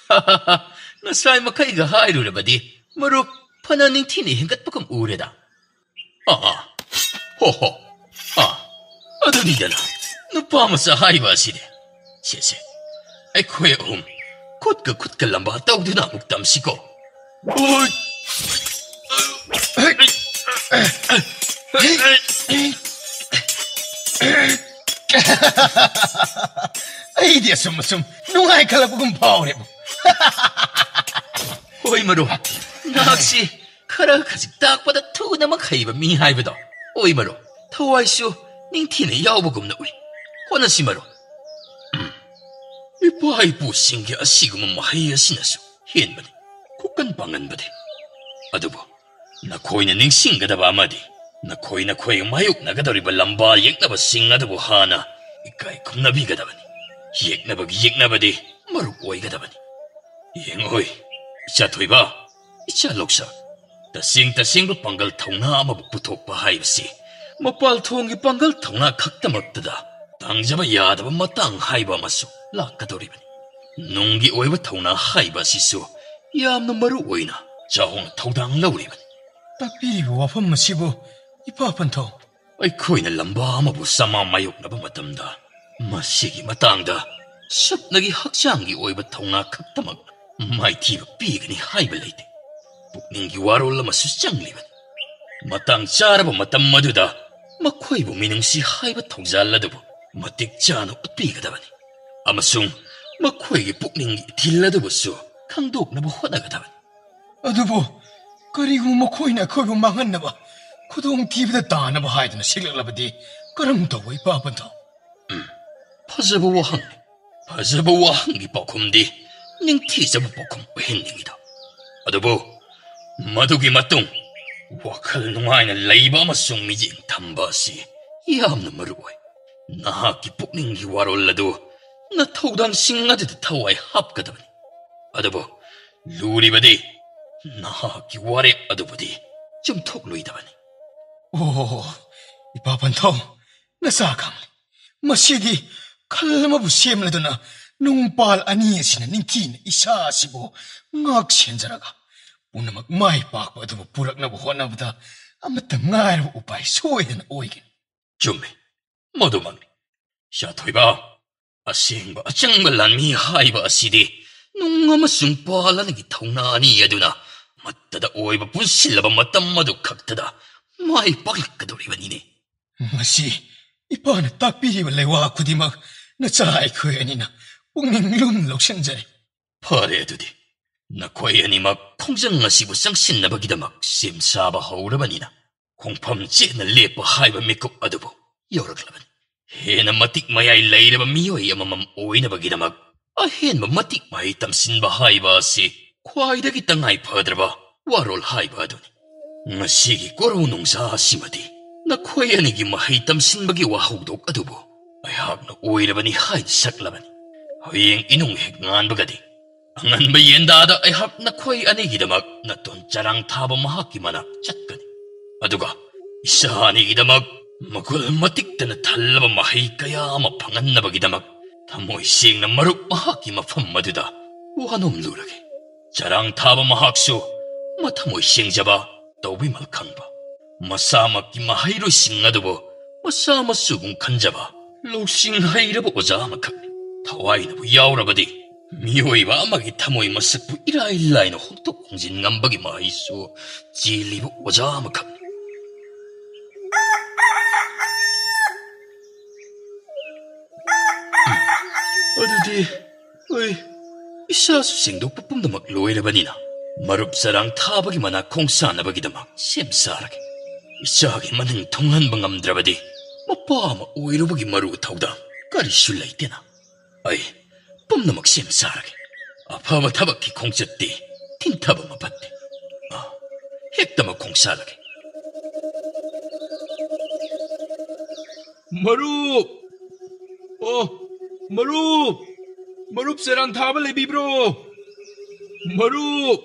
하하하 나사이 마카이가 하이루라바디 마루 파나닝 티니 행갓바금 우레다 호호. 어디잖아. 누파마사 하이바시네. 세세. 아이코의 콧그 람바 떠우드나 묵담시고. Ay, sum, nungay kalabugong power mo. Hoy, Maro. Naksi, karakasik takpada tu naman kaiba mi haibado. Hoy, Maro. Tawai siyo, ning tina yaubagum na uy. Wana si Maro. Ipahay po singgi asigum mahaya sinaso. Hiyan ba ni? Kukanpangan ba di? Adubo, nakoy na ning singga da ba amadi? Nakoy mayuk na gadari ba lamba yek na ba singa da buhana? Ikay kum nabiga da ba ni? Yek na ba di? Marukoy ka da ba ni? Iyeng oy, isya toy ba? Isya loksak. Tasing ba panggal taong na mabuputok pa haibasi. Mapal tong ipanggal taong na kaktamagtada. Tangja ba yada ba matang haiba maso? Lakadori ba ni? Nunggi oy ba taong na haibasi so? Yam na marukoy na. Jahong taudang lawri ba ni? Takpiri wafam masibo, ipapanto. Ay koy na lamba mabusama mayok na ba matamda? Masigi matangda. Sap nagi haksyangi oy ba taong na kaktamag. May tiba piga ni haiba layte. Pukning giwaro la masusyang liban. Matang tsara ba matam maduda. Makoy bo minang si haiba taugzala dabo. Matik tsano at piga daba ni. Amasung makoy gi pukning itila dabo so. Kangdok na buhot na gadaban. Adubo, karigo makoy na koy bumangan na ba? Kudong tiba da ta na ba haida na siglak labadi. Karam daw ipapanto. Pazabawahan gipakumdi. Ning tizabu pokum uhendingida. Adubo, madugi matong. Wakal nungay na layba masung mijing tambasi. Yam na maruay. Nahaki pukning giwarol lado. Natawdang singadit taway hapkadabani. Adubo, luri ba di? Nahaki wari adubo di. Jumtokloy dabani. Oh, ipapanto. Nasakam. Masigi, kalamabu siyem na doon na nung pal aniya sina ningkin isa sibo ngak siyenzaraga. Una magmay pakpa ito purak na buho na bata amatang ngayon upay suwayan oigin. Jume, madumang. Siya to'y ba? Asing ba atyang balan mi hay ba asidi? Nung amasung pala nagitaw na aniya doon na matada oy ba pusila ba matamadukag tada? May pakikadori ba nini? Masi, ipa na takpiri walay wako di mag natsahay ko yan ina. Ungning lumlok siyenzari. Pare ito di. Nakoy ani mag kongzang nga sibusang sinabagidamak simsaba haurabanina. Kung pamchi na lepo hayba mikok adobo. Yoraklaban. Hena matik mayay layla ba miyoy amamam oy na bagidamag. Ahen ba matik may tamsin ba hayba si. Kway da kitang ay padra ba. Warol hayba doon. Nga sige korunong sa asimati. Nakoy ani gimahay tamsin bagi wahugdok adobo. Ay hag na oy na ba ni hayd saklaban. Hoyeng inunghig ngan bagadi. Angan ba yendada ay hap na koy anigidamak na tontsarang taba mahaki manak chatkani. Aduga, isa anigidamak magulmatik na talaba mahay kaya mapangan na bagidamak. Tamoy sing na maruk mahaki mapam maduda. Wanom luragi. Tsarang taba mahakso, matamoy sing jaba, tawbi malkang ba. Masama ki mahayro sing adubo, masama sugung kanjaba. Lo sing hayrabo ozamakak. Tawai na buyaw ba di? Miyoy ba magi tamoy masakpo ilay-ilay na huntok kung zinngambagi maiso. Jilibo wajamakak. Adudi, oy, isa susingdok papumdamak loy na ba nina? Marup sarang tabagi manak kung sana bagidamak siyemsaragi. Isagi manang tunghan bang amdra ba di? Mapama oy bagi maru tawdang karisulay tina. Ay, pumnamak siyemsaragi. Apama tabaki kong jati, tintaba mapati. Hektama kong salagi. Marup! Oh, Marup! Marup serang tabal lebi bro! Marup!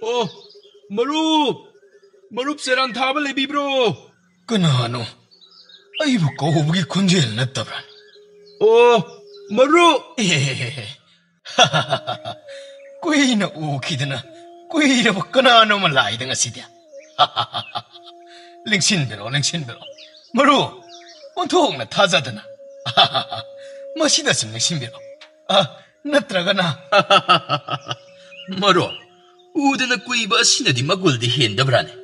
Oh, Marup! Marup serang tabal lebi bro! Kanano? Ay buko huwagi kunjil na tabran. Oh, Marup! Kuy na ukid na. Kuy na kanano malay da nga sidya. 랭신베로 랭신베로 머루 온통나 타자드나 마시다스 랭신베로 나트라가나 머로 우드나 꾸이바 시나디 마굴디 힌다브라네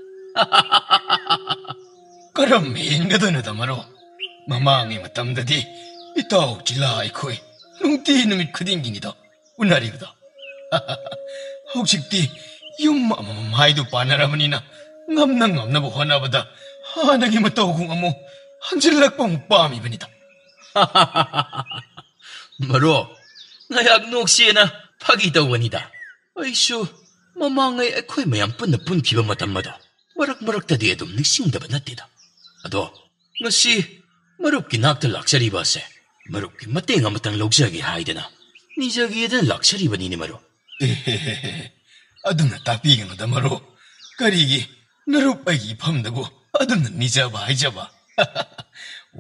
그럼 인가드나다 머루 마망이 마tamdadi 이따오 질라이 코이 룽띠 누밋 크딩기니다 운나리거다 혹시띠 yung mahaydo panaramanina ngam na bo hanabada hanagi mataw kung amo hanjilak pang pami banita 머로 나약 녹시에나 파기다원이다 아이쇼 마망의 에코이 마양 뿐나뿐 기범마담마다 머럭머럭다디에 좀 닉싱다바 나띠다 아도 ngasi 머롭기 낙들 락샤리바세 머롭기 마땡 아마땅 록샤기 하이드나 니저기에든 락샤리바니니 머로 aduna tapiganoda maro karigi narupagi phamdabu aduna nijaba haijaba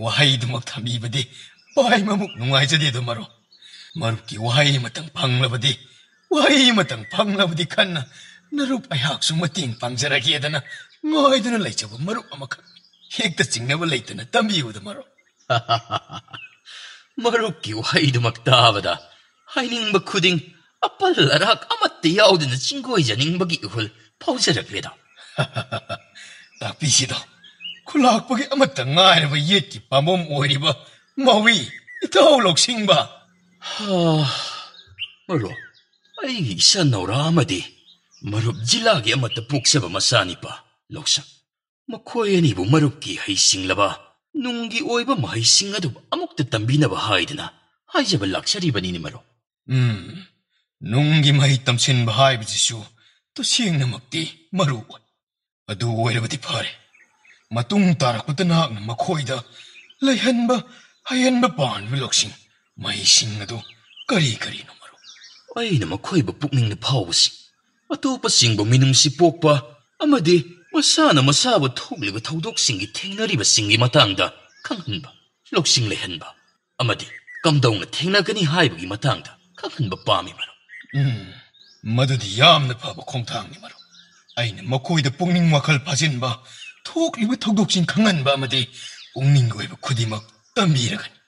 wahaidumak thamibadi pai mamuk nungaijade maro marupki wahai matang phanglabadi khanna narup ayak su mating pangjaragi adana ngoiduna laichaba marup amakha hekta chingnaba leitana tambiuda maro 머롭기 wahaidumak tabada hainingba khuding apalarak amatte yaudina chingoija ningbagi uhul paujarakveda tapisido kulakpagi amatta ngairaba yetki pamom oiriba mawi itaw loksingba 머로 아이기 이산나오라 아마디 머롭 질라기 amatta puksaba masanipa loksak makoyanibu 머롭기 하이싱라바 nunggi oiba mahaising adu amukta tambinaba haidina haijaba laksharibanini maro nunggi mahitam sinba haibisisu to singnamakti maru adu oirabadi phare matung tarakpata nakna makhoida laihanba hayanba panbi loksing mahising adu kari no maro aina makhoiba pukningna phawbasi atopa singbo minungsi pokpa amadi masana masabu thogliba thaudoksingi thengnariba singi matangda khanghanba loksing lehanba amadi kamdongna thengnagani haibagi matangda khanghanba pami maro madudi yamna phaba khongthangni maro aina makoida pungning wakhal phajinba thogliba thaudoksin khanghanba amadi pungning goiba khudimak tambiragani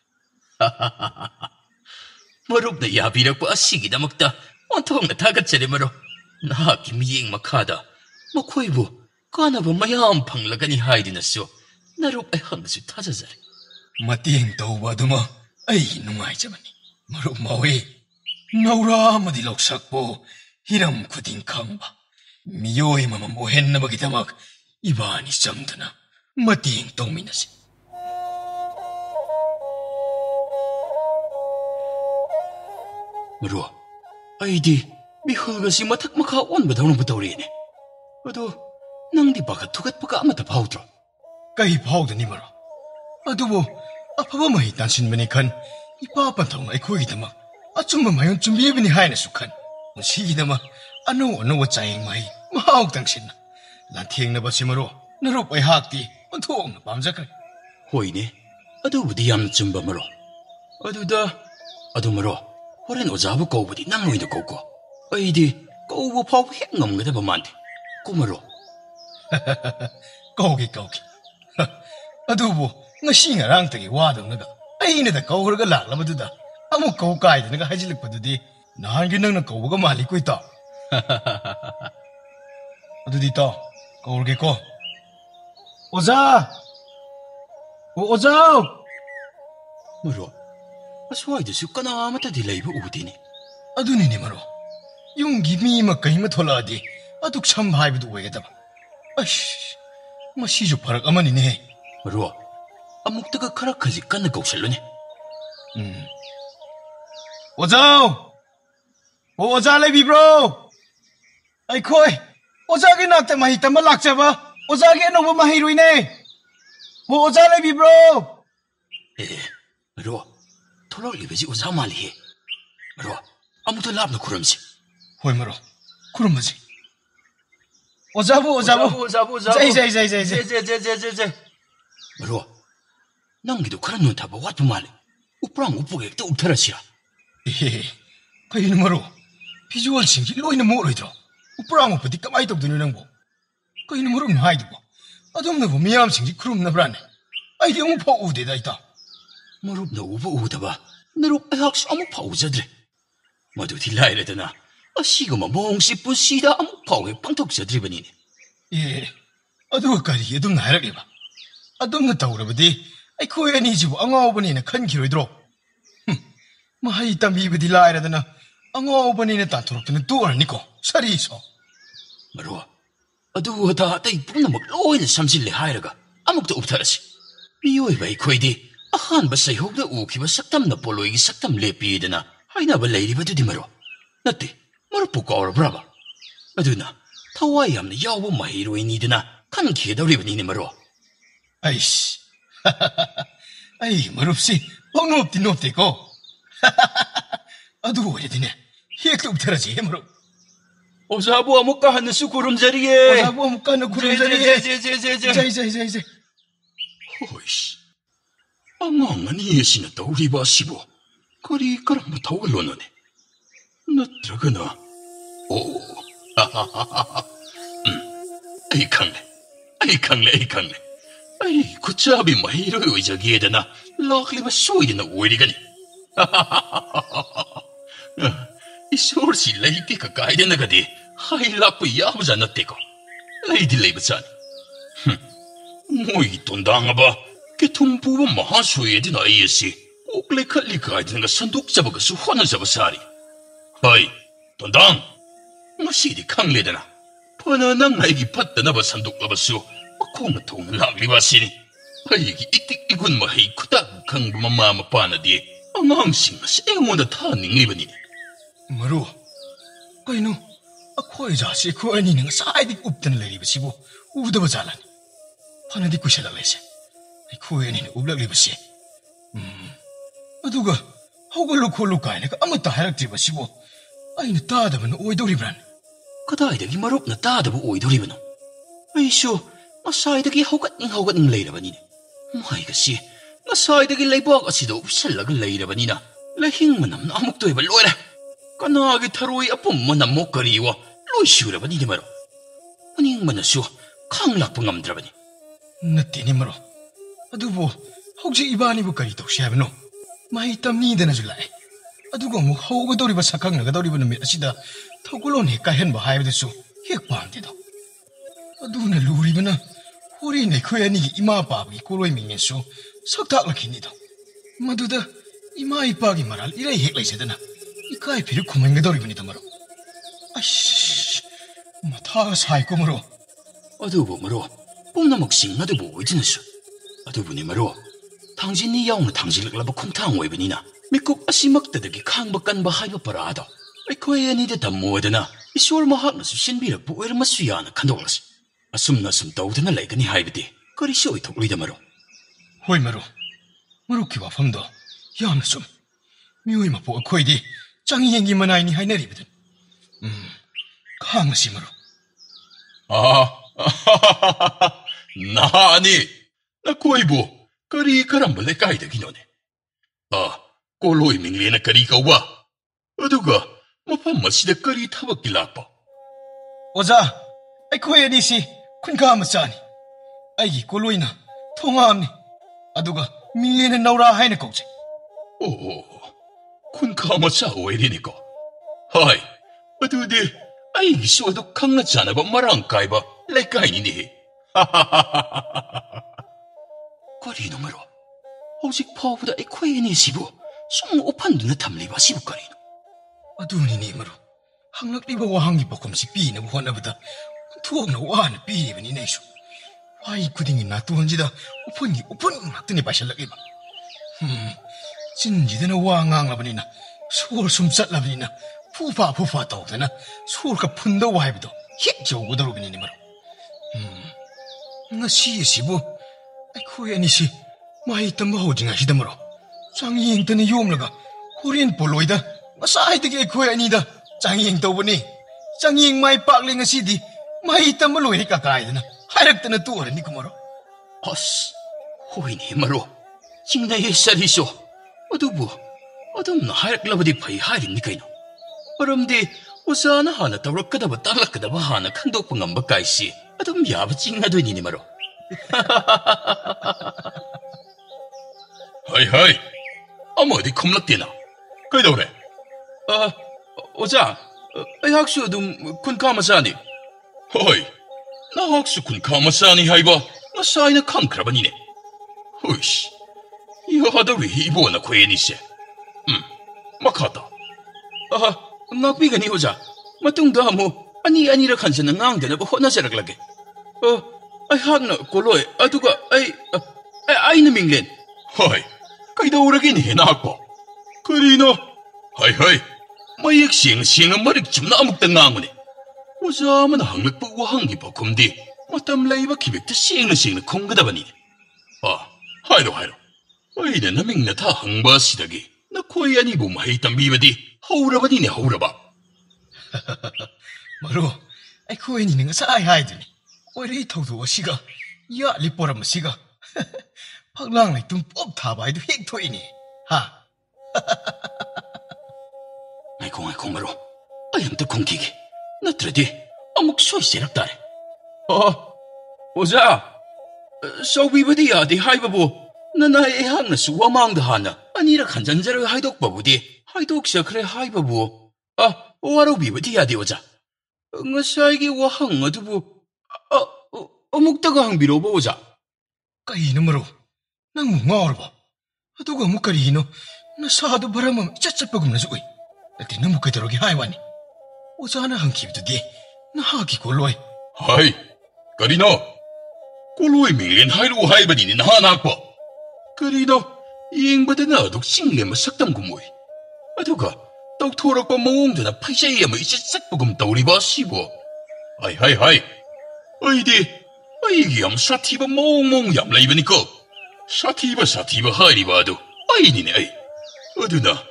marupna yabirakpa asigidamakta onthongna thagatsare maro nahaki miyeng makhada makhoibu kanaba mayam phanglagani haidinasu narup ai hangsu thajajare mateng tawba duma ai nungaijabani marup mawi naura amadi loksakpo hiram khuding khangba miyoi mamam ohennabagidamak ibani chamdana mateng tawminasi maro aidi mihulgasi mathak makha onbadawna batawrine ado nangdi baka thugatpaka amata phawdro kai phawdani maro adubo afaba mahi tansinbani khan ipa panthong aikhoigidama achumba mayon chumbibani haina sukhan musigidama ano chayeng mai mahau tangsin lanthengna basimaro narup ai hakti onthong pamjakre hoine adubudi yam chumba maro adu maro horen ojabu kawbudi nangloina kawko aidi kawbu phaw hek ngamgadaba mande kumaro kaugi adubo ngasi ngarang tagi wadawnaga ainada kawraga laklabaduda amuk kaw kaidanaga hajilakpadudi nahangi nangna kawbaga mali koita adudi ta kawrge ko oza maro aswaidasu kana amatadi laiba udini adunini maro yunggi mi ma kaima tholadi aduk sam haibudu oigadaba masisu farak amanine maro amuktaga khara khaji kanna gausalone oza leibibro aikhoi oza gi nakta mahi tamba lakchaba oza gi anoba mahi ruine oza leibibro maro tholok libeji oza mali he maro amukta labna khuramsi hoi maro khuramasi ozabu jai maro nanggido khara nun thaba watpa mali uprang upuge ekta utharasira kaino maro visual singki loina mo roidro uprang upadi kamai tokduni nangbo kaino maro ngai dubo ꯑꯗꯣꯝꯅꯕꯨ ꯃꯤꯌꯥꯝꯁꯤꯡꯁꯤ ꯈꯨꯔꯨꯝꯅꯕ꯭ꯔꯥꯅꯦ ꯑꯩꯗꯤ ꯑꯃꯨꯛꯐꯥꯎ ꯎꯗꯦꯗ ꯏꯇꯥꯎ ꯃꯔꯨꯞꯅ ꯎꯕ ꯎꯗꯕ ꯅꯔꯨꯞ ꯑꯩꯍꯥꯛꯁꯨ ꯑꯃꯨꯛꯐꯥꯎ ꯎꯖꯗ꯭ꯔꯦ ꯃꯗꯨꯗꯤ ꯂꯥꯏꯔꯗꯅ ꯑꯁꯤꯒꯨꯝꯕ ꯃꯑꯣꯡꯁꯤ ꯄꯨꯟꯁꯤꯗ ꯑꯃꯨꯛꯐꯥꯎ ꯍꯦꯛ ꯄꯥꯡꯊꯣꯛꯆꯗ꯭ꯔꯤꯕꯅꯤꯅꯦ ꯑꯦ ꯑꯗꯨꯒ ꯀꯔꯤ ꯑꯗꯨꯝꯅ ꯍꯥꯏꯔꯛꯂꯤꯕ ꯑꯗꯣꯝꯅ ꯇꯧꯔꯕꯗꯤ ꯑꯩꯈꯣꯏ ꯑꯅꯤꯁꯤꯕꯨ ꯑꯉꯥꯎꯕꯅꯦꯅ ꯈꯟꯈꯤꯔꯣꯏꯗ꯭ꯔꯣ ꯃꯍꯩ ꯇꯝꯕꯤꯕꯗꯤ ꯂꯥꯏꯔꯗꯅ ꯑꯉꯥꯎꯕꯅꯦꯅ ꯇꯥꯟꯊꯣꯔꯛꯇꯨꯅ ꯇꯣꯛꯑꯔꯅꯤꯀꯣ ꯁꯥꯔꯤꯁꯣ ꯃꯔꯨꯞ ꯑꯗꯨ ꯑꯗꯥ ꯑꯇꯩ ꯄꯨꯝꯅꯃꯛ ꯂꯣꯏꯅ ꯁꯝꯖꯤꯜꯂꯦ ꯍꯥꯏꯔꯒ ꯑꯃꯨꯛꯇ ꯎꯞꯊꯔꯁꯤ ꯃꯤꯑꯣꯏꯕ ꯑꯩꯈꯣꯏꯗꯤ ꯑꯍꯥꯟꯕ ꯆꯩꯍꯧꯗ ꯎꯈꯤꯕ ꯁꯛꯇꯝꯅ ꯄꯣꯠꯂꯣꯏꯒꯤ ꯁꯛꯇꯝ ꯂꯦꯞꯄꯤꯗꯅ ꯍꯥꯏꯅꯕ ꯂꯩꯔꯤꯕꯗꯨꯗꯤ ꯃꯔꯨꯞ ꯅꯠꯇꯦ ꯃꯔꯨꯞꯄꯨ ꯀꯥꯎꯔꯕ꯭ꯔꯕ ꯑꯗꯨꯅ ꯊꯋꯥꯏ ꯌꯥꯝꯅ ꯌꯥꯎꯕ ꯃꯍꯩꯔꯣꯏꯅꯤꯗꯅ ꯈꯟꯈꯤꯒꯗꯧꯔꯤꯕꯅꯤꯅꯦ ꯃꯔꯨꯞ ꯑꯩꯁ ꯑꯩꯒꯤ ꯃꯔꯨꯞꯁꯤ ꯄꯪꯅꯣꯞꯇꯤ ꯅꯣꯞꯇꯦꯀꯣ ꯑꯗꯨ ꯑꯣꯏꯔꯗꯤꯅꯦ ꯍꯦꯛꯇ ꯎꯞꯊꯔꯁꯤ ꯃꯔꯨꯞ ꯑꯣꯖꯥꯕꯨ ꯑꯃꯨꯛꯀ ꯍꯟꯅꯁꯨ ꯈꯨꯔꯨꯝꯖꯔꯤꯌꯦ ꯑꯣꯖꯥꯕꯨ ꯑꯃꯨꯛꯀ ꯍꯟꯅ ꯈꯨꯔꯨꯝꯖꯔꯤꯌꯦ ꯖꯩ ꯍꯣꯏꯁ ꯑꯉꯥꯡ ꯑꯅꯤ ꯑꯁꯤꯅ ꯇꯧꯔꯤꯕ ꯑꯁꯤꯕꯨ ꯀꯔꯤ ꯀꯔꯝꯕ ꯊꯧꯒꯜꯂꯣꯟꯅꯣꯅꯦ ꯅꯠꯇ꯭ꯔꯒꯅ ꯑꯣ ꯑꯩ ꯈꯪꯂꯦ ꯑꯩ ꯈꯨꯠꯆꯥꯕꯤ ꯃꯍꯩꯔꯣꯏ ꯑꯣꯏꯖꯒꯦꯗꯅ ꯂꯥꯛꯂꯤꯕ ꯁꯣꯏꯗꯅ ꯑꯣꯏꯔꯤꯒꯅꯤ ꯏꯁꯣꯔꯁꯤ ꯂꯩꯇꯦ ꯀꯥꯏꯗꯅꯒꯗꯤ ꯍꯥꯏ ꯂꯥꯛꯄ ꯌꯥꯕꯖꯥꯠ ꯅꯠꯇꯦꯀꯣ ꯂꯩꯗꯤ ꯂꯩꯕꯖꯥꯠꯅꯤ ꯃꯣꯏꯒꯤ ꯇꯣꯟꯗꯥꯡꯉꯕ ꯀꯦꯊꯨꯝ ꯄꯨꯕ ꯃꯍꯥꯁꯣꯏ ꯑꯗꯨꯅ ꯑꯩ ꯑꯁꯤ ꯀꯣꯛ ꯂꯩꯈꯠꯂꯤ ꯀꯥꯏꯗꯅꯒ ꯁꯟꯗꯣꯛꯆꯕꯒꯁꯨ ꯍꯣꯠꯅꯖꯕ ꯁꯥꯔꯤ ꯍꯣꯏ ꯇꯣꯟꯗꯥꯡ ꯉꯁꯤꯗꯤ ꯈꯪꯂꯦꯗꯅ ꯐꯅ ꯅꯪ ꯑꯩꯒꯤ ꯐꯠꯇꯅꯕ ꯁꯟꯗꯣꯛꯂꯕꯁꯨ ꯃꯈꯣꯡꯅ ꯊꯣꯡꯅ ꯂꯥꯛꯂꯤꯕ ꯑꯁꯤꯅꯤ ꯑꯩꯒꯤ ꯏꯇꯤꯛ ꯏꯒꯨꯟ ꯃꯍꯩ ꯈꯨꯇꯥꯛ ꯈꯪꯕ ꯃꯃꯥ ꯃꯄꯥꯅꯗꯤ ꯑꯉꯥꯡꯁꯤꯡ ꯑꯁꯤ ꯑꯩꯉꯣꯟꯗ ꯊꯥꯅꯤꯡꯂꯤꯕꯅꯤꯅꯦ ꯃꯔꯨ ꯀꯩꯅꯣ ꯑꯩꯈꯣꯏ ꯖꯥꯠꯁꯤ ꯑꯩꯈꯣꯏ ꯑꯅꯤꯅ ꯉꯁꯥꯏꯗꯒꯤ ꯎꯞꯇꯅ ꯂꯩꯔꯤꯕꯁꯤꯕꯨ ꯎꯗꯕ ꯖꯥꯠꯂꯅꯤ ꯐꯅꯗꯤ ꯀꯨꯏꯁꯜꯂꯛꯂꯦꯁꯦ ꯑꯩꯈꯣꯏ ꯑꯅꯤꯅ ꯎꯞꯂꯛꯂꯤꯕꯁꯤ ꯑꯗꯨꯒ ꯍꯧꯒꯠꯂꯨ ꯈꯣꯠꯂꯨ ꯀꯥꯏꯅꯒ ꯑꯃꯠꯇ ꯍꯥꯏꯔꯛꯇ꯭ꯔꯤꯕꯁꯤꯕꯨ ꯑꯩꯅ ꯇꯥꯗꯕꯅ ꯑꯣꯏꯗꯧꯔꯤꯕ꯭ꯔꯥꯅꯦ ꯀꯗꯥꯏꯗꯒꯤ ꯃꯔꯨꯞꯅ ꯇꯥꯗꯕ ꯑꯣꯏꯗꯧꯔꯤꯕꯅꯣ ꯑꯩꯁꯨ ꯉꯁꯥꯏꯗꯒꯤ ꯍꯧꯒꯠꯅꯤꯡ ꯂꯩꯔꯕꯅꯤꯅꯦ ꯃꯥꯏꯒꯁꯤ ꯉꯁꯥꯏꯗꯒꯤ ꯂꯩꯕꯥꯛ ꯑꯁꯤꯗ ꯎꯞꯁꯜꯂꯒ ꯂꯩꯔꯕꯅꯤꯅ ꯂꯩꯍꯤꯡ ꯃꯅꯝꯅ ꯑꯃꯨꯛ ꯇꯣꯏꯕ ꯂꯣꯏꯔꯦ ꯀꯅꯥꯒꯤ ꯊꯔꯣꯏ ꯑꯄꯨꯝꯕ ꯃꯅꯝꯃꯣ ꯀꯔꯤꯋꯣ ꯂꯣꯏ ꯁꯨꯔꯕꯅꯤꯅꯦ ꯃꯔꯨꯞ ꯃꯅꯤꯡꯕꯅꯁꯨ ꯈꯥꯡꯂꯥꯛꯄ ꯉꯝꯗ꯭ꯔꯕꯅꯤ ꯅꯠꯇꯦꯅꯦ ꯃꯔꯨꯞ ꯑꯗꯨꯕꯨ ꯍꯧꯖꯤꯛ ꯏꯕꯥꯅꯤꯕꯨ ꯀꯔꯤ ꯇꯧꯁꯤ ꯍꯥꯏꯕꯅꯣ ꯃꯍꯩ ꯇꯝꯅꯤꯗꯅꯁꯨ ꯂꯥꯛꯑꯦ ꯑꯗꯨꯒ ꯑꯃꯨꯛ ꯍꯧꯒꯗꯧꯔꯤꯕ ꯁꯛꯈꯪꯅꯒꯗꯧꯔꯤꯕ ꯅꯨꯃꯤꯠ ꯑꯁꯤꯗ ꯊꯧꯒꯜꯂꯣꯟ ꯍꯦꯛ ꯀꯥꯏꯍꯟꯕ ꯍꯥꯏꯕꯗꯨꯁꯨ ꯍꯦꯛ ꯄꯥꯝꯗꯦꯗꯣ ꯑꯗꯨꯅ ꯂꯨꯔꯤꯕꯅ ꯍꯣꯔꯦꯟ ꯑꯩꯈꯣꯏ ꯑꯅꯤꯒꯤ ꯏꯃꯥ ꯄꯥꯕꯒꯤ ꯀꯣꯂꯣꯏ ꯃꯤꯡꯌꯦꯟꯁꯨ ꯁꯛꯇꯥꯛꯂꯛꯈꯤꯅꯤꯗꯣ ꯃꯗꯨꯗ ꯏꯃꯥ ꯏꯄꯥꯒꯤ ꯃꯔꯥꯜ ꯏꯔꯩ ꯍꯦꯛ ꯂꯩꯖꯗꯅ ꯏꯀꯥꯏ ꯐꯤꯔꯨꯛ ꯈꯨꯝꯍꯟꯒꯗꯧꯔꯤꯕꯅꯤꯗ ꯃꯔꯨꯞ ꯑꯩꯁ ꯃꯊꯥꯒ ꯁꯥꯏꯀꯣ ꯃꯔꯨꯞ ꯑꯗꯨꯕꯨ ꯃꯔꯨꯞ ꯄꯨꯝꯅꯃꯛꯁꯤꯡ ꯑꯗꯨꯕꯨ ꯑꯣꯏꯗꯨꯅꯁꯨ ꯑꯗꯨꯕꯨꯅꯤ ꯃꯔꯨꯞ ꯊꯥꯡꯖꯤꯟꯅꯤ ꯌꯥꯎꯅ ꯊꯥꯡꯖꯤꯜꯂꯛꯂꯕ ꯈꯣꯡꯊꯥꯡ ꯑꯣꯏꯕꯅꯤꯅ ꯃꯤꯀꯨꯞ ꯑꯁꯤꯃꯛꯇꯗꯒꯤ ꯈꯥꯡꯕ ꯀꯟꯕ ꯍꯥꯏꯕ ꯄꯔꯥꯗꯣ ꯑꯩꯈꯣꯏ ꯑꯅꯤꯗ ꯇꯝꯃꯣꯗꯅ ꯏꯁꯣꯔ ꯃꯍꯥꯛꯅꯁꯨ ꯁꯤꯟꯕꯤꯔꯛꯄ ꯑꯣꯏꯔꯝꯃꯁꯨ ꯌꯥꯅ ꯈꯟꯗꯣꯛꯂꯁꯤ ꯑꯁꯨꯝꯅ ꯑꯁꯨꯝ ꯇꯧꯗꯨꯅ ꯂꯩꯒꯅꯤ ꯍꯥꯏꯕꯗꯤ ꯀꯔꯤꯁꯨ ꯑꯣꯏꯊꯣꯛꯂꯣꯏꯗ ꯃꯔꯨꯞ ꯍꯣꯏ ꯃꯔꯨꯞꯀꯤ ꯋꯥꯐꯝꯗꯣ ꯌꯥꯝꯅ ꯆꯨꯝꯃꯤ ꯃꯤꯑꯣꯏ ꯃꯄꯣꯛ ꯑꯩꯈꯣꯏꯗꯤ ꯆꯥꯡꯌꯦꯡꯒꯤ ꯃꯅꯥꯏꯅꯤ ꯍꯥꯏꯅꯔꯤꯕꯗꯨꯅꯤ ꯈꯥꯡꯉꯁꯤ ꯃꯔꯨꯞ ꯅꯍꯥꯅꯤ ꯅꯈꯣꯏꯕꯨ ꯀꯔꯤ ꯀꯔꯝꯕ ꯂꯩꯀꯥꯏꯗꯒꯤꯅꯣꯅꯦ ꯀꯣꯂꯣꯏ ꯃꯤꯡꯂꯦꯅ ꯀꯔꯤ ꯀꯧꯕ ꯑꯗꯨꯒ ꯃꯐꯝ ꯑꯁꯤꯗ ꯀꯔꯤ ꯊꯕꯛꯀꯤ ꯂꯥꯛꯄ ꯑꯣꯖꯥ ꯑꯩꯈꯣꯏ ꯑꯅꯤꯁꯤ ꯈꯨꯟꯈꯥ ꯃꯆꯥꯅꯤ ꯑꯩꯒꯤ ꯀꯣꯂꯣꯏꯅ ꯊꯣꯉꯥꯝꯅꯤ ꯑꯗꯨꯒ ꯃꯤꯡꯂꯦꯅ ꯅꯧꯔꯥ ꯍꯥꯏꯅ ꯀꯧꯖꯩ ꯑꯣ ꯈꯨꯟꯈꯥ ꯃꯆꯥ ꯑꯣꯏꯔꯤꯅꯤꯀꯣ ꯍꯣꯏ ꯑꯗꯨꯗꯤ ꯑꯩꯒꯤꯁꯨ ꯑꯗꯨ ꯈꯪꯅ ꯆꯥꯅꯕ ꯃꯔꯥꯡ ꯀꯥꯏꯕ ꯂꯩꯀꯥꯏꯅꯤꯅꯦꯍꯦ ꯀꯔꯤꯅꯣ ꯃꯔꯨꯞ ꯍꯧꯖꯤꯛ ꯐꯥꯎꯕꯗ ꯑꯩꯈꯣꯏ ꯑꯅꯤꯁꯤꯕꯨ ꯁꯨꯝ ꯎꯞꯍꯟꯗꯨꯅ ꯊꯝꯂꯤꯕ ꯑꯁꯤꯕꯨ ꯀꯔꯤꯅꯣ ꯑꯗꯨꯅꯤꯅꯦ ꯃꯔꯨꯞ ꯍꯪꯂꯛꯂꯤꯕ ꯋꯥꯍꯪꯒꯤ ꯄꯥꯎꯈꯨꯝꯁꯤ ꯄꯤꯅꯕ ꯍꯣꯠꯅꯕꯗ ꯑꯣꯟꯊꯣꯛꯅ ꯋꯥꯅ ꯄꯤꯔꯤꯕꯅꯤꯅꯦ ꯑꯩꯁꯨ ꯋꯥꯍꯩ ꯈꯨꯗꯤꯡꯒꯤ ꯅꯥꯇꯣꯟꯁꯤꯗ ꯎꯐꯨꯟ ꯉꯥꯛꯇꯅꯤ ꯄꯥꯏꯁꯤꯜꯂꯛꯂꯤꯕ ꯆꯤꯟꯁꯤꯗꯅ ꯋꯥ ꯉꯥꯡꯂꯕꯅꯤꯅ ꯁꯣꯔ ꯁꯨꯝ ꯆꯠꯂꯕꯅꯤꯅ ꯐꯨꯐꯥ ꯇꯧꯗꯅ ꯁꯣꯔꯒ ꯐꯨꯟꯗꯧ ꯍꯥꯏꯕꯗꯣ ꯍꯦꯛ ꯌꯧꯒꯗꯧꯔꯕꯅꯤꯅꯦ ꯃꯔꯨꯞ ꯉꯁꯤ ꯑꯁꯤꯕꯨ ꯑꯩꯈꯣꯏ ꯑꯅꯤꯁꯤ ꯃꯍꯩ ꯇꯝꯕ ꯍꯧꯗ꯭ꯔꯤꯉꯩꯁꯤꯗ ꯃꯔꯨꯞ ꯆꯥꯡꯌꯦꯡꯇꯅ ꯌꯣꯝꯂꯒ ꯍꯣꯔꯦꯟ ꯄꯣꯂꯣꯏꯗ ꯉꯁꯥꯏꯗꯒꯤ ꯑꯩꯈꯣꯏ ꯑꯅꯤꯗ ꯆꯥꯡꯌꯦꯡ ꯇꯧꯕꯅꯤ ꯆꯥꯡꯌꯦꯡ ꯃꯥꯏ ꯄꯥꯛꯂꯦ ꯉꯁꯤꯗꯤ ꯃꯍꯩ ꯇꯝꯕ ꯂꯣꯏꯔꯦ ꯀꯥꯏꯗꯅ ꯍꯥꯏꯔꯛꯇꯅ ꯇꯣꯛꯑꯔꯅꯤꯀꯣ ꯃꯔꯨꯞ ꯑꯁ ꯍꯣꯏꯅꯦ ꯃꯔꯨꯞ ꯆꯤꯡꯅꯩꯌꯦ ꯆꯔꯤꯁꯨ ꯑꯗꯨꯕꯨ ꯑꯗꯨꯝꯅ ꯍꯥꯏꯔꯛꯂꯕꯗꯤ ꯐꯩ ꯍꯥꯏꯔꯤꯕꯅꯤ ꯀꯩꯅꯣ ꯃꯔꯝꯗꯤ ꯑꯣꯖꯥꯅ ꯍꯥꯟꯅ ꯇꯧꯔꯛꯀꯗꯕ ꯇꯥꯛꯂꯛꯀꯗꯕ ꯍꯥꯟꯅ ꯈꯪꯗꯣꯛꯄ ꯉꯝꯕ ꯀꯥꯏꯁꯤ ꯑꯗꯨꯝ ꯌꯥꯕ ꯆꯤꯡꯅꯗꯣꯏꯅꯤꯅꯦ ꯃꯔꯨꯞ 하이, 어디 컴락대나? 그이도래? 오자, 학수 좀 군카마사니. 하이, 나 학수 군카마사니 하이바, 나 사이나 칸크라바니네. 허이씨, 이거 하더리 이보나 코에니세. 막하다. 낙비가니 오자. 마뚱다 뭐 아니라 간서는 낭대나고 혼나세라글라게. 학나 골로에 아두가 아이는 민렌. 하이, 그이도라기니 낙보. 그리노. 하이, 마약 싱싱한 머리 좀 나묵다 낭무네. 오자만 항락보고 항기 바꿈디. 마땀 라이바 기백도 싱나 콩가다바니. 하이로. 어이네 나 밍나 다 항바시다기. 나 코이 아니 봄 하이땀 비바디. 하우라바니네 하우라바. 마루, 코이 니는 사이 하이드니. 오히려 토도 시가 야 리포람 시가. 박랑이 좀 뽑타바이도 헥토이니. 하. 아이고 마루. 아염도 공기기. 나트레디 아묵 소이세락다래. 오자. 소비바디 야디 하이바부. 나나의 항나수 와망다 하나. 아니라 간잔자를 하이독바부디. 하이독샤 그래 하이바부. 와로비바디 야디 오자. ngasaigi wahang adubu amuktaga hangbiroba oja. Kaino maro nang ngorba aduga mukarino nasadu baramam chachapagum nasui ati namukadrogi haiwani ozana hangkibdudi nahagi koloi hai karino koloi milin hairu haibani nahanakpa karino yingbadana aduk singlema saktam gumoi aduga 떡토락과 몽드나 파이샤이야마 이제 싹보금 떠오리바 시보 하이 어이디 얌 사티바 몽몽 얌 라이바니까 사티바 하이리바도 아이니네 아이 어두나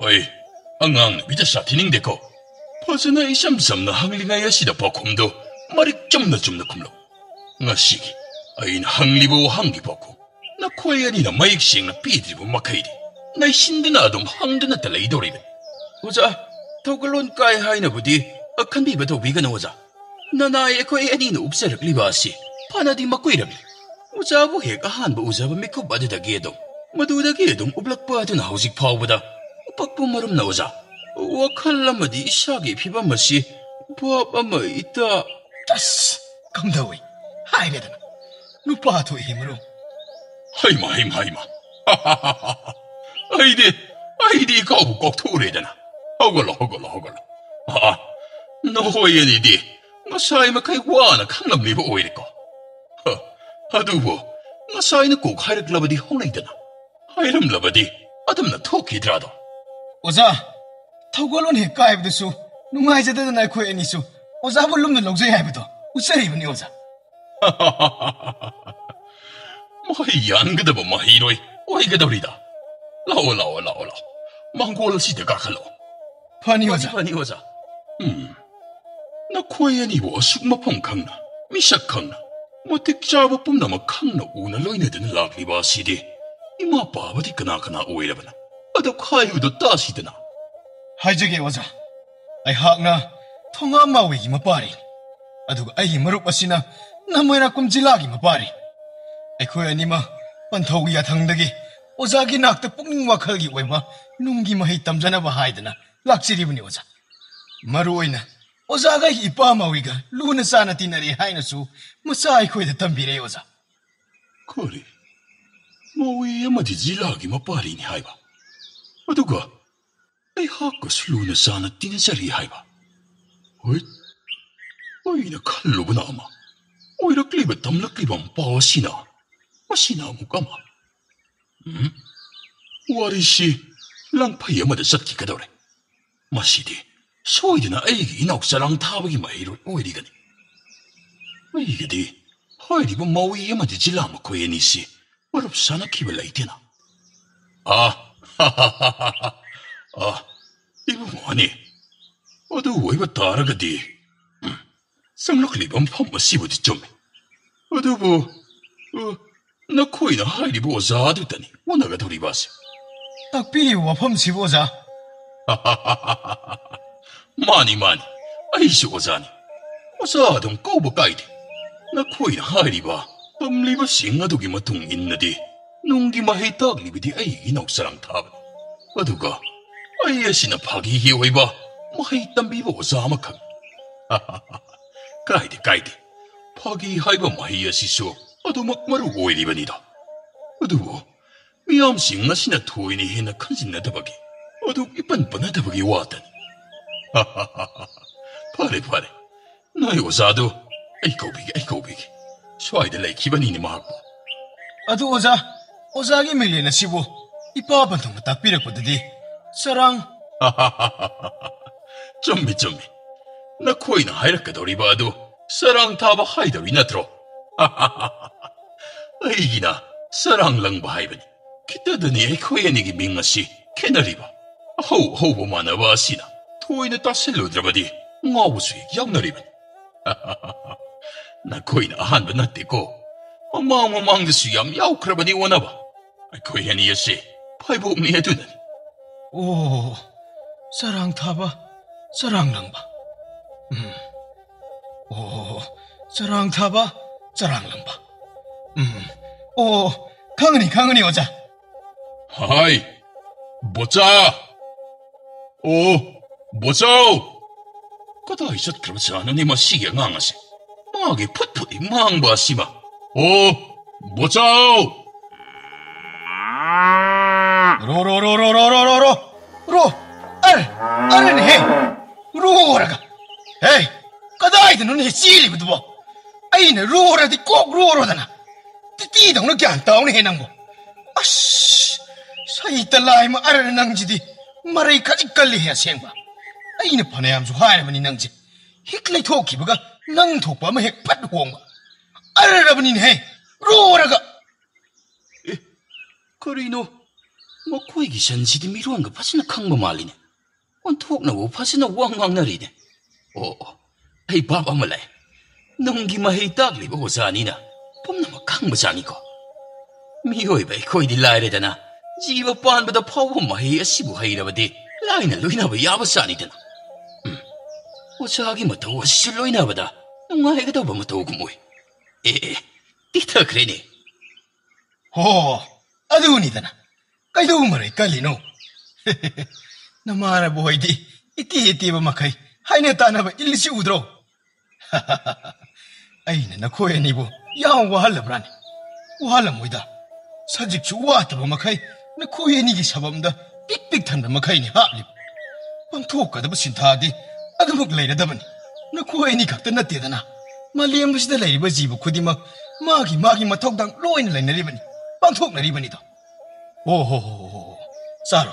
어이 앙앙 미자 사티닝데코 파스나 이삼삼나 항링아야 시다 바콤도 말이 좀나 콤로 나시기 아이는 항리보 항기 바코 나 코에야니나 마익싱나 삐드리보 마카이디 나 신드나 좀 항드나 달라이도리베 오자, 토글론 까이 하이나부디, 칸비바도 비가나 오자. 나나의 코에 애니는 옵사를 리바시, 파나디 막고이라미. 오자, 보해가 한바 오자바 미코 바드다기에동. 마두다기에동 오블락바드나 하우직 파우보다, 빡보 마름 나오자. 와칼라마디 샤기 피바마시, 부아바마 있다. 따스, 감다위, 하이레다나. 누빠토 힘으로. 하이마. 아이디 가고 꼭 토레다나. 허걸라. 너호연이디, 마사이마 카이 와나 강남리보 오이리코. 아두보, 마사이는 꼭 하이락라바디 홍레이다나. 하이람라바디, 아담나 토키드라도. 오자, 타고론 헷가이브드수, 누가이자드나 날 코에니수, 오자 볼룸는 럭저이 하이브도, 우사리브니 오자. 마이 양그다보 마히로이, 오이가다리다. 라오. 망고를 시대가칼로. 파니 오자. 나 코에니 뭐 숙마펑 강나, 미샥 강나, 뭐 택자보 뿜나마 강나 오나 로이네드는 락리바 시디. 이마 바바디 그나그나 오이라바나. 아도 카이우도 따시드나. 하이저게 오자. 아이 학나 통아마위 이마파리. 아두가 아이 마룩바시나 나무에나 꿈질라기 마파리. 아이 코에니마 반토기야 당덕이. 오자기 낙대 뽕ning 와칼기 오이마 룽기 마히 땀자나바 하이드나 락시리브니 오자 마루오이나 오자가 이빠마위가 루나 사나 티나리 하이나수 무사이 코이다 땀비레 오자 그래 뭐위 아마디 질라기 마파리니 하이바 어두가 아이 하코스 루나 사나 티나자리 하이바 어이나 칼로브나 아마 오이라 클리바 땀락리밤 빠시나 마시나 무까마 와리시 랑파이 아마다 sat기 가더래. 마시디 소이드나 에이기 이나옥사랑 타버기 마이로 오이리가니. 에이기디 하이리보 마위 아마디 질라마 코에니시 와롭사나 키벨라이테나. 이거 뭐니? 어두 오이바 따라가디. 쌍락리밤 펌마 시보디 좀. 어두보 나 코이나 하이리보 오자두다니 오나가 도리바스. 딱비리 와펌 시보자. 많이 아이시 오자니. 오자동 꼬부 까이디. 나 코이나 하이리바 ꯄꯝꯂꯤꯕꯁꯤꯡ ꯑꯗꯨꯒꯤ ꯃꯇꯨꯡ ꯏꯟꯅꯗꯤ ꯅꯨꯡꯒꯤ ꯃꯍꯩ ꯇꯥꯛꯂꯤꯕꯗꯤ ꯑꯩꯒꯤ ꯏꯅꯥꯎꯁꯔꯥꯡ ꯊꯥꯕꯅꯤ ꯑꯗꯨꯒ ꯑꯩ ꯑꯁꯤꯅ ꯐꯥꯒꯤꯒꯤ ꯑꯣꯏꯕ ꯃꯍꯩ ꯇꯝꯕꯤꯕ ꯑꯣꯖꯥ ꯑꯃꯈꯛ ꯀꯥꯏꯗꯦ ꯐꯥꯒꯤ ꯍꯥꯏꯕ ꯃꯍꯩ ꯑꯁꯤꯁꯨ ꯑꯗꯨꯃꯛ ꯃꯔꯨ ꯑꯣꯏꯔꯤꯕꯅꯤꯗ ꯑꯗꯨꯕꯨ ꯃꯤꯌꯥꯝꯁꯤꯡ ꯑꯁꯤꯅ ꯊꯣꯏꯅ ꯍꯦꯟꯅ ꯈꯟꯖꯤꯟꯅꯗꯕꯒꯤ ꯑꯗꯨꯛ 이쁜 뻔하다ꯕꯒꯤ ꯋꯥꯇꯅꯤ ꯐꯔꯦ ꯅꯣꯏ ꯑꯣꯖꯥꯗꯨ ꯑꯩ ꯀꯧꯕꯤꯒꯦ ꯁ꯭ꯋꯥꯏꯗ ꯂꯩꯈꯤꯕꯅꯤꯅꯦ ꯃꯍꯥꯛꯄꯨ ꯑꯗꯨ ꯑꯣꯖꯥꯒꯤ ꯃꯤꯡꯂꯦꯟ ꯑꯁꯤꯕꯨ ꯏꯄꯥ ꯄꯟꯊꯨꯡꯅ ꯇꯥꯛꯄꯤꯔꯛꯄꯗꯗꯤ ꯆꯔꯥꯡ ꯆꯨꯝꯃꯤ ꯅꯈꯣꯏꯅ ꯍꯥꯏꯔꯛꯀꯗꯧꯔꯤꯕ ꯑꯗꯨ ꯆꯔꯥꯡ ꯊꯥꯕ ꯍꯥꯏꯗꯧꯔꯤ ꯅꯠꯇ꯭ꯔꯣ ꯑꯩꯒꯤꯅ ꯆꯔꯥꯡ ꯂꯪꯕ ꯍꯥꯏꯕꯅꯤ ꯈꯤꯇꯗꯅꯤ ꯑꯩꯈꯣꯏ ꯑꯅꯤꯒꯤ ꯃꯤꯡ ꯑꯁꯤ ꯈꯦꯠꯅꯔꯤꯕ ꯑꯍꯧꯕ ꯃꯥꯟꯅꯕ ꯑꯁꯤꯅ ꯊꯣꯏꯅ ꯇꯥꯁꯤꯜꯂꯨꯗ꯭ꯔꯕꯗꯤ ꯉꯥꯎꯕꯁꯨ ꯍꯦꯛ ꯌꯥꯎꯅꯔꯤꯕꯅꯤ ꯅꯈꯣꯏꯅ ꯑꯍꯥꯟꯕ ꯅꯠꯇꯦꯀꯣ ꯃꯃꯥꯡꯗꯁꯨ ꯌꯥꯝ ꯌꯥꯎꯈ꯭ꯔꯕꯅꯤ ꯑꯣꯟꯅꯕ ꯑꯩꯈꯣꯏ ꯑꯅꯤ ꯑꯁꯤ ꯐꯥꯏꯕꯣꯛꯅꯤ ꯑꯗꯨꯅꯅꯤ ꯑꯣ ꯆꯔꯥꯡ ꯊꯥꯕ ꯆꯔꯥꯡ ꯂꯪꯕ ꯑꯣ ꯆꯔꯥꯡ ꯊꯥꯕ ꯆꯔꯥꯡ ꯂꯪꯕ ꯑꯣ ꯈꯪꯒꯅꯤ ꯑꯣꯖꯥ ꯍꯥꯏ ꯕꯣꯆꯥ ꯑꯣ ꯕꯣꯆꯥꯎ ꯀꯗꯥꯏ ꯆꯠꯈ꯭ꯔꯕꯖꯥꯠꯅꯣꯅꯦ ꯃꯁꯤꯒꯤ ꯑꯉꯥꯡ ꯑꯁꯤ 마게 풋풋이 망바시마 오 보자오 로 알은 해 로라가 에이 까다이드 눈에 찔리거든 뭐 아이는 로라디 꼭 로로다나 띠띠동 늦게 안 따오네 해낭고 아씨 사이달라이마 알은 낭지디 말이 가지깔리 해야 생봐 아이는 파내암수 하야만이 낭지 히클레 토키브가 năng thuộc vào mấy phát huồng ai ra bên nhìn hay rô ra cả 그리노 뭐 코이기 전지디 미루한 거 파시나 강모 말리네 원 thuộc nào 파시나 왕왕나리네 에이 바바 말래 농기 마헤이 딱리 보고 자니나 봄나마 강모 자니고 미호이 베이 코이디 라이레다나 지바 빤보다 파워 마헤이 아시부 하이라바디 라이나 로이나바 야바 자니드나 오자기 뭐 더워 실로이나 보다 농아이가 더 보면 더우고 뭐이 띠터 그래니 아두니다나 까이도 말이 깔리노 나마나 보이디 이띠 마카이 하이네 따나바 일리시 우드로 아이네 나 코에니부 야옹 와할라브라니 와할라 모이다 사직주 와타바 마카이 나 코에니기 사범다 삑삑 탄다 마카이니 하립 빵토까다부 신타디 아그목 레이라다바니 나 코에니 각다 나띠다나 말리엠부시다 레이바 지부 쿠디막 마기 마톡당 로인 레이나리바니 빵톡 나리바니다 오호호호 싸로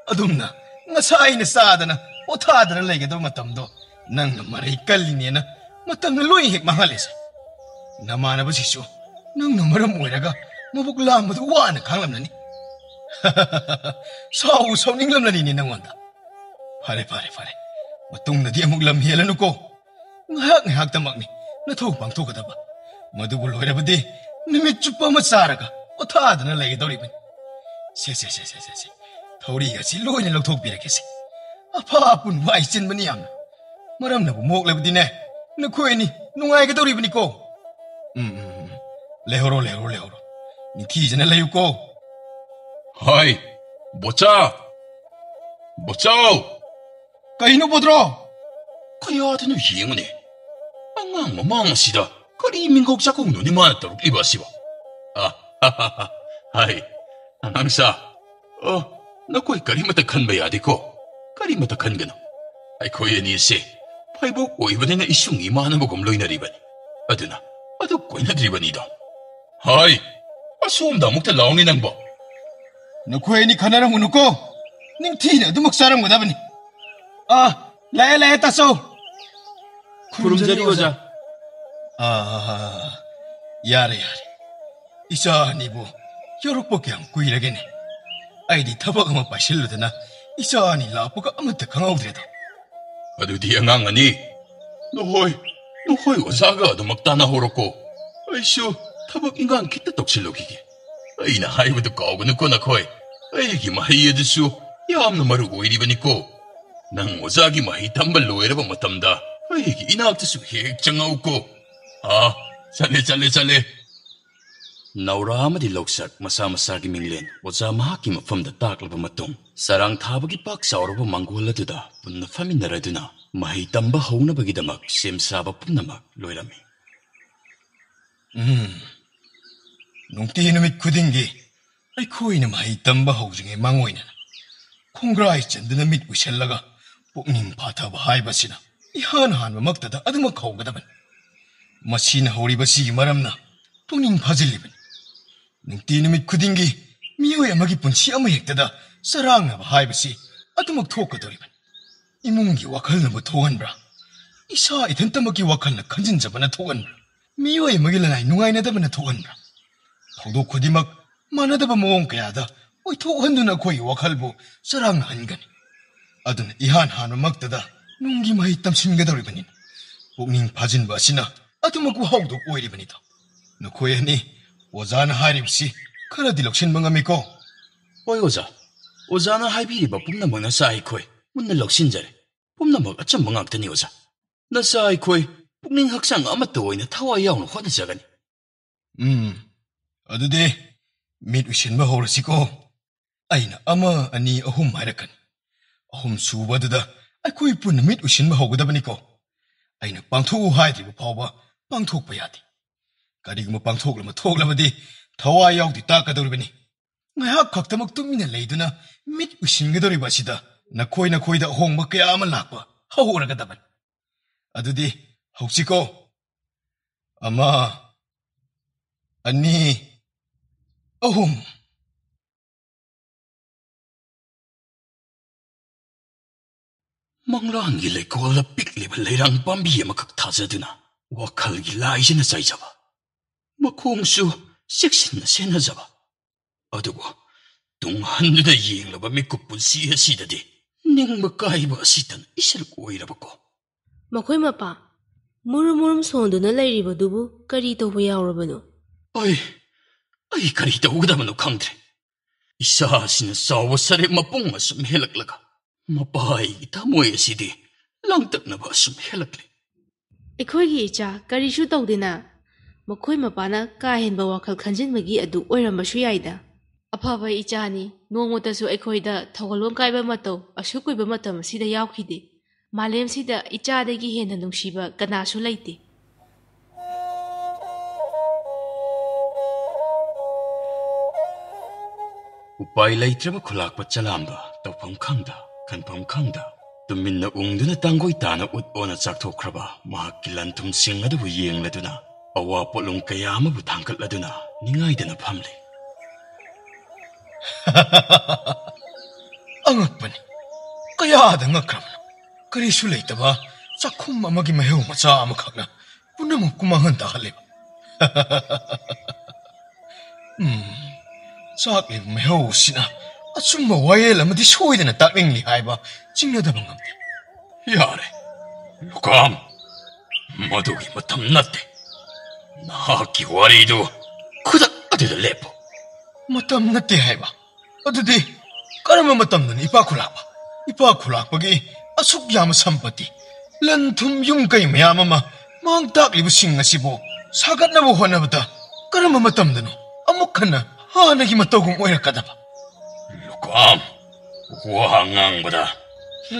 아둠나 나 사이네 싸다나 오타다나 레이게도 마탐도 낭나 마레이 깔리니나 마탐나 로인 핵 망할레세 나마나부시쇼 낭나 마람 모이라가 마복 람바도 와나 강람나니 사우 성닝람나니 낭원다 파레 ꯃꯇꯨꯡꯗꯗꯤ ꯑꯃꯨꯛ ꯂꯝ ꯍꯦꯜꯂꯅꯨꯀꯣ ꯉꯥꯏꯍꯥꯛꯇꯃꯛꯅꯤ ꯅꯊꯧ ꯄꯥꯡꯊꯣꯛꯀꯗꯕ ꯃꯗꯨꯕꯨ ꯂꯣꯏꯔꯕꯗꯤ ꯅꯨꯃꯤꯠ ꯆꯨꯞꯄ ꯑꯃ ꯆꯥꯔꯒ ꯄꯣꯊꯥꯗꯅ ꯂꯩꯒꯗꯧꯔꯤꯕꯅꯤ ꯁꯦ ꯊꯧꯔꯤ ꯑꯁꯤ ꯂꯣꯏꯅ ꯂꯧꯊꯣꯛꯄꯤꯔꯒꯦꯁꯦ ꯑꯐ ꯑꯄꯨꯟ ꯋꯥꯏ ꯆꯤꯟꯕꯅꯤ ꯌꯥꯝꯅ ꯃꯔꯝꯅꯕꯨ ꯃꯣꯛꯂꯕꯗꯤꯅꯦ ꯅꯈꯣꯏꯅꯤ ꯅꯨꯡꯉꯥꯏꯒꯗꯧꯔꯤꯕꯅꯤꯀꯣ ꯂꯩꯍꯧꯔꯣ ꯅꯤꯡꯊꯤꯖꯅ ꯂꯩꯌꯨꯀꯣ ꯍꯥꯏ ꯕꯣꯆꯥꯎ ꯀꯩꯅꯣ ꯕꯣꯗ꯭ꯔꯣ ꯀꯌꯥꯗꯅꯣ ꯌꯦꯡꯉꯨꯅꯦ ꯑꯉꯥꯡ ꯃꯃꯥꯡ ꯑꯁꯤꯗ ꯀꯔꯤ ꯃꯤꯡꯒꯧ ꯆꯥꯛꯀꯧꯅꯣꯅꯦ ꯃꯥꯅ ꯇꯧꯔꯛꯂꯤꯕ ꯑꯁꯤꯕꯣ ꯍꯥꯏ ꯑꯉꯥꯡꯁꯥ ꯅꯈꯣꯏ ꯀꯔꯤꯃꯠꯇ ꯈꯟꯕ ꯌꯥꯗꯦꯀꯣ ꯀꯔꯤꯃꯠꯇ ꯈꯟꯒꯅꯨ ꯑꯩꯈꯣꯏ ꯑꯅꯤꯁꯦ ꯐꯥꯏꯕꯣꯛ ꯑꯣꯏꯕꯅꯤꯅ ꯏꯁꯨꯡ ꯏꯃꯥꯟꯅꯕꯒꯨꯝ ꯂꯣꯏꯅꯔꯤꯕꯅꯤ ꯑꯗꯨꯅ ꯑꯗꯨ ꯀꯣꯏꯅꯗ꯭ꯔꯤꯕꯅꯤꯗꯣ ꯍꯥꯏ ꯑꯁꯣꯝꯗ ꯑꯃꯨꯛꯇ ꯂꯥꯎꯅꯦ ꯅꯪꯕꯣ ꯅꯈꯣꯏ ꯑꯅꯤ ꯈꯟꯅꯔꯝꯒꯅꯨꯀꯣ ꯅꯤꯡꯊꯤꯅ ꯑꯗꯨꯃꯛ ꯆꯥꯔꯝꯒꯗꯕꯅꯤ ꯂꯥꯛꯑꯦ ꯇꯥꯆꯧ ꯈꯨꯔꯨꯝꯖꯔꯤ ꯑꯣꯖꯥ ꯌꯥꯔꯦ ꯏꯆꯥ ꯑꯅꯤꯕꯨ ꯌꯧꯔꯛꯄ ꯀꯌꯥꯝ ꯀꯨꯏꯔꯒꯦꯅꯦ ꯑꯩꯗꯤ ꯊꯕꯛ ꯑꯃ ꯄꯥꯏꯁꯤꯜꯂꯨꯗꯅ ꯏꯆꯥ ꯑꯅꯤ ꯂꯥꯛꯄꯒ ꯑꯃꯠꯇ ꯈꯪꯍꯧꯗ꯭ꯔꯦꯗ ꯑꯗꯨꯗꯤ ꯑꯉꯥꯡ ꯑꯅꯤ ꯅꯈꯣꯏ ꯑꯣꯖꯥꯒ ꯑꯗꯨꯃꯛ ꯇꯥꯟꯅꯍꯧꯔꯣꯀꯣ ꯑꯩꯁꯨ ꯊꯕꯛ ꯏꯪꯈꯥꯡ ꯈꯤꯇ ꯇꯧꯁꯤꯜꯂꯨꯈꯤꯒꯦ ꯑꯩꯅ ꯍꯥꯏꯕꯗꯨ ꯀꯥꯎꯒꯅꯨꯀꯣ ꯅꯈꯣꯏ ꯑꯩꯒꯤ ꯃꯍꯩ ꯑꯗꯨꯁꯨ ꯌꯥꯝꯅ ꯃꯔꯨ ꯑꯣꯏꯔꯤꯕꯅꯤꯀꯣ ꯅꯪ ꯑꯣꯖꯥꯒꯤ ꯃꯍꯩ ꯇꯝꯕ ꯂꯣꯏꯔꯕ ꯃꯇꯝꯗ ꯑꯩꯒꯤ ꯏꯅꯥꯛꯇꯁꯨ ꯍꯦꯛ ꯆꯪꯉꯛꯎꯀꯣ ꯆꯠꯂꯦ ꯅꯥꯎꯔꯥ ꯑꯃꯗꯤ ꯂꯧꯁꯛ ꯃꯁꯥ ꯃꯁꯥꯒꯤ ꯃꯤꯡꯂꯦꯟ ꯑꯣꯖꯥ ꯃꯍꯥꯛꯀꯤ ꯃꯐꯝꯗ ꯇꯥꯛꯂꯕ ꯃꯇꯨꯡ ꯆꯔꯥꯡ ꯊꯥꯕꯒꯤ ꯄꯥꯛ ꯆꯥꯎꯔꯕ ꯃꯥꯡꯒꯣꯜ ꯑꯗꯨꯗ ꯄꯨꯟꯅ ꯐꯝꯃꯤꯟꯅꯔꯗꯨꯅ ꯃꯍꯩ ꯇꯝꯕ ꯍꯧꯅꯕꯒꯤꯗꯃꯛ ꯁꯦꯝ ꯁꯥꯕ ꯄꯨꯝꯅꯃꯛ ꯂꯣꯏꯔꯝꯃꯤ. ꯅꯨꯡꯇꯤ ꯅꯨꯃꯤꯠ ꯈꯨꯗꯤꯡꯒꯤ ꯑꯩꯈꯣꯏꯅ ꯃꯍꯩ ꯇꯝꯕ ꯍꯧꯗ꯭ꯔꯤꯉꯩ ꯃꯥꯡꯑꯣꯏꯅꯅ ꯈꯣꯡꯒ꯭ꯔꯥꯏ ꯆꯟꯗꯨꯅ ꯃꯤꯠ ꯎꯏꯁꯜꯂꯒ ꯄꯨꯛꯅꯤꯡ ꯐꯥꯊꯕ ꯍꯥꯏꯕꯁꯤꯅ ꯏꯍꯥꯟ ꯍꯥꯟꯕꯃꯛꯇꯗ ꯑꯗꯨꯃꯛ ꯍꯧꯒꯗꯕꯅꯤ. ꯃꯁꯤꯅ ꯍꯧꯔꯤꯕꯁꯤꯒꯤ ꯃꯔꯝꯅ ꯄꯨꯛꯅꯤꯡ ꯐꯥꯖꯤꯜꯂꯤꯕꯅꯤ. ꯅꯨꯡꯇꯤ ꯅꯨꯃꯤꯠ ꯈꯨꯗꯤꯡꯒꯤ ꯃꯤꯑꯣꯏ ꯑꯃꯒꯤ ꯄꯨꯟꯁꯤ ꯑꯃꯍꯦꯛꯇꯗ ꯆꯔꯥꯡꯅꯕ ꯍꯥꯏꯕꯁꯤ ꯑꯗꯨꯃꯛ ꯊꯣꯛꯀꯗꯧꯔꯤꯕꯅꯤ. ꯏꯃꯨꯡꯒꯤ ꯋꯥꯈꯜꯅꯕꯨ ꯊꯣꯛꯍꯟꯕ꯭ꯔꯥ, ꯏꯁꯥ ꯏꯊꯟꯇꯃꯛꯀꯤ ꯋꯥꯈꯜꯅ ꯈꯟꯖꯤꯟꯖꯕꯅ ꯊꯣꯛꯍꯟꯕ꯭ꯔꯥ, ꯃꯤꯑꯣꯏ ꯑꯃꯒꯤ ꯂꯅꯥꯏ ꯅꯨꯡꯉꯥꯏꯅꯗꯕꯅ ꯊꯣꯛꯍꯟꯕ꯭ꯔꯥ, ꯊꯧꯗꯣꯛ ꯈꯨꯗꯤꯡꯃꯛ ꯃꯥꯟꯅꯗꯕ ꯃꯑꯣꯡ ꯀꯌꯥꯗ ꯑꯣꯏꯊꯣꯛꯍꯟꯗꯨꯅ ꯑꯩꯈꯣꯏꯒꯤ ꯋꯥꯈꯜꯕꯨ ꯆꯔꯥꯡꯅꯍꯟꯒꯅꯤ. ꯑꯗꯨꯅ ꯏꯍꯥꯟ ꯍꯥꯟꯕꯃꯛꯇꯗ ꯅꯨꯡꯒꯤ ꯃꯍꯩ ꯇꯝꯁꯤꯟꯒꯗꯧꯔꯤꯕꯅꯤꯅ ꯄꯨꯛꯅꯤꯡ ꯐꯥꯖꯤꯟꯕ ꯑꯁꯤꯅ ꯑꯗꯨꯃꯛ ꯋꯥꯍꯧꯗꯣꯛ ꯑꯣꯏꯔꯤꯕꯅꯤꯗ. ꯅꯈꯣꯏ ꯑꯅꯤ ꯑꯣꯖꯥꯅ ꯍꯥꯏꯔꯤꯕꯁꯤ ꯈꯔꯗꯤ ꯂꯧꯁꯤꯟꯕ ꯉꯝꯃꯤꯀꯣ? ꯍꯣꯏ ꯑꯣꯖꯥ. ꯑꯣꯖꯥꯅ ꯍꯥꯏꯕꯤꯔꯤꯕ ꯄꯨꯝꯅꯃꯛ ꯅꯆꯥ ꯑꯩꯈꯣꯏ ꯃꯨꯟꯅ ꯂꯧꯁꯤꯟꯖꯔꯦ. ꯄꯨꯝꯅꯃꯛ ꯑꯆꯨꯝꯕ ꯉꯥꯛꯇꯅꯤ ꯑꯣꯖꯥ. ꯅꯆꯥ ꯑꯩꯈꯣꯏ ꯄꯨꯛꯅꯤꯡ ꯍꯛꯆꯥꯡ ꯑꯃꯠꯇ ꯑꯣꯏꯅ ꯊꯋꯥꯏ ꯌꯥꯎꯅ ꯍꯣꯠꯅꯖꯒꯅꯤ. ꯑꯗꯨꯗꯤ ꯃꯤꯠ ꯎꯏꯁꯤꯟꯕ ꯍꯧꯔꯁꯤꯀꯣ. ꯑꯩꯅ 1, 2, 3 ꯍꯥꯏꯔꯛꯀꯅꯤ. 3 ꯁꯨꯕꯗꯨꯗ ꯑꯩꯈꯣꯏ ꯄꯨꯟꯅ ꯃꯤꯠ ꯎꯏꯁꯤꯟꯕ ꯍꯧꯒꯗꯕꯅꯤꯀꯣ. ꯑꯩꯅ ꯄꯥꯡꯊꯣꯛꯎ ꯍꯥꯏꯗ꯭ꯔꯤꯕ ꯐꯥꯎꯕ ꯄꯥꯡꯊꯣꯛꯄ ꯌꯥꯗꯦ. ꯀꯔꯤꯒꯨꯝꯕ ꯊꯣꯛꯂꯕꯗꯤ ꯊꯋꯥꯏ ꯌꯥꯎꯗꯤ ꯇꯥꯛꯀꯗꯧꯔꯤꯕꯅꯤ. ꯉꯥꯏꯍꯥꯛ ꯈꯛꯇꯃꯛ ꯇꯨꯃꯤꯟꯅ ꯂꯩꯗꯨꯅ ꯃꯤꯠ ꯎꯏꯁꯤꯟꯒꯗꯧꯔꯤꯕ ꯑꯁꯤꯗ ꯅꯈꯣꯏꯗ ꯑꯍꯣꯡꯕ ꯀꯌꯥ ꯑꯃ ꯂꯥꯛꯄ ꯍꯧꯔꯒꯗꯕꯅꯤ. ꯑꯗꯨꯗꯤ ꯍꯧꯁꯤꯀꯣ. 1, 2, 3. ꯃꯪꯂꯥꯟꯒꯤ ꯂꯩꯀꯣꯜꯗ ꯄꯤꯛꯂꯤꯕ ꯂꯩꯔꯥꯡ ꯄꯥꯝꯕꯤ ꯑꯃꯈꯛ ꯊꯥꯖꯗꯨꯅ ꯋꯥꯈꯜꯒꯤ ꯂꯥꯏꯁꯤꯅ ꯆꯥꯏꯖꯕ, ꯃꯈꯣꯡꯁꯨ ꯆꯦꯛꯁꯤꯟꯅ ꯁꯦꯟꯅꯖꯕ. ꯑꯗꯨꯕꯨ ꯇꯨꯡꯍꯟꯗꯨꯅ ꯌꯦꯡꯂꯕ ꯃꯤꯀꯨꯞ ꯄꯨꯟꯁꯤ ꯑꯁꯤꯗꯗꯤ ꯅꯤꯡꯕ ꯀꯥꯏꯕ ꯑꯁꯤꯇꯅ ꯏꯁꯔꯨꯛ ꯑꯣꯏꯔꯕꯀꯣ. ꯃꯈꯣꯏ ꯃꯄꯥ, ꯃꯨꯔꯨꯝ ꯁꯣꯟꯗꯨꯅ ꯂꯩꯔꯤꯕꯗꯨꯕꯨ ꯀꯔꯤ ꯇꯧꯕ ꯌꯥꯎꯔꯕꯅꯣ? ꯑꯩ ꯀꯔꯤ ꯇꯧꯒꯗꯕꯅꯣ ꯈꯪꯗ꯭ꯔꯦ. ꯏꯁꯥꯁꯤꯅ ꯆꯥꯎꯕ ꯁꯔꯦꯞ ꯃꯄꯨꯡ ꯑꯁꯨꯝ ꯍꯦꯜꯂꯛꯂꯒ ꯃꯄꯥꯒꯤ ꯊꯃꯣꯏ ꯑꯁꯤꯗꯤ ꯂꯥꯡꯇꯛꯅꯕ ꯑꯁꯨꯝ ꯍꯦꯜꯂꯛꯂꯤ. ꯑꯩꯈꯣꯏꯒꯤ ꯏꯆꯥ ꯀꯔꯤꯁꯨ ꯇꯧꯗꯦꯅ. ꯃꯈꯣꯏ ꯃꯄꯥꯅ ꯀꯥ ꯍꯦꯟꯕ ꯋꯥꯈꯜ ꯈꯟꯖꯤꯟꯕꯒꯤ ꯑꯗꯨ ꯑꯣꯏꯔꯝꯕꯁꯨ ꯌꯥꯏꯗ. ꯑꯐꯕ ꯏꯆꯥꯅꯤ. ꯅꯣꯡꯃꯇꯁꯨ ꯑꯩꯈꯣꯏꯗ ꯊꯧꯒꯜꯂꯣꯟ ꯀꯥꯏꯕ ꯃꯇꯧ ꯑꯁꯨꯛ ꯀꯨꯏꯕ ꯃꯇꯝ ꯑꯁꯤꯗ ꯌꯥꯎꯈꯤꯗꯦ. ꯃꯥꯂꯦꯝꯁꯤꯗ ꯏꯆꯥꯗꯒꯤ ꯍꯦꯟꯅ ꯅꯨꯡꯁꯤꯕ ꯀꯅꯥꯁꯨ ꯂꯩꯇꯦ. ꯎꯄꯥꯏ ꯂꯩꯇ꯭ꯔꯕ ꯈꯨꯂꯥꯛꯄ ꯆꯂꯥꯝꯕ ꯇꯧꯐꯝ ꯈꯪꯗ ꯈꯟꯐꯝ ꯈꯪꯗ ꯇꯨꯃꯤꯟꯅ ꯎꯪꯗꯨꯅ ꯇꯥꯡꯒꯣꯏ ꯇꯥꯅ ꯎꯠ ꯑꯣꯅ ꯆꯥꯛꯊꯣꯛꯈ꯭ꯔꯕ ꯃꯍꯥꯛꯀꯤ ꯂꯟꯊꯨꯝꯁꯤꯡ ꯑꯗꯨꯕꯨ ꯌꯦꯡꯂꯗꯨꯅ ꯑꯋꯥ ꯄꯣꯠꯂꯨꯝ ꯀꯌꯥ ꯑꯃꯕꯨ ꯊꯥꯡꯒꯠꯂꯗꯨꯅ ꯅꯤꯡꯉꯥꯏꯗꯅ ꯐꯝꯂꯤ. ꯑꯉꯛꯄꯅꯤ. ꯀꯌꯥꯗ ꯉꯛꯈ꯭ꯔꯕꯅꯣ. ꯀꯔꯤꯁꯨ ꯂꯩꯇꯕ ꯆꯥꯛꯈꯨꯝ ꯑꯃꯒꯤ ꯃꯍꯩ ꯃꯆꯥ ꯑꯃꯈꯛꯅ ꯄꯨꯝꯅꯃꯛꯄꯨ ꯃꯥꯡꯍꯟ ꯇꯥꯍꯜꯂꯤꯕ. ꯆꯥꯛꯂꯤꯕ ꯃꯩꯍꯧꯁꯤꯅ ꯑꯆꯨꯝꯕ ꯋꯥꯌꯦꯜ ꯑꯃꯗꯤ ꯁꯣꯏꯗꯅ ꯇꯥꯛꯅꯤꯡꯂꯤ ꯍꯥꯏꯕ ꯆꯤꯡꯅꯗꯕ ꯉꯝꯗꯦ. ꯌꯥꯔꯦ, ꯂꯨꯀꯥꯝ. ꯃꯗꯨꯒꯤ ꯃꯇꯝ ꯅꯠꯇꯦ. ꯅꯍꯥꯛꯀꯤ ꯋꯥꯔꯤꯗꯨ ꯈꯨꯗꯛ ꯑꯗꯨꯗ ꯂꯦꯞꯄꯨ. ꯃꯇꯝ ꯅꯠꯇꯦ ꯍꯥꯏꯕ? ꯑꯗꯨꯗꯤ ꯀꯔꯝꯕ ꯃꯇꯝꯗꯅ ꯏꯄꯥ ꯈꯨꯂꯥꯛꯄ? ꯏꯄꯥ ꯈꯨꯂꯥꯛꯄꯒꯤ ꯑꯁꯨꯛ ꯌꯥꯝꯕ ꯁꯝꯄꯇꯤ, ꯂꯟ ꯊꯨꯝ ꯌꯨꯝ ꯀꯩ ꯃꯌꯥꯝ ꯑꯃ ꯃꯥꯡ ꯇꯥꯛꯂꯤꯕꯁꯤꯡ ꯑꯁꯤꯕꯨ ꯁꯥꯒꯠꯅꯕ ꯍꯣꯠꯅꯕꯗ ꯀꯔꯝꯕ ꯃꯇꯝꯗꯅꯣ ꯑꯃꯨꯛ ꯍꯟꯅ ꯍꯥꯟꯅꯒꯤ ꯃꯇꯧꯒꯨꯝ ꯑꯣꯏꯔꯛꯀꯗꯕ? ꯂꯨꯀꯥꯝ, ꯋꯥ ꯉꯥꯡꯕꯗ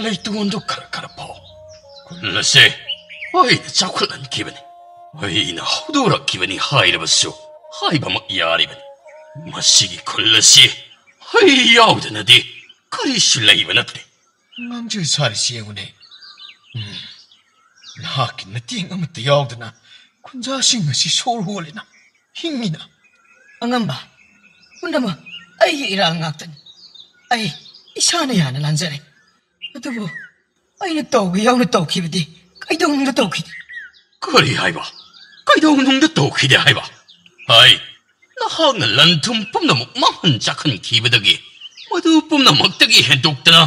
ꯂꯩꯇꯣꯟꯗꯨ ꯈꯔ ꯐꯥꯎ. ꯈꯨꯜ ꯑꯁꯤ ꯑꯩꯅ ꯆꯥꯎꯈꯠꯍꯟꯈꯤꯕꯅꯤ, ꯑꯩꯅ ꯍꯧꯗꯣꯔꯛꯈꯤꯕꯅꯤ ꯍꯥꯏꯔꯕꯁꯨ ꯍꯥꯏꯕꯃꯛ ꯌꯥꯔꯤꯕꯅꯤ. ꯃꯁꯤꯒꯤ ꯈꯨꯜ ꯑꯁꯤ ꯑꯩ ꯌꯥꯎꯗꯅꯗꯤ ꯀꯔꯤꯁꯨ ꯂꯩꯕ ꯅꯠꯇꯦ. ꯉꯥꯡꯖꯩ ꯁꯥꯔꯤꯁꯤ ꯌꯦꯡꯉꯨꯅꯦ. ꯅꯍꯥꯛꯀꯤ ꯃꯇꯦꯡ ꯑꯃꯠꯇ ꯌꯥꯎꯗꯅ ꯈꯨꯟꯖꯥꯁꯤꯡ ꯑꯁꯤ ꯁꯣꯔ ꯍꯣꯜꯂꯤꯅ, ꯍꯤꯡꯉꯤꯅ. ꯑꯉꯝꯕ, ꯄꯨꯝꯅꯃꯛ ꯑꯩꯒꯤ ꯏꯔꯥꯜ ꯉꯥꯛꯇꯅꯤ. ꯑꯩ ꯏꯁꯥꯅ ꯌꯥꯅ ꯂꯥꯟꯖꯔꯦ. ꯑꯗꯨꯕꯨ ꯑꯩꯅ ꯇꯧꯒꯦ ꯌꯥꯎꯅ ꯇꯧꯈꯤꯕꯗꯤ ꯀꯩꯗꯧꯅꯨꯡꯗ ꯇꯧꯈꯤꯗꯦ. ꯀꯔꯤ ꯍꯥꯏꯕ? ꯀꯩꯗꯧꯅꯨꯡꯗ ꯇꯧꯈꯤꯗꯦ ꯍꯥꯏꯕ? ꯅꯍꯥꯛꯅ ꯂꯟ ꯊꯨꯝ ꯄꯨꯝꯅꯃꯛ ꯃꯥꯡꯍꯟ ꯆꯥꯛꯍꯟꯈꯤꯕꯗꯒꯤ ꯃꯗꯨ ꯄꯨꯝꯅꯃꯛꯇꯒꯤ ꯍꯦꯟꯗꯣꯛꯇꯅ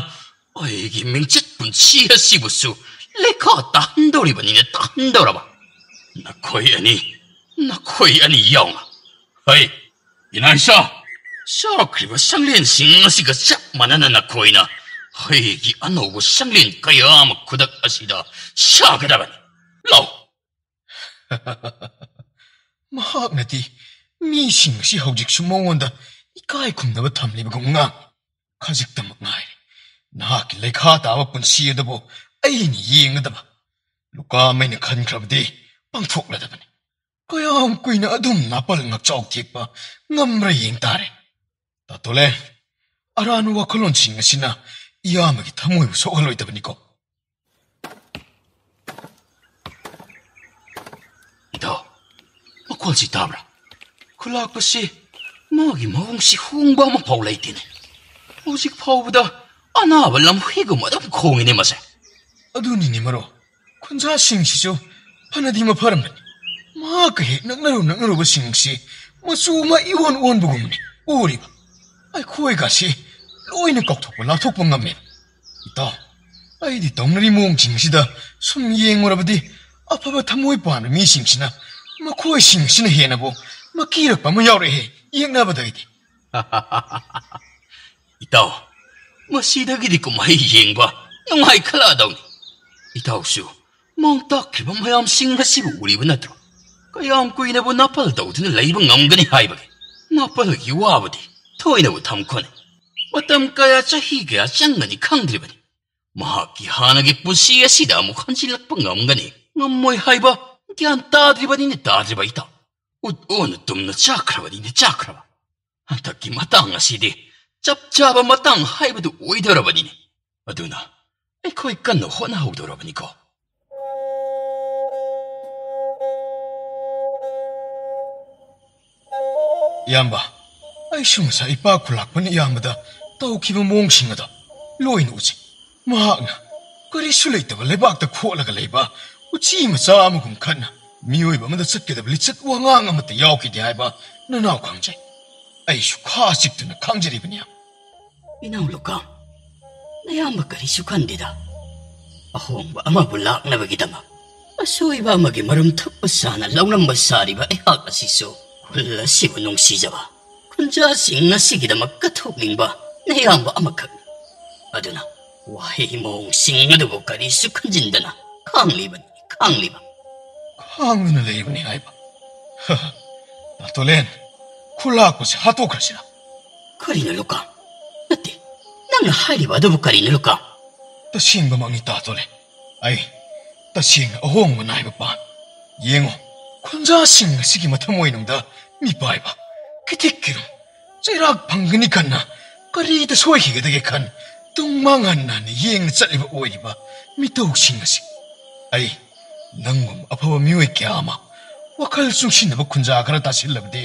ꯑꯩꯒꯤ ꯃꯤꯡꯆꯠ ꯄꯨꯟꯁꯤ ꯑꯁꯤꯕꯨꯁꯨ ꯂꯩꯈꯥ ꯇꯥꯍꯟꯗꯧꯔꯤꯕꯅꯤꯅ ꯇꯥꯍꯟꯗꯧꯔꯕ. ꯅꯈꯣꯏ ꯑꯅꯤ ꯌꯥꯎꯅ. ꯏꯅꯥꯏꯁꯥ, ꯆꯥꯈ꯭ꯔꯤꯕ ꯁꯪꯂꯦꯟꯁꯤꯡ ꯑꯁꯤꯒ ꯆꯞ ꯃꯥꯟꯅꯅ ꯅꯈꯣꯏꯅ ꯑꯩꯒꯤ ꯑꯅꯧꯕ ꯁꯪꯂꯦꯟ ꯀꯌꯥ ꯑꯃ ꯈꯨꯗꯛ ꯑꯁꯤꯗ ꯁꯥꯒꯗꯕꯅꯤ. ꯂꯥꯎ. ꯃꯍꯥꯛꯅꯗꯤ ꯃꯤꯁꯤꯡ ꯑꯁꯤ ꯍꯧꯖꯤꯛꯁꯨ ꯃꯉꯣꯟꯗ ꯏꯀꯥꯏ ꯈꯨꯝꯅꯕ ꯊꯝꯂꯤꯕꯒꯨꯝ ꯉꯥꯡꯏ. ꯈꯖꯤꯛꯇꯃꯛ ꯉꯥꯏꯔꯦ ꯅꯍꯥꯛꯀꯤ ꯂꯩꯈꯥ ꯇꯥꯕ ꯄꯨꯟꯁꯤ ꯑꯗꯨꯕꯨ ꯑꯩꯅ ꯌꯦꯡꯒꯗꯕ. ꯂꯨꯀꯥꯝ ꯑꯩꯅ ꯈꯟꯈ꯭ꯔꯕꯗꯤ ꯄꯥꯡꯊꯣꯛꯂꯗꯕꯅꯤ. ꯀꯌꯥꯝ ꯀꯨꯏꯅ ꯑꯗꯨꯝ ꯅꯥꯄꯜ ꯉꯛꯆꯥꯎ ꯊꯦꯛꯄ ꯉꯝꯕ꯭ꯔꯥ ꯌꯦꯡ ꯇꯥꯔꯦ. ꯇꯥꯇꯣꯂꯦꯟ, ꯑꯔꯥꯟꯕ ꯋꯥꯈꯜꯂꯣꯟꯁꯤꯡ ꯑꯁꯤꯅ ꯏꯌꯥꯝꯕꯒꯤ ꯊꯃꯣꯏꯕꯨ ꯁꯣꯛꯍꯜꯂꯣꯏꯗꯕꯅꯤꯀꯣ. ꯏꯇꯥꯎ, ꯃꯈꯣꯜꯁꯤ ꯇꯥꯕ꯭ꯔꯥ? ꯈꯨꯂꯥꯛꯄꯁꯤ ꯃꯥꯒꯤ ꯃꯑꯣꯡꯁꯤ ꯍꯣꯡꯕ ꯑꯃꯐꯥꯎ ꯂꯩꯇꯦꯅꯦ. ꯍꯧꯖꯤꯛ ꯐꯥꯎꯕꯗ ꯑꯅꯥꯕ ꯂꯝꯍꯨꯏꯒꯨꯝ ꯑꯗꯨꯝ ꯈꯣꯡꯏꯅꯦ ꯃꯁꯦ. ꯑꯗꯨꯅꯤꯅꯦ ꯃꯔꯣ, ꯈꯨꯟꯖꯥꯁꯤꯡꯁꯤꯁꯨ ꯐꯅꯗꯤ ꯃꯐꯔꯝꯕꯅꯤ. ꯃꯍꯥꯛꯀ ꯍꯦꯛ ꯅꯛꯅꯔꯨꯕꯁꯤꯡꯁꯤ ꯃꯆꯨ ꯑꯃ ꯏꯑꯣꯟ ꯑꯣꯟꯕꯒꯨꯝꯅꯤ ꯎꯔꯤꯕ. ꯑꯩꯈꯣꯏꯒꯁꯤ ꯂꯣꯏꯅ ꯀꯥꯎꯊꯣꯛꯄ ꯂꯥꯞꯊꯣꯛꯄ ꯉꯝꯃꯦꯕ. ꯏꯇꯥꯎ, ꯑꯩꯗꯤ ꯇꯧꯅꯔꯤ ꯃꯑꯣꯡꯁꯤꯡꯁꯤꯗ ꯁꯨꯝ ꯌꯦꯡꯉꯨꯔꯕꯗꯤ ꯑꯐꯕ ꯊꯃꯣꯏ ꯄꯥꯟꯕ ꯃꯤꯁꯤꯡꯁꯤꯅ ꯃꯈꯣꯏꯁꯤꯡꯁꯤꯅ ꯍꯦꯟꯅꯕꯨ ꯃꯀꯤꯔꯛꯄ ꯑꯃ ꯌꯥꯎꯔꯛꯑꯦ ꯌꯦꯡꯅꯕꯗꯒꯤꯗꯤ. ꯏꯇꯥꯎ, ꯃꯁꯤꯗꯒꯤꯗꯤ ꯀꯨꯝꯍꯩ ꯌꯦꯡꯕ ꯅꯨꯡꯉꯥꯏꯈꯠꯂꯛꯑꯗꯧꯅꯤ. ꯏꯇꯥꯎꯁꯨ ꯃꯥꯡ ꯇꯥꯛꯈꯤꯕ ꯃꯌꯥꯝꯁꯤꯡ ꯑꯁꯤꯕꯨ ꯎꯔꯤꯕ ꯅꯠꯇ꯭ꯔꯣ? ꯀꯌꯥꯝ ꯀꯨꯏꯅꯕꯨ ꯅꯥꯄꯜ ꯇꯧꯗꯨꯅ ꯂꯩꯕ ꯉꯝꯒꯅꯤ ꯍꯥꯏꯕꯒꯦ. ꯅꯥꯄꯜꯒꯤ ꯋꯥꯕꯗꯤ ꯊꯣꯏꯅꯕꯨ ꯊꯝꯈꯣꯅꯦ. ꯃꯇꯝ ꯀꯌꯥ, ꯆꯍꯤ ꯀꯌꯥ ꯆꯪꯒꯅꯤ ꯈꯪꯗ꯭ꯔꯤꯕꯅꯤ. ꯃꯍꯥꯛꯀꯤ ꯍꯥꯟꯅꯒꯤ ꯄꯨꯟꯁꯤ ꯑꯁꯤꯗ ꯑꯃꯨꯛ ꯍꯟꯖꯤꯜꯂꯛꯄ ꯉꯝꯒꯅꯤ ꯉꯝꯃꯣꯏ ꯍꯥꯏꯕ ꯒ꯭ꯌꯥꯟ ꯇꯥꯗ꯭ꯔꯤꯕꯅꯤꯅꯦ ꯇꯥꯗ꯭ꯔꯤꯕ ꯏꯇꯥꯎ. ꯎꯠ ꯑꯣꯅ ꯇꯨꯝꯅ ꯆꯥꯈ꯭ꯔꯕꯅꯤꯅꯦ ꯆꯥꯈ꯭ꯔꯕ. ꯍꯟꯗꯛꯀꯤ ꯃꯇꯥꯡ ꯑꯁꯤꯗꯤ ꯆꯞ ꯆꯥꯕ ꯃꯇꯥꯡ ꯍꯥꯏꯕꯗꯨ ꯑꯣꯏꯗꯧꯔꯕꯅꯤꯅꯦ. ꯑꯗꯨꯅ ꯑꯩꯈꯣꯏ ꯀꯟꯅ ꯍꯣꯠꯅꯍꯧꯗꯧꯔꯕꯅꯤꯀꯣ. ꯏꯌꯥꯝꯕ, ꯑꯩꯁꯨ ꯉꯁꯥꯏ ꯏꯄꯥ ꯈꯨꯂꯥꯛꯄꯅ ꯏꯌꯥꯝꯕꯗ ꯇꯧꯈꯤꯕ ꯃꯑꯣꯡꯁꯤꯡ ꯑꯗꯣ ꯂꯣꯏꯅ ꯎꯖꯩ. ꯃꯍꯥꯛꯅ ꯀꯔꯤꯁꯨ ꯂꯩꯇꯕ ꯂꯩꯕꯥꯛꯇ ꯈꯣꯠꯂꯒ ꯂꯩꯕ ꯎꯆꯤ ꯃꯆꯥ ꯑꯃꯒꯨꯝ ꯈꯟꯅ ꯃꯤꯑꯣꯏꯕ ꯑꯃꯗ ꯆꯠꯀꯗꯕ ꯂꯤꯆꯠ ꯋꯥꯉꯥꯡ ꯑꯃꯠꯇ ꯌꯥꯎꯈꯤꯗꯦ ꯍꯥꯏꯕ ꯅꯅꯥꯎ ꯈꯪꯖꯩ. ꯑꯩꯁꯨ ꯈꯥ ꯆꯤꯛꯇꯨꯅ ꯈꯪꯖꯔꯤꯕꯅꯤ. ꯏꯅꯥꯎ ꯂꯨꯀꯥꯝ, ꯅꯌꯥꯝꯕ ꯀꯔꯤꯁꯨ ꯈꯟꯗꯦꯗ. ꯑꯍꯣꯡꯕ ꯑꯃꯕꯨ ꯂꯥꯛꯅꯕꯒꯤꯗꯃꯛ ꯑꯁꯣꯏꯕ ꯑꯃꯒꯤ ꯃꯔꯨꯝ ꯊꯨꯞꯄ ꯁꯥꯅ ꯂꯧꯅꯝꯕ ꯁꯥꯔꯤꯕ ꯑꯩꯍꯥꯛ ꯑꯁꯤꯁꯨ ꯈꯨꯜ ꯑꯁꯤꯕꯨ ꯅꯨꯡꯁꯤꯖꯕ, ꯈꯨꯟꯖꯥꯁꯤꯡ ꯑꯁꯤꯒꯤꯗꯃꯛ ꯀꯠꯊꯣꯛꯅꯤꯡꯕ ꯅꯌꯥꯝꯕ ꯑꯃꯈꯛꯅꯤ. ꯑꯗꯨꯅ ꯋꯥꯍꯩ ꯃꯑꯣꯡꯁꯤꯡ ꯑꯗꯨꯕꯨ ꯀꯔꯤꯁꯨ ꯈꯟꯖꯤꯟꯗꯅ ꯈꯥꯡꯂꯤꯕꯅꯤ, ꯈꯥꯡꯂꯤꯕ. ꯈꯥꯡꯗꯨꯅ ꯂꯩꯕꯅꯤ ꯍꯥꯏꯕ. ꯇꯥꯇꯣꯂꯦꯟ, ꯈꯨꯂꯥꯛꯄꯁꯦ ꯍꯥꯠꯇꯣꯛꯈ꯭ꯔꯁꯤꯔ? ꯀꯔꯤꯅꯣ ꯂꯨꯀꯥꯝ? ꯅꯠꯇꯦ, ꯅꯪꯅ ꯍꯥꯏꯔꯤꯕ ꯑꯗꯨꯕꯨ ꯀꯔꯤꯅꯣ ꯂꯨꯀꯥꯝ? ꯇꯁꯦꯡꯕꯃꯛꯅꯤ ꯇꯥꯇꯣꯂꯦꯟ. ꯑꯩ ꯇꯁꯦꯡꯅ ꯑꯍꯣꯡꯕ ꯅꯥꯏꯕ ꯄꯥꯝꯃꯤ. ꯌꯦꯡꯉꯣ, ꯈꯨꯟꯖꯥꯁꯤꯡ ꯑꯁꯤꯒꯤ ꯃꯊꯃꯣꯏꯅꯨꯡꯗ ꯃꯤꯄꯥꯏꯕ, ꯈꯤꯇꯤꯛ-ꯀꯤꯔꯨꯝ, ꯆꯩꯔꯥꯛ ꯐꯪꯒꯅꯤ ꯈꯟꯅ ꯀꯔꯤꯗ ꯁꯣꯏꯈꯤꯒꯗꯒꯦ ꯈꯟ ꯇꯨꯡ ꯃꯥꯡꯍꯟꯅ ꯌꯦꯡꯅ ꯆꯠꯂꯤꯕ ꯑꯣꯏꯔꯤꯕ ꯃꯤꯇꯧꯁꯤꯡ ꯑꯁꯤ ꯑꯩ ꯅꯪꯒꯨꯝ ꯑꯐꯕ ꯃꯤꯑꯣꯏ ꯀꯌꯥ ꯑꯃ ꯋꯥꯈꯜ ꯆꯨꯡꯁꯤꯟꯅꯕ ꯈꯨꯟꯖꯥ ꯈꯔ ꯇꯥꯁꯤꯜꯂꯕꯗꯤ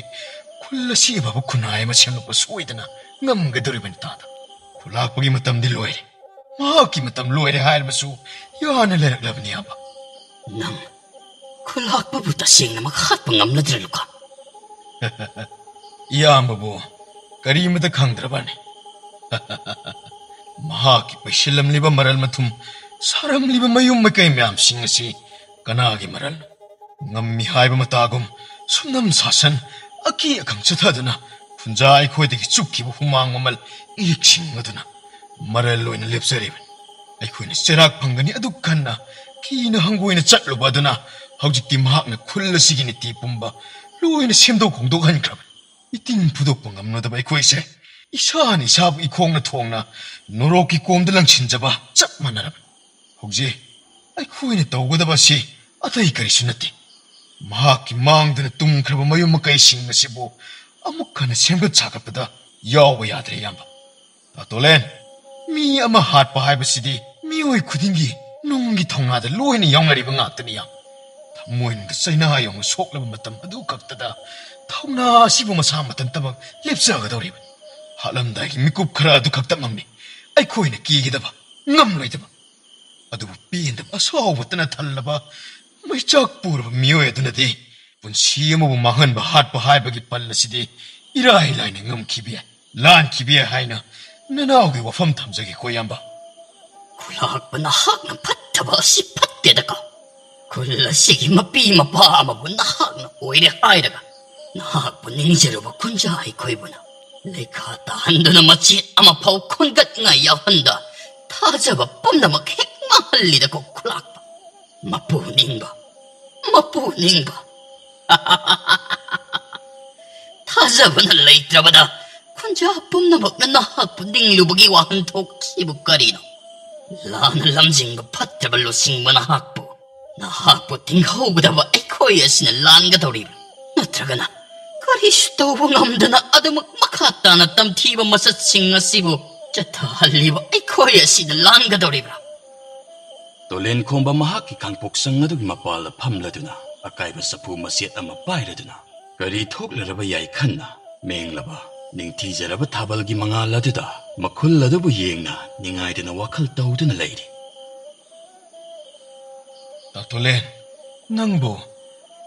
ꯈꯨꯜ ꯑꯁꯤ ꯑꯐꯕ ꯈꯨꯟꯅꯥꯏ ꯑꯃ ꯁꯦꯝꯂꯛꯄ ꯁꯣꯏꯗꯅ ꯉꯝꯒꯗꯧꯔꯤꯕꯅꯤ ꯇꯥꯗ. ꯈꯨꯂꯥꯛꯄꯒꯤ ꯃꯇꯝꯗꯤ ꯂꯣꯏꯔꯦ. ꯃꯍꯥꯛꯀꯤ ꯃꯇꯝ ꯂꯣꯏꯔꯦ ꯍꯥꯏꯔꯕꯁꯨ ꯌꯥꯅ ꯂꯩꯔꯛꯂꯕꯅꯤ ꯌꯥꯝꯕ. ꯅꯪ ꯈꯨꯂꯥꯛꯄꯕꯨ ꯇꯁꯦꯡꯅꯃꯛ ꯍꯥꯠꯄ ꯉꯝꯂꯗ꯭ꯔꯥ ꯂꯨꯀꯥꯝ? ꯏꯌꯥꯝꯕꯕꯨ ꯀꯔꯤꯃꯇ ꯈꯪꯗ꯭ꯔꯕꯅꯤ. ꯃꯍꯥꯛꯀꯤ ꯄꯩꯁꯤꯜꯂꯝꯂꯤꯕ ꯃꯔꯜ ꯃꯊꯨꯝ ꯁꯥꯔꯝꯂꯤꯕ ꯃꯌꯨꯝ ꯃꯀꯩ ꯃꯌꯥꯝꯁꯤꯡ ꯑꯁꯤ ꯀꯅꯥꯒꯤ ꯃꯔꯜꯅꯣ? ꯉꯝꯃꯤ ꯍꯥꯏꯕ ꯃꯇꯥꯒꯨꯝ ꯁꯨꯝꯅꯝ ꯁꯥꯁꯟ ꯑꯀꯤ ꯑꯈꯪ ꯆꯠꯊꯗꯨꯅ ꯈꯨꯟꯖꯥ ꯑꯩꯈꯣꯏꯗꯒꯤ ꯆꯨꯞꯈꯤꯕ ꯍꯨꯃꯥꯡ ꯃꯃꯜ ꯏꯔꯤꯛꯁꯤꯡ ꯃꯔꯜ ꯑꯣꯏꯅ ꯂꯦꯞꯆꯔꯤꯕꯅꯤ. ꯑꯩꯈꯣꯏꯅ ꯆꯩꯔꯥꯛ ꯐꯪꯒꯅꯤ ꯑꯗꯨ ꯈꯟꯅ ꯀꯤꯅ ꯍꯪꯒꯣꯏꯅ ꯆꯠꯂꯨꯕ ꯑꯗꯨꯅ ꯍꯧꯖꯤꯛꯇꯤ ꯃꯍꯥꯛꯅ ꯈꯨꯜ ꯑꯁꯤꯒꯤ ꯅꯤꯇꯤ ꯄꯨꯝꯕ ꯂꯣꯏꯅ ꯁꯦꯝꯗꯣꯛ ꯍꯣꯡꯗꯣꯛꯍꯟꯈ꯭ꯔꯕꯅꯤ. ꯏꯇꯤꯡ ꯐꯨꯗꯣꯛꯄ ꯉꯝꯅꯗꯕ ꯑꯩꯈꯣꯏꯁꯦ ꯏꯁꯥꯅ ꯏꯁꯥꯕꯨ ꯏꯈꯣꯡꯅ ꯊꯣꯡꯅ ꯅꯣꯔꯣꯛꯀꯤ ꯀꯣꯝꯗ ꯂꯪꯁꯤꯟꯖꯕ ꯆꯞ ꯃꯥꯟꯅꯔꯕꯅꯤ. ꯍꯧꯖꯤꯛ ꯑꯩꯈꯣꯏꯅ ꯇꯧꯒꯗꯕ ꯑꯁꯤ ꯑꯇꯩ ꯀꯔꯤꯁꯨ ꯅꯠꯇꯦ. ꯃꯍꯥꯛꯀꯤ ꯃꯥꯡꯗꯨꯅ ꯇꯨꯝꯈ꯭ꯔꯕ ꯃꯌꯨꯝ ꯃꯀꯩꯁꯤꯡ ꯑꯁꯤꯕꯨ ꯑꯃꯨꯛ ꯍꯟꯅ ꯁꯦꯝꯒꯠ ꯁꯥꯒꯠꯄꯗ ꯌꯥꯎꯕ ꯌꯥꯗ꯭ꯔꯦ ꯏꯌꯥꯝꯕ. ꯇꯥꯇꯣꯂꯦꯟ, ꯃꯤ ꯑꯃ ꯍꯥꯠꯄ ꯍꯥꯏꯕꯁꯤꯗꯤ ꯃꯤꯑꯣꯏ ꯈꯨꯗꯤꯡꯒꯤ ꯅꯨꯡꯒꯤ ꯊꯧꯅꯥꯗ ꯂꯣꯏꯅ ꯌꯥꯎꯅꯔꯤꯕ ꯉꯥꯛꯇꯅꯤ ꯌꯥꯝ. ꯊꯃꯣꯏꯅꯨꯡꯗ ꯆꯩꯅꯥ ꯌꯧꯅ ꯁꯣꯛꯂꯕ ꯃꯇꯝ ꯑꯗꯨ ꯈꯛꯇꯗ ꯊꯧꯅꯥ ꯑꯁꯤꯕꯨ ꯃꯁꯥ ꯃꯊꯟꯇꯃꯛ ꯂꯦꯞꯆꯒꯗꯧꯔꯤꯕꯅꯤ. ꯍꯥꯠꯂꯝꯗꯥꯏꯒꯤ ꯃꯤꯀꯨꯞ ꯈꯔ ꯑꯗꯨ ꯈꯛꯇꯃꯛꯅꯤ ꯑꯩꯈꯣꯏꯅ ꯀꯤꯒꯗꯕ, ꯉꯝꯂꯣꯏꯗꯕ. ꯑꯗꯨꯕꯨ ꯄꯦꯟꯗꯕ ꯑꯁꯥꯎꯕꯇꯅ ꯊꯜꯂꯕ ꯃꯩꯆꯥꯛ ꯄꯨꯔꯕ ꯃꯤꯑꯣꯏ ꯑꯗꯨꯅꯗꯤ ꯄꯨꯟꯁꯤ ꯑꯃꯕꯨ ꯃꯥꯡꯍꯟꯕ ꯍꯥꯠꯄ ꯍꯥꯏꯕꯒꯤ ꯄꯜ ꯑꯁꯤꯗꯤ ꯏꯔꯥꯏ ꯂꯥꯏꯅ ꯉꯝꯈꯤꯕ ꯌꯥꯏ, ꯂꯥꯟꯈꯤꯕ ꯌꯥꯏ ꯍꯥꯏꯅ ꯅꯅꯥꯎꯒꯤ ꯋꯥꯐꯝ ꯊꯝꯖꯒꯦꯀꯣ ꯏꯌꯥꯝꯕ. ꯈꯨꯂꯥꯛꯄ ꯅꯍꯥꯛꯅ ꯐꯠꯇꯕ ꯑꯁꯤ ꯐꯠꯇꯦꯗꯀꯣ. ꯈꯨꯜ ꯑꯁꯤꯒꯤ ꯃꯄꯤ ꯃꯄꯥ ꯑꯃꯕꯨ ꯅꯍꯥꯛꯅ ꯑꯣꯏꯔꯦ ꯍꯥꯏꯔꯒ ꯅꯍꯥꯛꯄꯨ ꯅꯤꯡꯖꯔꯨꯕ ꯈꯨꯟꯖꯥ ꯑꯩꯈꯣꯏꯕꯨꯅ ꯂꯩꯈꯥ ꯇꯥꯍꯟꯗꯨꯅ ꯃꯆꯦꯠ ꯑꯃꯐꯥꯎ ꯈꯨꯟꯒꯠꯅꯤꯡꯉꯥꯏ ꯌꯥꯎꯍꯟꯗ ꯊꯥꯖꯕ ꯄꯨꯝꯅꯃꯛ ꯍꯦꯛ ꯃꯥꯡꯍꯜꯂꯤꯗꯀꯣ ꯈꯨꯂꯥꯛꯄ. ꯃꯄꯨ ꯅꯤꯡꯕ, ꯃꯄꯨ ꯅꯤꯡꯕ. 타자분을 레이트라바다 군자 뿜나먹는 나하부 닝루북이 와한톡 키부거리노 라는 람징과 파트발로 싱문 나하부 나하부 팅하우부다와 에코이에시는 란가 도리브 나트라가나 그리슈도부 남드나 아드먹 마카따나 땀티바 마사 칭아시부 자타 할리바 에코이에시는 란가 도리브라 Tolen komba mahaki kang poksang nga dugi mapala pamladuna akaiba sa pumasit ama pairaduna kari thoklaraba yai khanna menglaba ning tijaraba thabalgi manga laduda makhulladabu yengna ningaidana wakhal tawduna leiri Tolen nangbo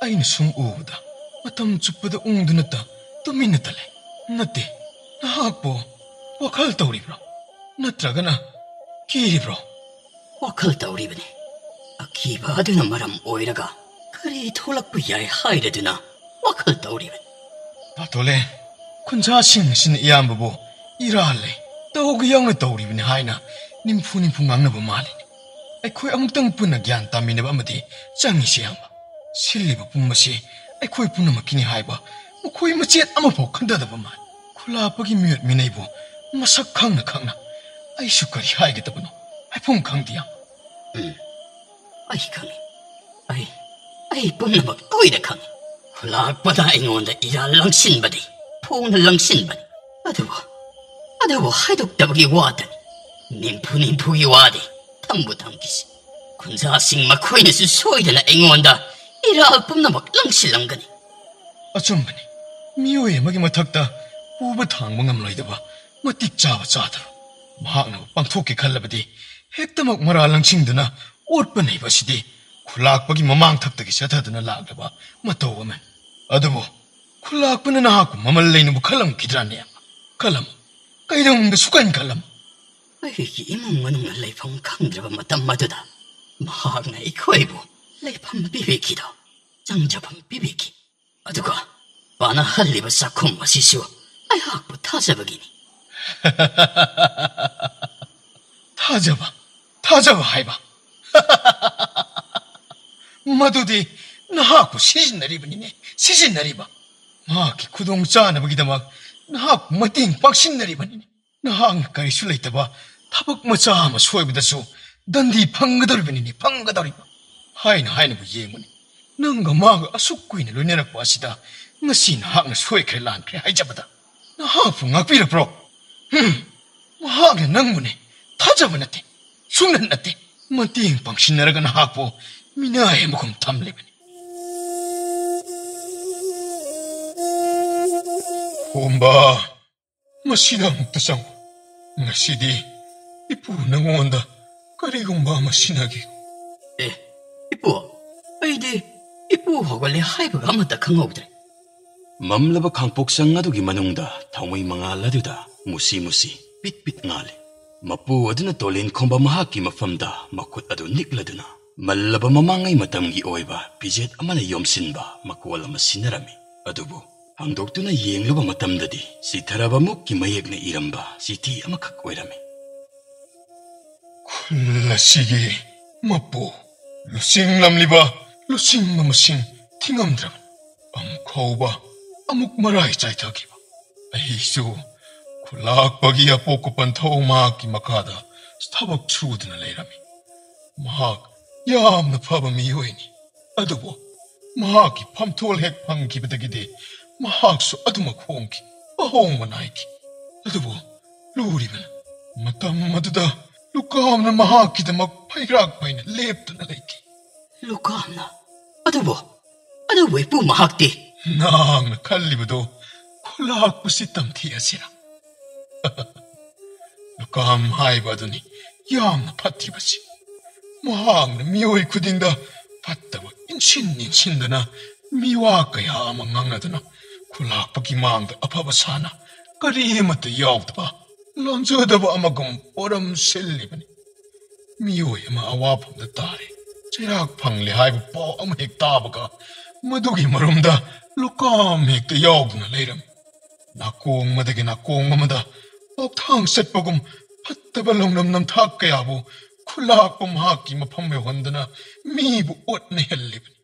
aina sum uda matam chuppada ungdunata tumina tale nate nahakbo wakhal tawribro natragana kiribro 와칼 떠오리버니 아키바 아드나 마람 오이라가 그리 톨락부 야이 하이레드나 와칼 떠오리버니 Tolen kunjasin iyambabu irale tawgi yang tawribni haina nimphuni phungangnaba malini aikhoi amutang punna gyan taminaba amadi changi siamba silliba pummasi aikhoi punamakini haiba mukhoi machet amapho khandadaba mal khulapagi myut minaibu masak khangna aisu kari haigetabano 아이폰 강디야. 아이 강이. 아이 뿜나박 오이래 강이. 훌락보다 잉온다 이랄랑 신바디. 포운을랑 신바디. 아드보 하이독다박이 와다니. 님푸기 와디. 탐부탐기시. 군사싱마 코이네스 소이드나 잉온다. 이랄 뿜나박 랑실랑가니. 어쩌면이 미호의 막이 마탁다 우버 당망함 라이다바 마틱 자다로. 마학나 빵토끼 칼라바디. 핵다막 말알랑 칭드나 옷번에 입으시디 쿨락박이 마망탑다기 셔타드나 락다바 마토오면 아드보 쿨락번에 나하고 마말레이는 칼람 기드라네야 칼람 까이동가 수간 칼람 이게 이몽만은 레이팜 강드라바 마담마드다 마학나 이코이보 레이팜 비비키다 장자밤 비비키 아드가 바나 할리바 사콤 마시시오 아이 학부 타자박이니 타자바 하이바 마두디 나하고 시신나리바 마키 구동자나버기다막 나하고 마띵 박신나리바니네 나하고 가리술 레이타바 타박 마차마 소이비다수 단디 팡가더리바니네 팡가더리바 하이나부 예무니 nanga maga asuk kuina lunerak wasida ngasi na hak na soy kre lan kre haijabada na hafu ngakpira pro mahag na nangmune tajaba nate sungnan nate mating pangsinaraga na hakpo minahe mukum tamlebani Homba masida muktasang ngasidi ipu nangonda karigumba masinagi ipu aide ipu hogale haibaga amata khangobdre mamlaba khangpoksang adugi manungda thawmai mangaladuda musi pit ngale mapu aduna tolin khomba mahaki mafamda makut adu nikladuna mallaba mamangai matamgi oiba pijet amana yomsinba makwala masinarami adubu hangdoktuna yengluba matamdadi sitharaba mukki mayekna iramba siti amakak oirami kullasigi mapu lusing lamliba lusing mamasing tingamdraman amkhauba amuk marai chaithagiba aisu kulakbagi apokupan thawma ki makada stabak chudna leirami mahak yamna phaba miyoini adubo mahaki phamthol hek phangkibadagide mahaksu aduma khongki ahongma naiki adubo luriban matam maduda lukamna mahakidamak phairak paina leptuna leiki lukamna adubo ipu mahakti nangna khallibado khulakpu sitam thiasira lukam haibaduni yamna phatribasi mahangna miyoi khudingda phattaba inchindana miwa kaya ama ngangnaduna khulakpaki mangda afaba sana karimata yawdaba lonjodaba amagum oram sellibani miyoi ama awapamda tare chirak phangli haiba paw ama hek tabaga madugi marumda lukam hekta yawduna leiram nakong madagi nakong amada thang setpagum phattaba longnam namthak kayabu khulakpum haki mafam me hondana mibu otne hellibani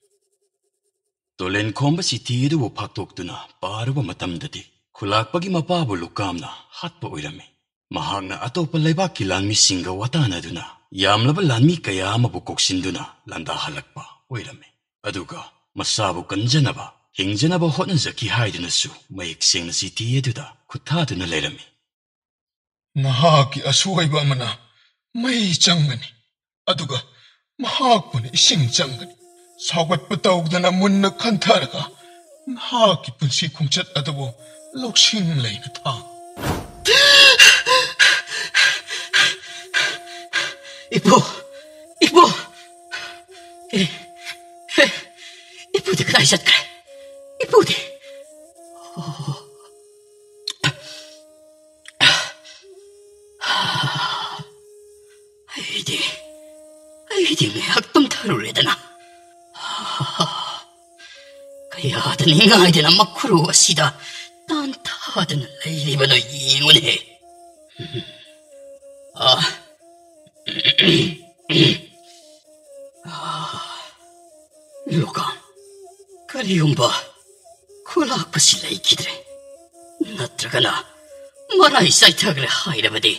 Tolen komba si tidu wo paktok tuna paru ba matamdadi. Kulakpagi mapabu lukamna hatpa oirami. Mahagna atopa leibak ki lanmi singa watana duna. Yamlaba lanmi kaya mabukoksin landa halakpa oirami. Aduga masabu kanjanaba hingjanaba hotnazaki haiduna su mayik singna si tiyeduda kutaduna leirami. Mahaki aswaiba amana may changani. Aduga mahakuna ising changani. Sawat patawagdana munna kantaraga. Mahaki punsi kungchat adabo loksing layna thang. Ibu! Ibu! Ibu di ka naisat ka. Ibu di. Ay di may haktam tarulida na. Kaya taningay din ang makuruwa sida. Tantada na layliba no ingon he. Luka, kariyong ba? Kulak pa sila ikidre. Natraga na, maray sa itagre hayra ba di?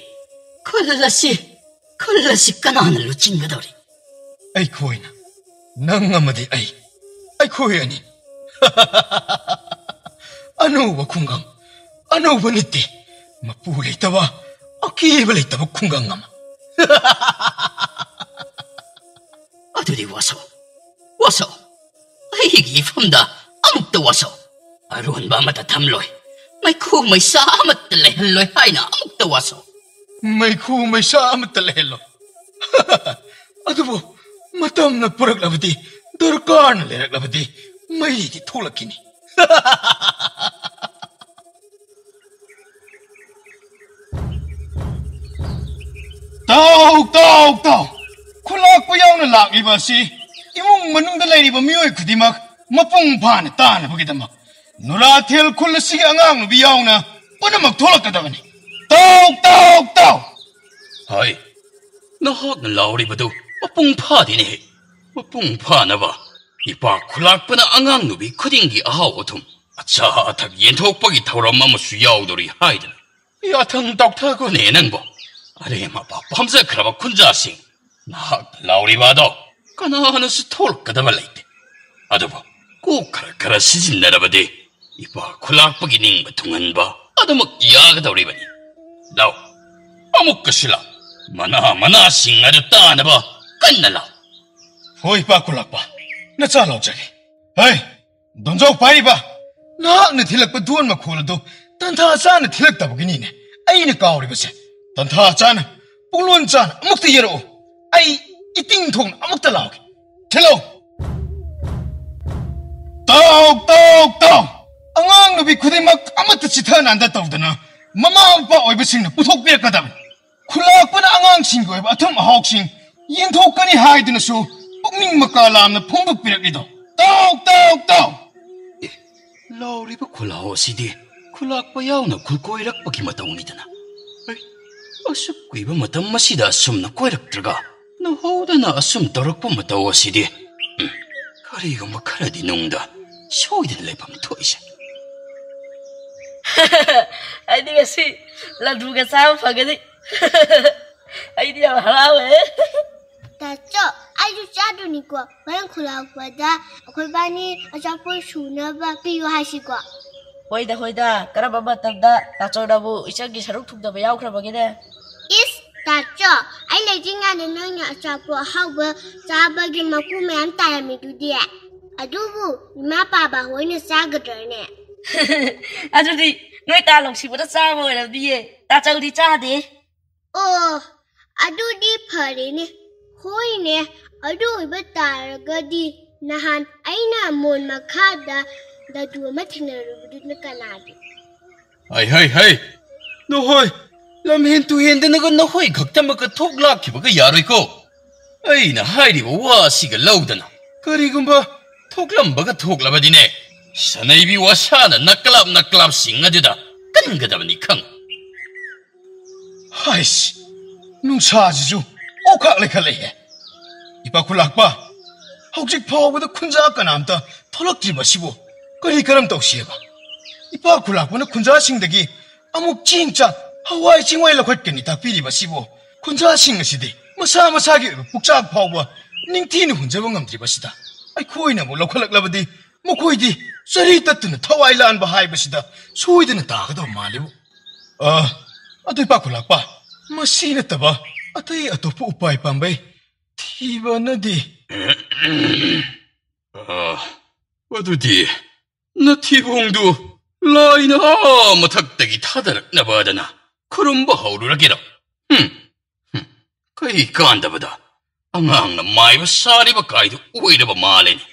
Kalasi ka na luching ka daw rin. Ay koy na, nangamadi ay koy anin. Ano ba kunggang? Ano ba niti? Mapulay tawa, akibalay tawa kunggang ngama. Ado di waso. Ay higifam da, amok da waso. Aruan ba matatamloy? May kumay sa amat talehaloy hay na amok da waso. May kumay sa amat talehalo. Ado po, matam na purak labadi, darkar na lerak labadi, may di tolak kini. Tao! Kulak pa yaw na laki ba si? Imong manung da layri ba miyoy kudimak, mapung pa na ta na pagitamak. Nuratil kula sige angang biyaw na, pana magtulak ka daw ni. Tao! Hay, nahag na lauri ba do? Mapung pa din eh. Mapung pa na ba? Ipa kulak pa na angang nubi kudingi ahaw otum. At sa atag yentok pagi tawram mamusu yaw dori haydan. Yatang doktago ne nang bo. Are mapapamsa kraba kunjasing. Nahag na lauri ba do? Kanahana si tolk ka dabalay te. Ado ba? Kukara sisin na ba de? Ipa kulak pagi ning batungan ba? Ado mag-iyaga daw rin ba ni? Daw, amok ka sila. Mana sing ada ta na ba? Kan na law. Hoy pa kulak pa. Natsalaw jagi. Hey, donjaw pa ba? Nahag na tilak pa duwan makula do. Tanta sana tilak tabo ginine. Ay na kaori ba siya? Tanta sana, pulun sana, amok ta yero. Ay, iting tong amok ta law. Tilaw! Tao! Angang nabi kuday mag-amat at sitahan anda tao na. Mamahal pa oy ba sing na putok biyak na daman. Kulak pa na angang sing ko ba atam ahok sing. Yentok ka ni hay din na so. Pagning makalam na pumbag biyak ito. Tao! Lauri ba kulaw si di? Kulak pa yaw na kulkoirak pagimataw nito na. Ay, asap ko iba matam masida asum na koirak traga. Nahawda na asum tarak pa matawa si di. Kariga makara dinong da. Soy din lay pamitoy siya. Ay di kasi ladu ka sama pagani. Ay di haraw eh. Tacho, ayo jadu ni ko. Bayan kulak pa da. Ako'y bani asapo suna ba piyo hasi ko. Hoida, karaba ba tagda. Tacho na mo isang gisarok tugda ba yaw kraba gina. Is, tacho, ay lagi nga na nang niya asapo hawa sa bagay makumayan tayo may dudiya. Adubo, mapa ba hoy na sagadar ne. Ado di, noi ta long si bata sa mo na di eh. Tacho di cha di. Oh, adu di pare ne. Hoy ne, adu iba taraga di nahan ay na mon makada da duwa matina rubudut na kanadi. Hay. Nohoy, lamhin tuhin din ako nohoy kakta magkatuglak kiba ka yaroy ko. Ay na hay di ba wasi ka lawda na. Karigong ba, tuklam ba ka tukla ba din eh. Sanay bi wasa na naklap singa dida. Kan ka daman ikang. Hais, nung sa jisu, okak le kale he. Ipa kulak pa. ꯍꯧꯖꯤꯛ ꯐꯥꯎꯕꯗ ꯈꯨꯟꯖꯥ ꯀꯅꯥꯝꯇ ꯊꯣꯛꯂꯛꯇ꯭ꯔꯤꯕꯁꯤꯕꯨ ꯀꯔꯤ ꯀꯔꯝ ꯇꯧꯁꯤꯕ ꯏꯄꯥ ꯈꯨꯂꯥꯛꯄꯅ ꯈꯨꯟꯖꯥꯁꯤꯡꯗꯒꯤ ꯑꯃꯨꯛ ꯆꯦꯡ ꯆꯥꯛ ꯍꯋꯥꯏ ꯆꯦꯡꯋꯥꯏ ꯂꯧꯈꯠꯀꯅꯤ ꯇꯥꯛꯄꯤꯔꯤꯕꯁꯤꯕꯨ ꯈꯨꯟꯖꯥꯁꯤꯡ ꯑꯁꯤꯗꯤ ꯃꯁꯥ ꯃꯁꯥꯒꯤ ꯑꯣꯏꯕ ꯄꯨꯛꯆꯥꯛ ꯐꯥꯎꯕ ꯅꯤꯡꯊꯤꯅ ꯍꯨꯟꯖꯕ ꯉꯝꯗ꯭ꯔꯤꯕꯁꯤꯗ ꯑꯩꯈꯣꯏꯅ ꯑꯃꯨꯛ ꯂꯧꯈꯠꯂꯛꯂꯕꯗꯤ ꯃꯈꯣꯏꯗꯤ ꯆꯔꯤ ꯇꯠꯇꯨꯅ ꯊꯋꯥꯏ ꯂꯥꯟꯕ ꯍꯥꯏꯕꯁꯤꯗ ꯁꯣꯏꯗꯅ ꯇꯥꯒꯗꯕ ꯃꯥꯜꯂꯤꯕꯨ ꯑꯗꯨ ꯏꯄꯥ ꯈꯨꯂꯥꯛꯄ ꯃꯁꯤ ꯅꯠꯇꯕ ꯑꯇꯩ ꯑꯇꯣꯞꯄ ꯎꯄꯥꯏ ꯄꯥꯝꯕꯩ ꯊꯤꯕꯅꯗꯤ ꯑꯗꯨꯗꯤ ꯅꯊꯤꯕꯣꯡꯗꯨ ꯂꯥꯏꯅ ꯃꯊꯛꯇꯒꯤ ꯊꯥꯗꯔꯛꯅꯕꯗꯅ ꯈꯨꯔꯨꯝꯕ ꯍꯧꯔꯨꯔꯒꯦꯔꯣ ꯀꯩ ꯀꯥꯟꯗꯕꯗ ꯑꯉꯥꯡꯅ ꯃꯥꯏꯕ ꯁꯥꯔꯤꯕ ꯀꯥꯏꯗꯨ ꯑꯣꯏꯔꯕ ꯃꯥꯜꯂꯦꯅꯤ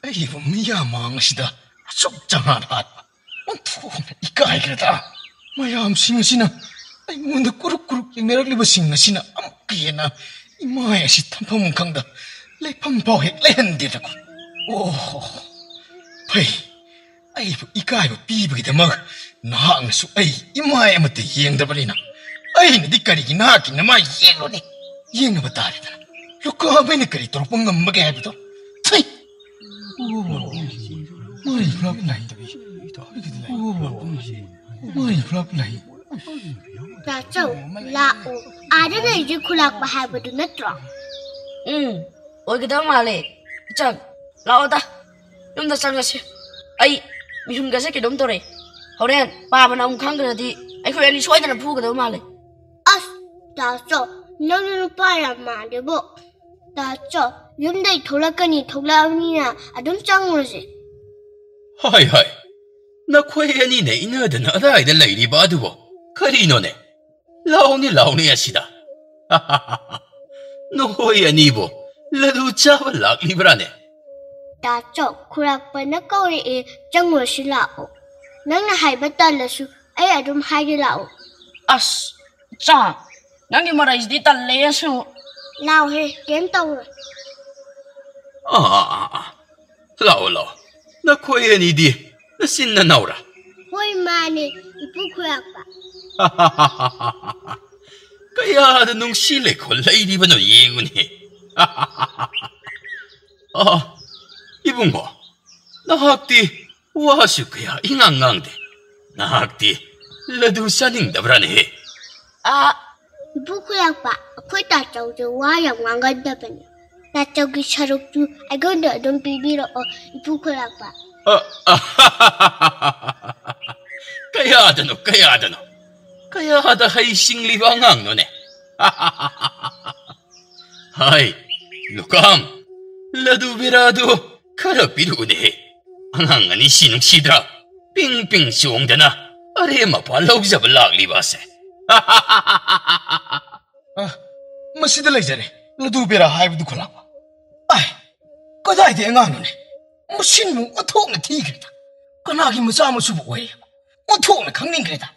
ꯑꯩꯕꯨ ꯃꯤꯌꯥꯝꯃꯥꯡ ꯑꯁꯤꯗ ꯑꯁꯨꯛ ꯆꯪꯍꯥꯟ ꯍꯥꯠꯄ ꯑꯣꯟꯊꯣꯛꯅ ꯏꯀꯥꯏꯈ꯭ꯔꯦꯗ ꯃꯌꯥꯝꯁꯤꯡ ꯑꯁꯤꯅ ꯑꯩꯉꯣꯟꯗ ꯀꯨꯔꯨꯛ ꯀꯨꯔꯨꯛ ꯌꯦꯡꯅꯔꯛꯂꯤꯕꯁꯤꯡ ꯑꯁꯤꯅ ꯑꯃꯨꯛꯀ ꯍꯦꯟꯅ ꯏꯃꯥꯏ ꯑꯁꯤ ꯊꯝꯐꯝ ꯈꯪꯗ ꯂꯩꯐꯝ ꯐꯥꯎ ꯍꯦꯛ ꯂꯩꯍꯟꯗꯦꯗꯀꯣ ꯑꯣ ꯐꯩ ꯑꯩꯕꯨ ꯏꯀꯥꯏꯕ ꯄꯤꯕꯒꯤꯗꯃꯛ ꯅꯍꯥꯛꯅꯁꯨ ꯑꯩ ꯏꯃꯥꯏ ꯑꯃꯠꯇ ꯌꯦꯡꯗꯕꯅꯤꯅ ꯑꯩꯅꯗꯤ ꯀꯔꯤꯒꯤ ꯅꯍꯥꯛꯀꯤ ꯅꯃꯥꯏ ꯌꯦꯡꯂꯣꯅꯤ ꯌꯦꯡꯅꯕ ꯇꯥꯔꯦꯗꯅ ꯂꯨꯀꯥꯕꯩꯅ ꯀꯔꯤ ꯇꯧꯔꯛꯄ ꯉꯝꯕꯒꯦ ꯍꯥꯏꯕꯗꯣ ꯊꯩ ꯃꯥꯏ ꯐ꯭ꯂꯥꯞ ꯂꯩ ꯃꯥꯏ ꯐ꯭ꯂꯥꯞ ꯂꯩ ꯇꯥꯆꯧ ꯂꯥꯛꯑꯣ ꯑꯥꯗ ꯂꯩꯔꯤꯁꯦ ꯈꯨꯂꯥꯛꯄ ꯍꯥꯏꯕꯗꯨ ꯅꯠꯇ꯭ꯔꯣ ꯑꯣꯏꯒꯗꯕ ꯃꯥꯜꯂꯦ ꯏꯆꯟ ꯂꯥꯛꯑꯣꯗ ꯌꯨꯝꯗ ꯆꯪꯉꯁꯤ ꯑꯩ ꯃꯤꯍꯨꯟꯒꯁꯦ ꯀꯩꯅꯣꯝ ꯇꯧꯔꯦ ꯍꯣꯔꯦꯟ ꯄꯥꯕꯅ ꯑꯃꯨꯛ ꯈꯪꯈ꯭ꯔꯗꯤ ꯑꯩꯈꯣꯏ ꯑꯅꯤ ꯁꯣꯏꯗꯅ ꯐꯨꯒꯗꯕ ꯃꯥꯜꯂꯦ ꯑꯁ ꯇꯥꯆꯧ ꯅꯪꯅ ꯅꯨꯄꯥ ꯌꯥꯝ ꯃꯥꯜꯂꯦꯕꯣ ꯇꯥꯆꯧ ꯌꯨꯝꯗꯩ ꯊꯣꯛꯂꯛꯀꯅꯤ ꯊꯣꯛꯂꯛꯑꯕꯅꯤꯅ ꯑꯗꯨꯝ ꯆꯪꯉꯨꯔꯁꯤ ꯍꯥꯏ ꯅꯈꯣꯏ ꯑꯅꯤꯅ ꯏꯅꯗꯅ ꯑꯗꯥꯏꯗ ꯂꯩꯔꯤꯕ ꯑꯗꯨꯕꯨ ꯀꯔꯤꯅꯣꯅꯦ ꯂꯥꯎꯅꯤ ꯑꯁꯤꯗ ꯅꯈꯣꯏ ꯑꯅꯤꯕꯨ ꯂꯗꯨ ꯆꯥꯕ ꯂꯥꯛꯂꯤꯕ꯭ꯔꯥꯅꯦ ꯇꯥꯆꯧ ꯈꯨꯔꯥꯛꯄꯅ ꯀꯧꯔꯛꯑꯦ ꯆꯪꯉꯨꯔꯁꯤ ꯂꯥꯛꯑꯣ ꯅꯪꯅ ꯍꯥꯏꯕ ꯇꯜꯂꯁꯨ ꯑꯩ ꯑꯗꯨꯝ ꯍꯥꯏꯒꯦ ꯂꯥꯛꯑꯣ ꯑꯁ ꯏꯆꯥ ꯅꯪꯒꯤ ꯃꯔꯩꯁꯤꯗꯤ ꯇꯜꯂꯦ ꯑꯁꯨ ꯂꯥꯎꯍꯦ ꯀꯩꯝ ꯇꯧꯔꯣꯏ ꯂꯥꯛꯑꯣ ꯅꯈꯣꯏ ꯑꯅꯤꯗꯤ ꯅꯆꯤꯟ ꯅꯅꯥꯎꯔꯥ ꯍꯣꯏ ꯃꯥꯅꯦ ꯏꯄꯨ ꯈꯨꯔꯥꯛꯄ ꯀꯌꯥꯗ ꯅꯨꯡꯁꯤ ꯂꯩꯈꯣꯜ ꯂꯩꯔꯤꯕꯅꯣ ꯌꯦꯡꯉꯨꯅꯦ ꯏꯕꯨꯡꯉꯣ ꯅꯍꯥꯛꯇꯤ ꯋꯥꯁꯨ 그야 잉앙앙데 나학디 레두 사닝다브라네 이부쿠양빠 ꯑꯩꯈꯣꯏ ꯇꯥꯆꯧꯁꯦ ꯋꯥ ꯌꯥꯝ ꯉꯥꯡꯒꯟꯗꯕꯅꯦ ꯇꯥꯆꯧꯒꯤ ꯁꯔꯨꯛꯇꯨ ꯑꯩꯉꯣꯟꯗ ꯑꯗꯨꯝ ꯄꯤꯕꯤꯔꯛꯑꯣ 이부쿠양빠 그야다노 그야다 하이싱리바 앙앙노네 하이 루캄 레두비라도 카라비루네 앙앙아니 신웅시드라 빙빙 시옹다나 아레마 발라우잡을 락리바세 ꯃꯁꯤꯗ ꯂꯩꯖꯔꯦ ꯂꯗꯨꯕꯦꯔꯥ ꯍꯥꯏꯕꯗꯨ ꯈꯨꯂꯥꯛꯄ ꯀꯗꯥꯏꯗ ꯑꯉꯥꯡꯅꯣꯅꯦ ꯃꯁꯤꯟꯕꯨ ꯑꯣꯟꯊꯣꯛꯅ ꯊꯤꯈ꯭ꯔꯦꯗ ꯀꯅꯥꯒꯤ ꯃꯆꯥ ꯃꯁꯨꯕꯨ ꯑꯣꯏꯔꯦ ꯑꯣꯟꯊꯣꯛꯅ ꯈꯪꯅꯤꯡꯈ꯭ꯔꯦꯗ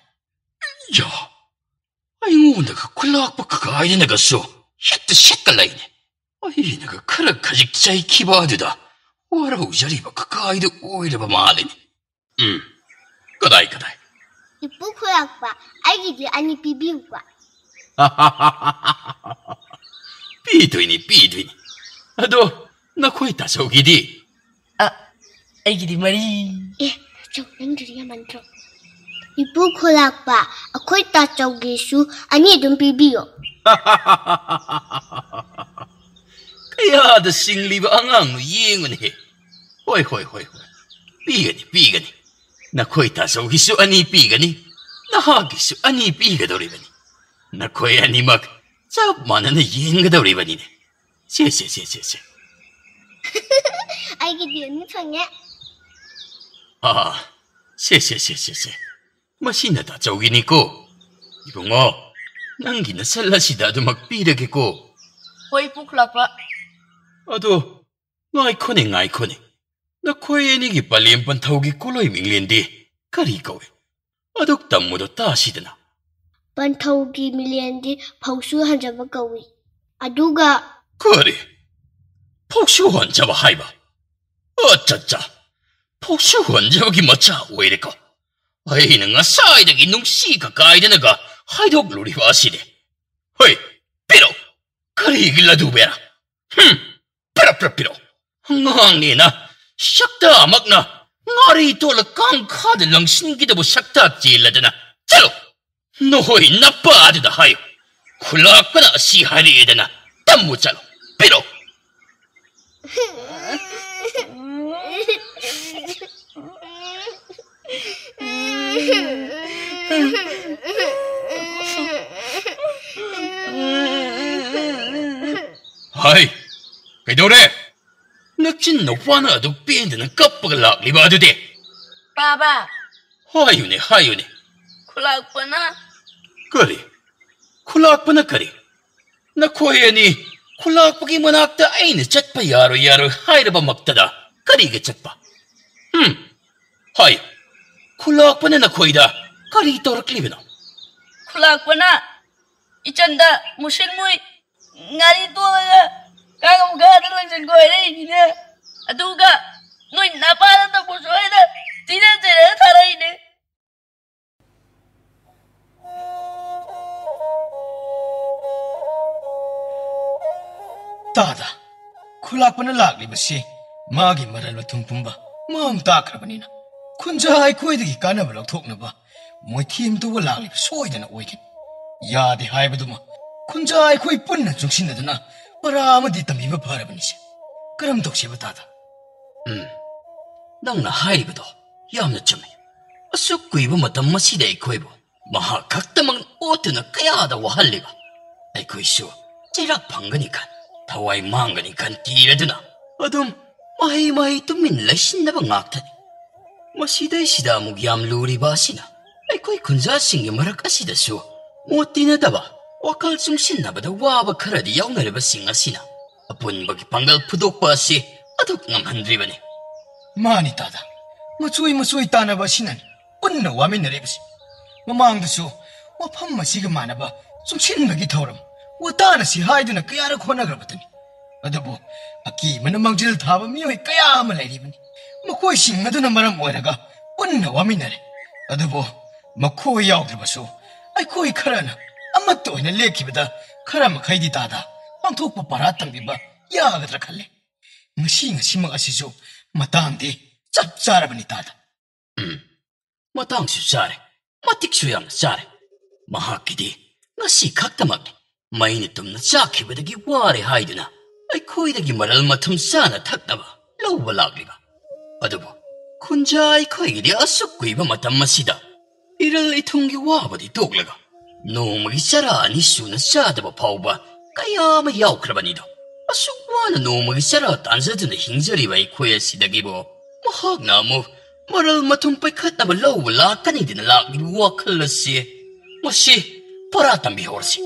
야 아이고나가 굴락바 그가이나가소 헷도 헷갈라이네 아이나가 그럭가직 짜이 키바드다 와라우 자리바 그가이도 오이라바 말리네 그다이 이부쿠양빠 아기들 아니 비비우과 삐드이니 아도 나 거의 다 속이디 애기디 말이 저 నం들이야 만들어 이부쿠양빠 아코이 따쪽이수 아니 좀 비비요 그야다 싱리바 앙앙 이행은 해 호이 삐가니 나 거의 다 속이수 아니 삐가니 나 하기수 아니 삐가도리바니 나 거의 아니 막 잡만하는 이행가도리바니네 세 아기들 언니팡이야 세 마시나다 저기니고 이봉어 난기나 살라시다도 막 삐르겠고 호이 부클락바 아도 나이코네 나 코에니기 빨리 엠pan 타오기 꼴로이 밀린디 가리거웨 아독 담모도 따시드나 반타오기 밀리엔디 파우수 한자바 거위 아두가 그래 폭슈 환자바 하이바 어쩌짜 폭슈 환자바기 맞자 오이레거 아이는가 사이덕이 농시가 가이드나가 하이독 로리 와시데 허이 삐로 그리 이길라두 베라 Pira. Ngang ni na, shakta amak na, ngari ito lakang kada lang singgidabu shakta jila na. Chalo! Nohoy napaada da hayo. Kulak pa na si hari na. Tamu chalo. Piro! Hay! Kaidore! Nakchin na wana adu penda na kappagalak liba adu de. Papa, Hayo ne. kulak pa na. Kari? Kulak pa na kari? Nakoya ni kulak pagi manakta ay na chat pa yaro hayra ba magtada. Kari ga chat pa. Hay! Kulak pa na nakoy da. Kari ito raklibi na. Kulak pa na. Ichanda, musin mo'y ngari ito nga. Kakam-gada lang sa goy na ina. Aduga, no'y napala na puso ay na. Tina taray na. Tada, kulak pa na laglibasi, magi maral matungpumba, maam takrabanina. Kunja ay ko'y kanaba lagtok na ba, mo'y kim tuwa laglib so'y na oikin. Yadi haibaduma, kunja ay ko'y pun na jungsin na dana, para amadi tamiba parabanisa. Karam siya ba tada? Nang na hayba do, yam na chumay. Asuk kuy ba matam masida ay kuy bo, mahakaktamang oto na kaya da wahali ba. Ay kuy so, jirak pangganikan, taway manganikan tira duna. Adum, mahay tuminlay sinna ba ngaktan. Masiday sida mong yam luri ba sina. Ay kuy kunza singi marak asida so, muti na daba, wakal sumsin na ba da waba karadi yaw na riba singa sina. Apun bagi panggal pudok pa si, atok ngam handri ba ni. Mani tada, masui tanaba sinan, unna wamin na ribasi. Mamang daso, wapam masiga manaba, sumsin bagi tauram, watana si haidu na kaya rakona grabatani. Adabo, aki manamang jil taba miyo kaya amalay ribani. Makoy singa do na maram oiraga, unna wamin na rin. Adabo, makoy yaw grabaso, ay koy karana, amato na lekibada, karama kay di tada, ang tukpa paratang diba, yagat rakale. Ngasi mga asiso, matang di, tsara ba ni tada? Matang siya sari, matik siya ang sari. Mahakidi, ngasi kaktamag ni, mainitom na saki ba dagi wari haydo na, ay ko'y dagi maral matam sana takna ba, law balagli ba. Adabo, kunja ay ko'y gidi asok ko'y ba matam masida, iral itong giwa ba di tuglaga. Noong magisara ni suna sada ba pao ba, kaya mayaw kraba nido. Asukwa na noong magisara tansa doon na hingzari ba ikuya si dagibo. Mahag na mo, maral matumpay kat na balaw wala ka ni dinalaki wakal na siya. Masi, paratang bihor si.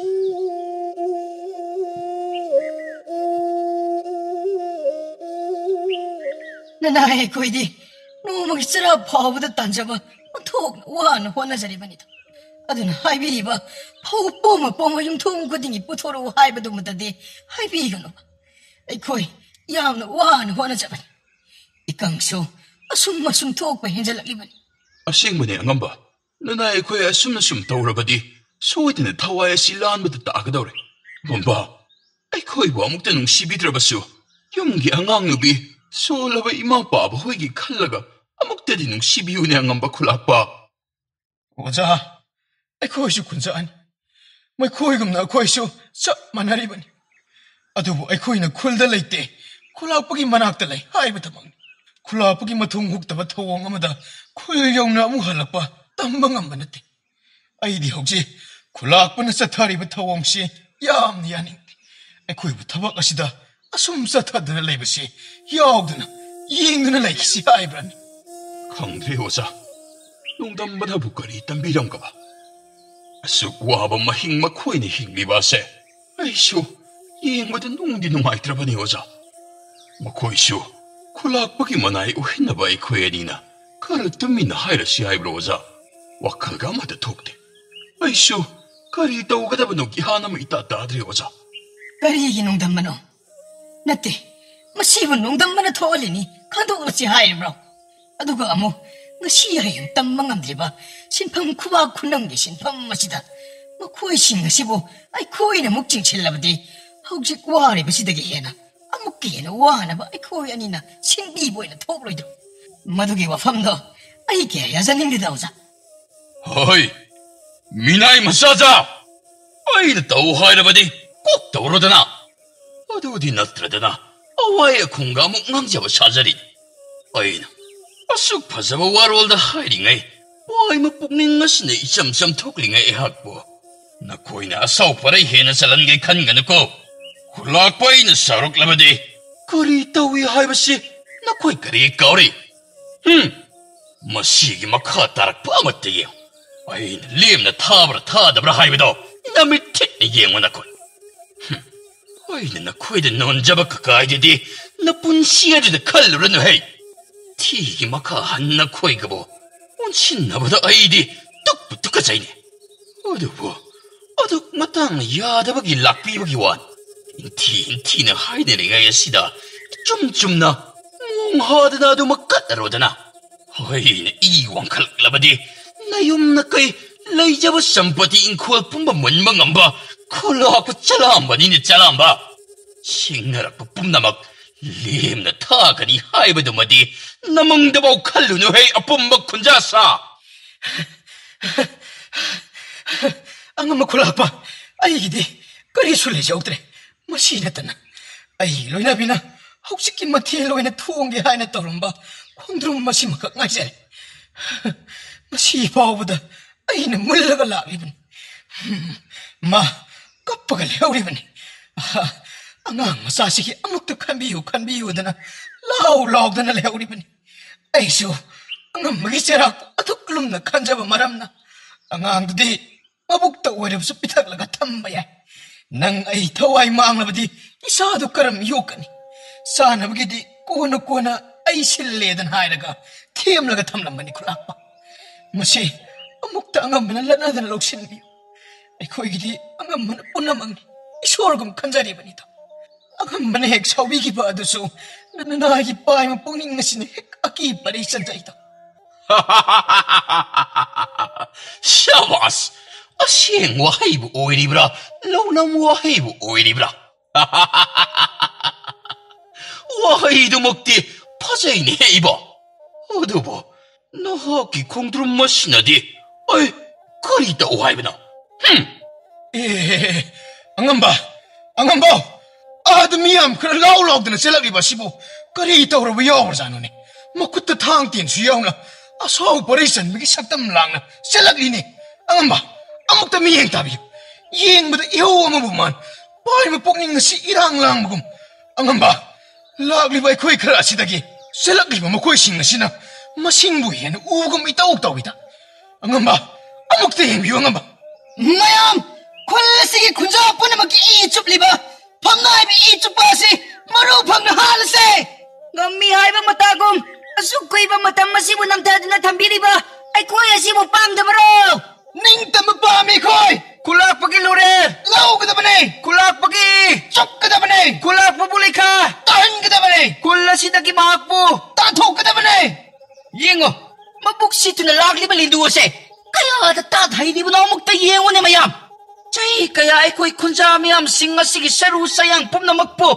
Nanay ko di, noong magisara pao ba da tansa ba, matog na wana zari ba nito? Adun haibi ba, pao poma yung tong ko dingi putoro haiba dumatadi, haibi ko no ba? Ay ko'y, yam na wana jaban. Ikang so, asum tok pa hinjalaliban. Asing mo ni ang amba, nanay ko'y asum na sumtawra ba di, so iti na tawaya silaan matataga daw rin. Mamba, ay ko'y ba mong tanong sibitra ba so, yung giangang nubi, so labay imang pa ba huwag ikalaga, amag tadi nung sibiyo ni ang amba kulak pa. Oza, ay ko'y siyo kunsaan. May ko'y gam na ko'y siyo sa manariban. Adubo ay ko'y nagkulda layte, kulapagi manaktalay, hay batamang. Kulapagi matunghog tabat hawang amada, kulyaw na muhalak pa, tambang amanate. Ay di hogsi, kulak pa na sa tari batawang si, yam ni yaning. Ay ko'y batabak asida, asum sa tada na layba si, yaw na, ying na lay si haibran. Kangdre oza, nung dambada bukari tambirang ka ba? Asukwa ba mahing makoy ni hingli ba se? Ay siyo, ying madanong dinungay traba ni oza. Makoy siyo, kulak pagi manay uhin na ba ikoy nina? Karat tumin na hayra si haibro oza. Wakal ga matatukte. Ay siyo, karitaw ka na ba nung ihana mo itatadri oza? Karigi nung damano. Nati, masibon nung damano tawali ni, kanto si haibro. Aduga amo, ngasiya yung tamang amdri ba, sinpang kuwa kunang di sinpang masida. Makoy sing ngasibo, ay koy na mukching chilabadi, haujik wari ba si dagi hena, ꯑꯃꯨꯛꯀ ꯍꯦꯟꯅ ꯋꯥꯅꯕ ꯑꯩꯈꯣꯏ ꯑꯅꯤꯅ ꯁꯤꯟꯕꯤꯕ ꯑꯣꯏꯅ ꯊꯣꯛꯂꯣꯏꯗ꯭ꯔꯣ ꯃꯗꯨꯒꯤ ꯋꯥꯐꯝꯗꯣ ꯑꯩ ꯀꯌꯥ ꯌꯥꯖꯅꯤꯡꯗꯦꯗ ꯑꯣꯖꯥ ꯍꯣꯏ ꯃꯤꯅꯥꯏ ꯃꯆꯥꯖꯥ ꯑꯩꯅ ꯇꯧ ꯍꯥꯏꯔꯕꯗꯤ ꯀꯣꯛ ꯇꯧꯔꯣꯗꯅ ꯑꯗꯨꯗꯤ ꯅꯠꯇ꯭ꯔꯗꯅ ꯑꯋꯥꯏ ꯑꯈꯨꯝꯒ ꯑꯃꯨꯛ ꯉꯥꯡꯖꯕ ꯁꯥꯖꯔꯤ ꯑꯩꯅ ꯑꯁꯨꯛ ꯐꯖꯕ ꯋꯥꯔꯣꯜꯗ ꯍꯥꯏꯔꯤꯉꯩ ꯋꯥꯏꯃ ꯄꯨꯛꯅꯤꯡ ꯑꯁꯤꯅ ꯏꯆꯝ ꯆꯝꯊꯣꯛꯂꯤꯉꯩ ꯑꯩꯍꯥꯛꯄꯨ ꯅꯈꯣꯏꯅ ꯑꯁꯥꯎ ꯄꯔꯩ ꯍꯦꯟꯅ ꯆꯠꯍꯟꯒꯦ ꯈꯟꯒꯅꯨꯀꯣ ꯈꯨꯂꯥꯛꯄ ꯑꯩꯅ ꯁꯥꯎꯔꯛꯂꯕꯗꯤ ꯀꯔꯤ ꯇꯧꯏ ꯍꯥꯏꯕꯁꯤ ꯅꯈꯣꯏ ꯀꯔꯤ ꯀꯥꯎꯔꯤ ꯃꯁꯤꯒꯤ ꯃꯈꯥ ꯇꯥꯔꯛꯄ ꯑꯃꯠꯇ ꯌꯦꯡꯉꯨ ꯑꯩꯅ ꯂꯦꯝꯅ ꯊꯥꯕ꯭ꯔꯥ ꯊꯥꯗꯕ꯭ꯔꯥ ꯍꯥꯏꯕꯗꯣ ꯅꯃꯤꯠ ꯊꯤꯠꯅ ꯌꯦꯡꯉꯨ ꯅꯈꯣꯏ ꯑꯩꯅ ꯅꯈꯣꯏꯗ ꯅꯣꯟꯖꯕ ꯀꯀꯥꯏꯗꯨꯗꯤ ꯅꯄꯨꯟꯁꯤ ꯑꯗꯨꯗ ꯈꯜꯂꯨꯔꯅꯨ ꯍꯩ ꯊꯤꯒꯤ ꯃꯈꯥ ꯍꯟꯅ ꯅꯈꯣꯏꯒꯕꯨ ꯑꯣꯟꯁꯤꯟꯅꯕꯗ ꯑꯩꯗꯤ ꯇꯨꯛꯄꯨ ꯇꯨꯀꯠꯆꯩꯅꯦ ꯑꯗꯨꯕꯨ ꯑꯗꯨꯛ ꯃꯇꯥꯡꯅ ꯌꯥꯗꯕꯒꯤ ꯂꯥꯛꯄꯤꯕꯒꯤ ꯋꯥꯅꯤ ꯏꯟꯊꯤꯅ ꯍꯥꯏꯅꯔꯤꯉꯩ ꯑꯁꯤꯗ ꯏꯆꯨꯝ ꯆꯨꯝꯅ ꯃꯣꯡ ꯍꯥꯗꯅ ꯑꯗꯨꯃꯛ ꯀꯠꯂꯔꯣꯗꯅ ꯑꯩꯅ ꯏ ꯋꯥꯡꯈꯠꯂꯛꯂꯕꯗꯤ ꯅꯌꯨꯝꯅ ꯀꯩ ꯂꯩꯖꯕ ꯁꯝꯄꯇꯤ ꯏꯪꯈꯣꯜ ꯄꯨꯝꯕ ꯃꯨꯟꯕ ꯉꯝꯕ ꯈꯨꯂꯥꯛꯄ ꯆꯂꯥꯝꯕꯅꯤꯅꯦ ꯆꯂꯥꯝꯕ ꯁꯤꯡꯅꯔꯛꯄ ꯄꯨꯝꯅꯃꯛ ꯂꯦꯝꯅ ꯊꯥꯒꯅꯤ ꯍꯥꯏꯕꯗꯨꯃꯗꯤ ꯅꯃꯪꯗꯐꯥꯎ ꯈꯜꯂꯨꯅꯨ ꯍꯦ ꯑꯄꯨꯝꯕ ꯈꯨꯟꯖꯥ ꯁꯥ ꯑꯉꯝꯕ ꯈꯨꯂꯥꯛꯄ ꯑꯩꯒꯤꯗꯤ ꯀꯔꯤꯁꯨ ꯂꯩꯖꯧꯗ꯭ꯔꯦ ꯃꯁꯤ ꯅꯠꯇꯅ ꯑꯩꯒꯤ ꯂꯣꯏꯅꯕꯤꯅ ꯍꯧꯖꯤꯛꯀꯤ ꯃꯊꯦꯜ ꯑꯣꯏꯅ ꯊꯣꯡꯒꯦ ꯍꯥꯏꯅ ꯇꯧꯔꯝꯕ ꯈꯣꯡꯗ꯭ꯔꯨꯝ ꯃꯁꯤꯃꯈꯛ ꯉꯥꯏꯖꯔꯦ ꯃꯁꯤ ꯐꯥꯎꯕꯗ ꯑꯩꯅ ꯃꯨꯜꯂꯒ ꯂꯥꯛꯂꯤꯕꯅꯤ ꯃꯥ ꯀꯞꯄꯒ ꯂꯩꯍꯧꯔꯤꯕꯅꯤ ꯑꯉꯥꯡ ꯃꯆꯥꯁꯤꯒꯤ ꯑꯃꯨꯛꯇ ꯈꯟꯕꯤꯌꯨꯗꯅ ꯂꯥꯎꯗꯅ ꯂꯩꯍꯧꯔꯤꯕꯅꯤ ꯑꯩꯁꯨ ꯑꯉꯝꯕꯒꯤ ꯆꯩꯔꯥꯛꯇ ꯑꯗꯨꯛ ꯂꯨꯝꯅ ꯈꯟꯖꯕ ꯃꯔꯝꯅ ꯑꯉꯥꯡꯗꯨꯗꯤ ꯃꯕꯨꯛꯇ ꯑꯣꯏꯔꯕꯁꯨ ꯄꯤꯊꯛꯂꯒ ꯊꯝꯕ ꯌꯥꯏ ꯅꯪ ꯑꯩ ꯊꯋꯥꯏ ꯃꯥꯡꯂꯕꯗꯤ ꯏꯁꯥꯗꯨ ꯀꯔꯝ ꯌꯣꯛꯀꯅꯤ ꯆꯥꯅꯕꯒꯤꯗꯤ ꯀꯣꯟꯅ ꯑꯩ ꯁꯤꯜꯂꯦꯗꯅ ꯍꯥꯏꯔꯒ ꯊꯦꯝꯂꯒ ꯊꯝꯂꯝꯕꯅꯤ ꯈꯨꯂꯥꯛꯄ ꯃꯁꯤ ꯑꯃꯨꯛꯇ ꯑꯉꯝꯕꯅ ꯂꯠꯅꯗꯅ ꯂꯧꯁꯤꯟꯕꯤꯌꯨ ꯑꯩꯈꯣꯏꯒꯤꯗꯤ ꯑꯉꯝꯕꯅ ꯄꯨꯝꯅꯃꯛꯅꯤ ꯏꯁꯣꯔꯒꯨꯝ ꯈꯟꯖꯔꯤꯕꯅꯤꯗꯣ ꯑꯉꯝꯕꯅ ꯍꯦꯛ ꯁꯥꯎꯕꯤꯈꯤꯕ ꯑꯗꯨꯁꯨ ꯅꯅꯥꯒꯤ ꯄꯥꯏꯃ ꯄꯨꯛꯅꯤꯡ ꯑꯁꯤꯅ ꯍꯦꯛ ꯑꯀꯤ ꯄꯔꯩ ꯆꯟꯖꯩꯗꯣ ꯁꯥꯕꯥꯁ ꯑꯁꯦꯡ ꯋꯥꯍꯩꯕꯨ ꯑꯣꯏꯔꯤꯕ꯭ꯔꯥ ꯂꯧꯅꯝ ꯋꯥꯍꯩꯕꯨ ꯑꯣꯏꯔꯤꯕ꯭ꯔꯥ ꯋꯥꯍꯩꯗꯨꯃꯛꯇꯤ ꯐꯖꯩꯅꯦ ꯏꯕꯣ ꯑꯗꯨꯕꯨ ꯅꯍꯥꯛꯀꯤ ꯈꯣꯡꯗ꯭ꯔꯨꯝ ꯑꯁꯤꯅꯗꯤ ꯑꯩ ꯀꯔꯤ ꯇꯧ ꯍꯥꯏꯕꯅꯣ ꯑꯉꯝꯕ ꯑꯗꯨ ꯃꯤꯌꯥꯝ ꯈꯔ ꯂꯥꯎꯗꯅ ꯆꯦꯜꯂꯛꯂꯤꯕ ꯑꯁꯤꯕꯨ ꯀꯔꯤ ꯇꯧꯔꯕ ꯌꯥꯎꯕꯖꯥꯠꯅꯣꯅꯦ ꯃꯈꯨꯠꯇ ꯊꯥꯡ ꯇꯦꯟꯁꯨ ꯌꯥꯎꯅ ꯑꯁꯥꯎ ꯄꯔꯩ ꯆꯟꯕꯒꯤ ꯁꯛꯇꯝ ꯂꯥꯡꯅ ꯆꯦꯜꯂꯛꯂꯤꯅꯦ ꯑꯉꯝꯕ ꯑꯃꯨꯛꯇ ꯃꯤꯠꯌꯦꯡ ꯇꯥꯕꯤꯌꯨ ꯌꯦꯡꯕꯗ ꯏꯍꯧ ꯑꯃꯕꯨ ꯃꯥꯟ ꯄꯥꯏꯕ ꯄꯨꯛꯅꯤꯡ ꯑꯁꯤ ꯏꯔꯥꯡ ꯂꯥꯡꯕꯒꯨꯝ ꯑꯉꯝꯕ ꯂꯥꯛꯂꯤꯕ ꯑꯩꯈꯣꯏ ꯈꯔ ꯑꯁꯤꯗꯒꯤ ꯆꯦꯜꯂꯛꯂꯤꯕ ꯃꯈꯣꯏꯁꯤꯡ ꯑꯁꯤꯅ ꯃꯁꯤꯡꯕꯨ ꯍꯦꯟꯅ ꯎꯕꯒꯨꯝ ꯏꯇꯧ ꯇꯧꯏꯗ ꯑꯉꯝꯕ ꯑꯃꯨꯛꯇ ꯌꯦꯡꯕꯤꯌꯨ ꯑꯉꯝꯕ ꯃꯌꯥꯝ ꯈꯨꯜ ꯑꯁꯤꯒꯤ ꯈꯨꯟꯖꯥ ꯄꯨꯝꯅꯃꯛꯀꯤ ꯏ ꯆꯨꯞꯂꯤꯕ ꯐꯝꯅꯥꯏꯕ ꯏ ꯆꯨꯞꯄ ꯑꯁꯤ ꯃꯔꯨ ꯐꯪꯅ ꯍꯥꯠꯂꯁꯦ ꯉꯝꯃꯤ ꯍꯥꯏꯕ ꯃꯇꯥꯒꯨꯝ ꯑꯁꯨꯛ ꯀꯨꯏꯕ ꯃꯇꯝ ꯑꯁꯤꯕꯨ ꯅꯝꯊꯗꯨꯅ ꯊꯝꯕꯤꯔꯤꯕ ꯑꯩꯈꯣꯏ ꯑꯁꯤꯕꯨ ꯄꯥꯝꯗꯕꯔꯣ ꯅꯤꯡꯇꯝꯕ ꯄꯥꯝꯃꯤ ꯑꯩꯈꯣꯏ ꯈꯨꯂꯥꯛꯄꯒꯤ ꯂꯣꯔꯦꯜ ꯂꯧꯒꯗꯕꯅꯤ ꯈꯨꯂꯥꯛꯄꯒꯤ ꯆꯨꯞꯀꯗꯕꯅꯤ ꯈꯨꯂꯥꯛꯄꯕꯨ ꯂꯩꯈꯥ ꯇꯥꯍꯟꯒꯗꯕꯅꯤ ꯈꯨꯜ ꯑꯁꯤꯗꯒꯤ ꯃꯍꯥꯛꯄꯨ ꯇꯥꯟꯊꯣꯛꯀꯗꯕꯅꯤ ꯌꯦꯡꯉꯣ ꯃꯕꯨꯛ ꯁꯤꯠꯇꯨꯅ ꯂꯥꯛꯂꯤꯕ ꯂꯤꯟꯗꯨ ꯑꯁꯦ ꯀꯌꯥꯗ ꯇꯥꯊꯩꯔꯤꯕꯅꯣ ꯑꯃꯨꯛꯇ ꯌꯦꯡꯉꯨꯅꯦ ꯃꯌꯥꯝ ꯆꯍꯤ ꯀꯌꯥ ꯑꯩꯈꯣꯏ ꯈꯨꯟꯖꯥ ꯃꯤꯌꯥꯝꯁꯤꯡ ꯑꯁꯤꯒꯤ ꯁꯔꯨ ꯁꯌꯥꯡ ꯄꯨꯝꯅꯃꯛꯄꯨ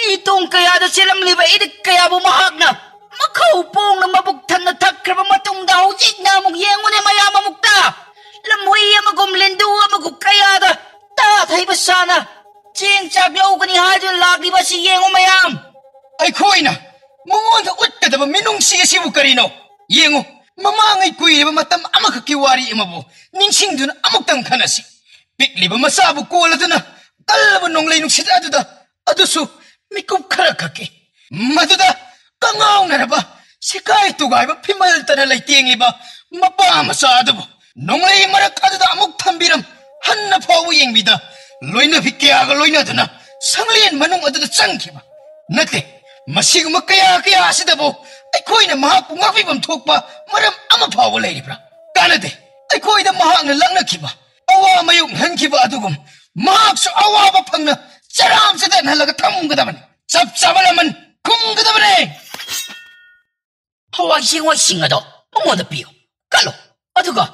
ꯏ ꯇꯣꯡ ꯀꯌꯥꯗ ꯆꯦꯜꯂꯝꯂꯤꯕ ꯏꯔꯤꯛ ꯀꯌꯥꯕꯨ ꯃꯍꯥꯛꯅ ꯃꯈꯧ ꯄꯣꯡꯅ ꯃꯕꯨꯛ ꯊꯟꯅ ꯊꯛꯈ꯭ꯔꯕ ꯃꯇꯨꯡꯗ ꯍꯧꯖꯤꯛꯅ ꯑꯃꯨꯛ ꯌꯦꯡꯉꯨꯅꯦ ꯃꯌꯥꯝ ꯑꯃꯨꯛꯇ ꯂꯝꯍꯨꯏ ꯑꯃꯒꯨꯝ ꯂꯤꯟꯗꯨ ꯑꯃꯒꯨꯝ ꯀꯌꯥꯗ ꯇꯥꯊꯩꯕ ꯁꯥꯅ ꯆꯦꯡ ꯆꯥꯛ ꯂꯧꯒꯅꯤ ꯍꯥꯏꯗꯨꯅ ꯂꯥꯛꯂꯤꯕ ꯑꯁꯤ ꯌꯦꯡꯉꯨ ꯃꯌꯥꯝ ꯑꯩꯈꯣꯏꯅ ꯃꯉꯣꯟꯗ ꯎꯠꯀꯗꯕ ꯃꯤꯅꯨꯡꯁꯤ ꯑꯁꯤꯕꯨ ꯀꯔꯤꯅꯣ ꯌꯦꯡꯉꯨ ꯃꯃꯥꯡꯉꯩ ꯀꯨꯏꯔꯕ ꯃꯇꯝ ꯑꯃꯈꯛꯀꯤ ꯋꯥꯔꯤ ꯑꯃꯕꯨ ꯅꯤꯡꯁꯤꯡꯗꯨꯅ ꯑꯃꯨꯛꯇꯪ ꯈꯟꯅꯁꯤ ꯄꯤꯛꯂꯤꯕ ꯃꯆꯥꯕꯨ ꯀꯣꯜꯂꯗꯨꯅ ꯀꯜꯂꯕ ꯅꯣꯡꯂꯩ ꯅꯨꯡꯁꯤꯠ ꯑꯗꯨꯗ ꯑꯗꯨꯁꯨ ꯃꯤꯀꯨꯞ ꯈꯔ ꯈꯛꯀꯤ ꯃꯗꯨꯗ ꯀꯉꯥꯎꯅꯔꯕ ꯁꯤꯀꯥꯏ ꯇꯨꯒꯥꯏꯕ ꯐꯤꯃꯜꯇꯅ ꯂꯩꯇꯦꯡꯂꯤꯕ ꯃꯄꯥ ꯃꯆꯥ ꯑꯗꯨꯕꯨ ꯅꯣꯡꯂꯩ ꯃꯔꯛ ꯑꯗꯨꯗ ꯑꯃꯨꯛ ꯊꯝꯕꯤꯔꯝ ꯍꯟꯅ ꯐꯥꯎꯕ ꯌꯦꯡꯕꯤꯗ ꯂꯣꯏꯅꯕꯤ ꯀꯌꯥꯒ ꯂꯣꯏꯅꯗꯨꯅ ꯁꯪꯂꯦꯟ ꯃꯅꯨꯡ ꯑꯗꯨꯗ ꯆꯪꯈꯤꯕ ꯅꯠꯇꯦ ꯃꯁꯤꯒꯨꯝꯕ ꯀꯌꯥ ꯑꯁꯤꯗꯕꯨ ꯑꯩꯈꯣꯏꯅ ꯃꯍꯥꯛꯄꯨ ꯉꯥꯛꯄꯤꯐꯝ ꯊꯣꯛꯄ ꯃꯔꯝ ꯑꯃ ꯐꯥꯎꯕ ꯂꯩꯔꯤꯕ꯭ꯔꯥ ꯀꯥꯟꯅꯗꯦ ꯑꯩꯈꯣꯏꯗ ꯃꯍꯥꯛꯅ ꯂꯛꯅꯈꯤꯕ ꯑꯋꯥ ꯃꯥꯌꯣꯛꯅꯍꯟꯈꯤꯕ ꯑꯗꯨꯒꯨꯝ ꯃꯍꯥꯛꯁꯨ ꯑꯋꯥꯕ ꯐꯪꯅ ꯆꯔꯥꯝ ꯆꯗꯠꯍꯜꯂꯒ ꯊꯝꯒꯗꯕꯅꯤ ꯆꯞ ꯆꯥꯕ ꯂꯃꯟ ꯈꯨꯝꯒꯗꯕꯅꯤ ꯍꯋꯥꯏ ꯆꯦꯡꯋꯥꯏꯁꯤꯡ ꯑꯗꯣ ꯃꯉꯣꯟꯗ ꯄꯤꯌꯨ ꯀꯠꯂꯣ ꯑꯗꯨꯒ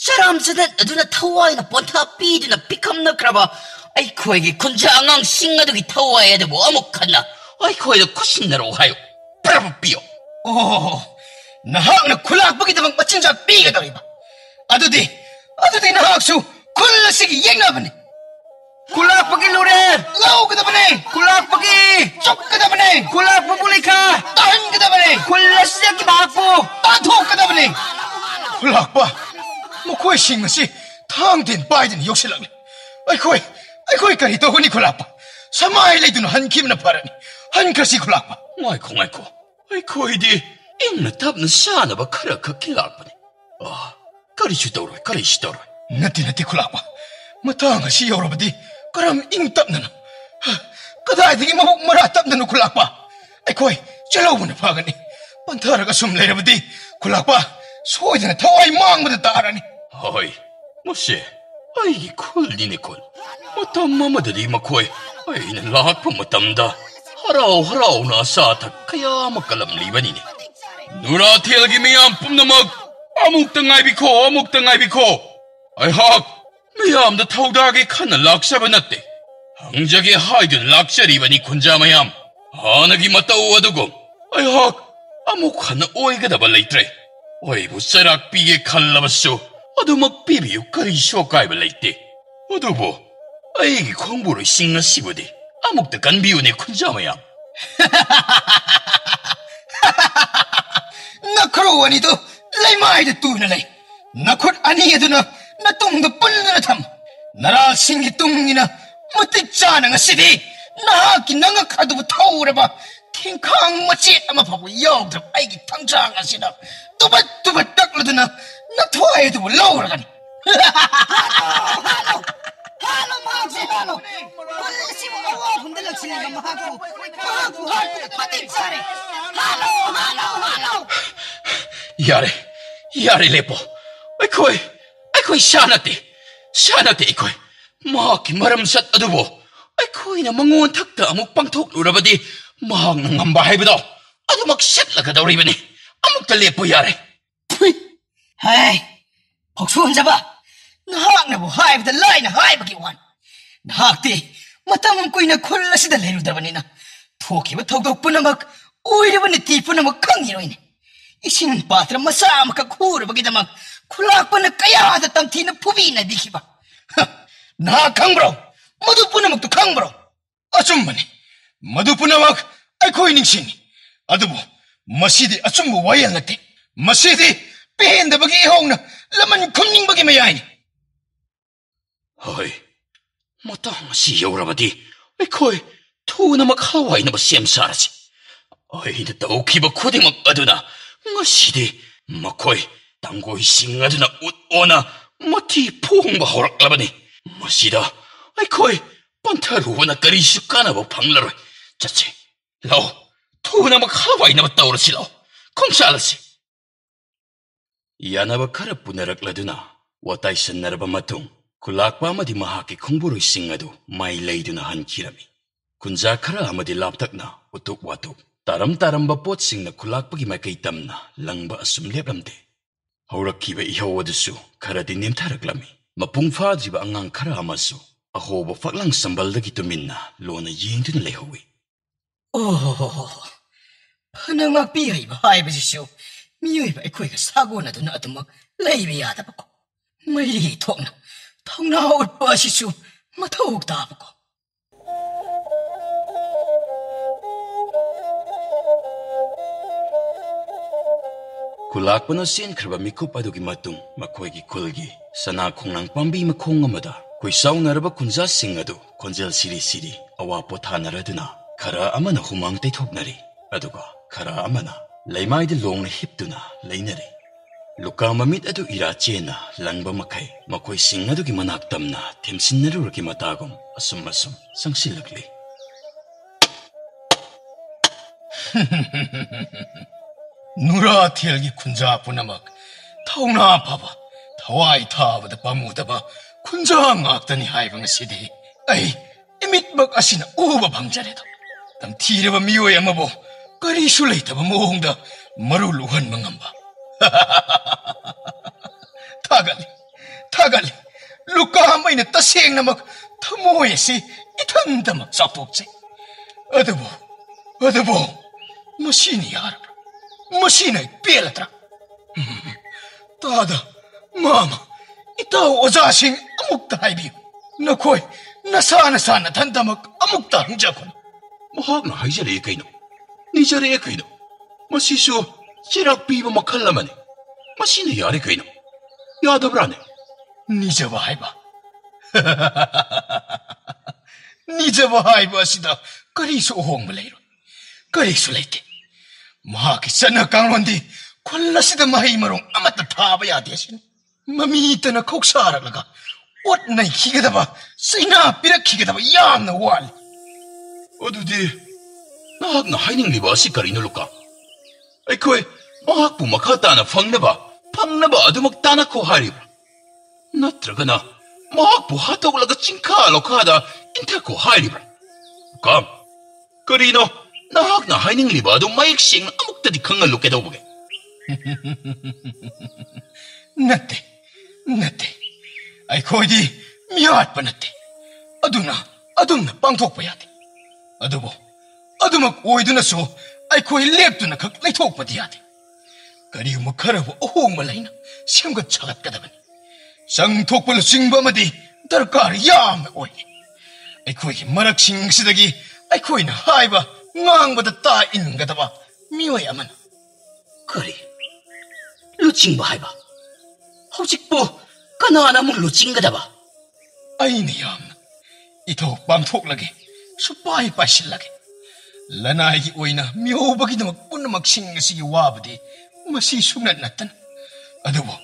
ꯆꯔꯥꯝ ꯆꯗꯠ ꯑꯗꯨꯅ ꯊꯋꯥꯏꯅ ꯄꯣꯟꯊꯥ ꯄꯤꯗꯨꯅ ꯄꯤꯈꯝꯅꯈ꯭ꯔꯕ ꯑꯩꯈꯣꯏꯒꯤ ꯈꯨꯟꯖꯥ ꯑꯉꯥꯡꯁꯤꯡ ꯑꯗꯨꯒꯤ ꯊꯋꯥꯏ ꯑꯗꯨꯕꯨ ꯑꯃꯨꯛ ꯍꯟꯅ ꯑꯩꯈꯣꯏꯗ ꯈꯨꯠꯁꯤꯟꯅꯔꯛꯎ ꯍꯥꯏꯌꯨ ꯄ꯭ꯔꯕ ꯄꯤꯌꯣ ꯅꯍꯥꯛꯅ ꯈꯨꯜꯂꯥꯛꯄꯒꯤꯗꯃꯛ ꯃꯆꯤꯟꯖꯥꯛ ꯄꯤꯒꯗꯧꯔꯤꯕ ꯑꯗꯨꯗꯤ ꯅꯍꯥꯛꯁꯨ ꯈꯨꯜ ꯑꯁꯤꯒꯤ ꯌꯦꯛꯅꯕꯅꯤ ꯈꯨꯜꯂꯥꯛꯄꯒꯤ ꯂꯨꯔꯦꯟ ꯂꯧꯒꯗꯕꯅꯤ ꯈꯨꯜꯂꯥꯛꯄꯒꯤ ꯆꯨꯞꯀꯗꯕꯅꯤ ꯈꯨꯜꯂꯥꯛꯄꯕꯨ ꯂꯩꯈꯥ ꯇꯥꯍꯟꯒꯗꯕꯅꯤ ꯈꯨꯜ ꯑꯁꯤꯗꯒꯤ ꯃꯍꯥꯛꯄꯨ ꯇꯥꯟꯊꯣꯛꯀꯗꯕꯅꯤ ꯈꯨꯜꯂꯥꯛꯄ ꯃꯈꯣꯏꯁꯤꯡ ꯑꯁꯤ ꯊꯥꯡ ꯇꯦꯟ ꯄꯥꯏꯗꯨꯅ ꯌꯧꯁꯤꯜꯂꯛꯂꯤ ꯑꯩꯈꯣꯏ ꯀꯔꯤ ꯇꯧꯒꯅꯤ ꯈꯨꯜꯂꯥꯛꯄ ꯁꯃꯥꯏ ꯂꯩꯗꯨꯅ ꯍꯟꯈꯤꯕꯅ ꯐꯔꯅꯤ ꯍꯟꯈ꯭ꯔꯁꯤ ꯈꯨꯜꯂꯥꯛꯄ ꯉꯥꯏꯈꯣ ꯑꯩꯈꯣꯏꯗꯤ ꯏꯪꯅ ꯇꯞꯅ ꯁꯥꯟꯅꯕ ꯈꯔ ꯈꯛꯀꯤ ꯂꯥꯛꯄꯅꯤ ꯀꯔꯤꯁꯨ ꯇꯧꯔꯣꯏ ꯅꯠꯇꯦ ꯈꯨꯜꯂꯥꯛꯄ ꯃꯇꯥꯡ ꯑꯁꯤ ꯌꯧꯔꯕꯗꯤ ꯀꯔꯝ ꯏꯪ ꯇꯞꯅꯅꯣ ꯀꯗꯥꯏꯗꯒꯤ ꯃꯕꯨꯛ ꯃꯔꯥ ꯇꯞꯅꯅꯣ ꯈꯨꯜꯂꯥꯛꯄ ꯑꯩꯈꯣꯏ ꯆꯦꯜꯍꯧꯕꯅ ꯐꯒꯅꯤ ꯄꯟꯊꯔꯒ ꯁꯨꯝ ꯂꯩꯔꯕꯗꯤ ꯈꯨꯜꯂꯥꯛꯄ ꯁꯣꯏꯗꯅ ꯊꯋꯥꯏ ꯃꯥꯡꯕꯗ ꯇꯥꯔꯅꯤ ꯍꯣꯏ ꯃꯁꯦ ꯑꯩꯒꯤ ꯈꯨꯜꯅꯤꯅꯦ ꯈꯨꯜ ꯃꯇꯝ ꯑꯃꯗꯗꯤ ꯃꯈꯣꯏ ꯑꯩꯅ ꯂꯥꯛꯄ ꯃꯇꯝꯗ ꯍꯔꯥꯎꯅ ꯑꯆꯥ ꯑꯊꯛ ꯀꯌꯥ ꯑꯃ ꯀꯜꯂꯝꯂꯤꯕꯅꯤꯅꯦ ꯅꯨꯔꯥꯊꯦꯜꯒꯤ ꯃꯤꯌꯥꯝ ꯄꯨꯝꯅꯃꯛ ꯑꯃꯨꯛꯇ ꯉꯥꯏꯕꯤꯈꯣ ꯑꯩꯍꯥꯛ ꯃꯤꯌꯥꯝꯗ ꯊꯧꯗꯥꯒꯦ ꯈꯟꯅ ꯂꯥꯛꯆꯕ ꯅꯠꯇꯦ ꯍꯪꯖꯒꯦ ꯍꯥꯏꯗꯨꯅ ꯂꯥꯛꯆꯔꯤꯕꯅꯤ ꯈꯨꯟꯖꯥ ꯃꯌꯥꯝ ꯍꯥꯟꯅꯒꯤ ꯃꯇꯧ ꯑꯗꯨꯒꯨꯝ ꯑꯩꯍꯥꯛ ꯑꯃꯨꯛ ꯍꯟꯅ ꯑꯣꯏꯒꯗꯕ ꯂꯩꯇ꯭ꯔꯦ ꯑꯩꯕꯨ ꯆꯩꯔꯥꯛ ꯄꯤꯒꯦ ꯈꯜꯂꯕꯁꯨ ꯑꯗꯨꯃꯛ ꯄꯤꯕꯤꯌꯨ ꯀꯔꯤꯁꯨ ꯑꯀꯥꯏꯕ ꯂꯩꯇꯦ ꯑꯗꯨꯕꯨ ꯑꯩꯒꯤ ꯈꯣꯡꯕꯨꯔꯣꯏꯁꯤꯡ ꯑꯁꯤꯕꯨꯗꯤ ꯑꯃꯨꯛꯇ ꯀꯟꯕꯤꯌꯨꯅꯦ ꯈꯨꯟꯖꯥ ꯃꯌꯥꯝ ꯅꯈ꯭ꯔꯨ ꯑꯅꯤꯗꯨ ꯂꯩꯃꯥꯏꯗ ꯇꯨꯅ ꯂꯩ ꯅꯈꯨꯠ ꯑꯅꯤ ꯑꯗꯨꯅ ꯅꯇꯨꯡꯗ ꯄꯨꯜꯂꯅ ꯊꯝ ꯅꯔꯥꯁꯤꯡꯒꯤ ꯇꯨꯡꯏꯅ ꯃꯇꯤꯛ ꯆꯥꯅ ꯉꯁꯤꯗꯤ ꯅꯍꯥꯛꯀꯤ ꯅꯉꯛ ꯑꯗꯨꯕꯨ ꯊꯧꯔꯕ ꯊꯦꯡꯈꯥꯡ ꯃꯆꯦꯠ ꯑꯃ ꯐꯥꯎꯕ ꯌꯥꯎꯗ꯭ꯔꯕ ꯑꯩꯒꯤ ꯊꯥꯡꯖꯥꯡ ꯑꯁꯤꯅ ꯇꯨꯕꯠ ꯇꯛꯂꯗꯨꯅ ꯅꯊ꯭ꯋꯥꯏ ꯑꯗꯨꯕꯨ ꯂꯧꯔꯒꯅꯤ ꯌꯥꯔꯦ ꯂꯦꯞꯄꯣ ꯑꯩꯈꯣꯏ ꯁꯥꯟꯅꯗꯦ ꯑꯩꯈꯣꯏ ꯃꯍꯥꯛꯀꯤ ꯃꯔꯝꯆꯠ ꯑꯗꯨꯕꯨ ꯑꯩꯈꯣꯏꯅ ꯃꯉꯣꯟ ꯊꯛꯇ ꯑꯃꯨꯛ ꯄꯥꯡꯊꯣꯛꯂꯨꯔꯕꯗꯤ ꯃꯍꯥꯛꯅ ꯉꯝꯕ ꯍꯥꯏꯕꯗꯣ ꯑꯗꯨꯃꯛ ꯁꯤꯠꯂꯒꯗꯧꯔꯤꯕꯅꯤ ꯑꯃꯨꯛꯇ ꯂꯦꯞꯄꯨ ꯌꯥꯔꯦ ꯍꯥꯏ ꯐꯧꯁꯣꯟꯖꯕ ꯅꯍꯥꯛꯅꯕꯨ ꯍꯥꯏꯕꯗ ꯂꯥꯏꯅ ꯍꯥꯏꯕꯒꯤ ꯋꯥꯅꯤ ꯅꯍꯥꯛꯇꯤ ꯃꯇꯝ ꯀꯨꯏꯅ ꯈꯨꯜ ꯑꯁꯤꯗ ꯂꯩꯔꯨꯗꯕꯅꯤꯅ ꯊꯣꯛꯈꯤꯕ ꯊꯧꯗꯣꯛ ꯄꯨꯝꯅꯃꯛ ꯑꯣꯏꯔꯤꯕ ꯅꯤꯇꯤ ꯄꯨꯝꯅꯃꯛ ꯈꯪꯉꯤꯔꯣꯏꯅꯦ ꯏꯁꯤꯡ ꯄꯥꯇ꯭ꯔ ꯃꯆꯥ ꯑꯃꯈꯛ ꯍꯨꯔꯕꯒꯤꯗꯃꯛ ꯈꯨꯜꯂꯥꯛꯄꯅ ꯀꯌꯥꯗ ꯇꯝꯊꯤꯅ ꯐꯨꯕꯤꯅꯕꯤꯈꯤꯕ ꯅꯍꯥꯛ ꯈꯪꯕ꯭ꯔꯣ ꯃꯗꯨ ꯄꯨꯝꯅꯃꯛꯇꯨ ꯈꯪꯕ꯭ꯔꯣ ꯑꯆꯨꯝꯕꯅꯤ ꯃꯗꯨ ꯄꯨꯝꯅꯃꯛ ꯑꯩꯈꯣꯏ ꯅꯤꯡꯁꯤꯡꯉꯤ ꯑꯗꯨꯕꯨ ꯃꯁꯤꯗꯤ ꯑꯆꯨꯝꯕ ꯋꯥꯌꯦꯜ ꯅꯠꯇꯦ ꯃꯁꯤꯗꯤ ꯄꯦꯟꯗꯕꯒꯤ ꯏꯍꯧꯅ ꯂꯃꯟ ꯈꯨꯝꯅꯤꯡꯕꯒꯤ ꯃꯌꯥꯏꯅꯤ ꯍꯣꯏ ꯃꯇꯥꯡ ꯑꯁꯤ ꯌꯧꯔꯕꯗꯤ ꯑꯩꯈꯣꯏ ꯊꯨꯅꯃꯛ ꯍꯋꯥꯏꯅꯕ ꯁꯦꯝ ꯁꯥꯔꯁꯤ ꯑꯩꯅ ꯇꯧꯈꯤꯕ ꯈꯨꯗꯤꯡꯃꯛ ꯑꯗꯨꯅ ꯉꯁꯤꯗꯤ ꯃꯈꯣꯏ ꯇꯥꯡꯒꯣꯏꯁꯤꯡ ꯑꯗꯨꯅ ꯎꯠ ꯑꯣꯅ ꯃꯊꯤ ꯐꯣꯡꯕ ꯍꯧꯔꯛꯂꯕꯅꯤ ꯃꯁꯤꯗ ꯑꯩꯈꯣꯏ ꯄꯟꯊꯔꯨꯕꯅ ꯀꯔꯤꯁꯨ ꯀꯥꯟꯅꯕ ꯐꯪꯂꯔꯣꯏ ꯆꯠꯁꯤ ꯂꯥꯛꯑꯣ ꯊꯨꯅꯃꯛ ꯍꯋꯥꯏꯅꯕ ꯇꯧꯔꯁꯤ ꯂꯥꯛꯑꯣ ꯈꯣꯡꯁꯥꯜꯂꯁꯤ ꯌꯥꯅꯕ ꯈꯔ ꯄꯨꯅꯔꯛꯂꯗꯨꯅ ꯋꯥꯇꯥꯏ ꯁꯟꯅꯔꯕ ꯃꯇꯨꯡ ꯈꯨꯜꯂꯥꯛꯄ ꯑꯃꯗꯤ ꯃꯍꯥꯛꯀꯤ ꯈꯣꯡꯕꯨꯔꯣꯏꯁꯤꯡ ꯑꯗꯨ ꯃꯥꯏ ꯂꯩꯗꯨꯅ ꯍꯟꯈꯤꯔꯝꯃꯤ ꯈꯨꯟꯖꯥ ꯈꯔ ꯑꯃꯗꯤ ꯂꯥꯞꯇꯛꯅ ꯎꯇꯨꯞ ꯋꯥꯇꯨꯞ ꯇꯥꯔꯝꯕ ꯄꯣꯠꯁꯤꯡꯅ ꯈꯨꯜꯂꯥꯛꯄꯒꯤ ꯃꯥꯏꯀꯩ ꯇꯝꯅ ꯂꯪꯕ ꯑꯁꯨꯝ ꯂꯦꯞꯂꯝꯗꯦ ꯍꯧꯔꯛꯈꯤꯕ ꯏꯍꯧ ꯑꯗꯨꯁꯨ ꯈꯔꯗꯤ ꯅꯦꯝꯊꯔꯛꯂꯝꯃꯤ ꯃꯄꯨꯡ ꯐꯥꯗ꯭ꯔꯤꯕ ꯑꯉꯥꯡ ꯈꯔ ꯑꯃꯁꯨ ꯑꯍꯣꯕ ꯐꯛꯂꯥꯡ ꯁꯝꯕꯜꯗꯒꯤ ꯇꯨꯃꯤꯟꯅ ꯂꯣꯟꯅ ꯌꯦꯡꯗꯨꯅ ꯂꯩꯍꯧꯏ ꯐꯅ ꯉꯥꯛꯄꯤ ꯍꯩꯕ ꯍꯥꯏꯕꯁꯤꯁꯨ ꯃꯤꯑꯣꯏꯕ ꯑꯩꯈꯣꯏꯒ ꯁꯥꯒꯣꯟꯅꯗꯨꯅ ꯑꯗꯨꯃꯛ ꯂꯩꯕ ꯌꯥꯗꯕꯀꯣ ꯃꯔꯤ ꯊꯣꯛꯅ ꯊꯧꯅꯥ ꯎꯠꯄ ꯑꯁꯤꯁꯨ ꯃꯊꯧ ꯇꯥꯕꯀꯣ ꯈꯨꯜꯂꯥꯛꯄꯅ ꯆꯦꯟꯈ꯭ꯔꯕ ꯃꯤꯀꯨꯞ ꯑꯗꯨꯒꯤ ꯃꯇꯨꯡ ꯃꯈꯣꯏꯒꯤ ꯈꯨꯜꯒꯤ ꯁꯅꯥ ꯈꯣꯡꯅꯥꯡ ꯄꯥꯝꯕꯤ ꯃꯈꯣꯡ ꯑꯃꯗ ꯀꯨꯏꯁꯥꯎꯅꯔꯕ ꯈꯨꯟꯖꯥꯁꯤꯡ ꯑꯗꯨ ꯈꯣꯟꯖꯦꯜ ꯁꯤꯔꯤ ꯑꯋꯥ ꯄꯣꯊꯥꯅꯔꯗꯨꯅ ꯈꯔ ꯑꯃꯅ ꯍꯨꯃꯥꯡ ꯇꯩꯊꯣꯛꯅꯔꯤ ꯑꯗꯨꯒ ꯈꯔ ꯑꯃꯅ ꯂꯩꯃꯥꯏꯗ ꯂꯣꯡꯅ ꯍꯤꯞꯇꯨꯅ ꯂꯩꯅꯔꯤ ꯂꯨꯀꯥ ꯃꯃꯤꯠ ꯑꯗꯨ ꯏꯔꯥ ꯆꯦꯟꯅ ꯂꯪꯕ ꯃꯈꯩ ꯃꯈꯣꯏꯁꯤꯡ ꯑꯗꯨꯒꯤ ꯃꯅꯥꯛ ꯇꯝꯅ ꯊꯦꯝꯁꯤꯟꯅꯔꯨꯔꯒꯤ ꯃꯇꯥꯒꯨꯝ ꯑꯁꯨꯝ ꯆꯪꯁꯤꯜꯂꯛꯂꯤ ꯅꯨꯔꯥꯊꯦꯜꯒꯤ ꯈꯨꯟꯖꯥ ꯄꯨꯝꯅꯃꯛ ꯊꯧꯅꯥ ꯐꯕ ꯊꯋꯥꯏ ꯊꯥꯕꯗ ꯄꯥꯝꯃꯨꯗꯕ ꯈꯨꯟꯖꯥ ꯉꯥꯛꯇꯅꯤ ꯍꯥꯏꯕ ꯉꯁꯤꯗꯤ ꯑꯩ ꯏꯃꯤꯠꯃꯛ ꯑꯁꯤꯅ ꯎꯕ ꯐꯪꯖꯔꯦꯗ ꯇꯝꯊꯤꯔꯕ ꯃꯤꯑꯣꯏ ꯑꯃꯕꯨ ꯀꯔꯤꯁꯨ ꯂꯩꯇꯕ ꯃꯑꯣꯡꯗ ꯃꯔꯨ ꯂꯨꯍꯟꯕ ꯉꯝꯕ ꯊꯥꯒꯠꯂꯤ ꯂꯨꯀꯥ ꯑꯃꯩꯅ ꯇꯁꯦꯡꯅꯃꯛ ꯊꯃꯣꯏ ꯑꯁꯤ ꯏꯊꯟꯇꯃꯛ ꯆꯥꯎꯊꯣꯛꯆꯩ ꯑꯗꯨꯕꯨ ꯃꯁꯤꯅ ꯌꯥꯔꯕ꯭ꯔꯥ? ꯃꯁꯤꯅ ꯄꯦꯜꯂꯗ꯭ꯔꯥ? ꯇꯥꯗ, ꯃꯥꯃ, ꯏꯇꯥꯎ ꯑꯣꯖꯥꯁꯤꯡ ꯑꯃꯨꯛꯇ ꯍꯥꯏꯕꯤꯌꯨ. ꯅꯈꯣꯏ ꯅꯁꯥ ꯅꯊꯟꯇꯃꯛ ꯑꯃꯨꯛꯇ ꯍꯪꯖꯈꯣꯅꯤ. ꯃꯍꯥꯛꯅ ꯍꯥꯏꯖꯔꯛꯑꯦ ꯀꯩꯅꯣ, ꯅꯤꯖꯔꯛꯑꯦ ꯀꯩꯅꯣ. ꯃꯁꯤꯁꯨ ꯆꯩꯔꯥꯛ ꯄꯤꯕ ꯃꯈꯜ ꯑꯃꯅꯤ. ꯃꯁꯤꯅ ꯌꯥꯔꯦ ꯀꯩꯅꯣ. ꯌꯥꯗꯕ꯭ꯔꯥꯅꯦ? ꯅꯤꯖꯕ ꯍꯥꯏꯕ. ꯅꯤꯖꯕ ꯍꯥꯏꯕ ꯑꯁꯤꯗ ꯀꯔꯤꯁꯨ ꯑꯍꯣꯡꯕ ꯂꯩꯔꯣꯏ. ꯀꯔꯤꯁꯨ ꯂꯩꯇꯦ. ꯃꯍꯥꯛꯀꯤ ꯆꯠꯅ ꯀꯥꯡꯂꯣꯟꯗꯤ ꯈꯨꯜ ꯑꯁꯤꯗ ꯃꯍꯩ ꯃꯔꯣꯡ ꯑꯃꯠꯇ ꯊꯥꯕ ꯌꯥꯗꯦ ꯁꯤꯅꯤ. ꯃꯃꯤꯇꯅ ꯈꯧꯁꯥꯔꯛꯂꯒ ꯑꯣꯠ ꯅꯩꯈꯤꯒꯗꯕ, ꯆꯩꯅꯥ ꯄꯤꯔꯛꯈꯤꯒꯗꯕ ꯌꯥꯝꯅ ꯋꯥꯠꯂꯤ. ꯑꯗꯨꯗꯤ ꯅꯍꯥꯛꯅ ꯍꯥꯏꯅꯤꯡꯂꯤꯕ ꯑꯁꯤ ꯀꯔꯤꯅꯣ ꯂꯨꯀꯥ? ꯑꯩꯈꯣꯏ ꯃꯍꯥꯛꯄꯨ ꯃꯈꯥ ꯇꯥꯅ ꯐꯪꯅꯕ ꯑꯗꯨꯃꯛ ꯇꯥꯟꯅꯈꯣ ꯍꯥꯏꯔꯤꯕ꯭ꯔꯥ? ꯅꯠꯇ꯭ꯔꯒꯅ ꯃꯍꯥꯛꯄꯨ ꯍꯥꯠꯇꯣꯛꯂꯒ ꯆꯤꯡꯈꯥ ꯂꯧꯈꯥꯗ ꯏꯟꯊꯈꯣ ꯍꯥꯏꯔꯤꯕ꯭ꯔꯥ? ꯂꯨꯀꯥ, ꯀꯔꯤꯅꯣ ꯅꯍꯥꯛꯅ ꯍꯥꯏꯅꯤꯡꯂꯤꯕ ꯑꯗꯨ ꯃꯌꯦꯛ ꯁꯦꯡꯅ ꯑꯃꯨꯛꯇꯗꯤ ꯈꯪꯍꯜꯂꯨ ꯀꯩꯗꯧꯕꯒꯦ? ꯅꯠꯇꯦ. ꯑꯩꯈꯣꯏꯗꯤ ꯃꯤꯌꯥꯠꯄ ꯅꯠꯇꯦ. ꯑꯗꯨꯅ ꯑꯗꯨꯝꯅ ꯄꯥꯡꯊꯣꯛꯄ ꯌꯥꯗꯦ. ꯑꯗꯨꯕꯨ ꯑꯗꯨꯃꯛ ꯑꯣꯏꯗꯨꯅꯁꯨ ꯑꯩꯈꯣꯏ ꯂꯦꯞꯇꯨꯅ ꯈꯛ ꯂꯩꯊꯣꯛꯄꯗꯤ ꯌꯥꯗꯦ. ꯀꯔꯤꯒꯨꯝꯕ ꯈꯔꯕꯨ ꯑꯍꯣꯡꯕ ꯂꯩꯅ ꯁꯦꯝꯒꯠ ꯁꯥꯒꯠꯀꯗꯕꯅꯤ. ꯆꯪꯊꯣꯛꯄ ꯂꯨꯆꯤꯡꯕ ꯑꯃꯗꯤ ꯗꯔꯀꯥꯔ ꯌꯥꯝꯅ ꯑꯣꯏ. ꯑꯩꯈꯣꯏꯒꯤ ꯃꯔꯛꯁꯤꯡꯁꯤꯗꯒꯤ ꯑꯩꯈꯣꯏꯅ ꯍꯥꯏꯕ ꯉꯥꯡꯕꯗ ꯇꯥ ꯏꯟꯒꯗꯕ ꯃꯤꯑꯣꯏ ꯑꯃꯅ. ꯀꯔꯤ? ꯂꯨꯆꯤꯡꯕ ꯍꯥꯏꯕ? ꯍꯧꯖꯤꯛꯄꯨ ꯀꯅꯥꯅ ꯑꯃꯨꯛ ꯂꯨꯆꯤꯡꯒꯗꯕ? ꯑꯩꯅ ꯌꯥꯝꯅ ꯏꯊꯧ ꯄꯥꯡꯊꯣꯛꯂꯒꯦ, ꯁꯨꯄꯥꯏ ꯄꯥꯏꯁꯤꯜꯂꯒꯦ. ꯂꯅꯥꯏꯒꯤ ꯑꯣꯏꯅ ꯃꯤꯑꯣꯏꯕꯒꯤꯗꯃꯛ ꯄꯨꯝꯅꯃꯛꯁꯤꯡ ꯑꯁꯤꯒꯤ ꯋꯥꯕꯗꯤ ꯃꯁꯤ ꯁꯨꯡꯅꯠ ꯅꯠꯇꯅ. ꯑꯗꯨꯕꯨ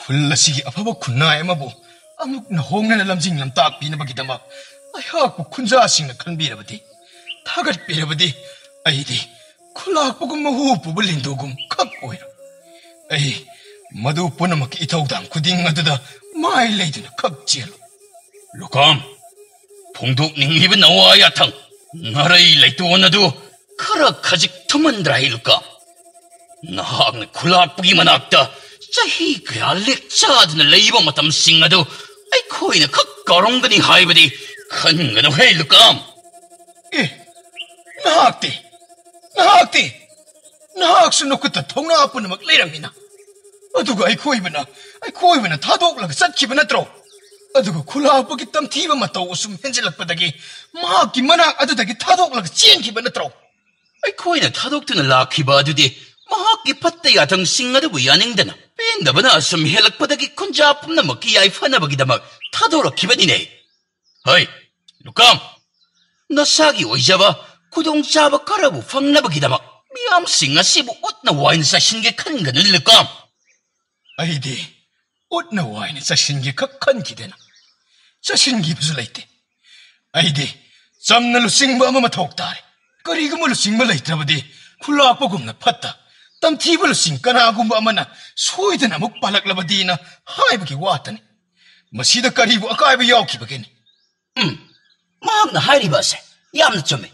ꯈꯨꯜ ꯑꯁꯤꯒꯤ ꯑꯐꯕ ꯈꯨꯟꯅꯥꯏ ꯑꯃꯕꯨ ꯑꯃꯨꯛꯅ ꯍꯣꯡꯅꯅ ꯂꯝꯖꯤꯡ ꯂꯝꯇꯥꯛꯄꯤꯅꯕꯒꯤꯗꯃꯛ ꯑꯩꯍꯥꯛꯄꯨ ꯈꯨꯟꯖꯥꯁꯤꯡꯅ ꯈꯟꯕꯤꯔꯕꯗꯤ, ꯊꯥꯒꯠꯄꯤꯔꯕꯗꯤ ꯑꯩꯗꯤ ꯈꯨꯂꯥꯛꯄꯒꯨꯝ ꯃꯍꯨ ꯄꯨꯕ ꯂꯤꯟꯗꯨꯒꯨꯝ ꯈꯛ ꯑꯣꯏꯔꯣꯏ. ꯑꯩ ꯃꯗꯨ ꯄꯨꯝꯅꯃꯛꯀꯤ ꯏꯊꯧꯗꯥꯡ ꯈꯨꯗꯤꯡ ꯑꯗꯨꯗ ꯃꯥꯏ ꯂꯩꯗꯨꯅ ꯈꯛ ꯆꯦꯜꯂꯣꯏ. ꯂꯨꯀꯥꯝ, ꯐꯣꯡꯗꯣꯛꯅꯤꯡꯂꯤꯕ ꯅꯋꯥ ꯌꯥꯊꯪ ꯉꯔꯩ ꯂꯩꯇꯣꯟ ꯑꯗꯨ ꯈꯔ ꯈꯖꯤꯛ ꯊꯨꯃꯟꯗ꯭ꯔꯥ ꯂꯨꯀꯥꯝ? ꯅꯍꯥꯛꯅ ꯈꯨꯂꯥꯛꯄꯒꯤ ꯃꯅꯥꯛꯇ ꯆꯍꯤ ꯀꯌꯥ ꯂꯦꯛꯆꯗꯨꯅ ꯂꯩꯕ ꯃꯇꯝꯁꯤꯡ ꯑꯗꯨ ꯑꯩꯈꯣꯏꯅ ꯈꯛ ꯀꯥꯎꯔꯝꯒꯅꯤ ꯍꯥꯏꯕꯗꯤ ꯈꯟꯒꯅꯨ ꯍꯦ ꯂꯨꯀꯥꯝ. ꯅꯍꯥꯛꯁꯨ ꯅꯈꯨꯠꯇ ꯊꯧꯅꯥ ꯄꯨꯝꯅꯃꯛ ꯂꯩꯔꯝꯃꯤꯅ. ꯑꯗꯨꯒ ꯑꯩꯈꯣꯏꯕꯅ ꯊꯥꯗꯣꯛꯂꯒ ꯆꯠꯈꯤꯕ ꯅꯠꯇ꯭ꯔꯣ? ꯑꯗꯨꯒ ꯈꯨꯂꯥꯛꯄꯒꯤ ꯇꯝꯊꯤꯕ ꯃꯇꯧ ꯑꯁꯨꯝ ꯍꯦꯟꯖꯤꯜꯂꯛꯄꯗꯒꯤ ꯃꯍꯥꯛꯀꯤ ꯃꯅꯥꯛ ꯑꯗꯨꯗꯒꯤ ꯊꯥꯗꯣꯛꯂꯒ ꯆꯦꯟꯈꯤꯕ ꯅꯠꯇ꯭ꯔꯣ? ꯑꯩꯈꯣꯏꯅ ꯊꯥꯗꯣꯛꯇꯨꯅ ꯂꯥꯛꯈꯤꯕ ꯑꯗꯨꯗꯤ ꯃꯍꯥꯛꯀꯤ ꯐꯠꯇ ꯌꯥꯊꯪꯁꯤꯡ ꯑꯗꯨꯕꯨ ꯌꯥꯅꯤꯡꯗꯅ, ꯄꯦꯟꯗꯕꯅ ꯑꯁꯨꯝ ꯍꯦꯜꯂꯛꯄꯗꯒꯤ ꯈꯨꯟꯖꯥ ꯄꯨꯝꯅꯃꯛꯀꯤ ꯌꯥꯏꯐꯅꯕꯒꯤꯗꯃꯛ ꯊꯥꯗꯣꯔꯛꯈꯤꯕꯅꯤꯅꯦ. ꯍꯣꯏ ꯂꯨꯀꯥꯝ, ꯅꯁꯥꯒꯤ ꯑꯣꯏꯖꯕ ꯈꯨꯗꯣꯡꯆꯥꯕ ꯈꯔꯕꯨ ꯐꯪꯅꯕꯒꯤꯗꯃꯛ ꯃꯤꯌꯥꯝꯁꯤꯡ ꯑꯁꯤꯕꯨ ꯎꯠꯅ ꯋꯥꯏꯅ ꯆꯥꯏꯁꯤꯟꯒꯦ ꯈꯟꯒꯅꯨ ꯂꯨꯀꯥꯝ. ꯑꯩꯗꯤ ꯎꯠꯅ ꯋꯥꯏꯅ ꯆꯥꯏꯁꯤꯟꯒꯦ ꯈꯛ ꯈꯟꯈꯤꯗꯦꯅ. ꯆꯥꯏꯁꯤꯟꯈꯤꯕꯁꯨ ꯂꯩꯇꯦ. ꯑꯩꯗꯤ ꯆꯝꯅ ꯂꯨꯆꯤꯡꯕ ꯑꯃ ꯃꯊꯧ ꯇꯥꯔꯦ. ꯀꯔꯤꯒꯨꯝꯕ ꯂꯨꯆꯤꯡꯕ ꯂꯩꯇ꯭ꯔꯕꯗꯤ ꯈꯨꯂꯥꯛꯄꯒꯨꯝꯅ ꯐꯠꯇ ꯇꯝꯊꯤꯕ ꯂꯨꯆꯤꯡ ꯀꯅꯥꯒꯨꯝꯕ ꯑꯃꯅ ꯁꯣꯏꯗꯅ ꯑꯃꯨꯛ ꯄꯥꯜꯂꯛꯂꯕꯗꯤꯅ ꯍꯥꯏꯕꯒꯤ ꯋꯥꯇꯅꯤ. ꯃꯁꯤꯗ ꯀꯔꯤꯕꯨ ꯑꯀꯥꯏꯕ ꯌꯥꯎꯈꯤꯕꯒꯦꯅꯤ? ꯃꯍꯥꯛꯅ ꯍꯥꯏꯔꯤꯕ ꯑꯁꯦ ꯌꯥꯝꯅ ꯆꯨꯝꯃꯤ.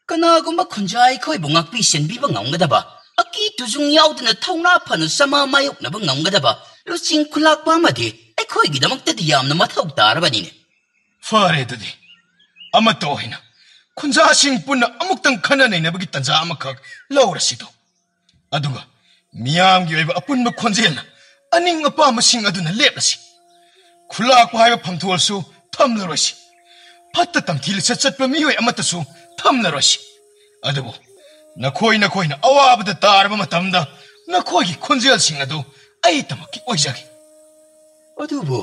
ꯀꯅꯥꯒꯨꯝꯕ ꯈꯨꯟꯖꯥ ꯑꯩꯈꯣꯏꯕꯨ ꯉꯥꯛꯄꯤ ꯁꯦꯟꯕꯤꯕ ꯉꯝꯒꯗꯕ, ꯑꯀꯤ ꯇꯨꯖꯨꯡ ꯌꯥꯎꯗꯅ ꯊꯧꯅꯥ ꯐꯅ ꯆꯃꯥ ꯃꯥꯌꯣꯛꯅꯕ ꯉꯝꯒꯗꯕ ꯂꯨꯆꯤꯡ ꯈꯨꯂꯥꯛꯄ ꯑꯃꯗꯤ ꯑꯩꯈꯣꯏꯒꯤꯗꯃꯛꯇꯗꯤ ꯌꯥꯝꯅ ꯃꯊꯧ ꯇꯥꯔꯕꯅꯤꯅꯦ. ꯐꯔꯦ ꯑꯗꯨꯗꯤ ꯑꯃꯠꯇ ꯑꯣꯏꯅ ꯈꯨꯟꯖꯥꯁꯤꯡ ꯄꯨꯟꯅ ꯑꯃꯨꯛꯇꯪ ꯈꯟꯅ ꯅꯩꯅꯕꯒꯤ ꯇꯟꯖꯥ ꯑꯃꯈꯛ ꯂꯧꯔꯁꯤꯗꯣ. ꯑꯗꯨꯒ ꯃꯤꯌꯥꯝꯒꯤ ꯑꯣꯏꯕ ꯑꯄꯨꯟꯕ ꯈꯣꯟꯖꯦꯜꯅ ꯑꯅꯤꯡ ꯑꯄꯥꯝꯕꯁꯤꯡ ꯑꯗꯨꯅ ꯂꯦꯞꯂꯁꯤ. ꯈꯨꯂꯥꯛꯄ ꯍꯥꯏꯕ ꯐꯝꯊꯣꯜꯁꯨ ꯊꯝꯂꯔꯣꯏꯁꯤ. ꯐꯠꯇ ꯇꯝꯊꯤ ꯂꯤꯆꯠ ꯆꯠꯄ ꯃꯤꯑꯣꯏ ꯑꯃꯠꯇꯁꯨ ꯊꯝꯂꯔꯣꯏꯁꯤ. ꯑꯗꯨꯕꯨ ꯅꯈꯣꯏꯅ ꯑꯋꯥꯕꯗ ꯇꯥꯔꯕ ꯃꯇꯝꯗ ꯅꯈꯣꯏꯒꯤ ꯈꯣꯟꯖꯦꯜꯁꯤꯡ ꯑꯗꯨ ꯑꯩꯇꯃꯛꯀꯤ ꯑꯣꯏꯖꯒꯦ. ꯑꯗꯨꯕꯨ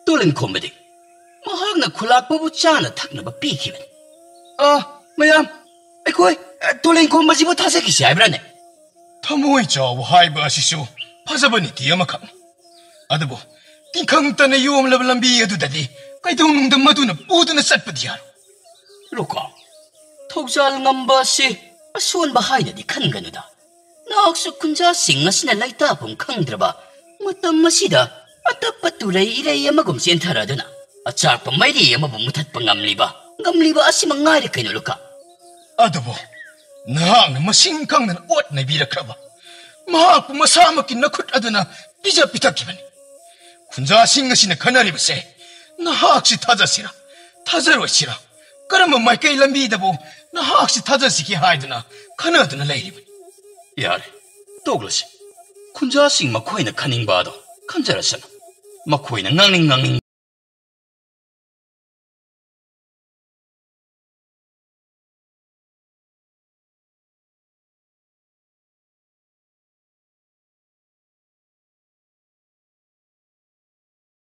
ꯇꯣꯂꯟꯈꯣꯝꯕꯗꯤ ꯃꯍꯥꯛꯅ ꯈꯨꯂꯥꯛꯄꯕꯨ ꯆꯥꯅ ꯊꯛꯅꯕ ꯄꯤꯈꯤꯕꯅꯤ. ꯃꯌꯥꯝ, ꯑꯩꯈꯣꯏ ꯇꯣꯂꯟꯈꯣꯝꯕꯁꯤꯕꯨ ꯊꯥꯖꯈꯤꯁꯤ ꯍꯥꯏꯕ꯭ꯔꯥꯅꯦ? ꯊꯃꯣꯏ ꯆꯥꯎꯕ ꯍꯥꯏꯕ ꯑꯁꯤꯁꯨ ꯐꯖꯕ ꯅꯤꯇꯤ ꯑꯃꯈꯛꯅꯤ. ꯑꯗꯨꯕꯨ ꯇꯤꯡꯈꯪꯇꯅ ꯌꯣꯝꯂꯕ ꯂꯝꯕꯤ ꯑꯗꯨꯗꯗꯤ ꯀꯩꯗꯧꯅꯨꯡꯗ ꯃꯗꯨꯅ ꯄꯨꯗꯨꯅ ꯆꯠꯄꯗꯤ ꯌꯥꯔꯣꯏ. ꯂꯨꯀꯥ, ꯊꯧꯖꯥꯜ ꯉꯝꯕ ꯑꯁꯤ ꯑꯁꯣꯟꯕ ꯍꯥꯏꯅꯗꯤ ꯈꯟꯒꯅꯨꯗ. ꯅꯍꯥꯛꯁꯨ ꯈꯨꯟꯖꯥꯁꯤꯡ ꯑꯁꯤꯅ ꯂꯩꯇꯥꯐꯝ ꯈꯪꯗ꯭ꯔꯕ ꯃꯇꯝ ꯑꯁꯤꯗ ꯑꯇꯞꯄ ꯇꯨꯔꯩ ꯏꯔꯩ ꯑꯃꯒꯨꯝ ꯆꯦꯟꯊꯔꯗꯨꯅ ꯑꯆꯥꯛꯄ ꯃꯩꯔꯤ ꯑꯃꯕꯨ ꯃꯨꯊꯠꯄ ꯉꯝꯂꯤꯕ ꯑꯁꯤ ꯃꯉꯥꯏꯔꯦ ꯀꯩꯅꯣ ꯂꯨꯀꯥ. ꯑꯗꯨꯕꯨ ꯅꯍꯥꯛꯅ ꯃꯁꯤꯡ ꯈꯪꯗꯅ ꯑꯣꯠ ꯅꯩꯕꯤꯔꯛꯈ꯭ꯔꯕ. ꯃꯍꯥꯛꯄꯨ ꯃꯁꯥꯃꯛꯀꯤ ꯅꯈꯨꯠ ꯑꯗꯨꯅ ꯄꯤꯖ ꯄꯤꯊꯛꯈꯤꯕꯅꯤ. ꯈꯨꯟꯖꯥꯁꯤꯡ ꯑꯁꯤꯅ ꯈꯟꯅꯔꯤꯕꯁꯦ ꯅꯍꯥꯛꯁꯤ ꯊꯥꯖꯁꯤꯔꯥ ꯊꯥꯖꯔꯣꯏꯁꯤꯔꯥ, ꯀꯔꯝꯕ ꯃꯥꯏꯀꯩ ꯂꯝꯕꯤꯗꯕꯨ ꯅꯍꯥꯛꯁꯤ ꯊꯥꯖꯁꯤꯒꯦ ꯍꯥꯏꯗꯨꯅ ꯈꯟꯅꯗꯨꯅ ꯂꯩꯔꯤꯕꯅꯤ ꯌꯥꯔꯦ ꯇꯣꯛꯂꯁꯤ ꯈꯨꯟꯖꯥꯁꯤꯡ ꯃꯈꯣꯏꯅ ꯈꯟꯅꯤꯡꯕ ꯑꯗꯣ ꯈꯟꯖꯔꯁꯅꯨ ꯃꯈꯣꯏꯅ ꯉꯥꯡꯅꯤꯡ